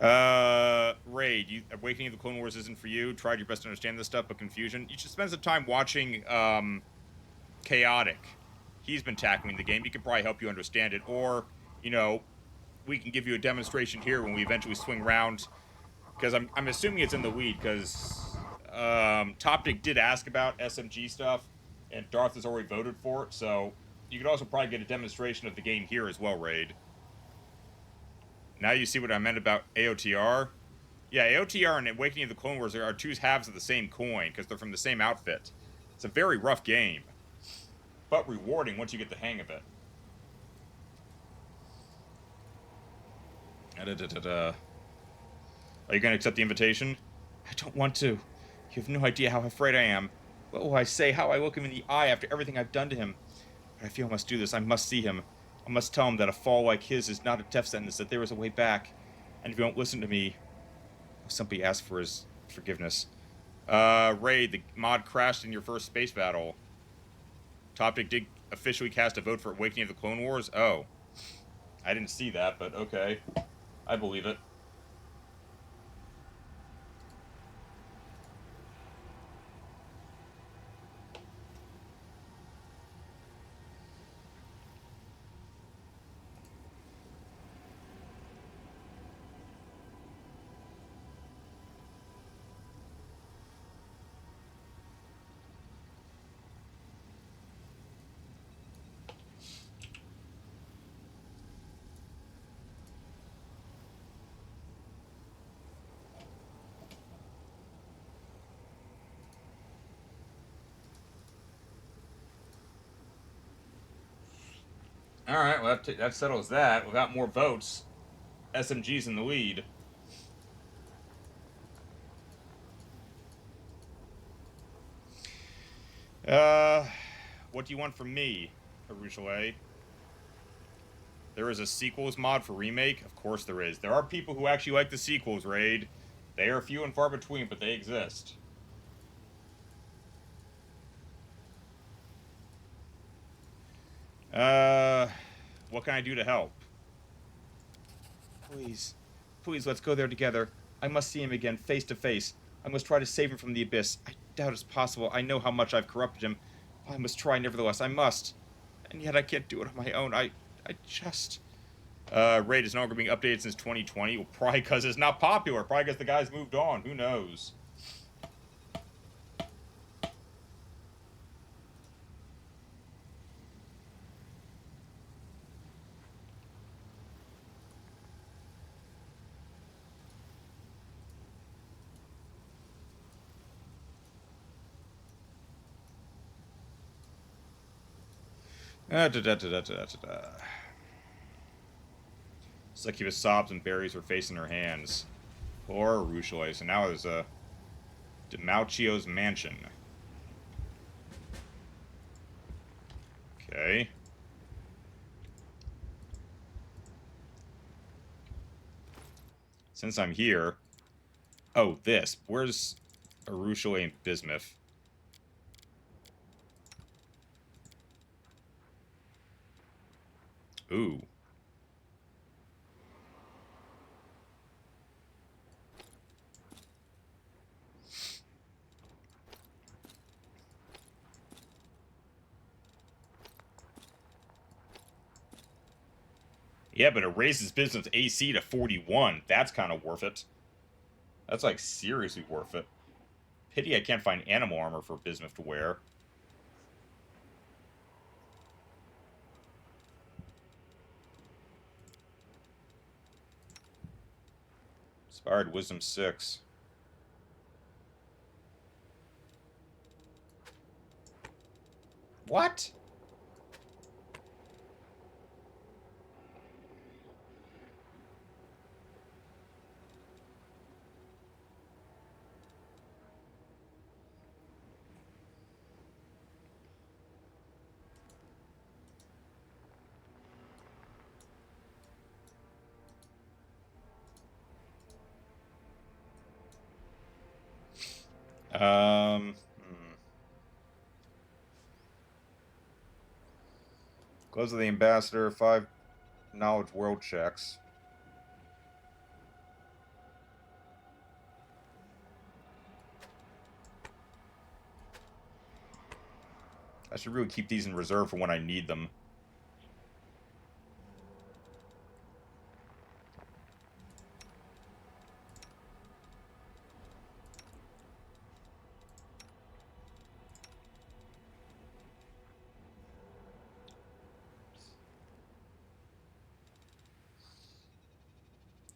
Raid, Awakening of the Clone Wars isn't for you. Tried your best to understand this stuff, but confusion. You should spend some time watching, Chaotic. He's been tackling the game. He could probably help you understand it. Or, you know, we can give you a demonstration here when we eventually swing around. Because I'm assuming it's in the weed, because Toptic did ask about SMG stuff, and Darth has already voted for it, so you could also probably get a demonstration of the game here as well, Raid. Now you see what I meant about AOTR. Yeah, AOTR and Awakening of the Clone Wars are two halves of the same coin, because they're from the same outfit. It's a very rough game, but rewarding once you get the hang of it. Are you going to accept the invitation? I don't want to. You have no idea how afraid I am. What will I say? How I look him in the eye after everything I've done to him? But I feel I must do this. I must see him. I must tell him that a fall like his is not a death sentence, that there is a way back. And if he won't listen to me, I'll simply ask for his forgiveness. Ray, the mod crashed in your first space battle. Topic did officially cast a vote for Awakening of the Clone Wars? Oh. I didn't see that, but okay. I believe it. Alright, well, that settles that. Without more votes, SMG's in the lead. What do you want from me, Arushale? There is a sequels mod for Remake? Of course there is. There are people who actually like the sequels, Raid. They are few and far between, but they exist. What can I do to help? Please. Please, let's go there together. I must see him again, face to face. I must try to save him from the abyss. I doubt it's possible. I know how much I've corrupted him. I must try nevertheless. I must. And yet I can't do it on my own. I just... Raid is no longer being updated since 2020. Well, probably because it's not popular. Probably because the guy's moved on. Who knows? Succubus sobs and buries her face in her hands. Poor Arushale. So now there's a Demauchio's mansion. Okay. Since I'm here... Oh, this. Where's Arushale and Bismuth? Ooh. Yeah, but it raises Bismuth's AC to 41. That's kind of worth it. That's, like, seriously worth it. Pity I can't find animal armor for Bismuth to wear. Inspired Wisdom 6. What? Close of the Ambassador, 5 knowledge world checks. I should really keep these in reserve for when I need them.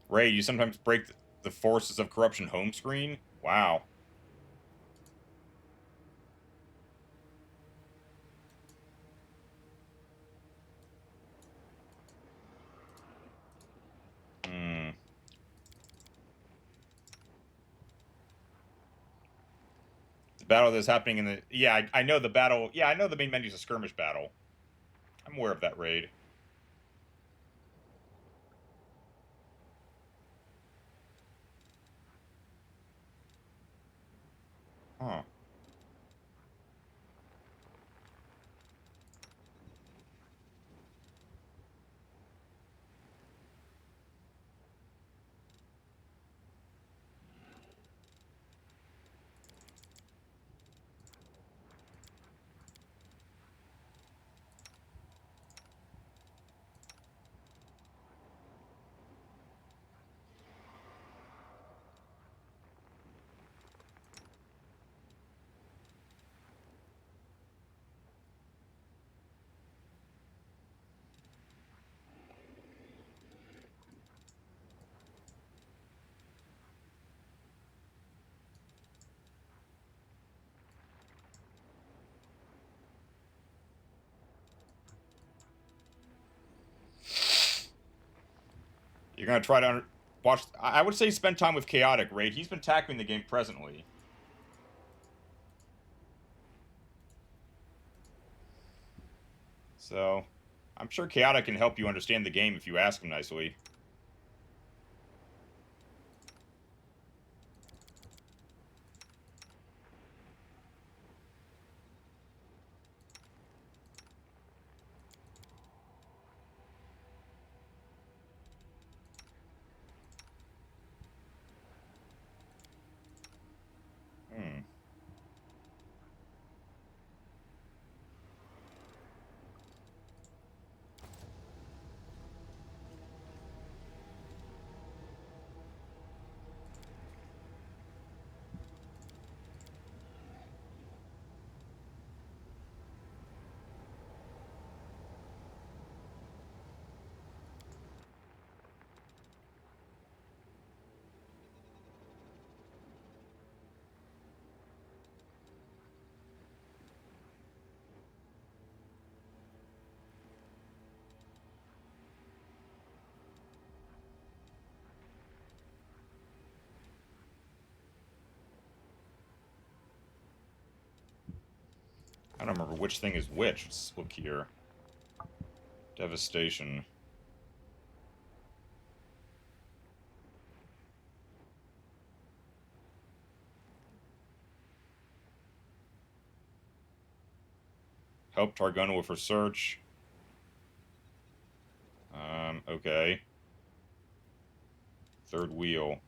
Ray, you sometimes break the Forces of Corruption home screen? Wow. Hmm. The battle that's happening in the... Yeah, I know the battle... Yeah, I know the main menu's a skirmish battle. I'm aware of that raid. Huh. You're gonna try to watch... I would say spend time with Chaotic, Raid. He's been tackling the game presently. So, I'm sure Chaotic can help you understand the game if you ask him nicely. Hmm. I don't remember which thing is which. Let's look here. Devastation. Help Targona with research. Okay. Third wheel.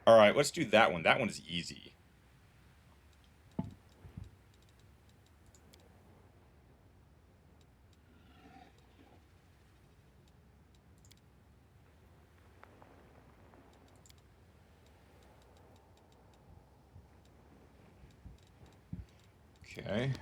Alright, let's do that one. That one is easy. Okay.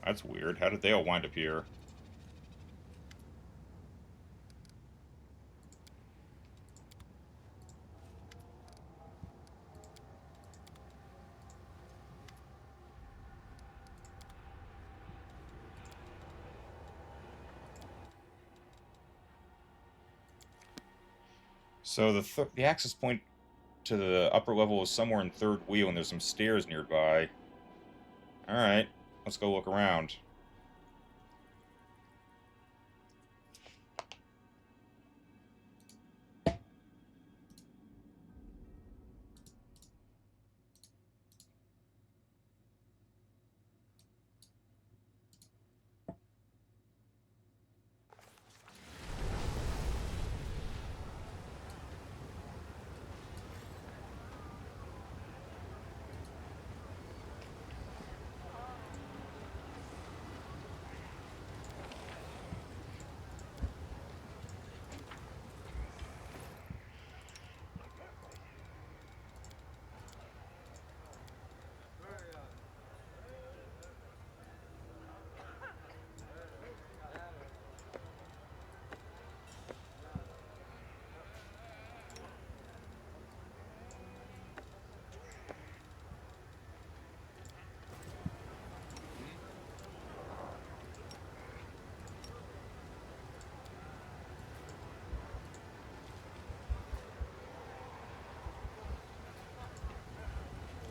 That's weird. How did they all wind up here? So the access point to the upper level is somewhere in third wheel, and there's some stairs nearby. Alright, let's go look around.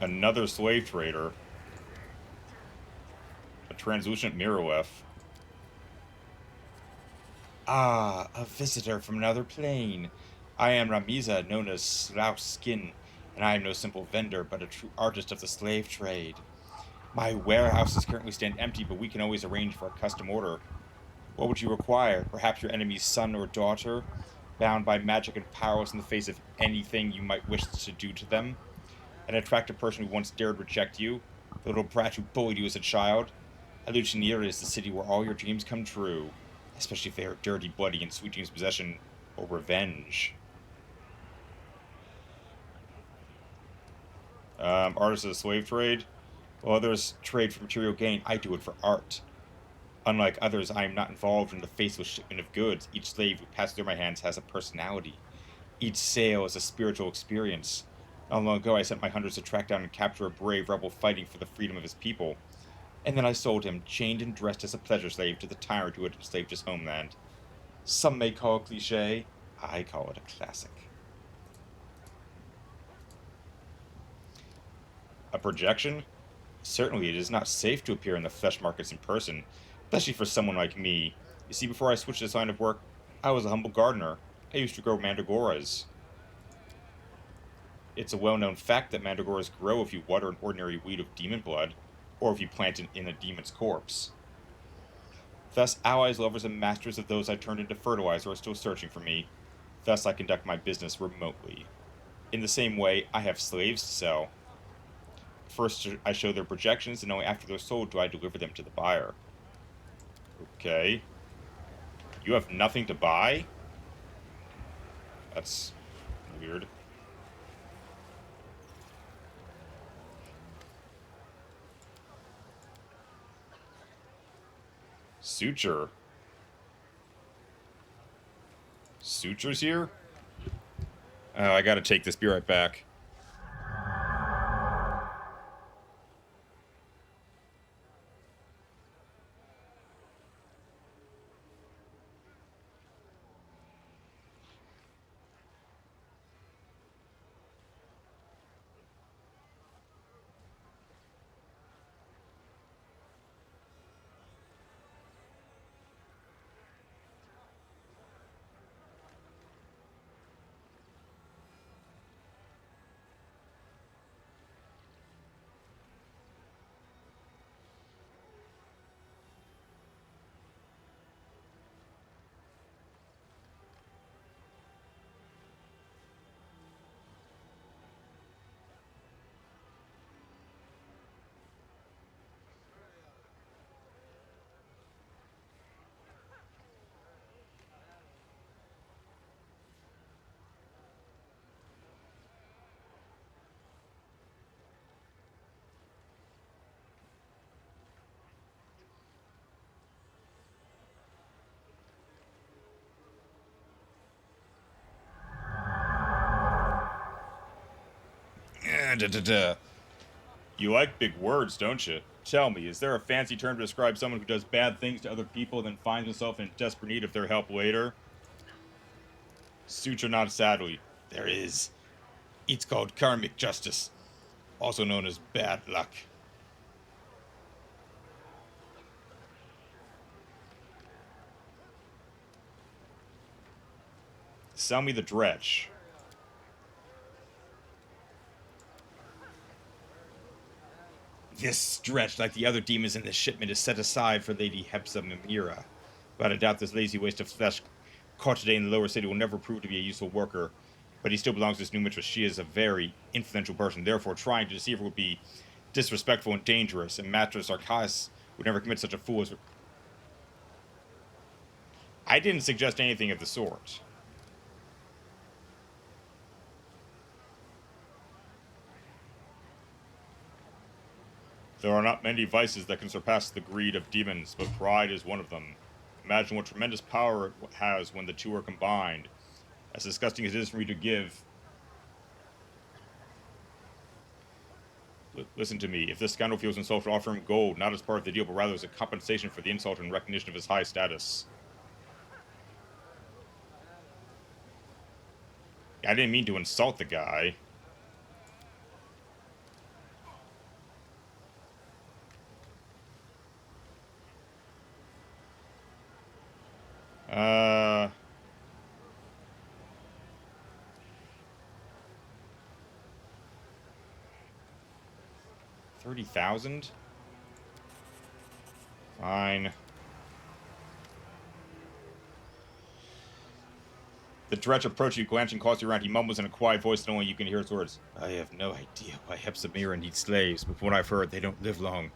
Another slave trader. A translucent mirrorlef. Ah, a visitor from another plane. I am Ramiza, known as Slouch Skin, and I am no simple vendor, but a true artist of the slave trade. My warehouses currently stand empty, but we can always arrange for a custom order. What would you require? Perhaps your enemy's son or daughter, bound by magic and powerless in the face of anything you might wish to do to them? An attractive person who once dared reject you? The little brat who bullied you as a child? Alucinera is the city where all your dreams come true, especially if they are dirty, bloody, and sweet dreams possession or revenge. Artists of the slave trade? While others trade for material gain, I do it for art. Unlike others, I am not involved in the faceless shipment of goods. Each slave who passes through my hands has a personality. Each sale is a spiritual experience. Not long ago, I sent my hunters to track down and capture a brave rebel fighting for the freedom of his people. And then I sold him, chained and dressed as a pleasure slave, to the tyrant who had enslaved his homeland. Some may call it cliché. I call it a classic. A projection? Certainly, it is not safe to appear in the flesh markets in person, especially for someone like me. You see, before I switched this line of work, I was a humble gardener. I used to grow mandragoras. It's a well-known fact that mandragoras grow if you water an ordinary weed of demon blood, or if you plant it in a demon's corpse. Thus, allies, lovers, and masters of those I turned into fertilizer are still searching for me. Thus, I conduct my business remotely. In the same way, I have slaves to sell. First, I show their projections, and only after they're sold do I deliver them to the buyer. Okay. You have nothing to buy? That's weird. Suture. Sutures here? Oh, I gotta take this. Be right back. You like big words, don't you? Tell me, is there a fancy term to describe someone who does bad things to other people and then finds himself in desperate need of their help later? Suture not sadly. There is. It's called karmic justice, also known as bad luck. Sell me the dredge. This stretch, like the other demons in this shipment, is set aside for Lady Hepsa Mimira. But I doubt this lazy waste of flesh caught today in the lower city will never prove to be a useful worker. But he still belongs to this new mistress. She is a very influential person. Therefore, trying to deceive her would be disrespectful and dangerous. And Master Sarkis would never commit such a fool as... I didn't suggest anything of the sort. There are not many vices that can surpass the greed of demons, but pride is one of them. Imagine what tremendous power it has when the two are combined. As disgusting as it is for me to give... Listen to me. If this scoundrel feels insulted, offer him gold, not as part of the deal, but rather as a compensation for the insult and recognition of his high status. I didn't mean to insult the guy. $30,000? Fine. The dredge approached you, glancing cautiously around. He mumbles in a quiet voice that only you can hear his words. I have no idea why Hepsamira needs slaves, but from what I've heard, they don't live long.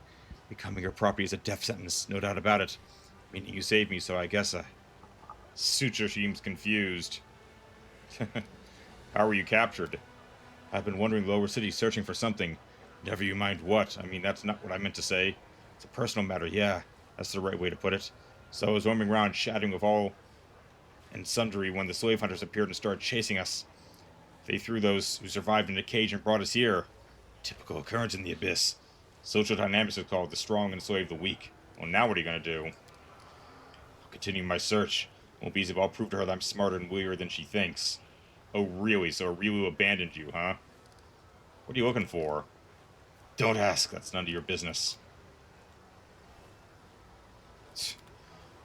Becoming your property is a death sentence, no doubt about it. Meaning you saved me, so I guess Suture seems confused. How were you captured? I've been wandering lower city searching for something. Never you mind what. I mean, that's not what I meant to say. It's a personal matter, yeah. That's the right way to put it. So I was roaming around chatting with all and sundry when the slave hunters appeared and started chasing us. They threw those who survived in a cage and brought us here. Typical occurrence in the Abyss. Social dynamics is called the strong enslave the weak. Well, now what are you going to do? I'll continue my search. It won't be easy, but I'll prove to her that I'm smarter and wittier than she thinks. Oh, really? So Rilu abandoned you, huh? What are you looking for? Don't ask. That's none of your business.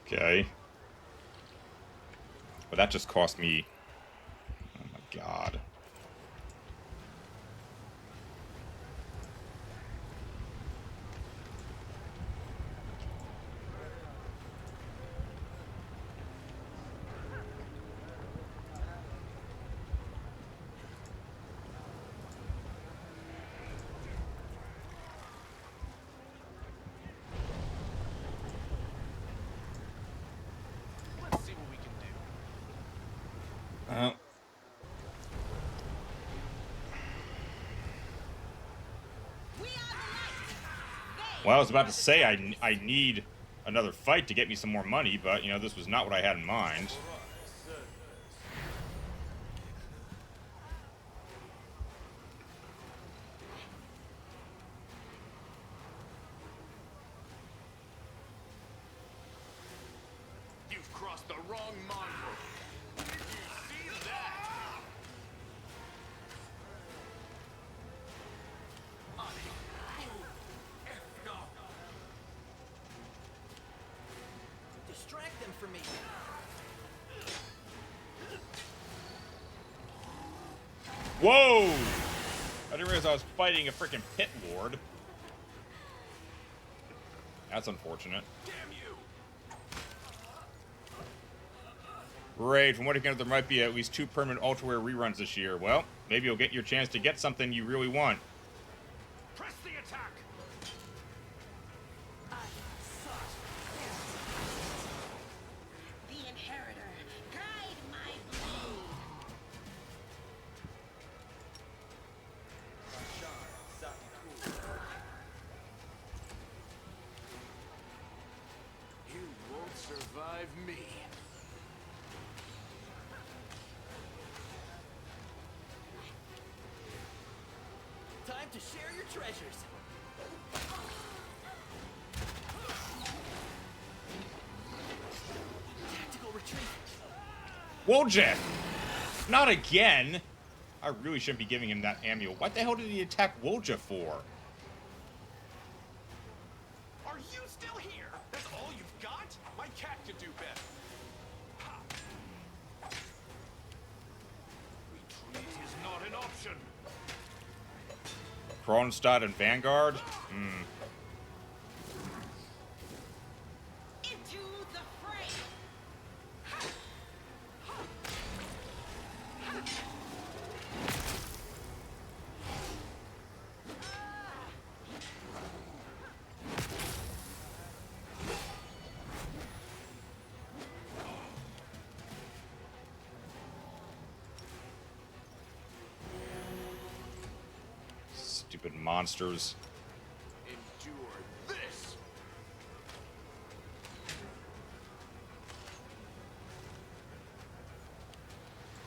Okay. But that just cost me... Oh my god. Let's see what we can do. Well, I was about to say I need another fight to get me some more money, but, you know, this was not what I had in mind. You've crossed the wrong mongrel. Did you see that? Distract them from me. Whoa! I didn't realize I was fighting a freaking pit lord. That's unfortunate. Damn you! Great, from what I can, there might be at least 2 permanent Ultraware reruns this year. Well, maybe you'll get your chance to get something you really want. Press the attack! The inheritor, guide my blade. You won't survive me. Time to share your treasures. Tactical retreat. Whoa, Jack! Not again! I really shouldn't be giving him that amulet. What the hell did he attack Wolja for? Are you still here? That's all you've got? My cat could do better. Retreat is not an option. Kronstadt and Vanguard? Hmm. Into the fray. Stupid monsters. Endure this.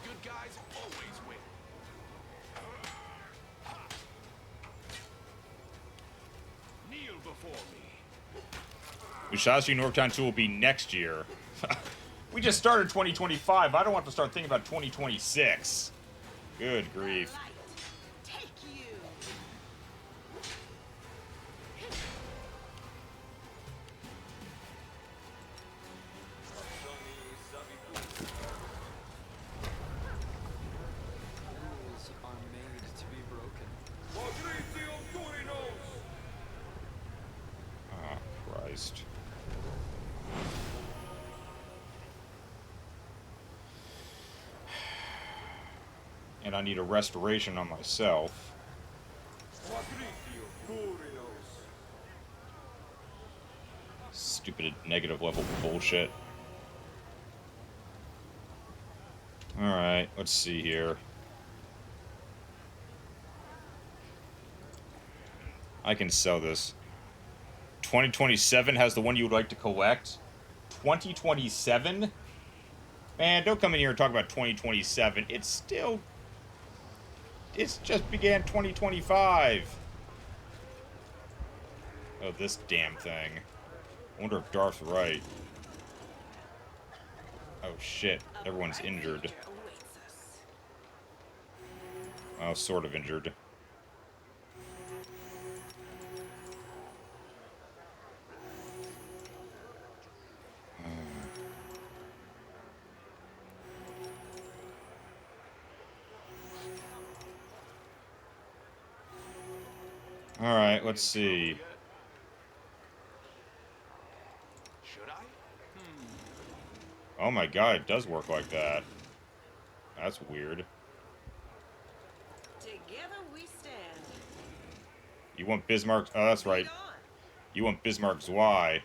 Good guys always win. Kneel before me. Musashi Norton 2 will be next year. We just started 2025. I don't want to start thinking about 2026. Good grief. Take you. Rules are made to be broken. Oh, Christ. And I need a restoration on myself. Stupid negative level bullshit. Alright, let's see here. I can sell this. 2027 has the one you would like to collect? 2027? Man, don't come in here and talk about 2027. It's just began 2025. Oh, this damn thing. I wonder if Darth's right. Oh shit, everyone's injured. Oh, sort of injured. Alright, let's see. Should I? Oh my god, it does work like that. That's weird. Together we stand. You want Bismarck? Oh, that's right. You want Bismarck Zwei.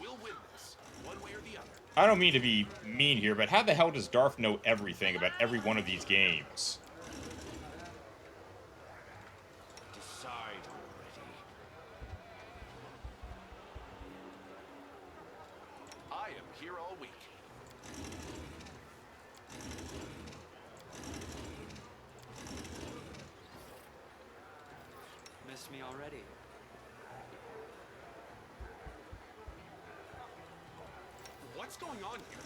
We'll win this, one way or the other. I don't mean to be mean here, but how the hell does Darth know everything about every one of these games? Decide already. I am here all week. Missed me already. What's going on here?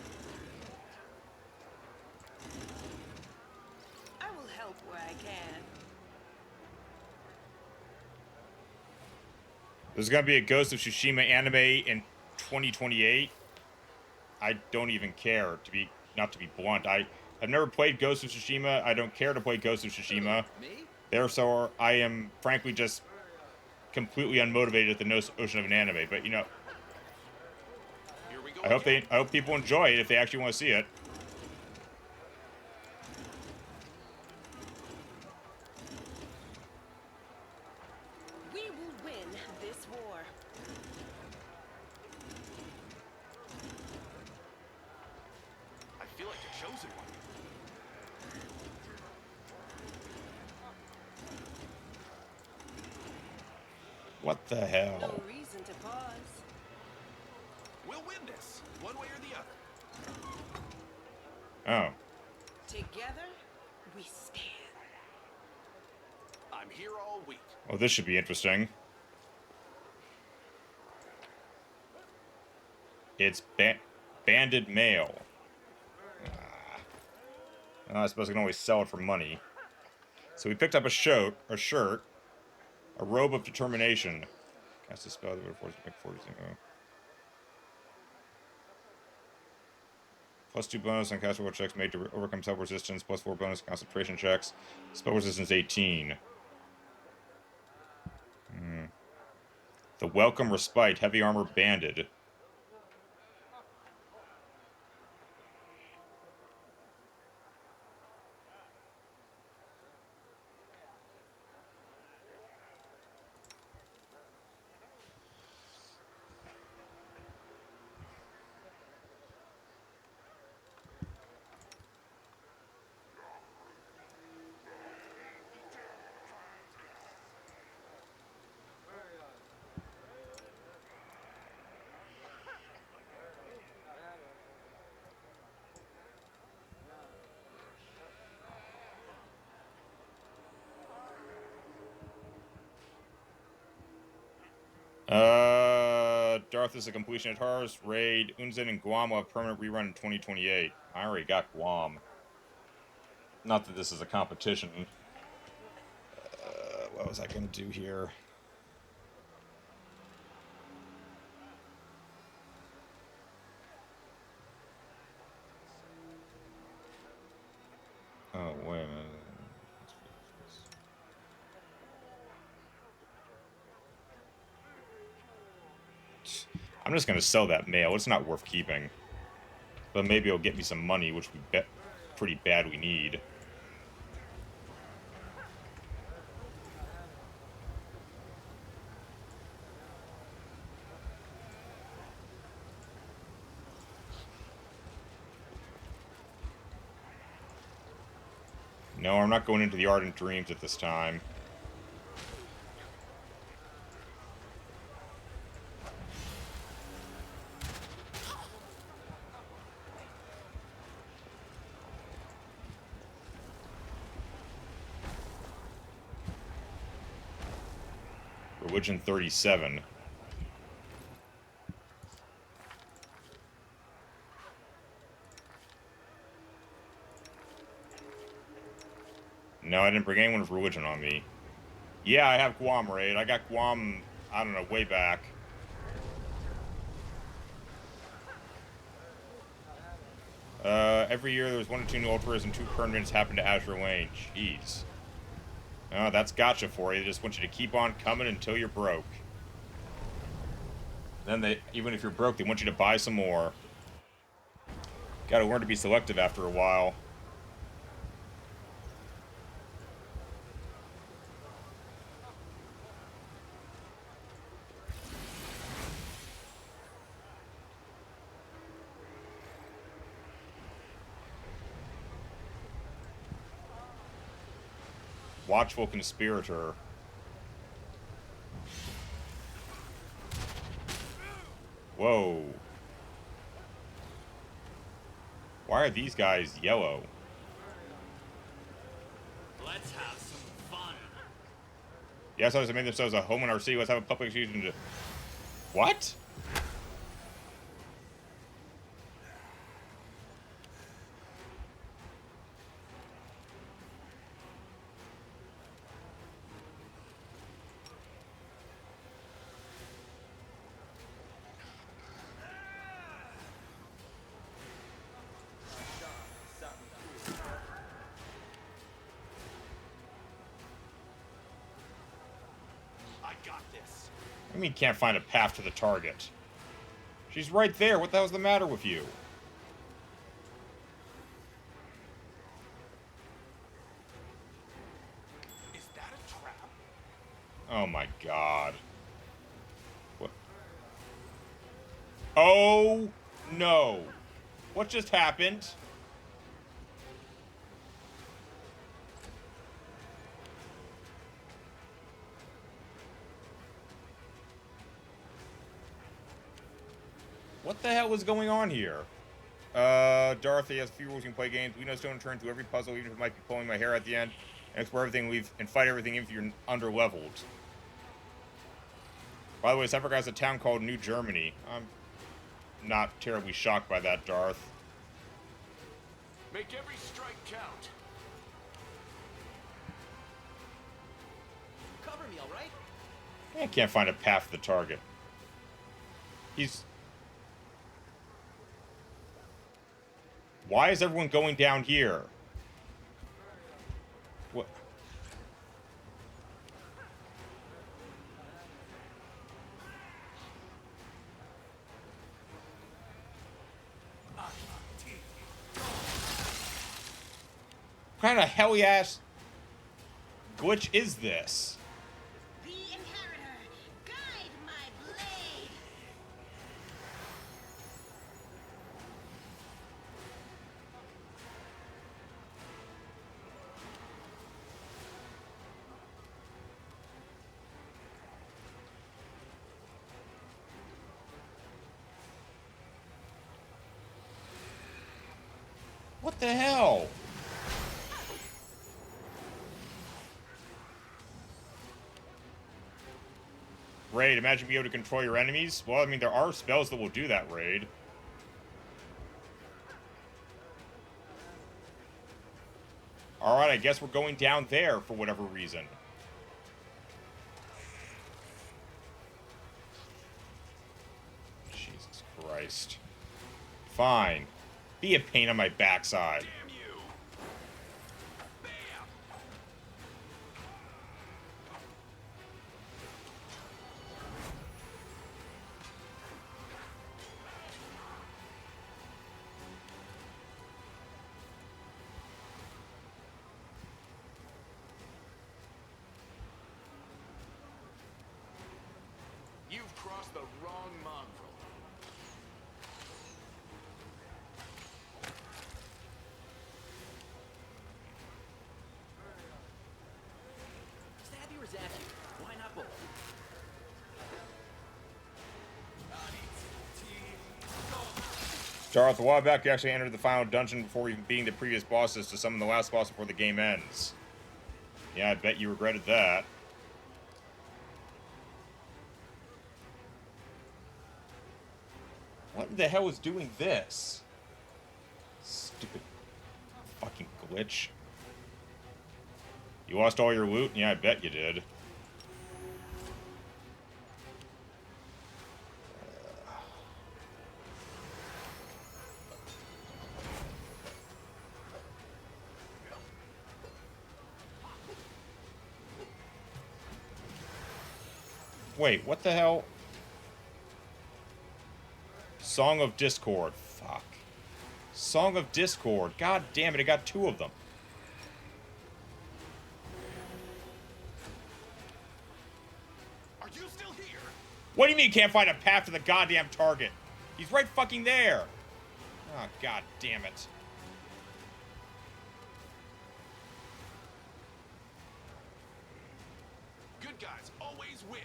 I will help where I can. There's gonna be a Ghost of Tsushima anime in 2028. I don't even care, not to be blunt. I've never played Ghost of Tsushima. I don't care to play Ghost of Tsushima. Therefore, I am frankly just completely unmotivated at the notion of an anime. But you know, I hope people enjoy it if they actually want to see it. We will win this war. I feel like the chosen one. What the hell? No reason to pause. We'll win this, one way or the other. Oh. Together we stand. I'm here all week. Well, this should be interesting. It's banded mail. I suppose I can always sell it for money. So we picked up a shirt, a robe of determination. Cast a spell that would force make 40. +2 bonus on cast roll checks made to overcome self resistance. +4 bonus concentration checks. Spell resistance 18. The welcome respite. Heavy armor banded. Darth is a completion at Tars, Raid, Unzen, and Guam will have permanent rerun in 2028. I already got Guam. Not that this is a competition. What was I gonna do here? Oh, wait a minute. I'm just gonna sell that mail. It's not worth keeping. But maybe it'll get me some money, which we bet pretty bad we need. No, I'm not going into the Ardent Dreams at this time. Religion 37. No, I didn't bring anyone with religion on me. Yeah, I have Guam raid. I got Guam, I don't know, way back. Every year there's 1 or 2 new ultras and 2 permanents happen to Azure Lane. Jeez. Oh, that's gotcha for you. They just want you to keep on coming until you're broke. Then they, even if you're broke, they want you to buy some more. Gotta learn to be selective after a while. Watchful Conspirator. Whoa. Why are these guys yellow? Let's have some fun. Yes, I was made themselves a home in our city. Let's have a public exchange to... What? I mean, can't find a path to the target. She's right there. What the hell's the matter with you? Is that a trap? Oh my god. What? Oh no. What just happened? What the hell is going on here? Dorothy has a few rules you can play games. We know don't turn through every puzzle, even if it might be pulling my hair at the end. And explore everything, leave, and fight everything if you're under-leveled. By the way, Cypher has a town called New Germany. I'm not terribly shocked by that, Darth. Make every strike count. me, all right? I can't find a path to the target. Why is everyone going down here? What? What kind of helly-ass glitch is this? The inheritor, guide my blade. What the hell? Raid, imagine being able to control your enemies. Well, I mean, there are spells that will do that, Raid. Alright, I guess we're going down there for whatever reason. Jesus Christ. Fine. Be a pain on my backside. You've crossed the wrong mongrel. Stab you or zap you? Why not both? Darth, a while back, you actually entered the final dungeon before even beating the previous bosses to summon the last boss before the game ends. Yeah, I bet you regretted that. What in the hell is doing this? Stupid fucking glitch. You lost all your loot? Yeah, I bet you did. Wait, what the hell? Song of Discord. Fuck. Song of Discord. God damn it, I got two of them. Are you still here? What do you mean you can't find a path to the goddamn target? He's right fucking there. Oh, god damn it. Good guys always win.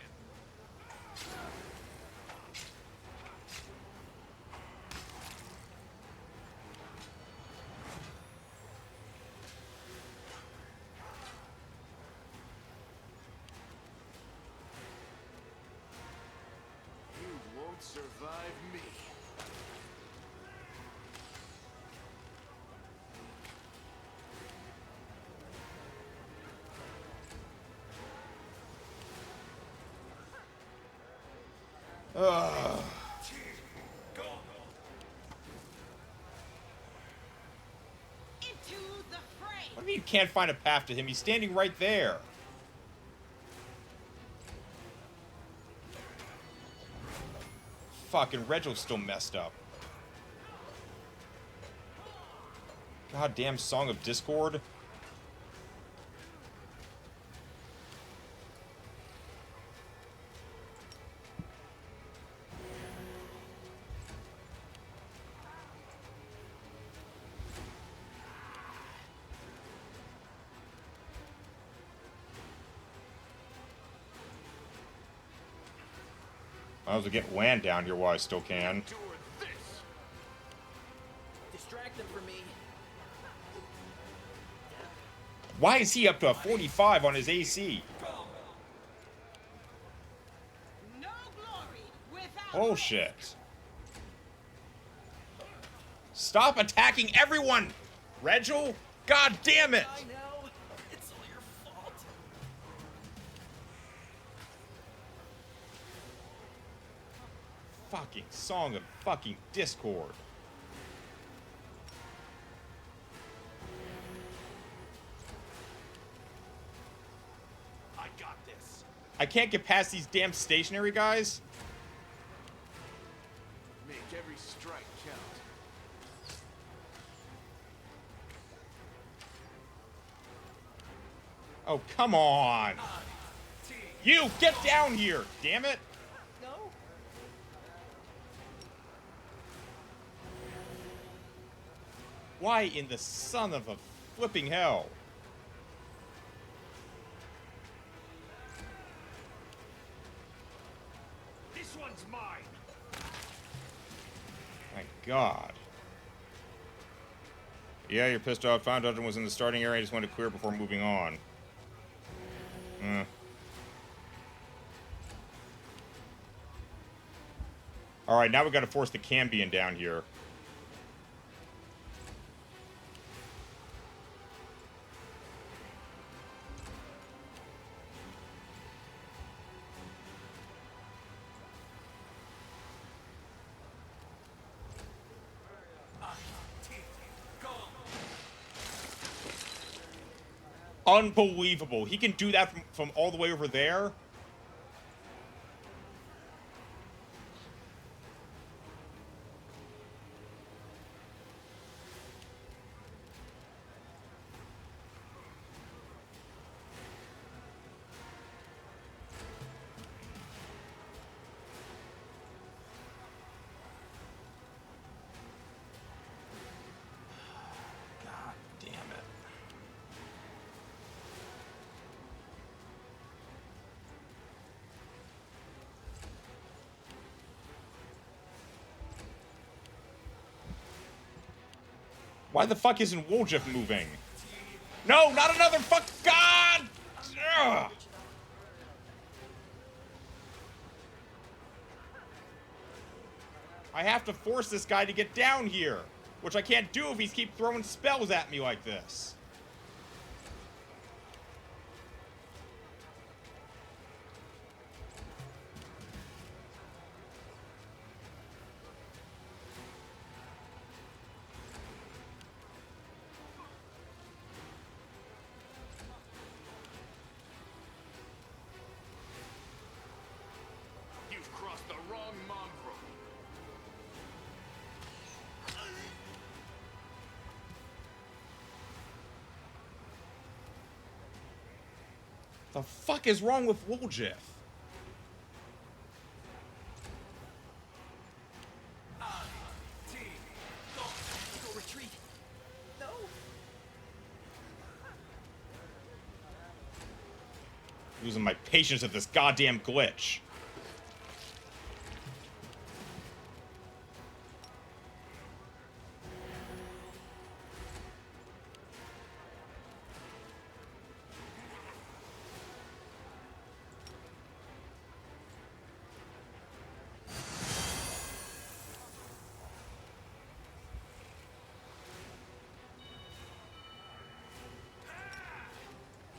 You won't survive me. Ugh. Into the fray. What do you mean you can't find a path to him? He's standing right there. Fucking Reginald's still messed up. Goddamn Song of Discord. Might as well get land down here while I still can. Distract them from me. Why is he up to a 45 on his AC? No glory without Bullshit. Stop attacking everyone! Regil? God damn it! I know. It's all your fault. fucking Song of fucking Discord. I got this. I can't get past these damn stationary guys. Make every strike count. Oh, come on. You, get down here, damn it. No. Why in the son of a flipping hell? This one's mine. My God. Yeah, you're pissed off. Found Dungeon was in the starting area. I just wanted to clear it before moving on. Alright, now we gotta force the Cambion down here. Unbelievable. He can do that from all the way over there? God damn it. Why the fuck isn't Woljif moving? No, not another fuck. God! Ugh. I have to force this guy to get down here, which I can't do if he keeps throwing spells at me like this. You've crossed the wrong mongrel. The fuck is wrong with Woljif? Go retreat. No. Losing my patience at this goddamn glitch.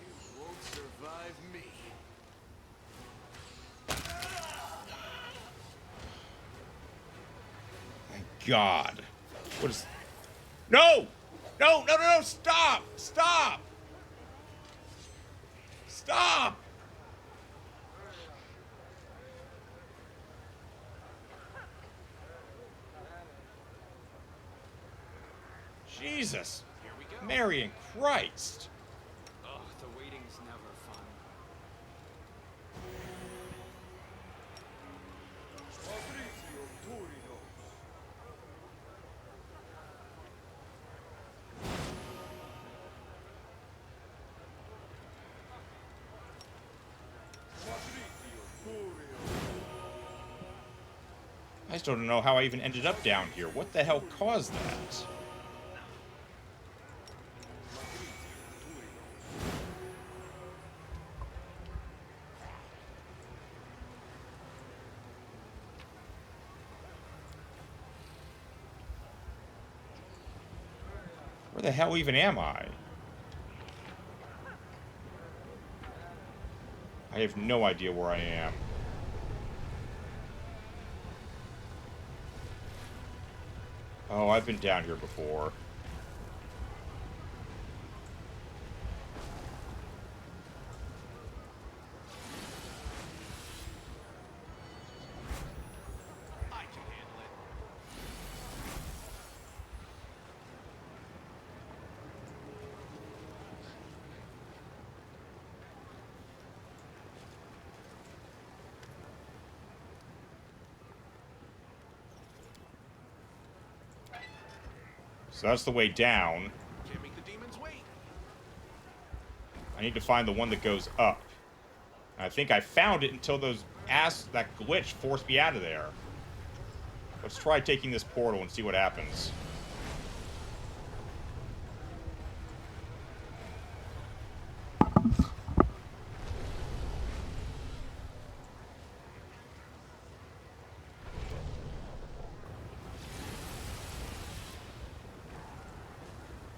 You won't survive me. My God. What is... No! No, no, no, no! Stop! Stop! Stop! Jesus. Here we go. Mary and Christ. Ugh, the waiting's never fun. I still don't know how I even ended up down here. What the hell caused that? Where the hell even am I? I have no idea where I am. Oh, I've been down here before. So that's the way down. Can't make the demons wait. I need to find the one that goes up. And I think I found it until that glitch forced me out of there. Let's try taking this portal and see what happens.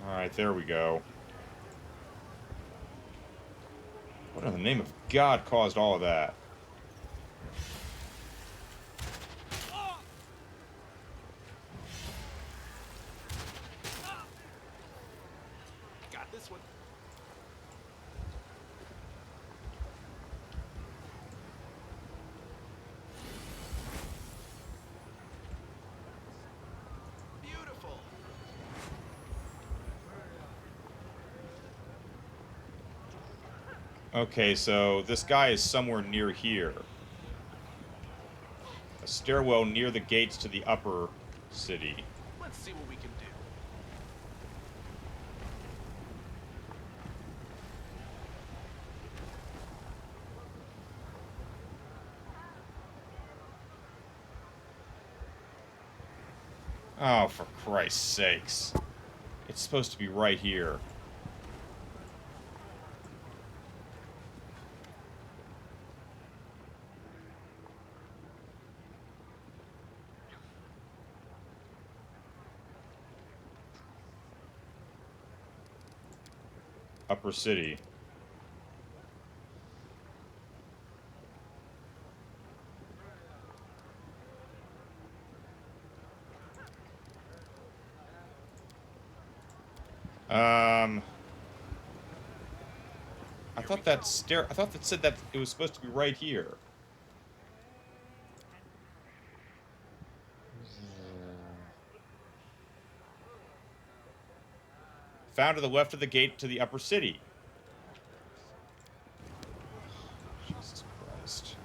Alright, there we go. What in the name of God caused all of that? Got this one. Beautiful. Okay, so this guy is somewhere near here. A stairwell near the gates to the upper city. Let's see what we can do. Oh, for Christ's sakes. It's supposed to be right here. Upper city. I thought that said that it was supposed to be right here. Found to the left of the gate to the upper city. Jesus Christ.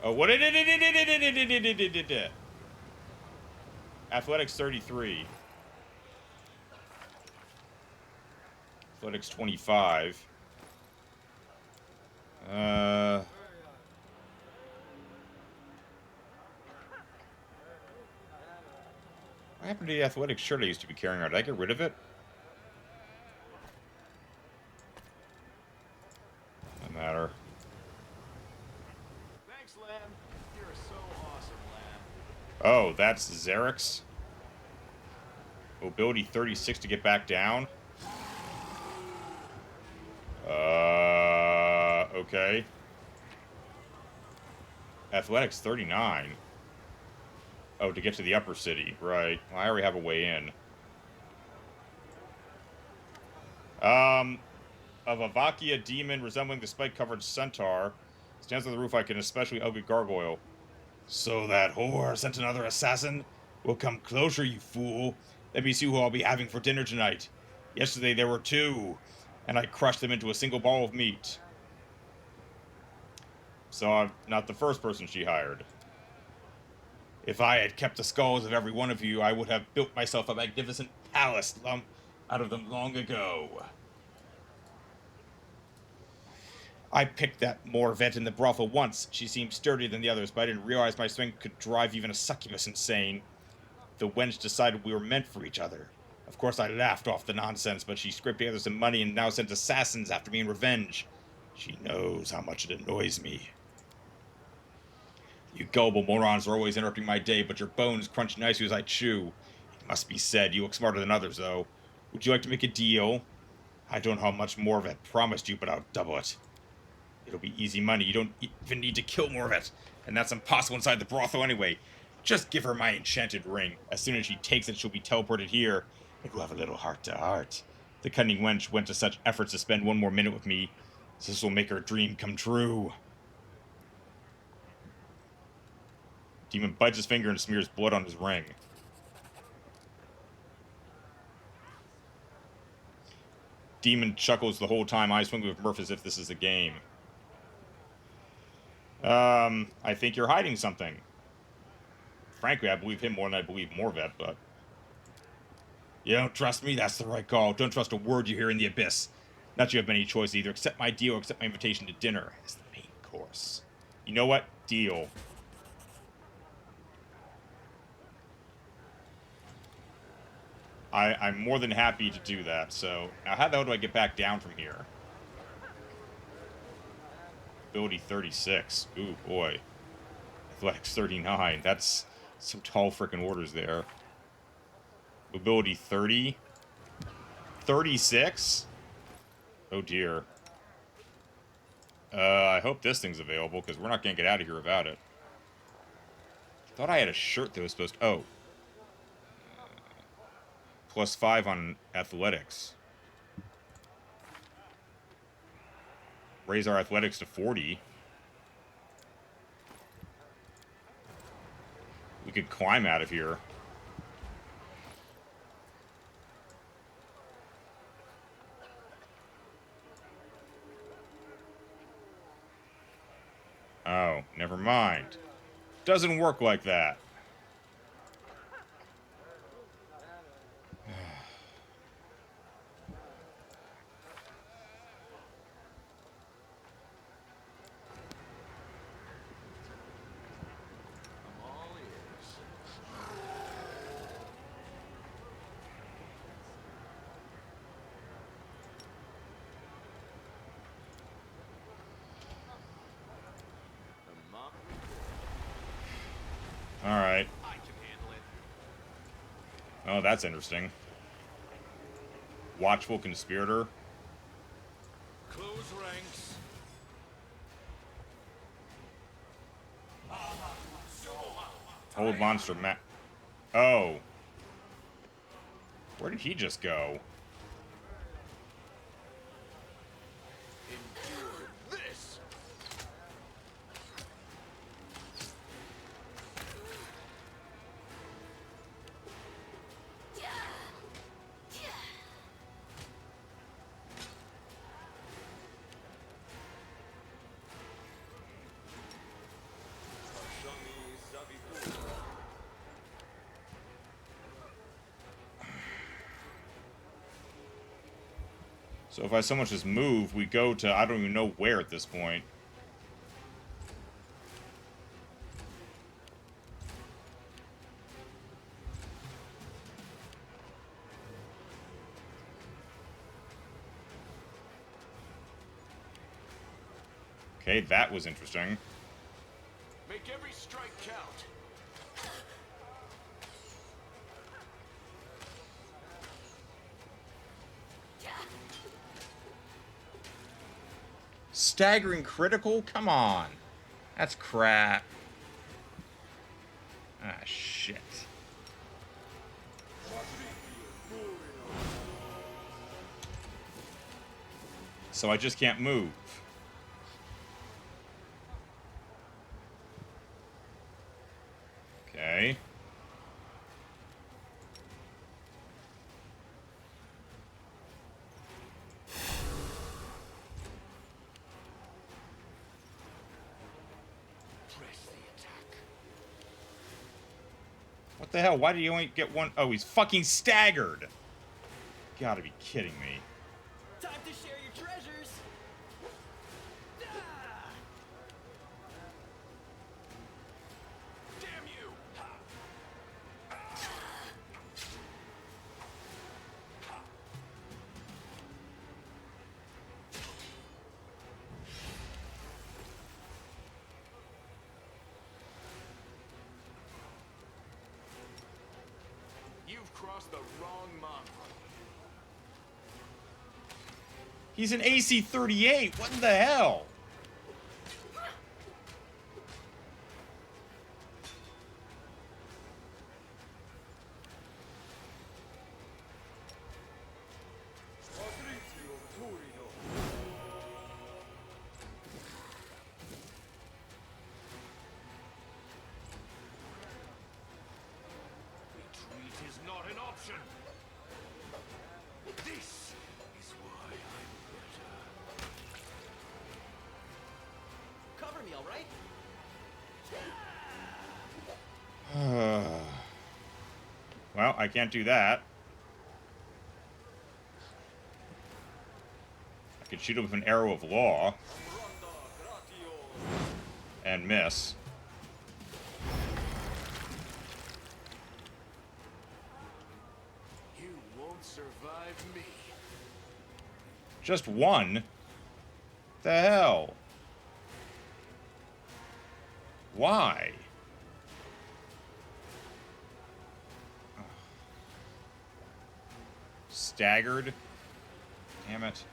Oh, what? Athletics 33. Athletics 25. What happened to the athletic shirt I used to be carrying around? Did I get rid of it? Doesn't matter. Thanks, Lamb. You're so awesome, Lamb. Oh, that's Xerix. Mobility 36 to get back down. Okay. Athletics 39. Oh, to get to the upper city. Right. Well, I already have a way in. Of a Vakia demon resembling the spike-covered centaur stands on the roof like an especially ugly gargoyle. So that whore sent another assassin? Well, come closer, you fool. Let me see who I'll be having for dinner tonight. Yesterday there were two, and I crushed them into a single ball of meat. So I'm not the first person she hired. If I had kept the skulls of every one of you, I would have built myself a magnificent palace out of them long ago. I picked that Morvet in the brothel once. She seemed sturdier than the others, but I didn't realize my strength could drive even a succubus insane. The wench decided we were meant for each other. Of course, I laughed off the nonsense, but she scraped together some money and now sends assassins after me in revenge. She knows how much it annoys me. You gullible morons are always interrupting my day, but your bones crunch nicely as I chew. It must be said, you look smarter than others, though. Would you like to make a deal? I don't know how much more of it promised you, but I'll double it. It'll be easy money. You don't even need to kill more of it. And that's impossible inside the brothel anyway. Just give her my enchanted ring. As soon as she takes it, she'll be teleported here, and we'll have a little heart-to-heart. The cunning wench went to such efforts to spend one more minute with me, so this will make her dream come true. Demon bites his finger and smears blood on his ring. Demon chuckles the whole time, eyes swinging with mirth as if this is a game. I think you're hiding something. Frankly, I believe him more than I believe Morvet, but... You don't trust me? That's the right call. Don't trust a word you hear in the abyss. Not you have many choices. Either accept my deal or accept my invitation to dinner as the main course. You know what? Deal. I'm more than happy to do that, so... Now, how the hell do I get back down from here? Ability 36. Ooh, boy. Athletics 39. That's some tall frickin' orders there. Mobility 30. 36? Oh dear. I hope this thing's available, because we're not gonna get out of here without it. Thought I had a shirt that was supposed to... Oh. +5 on athletics. Raise our athletics to 40. We could climb out of here. Oh, never mind. Doesn't work like that. Alright. Oh, that's interesting. Watchful Conspirator. Close ranks. Old monster map. Oh. Where did he just go? This. So if I so much as move, we go to I don't even know where at this point. Okay, that was interesting. Make every strike count. Staggering critical? Come on. That's crap. Ah, shit. So I just can't move. Okay. What the hell? Why did he only get one? Oh, he's fucking staggered. Gotta be kidding me. Time to share your treasures. Damn you! You've crossed the wrong month. He's an AC-38. What in the hell? Retreat is not an option. This is why I'm better. Cover me, all right? Well, I can't do that. I could shoot him with an arrow of law. And miss. You won't survive me. Just one? The hell? Why? Staggered? Damn it.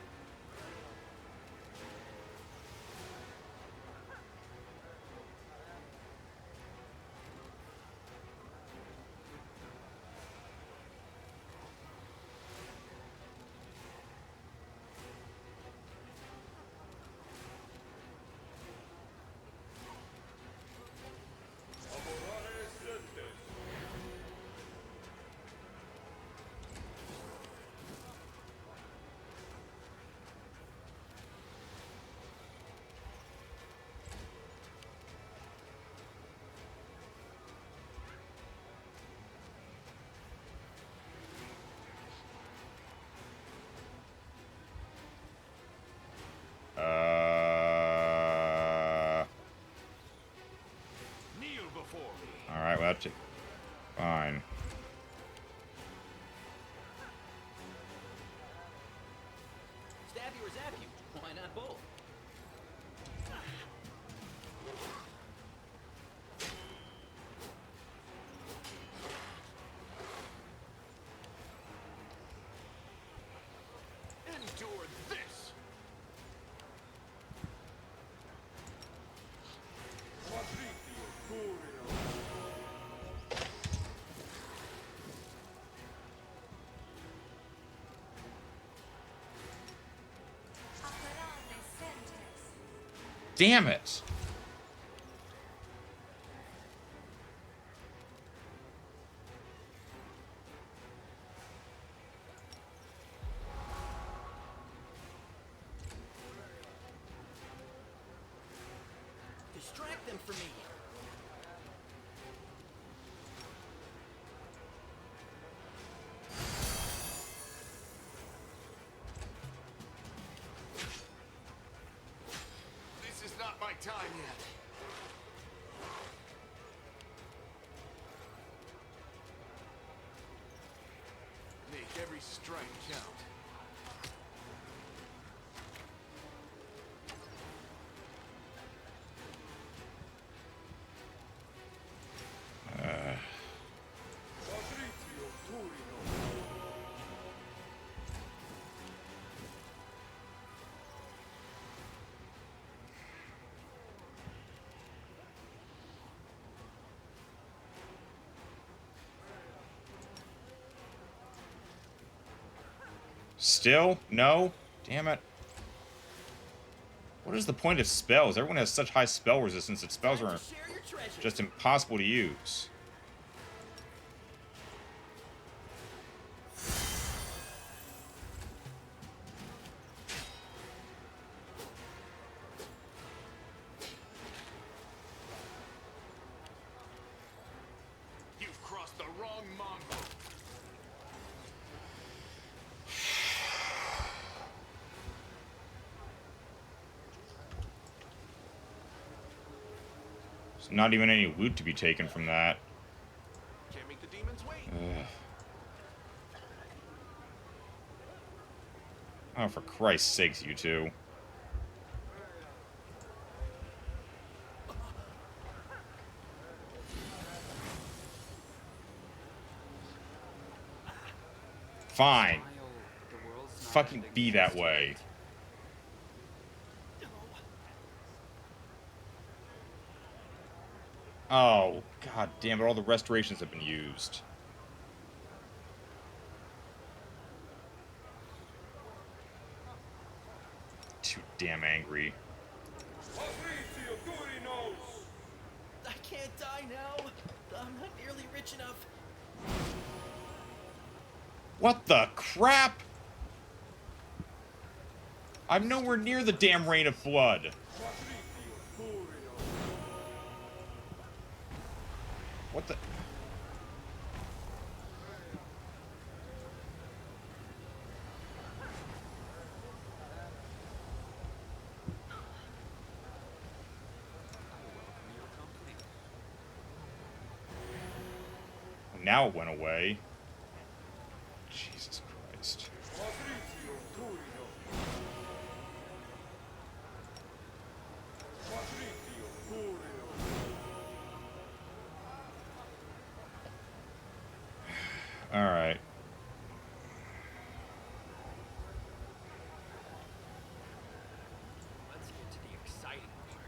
Kneel before me. Alright, well, that's fine. Stab you or zap you? Why not both? Endure this. Damn it! Distract them for me. This is not my time yet. Make every strike count. Still? No? Damn it. What is the point of spells? Everyone has such high spell resistance that spells are just impossible to use. You've crossed the wrong Mongol. There's not even any loot to be taken from that. Can't make the demons wait. Ugh. Oh, for Christ's sakes, you two. Fine. Fucking be that way. Oh, god damn it, all the restorations have been used. Too damn angry. I can't die now. I'm not nearly rich enough. What the crap? I'm nowhere near the damn rain of blood. What the... Now it went away. Jesus Christ. Alright. Let's get to the exciting part.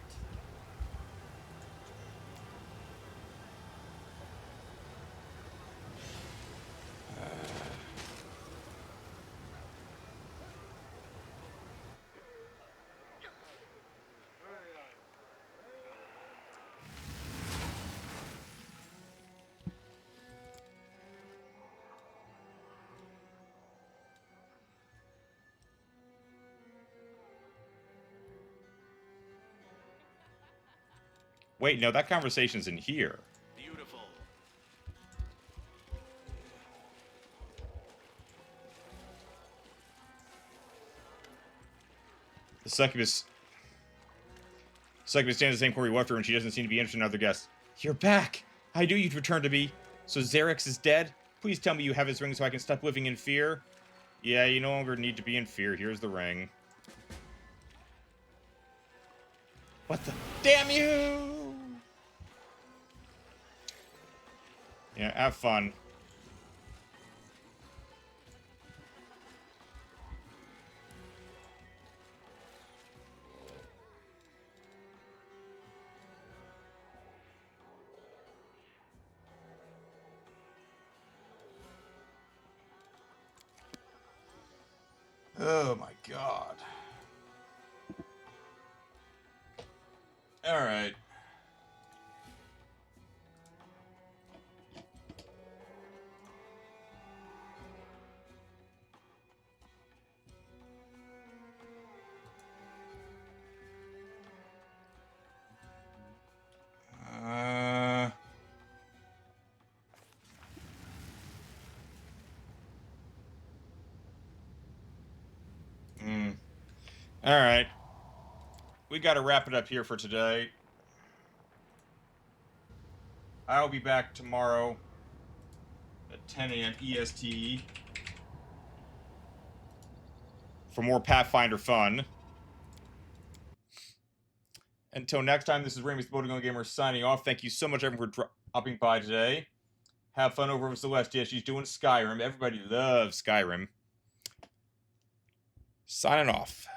Wait, no, that conversation's in here. Beautiful. The succubus stands in the same corner we left her, and she doesn't seem to be interested in other guests. You're back! I knew you'd return to me. So Xerix is dead? Please tell me you have his ring so I can stop living in fear. Yeah, you no longer need to be in fear. Here's the ring. What the... Damn you! Yeah, have fun. Oh my god. Alright. Alright. We gotta wrap it up here for today. I'll be back tomorrow at 10 a.m. EST for more Pathfinder fun. Until next time, this is Ramus the Boating Gamer signing off. Thank you so much, everyone, for dropping by today. Have fun over with Celestia. She's doing Skyrim. Everybody loves Skyrim. Signing off.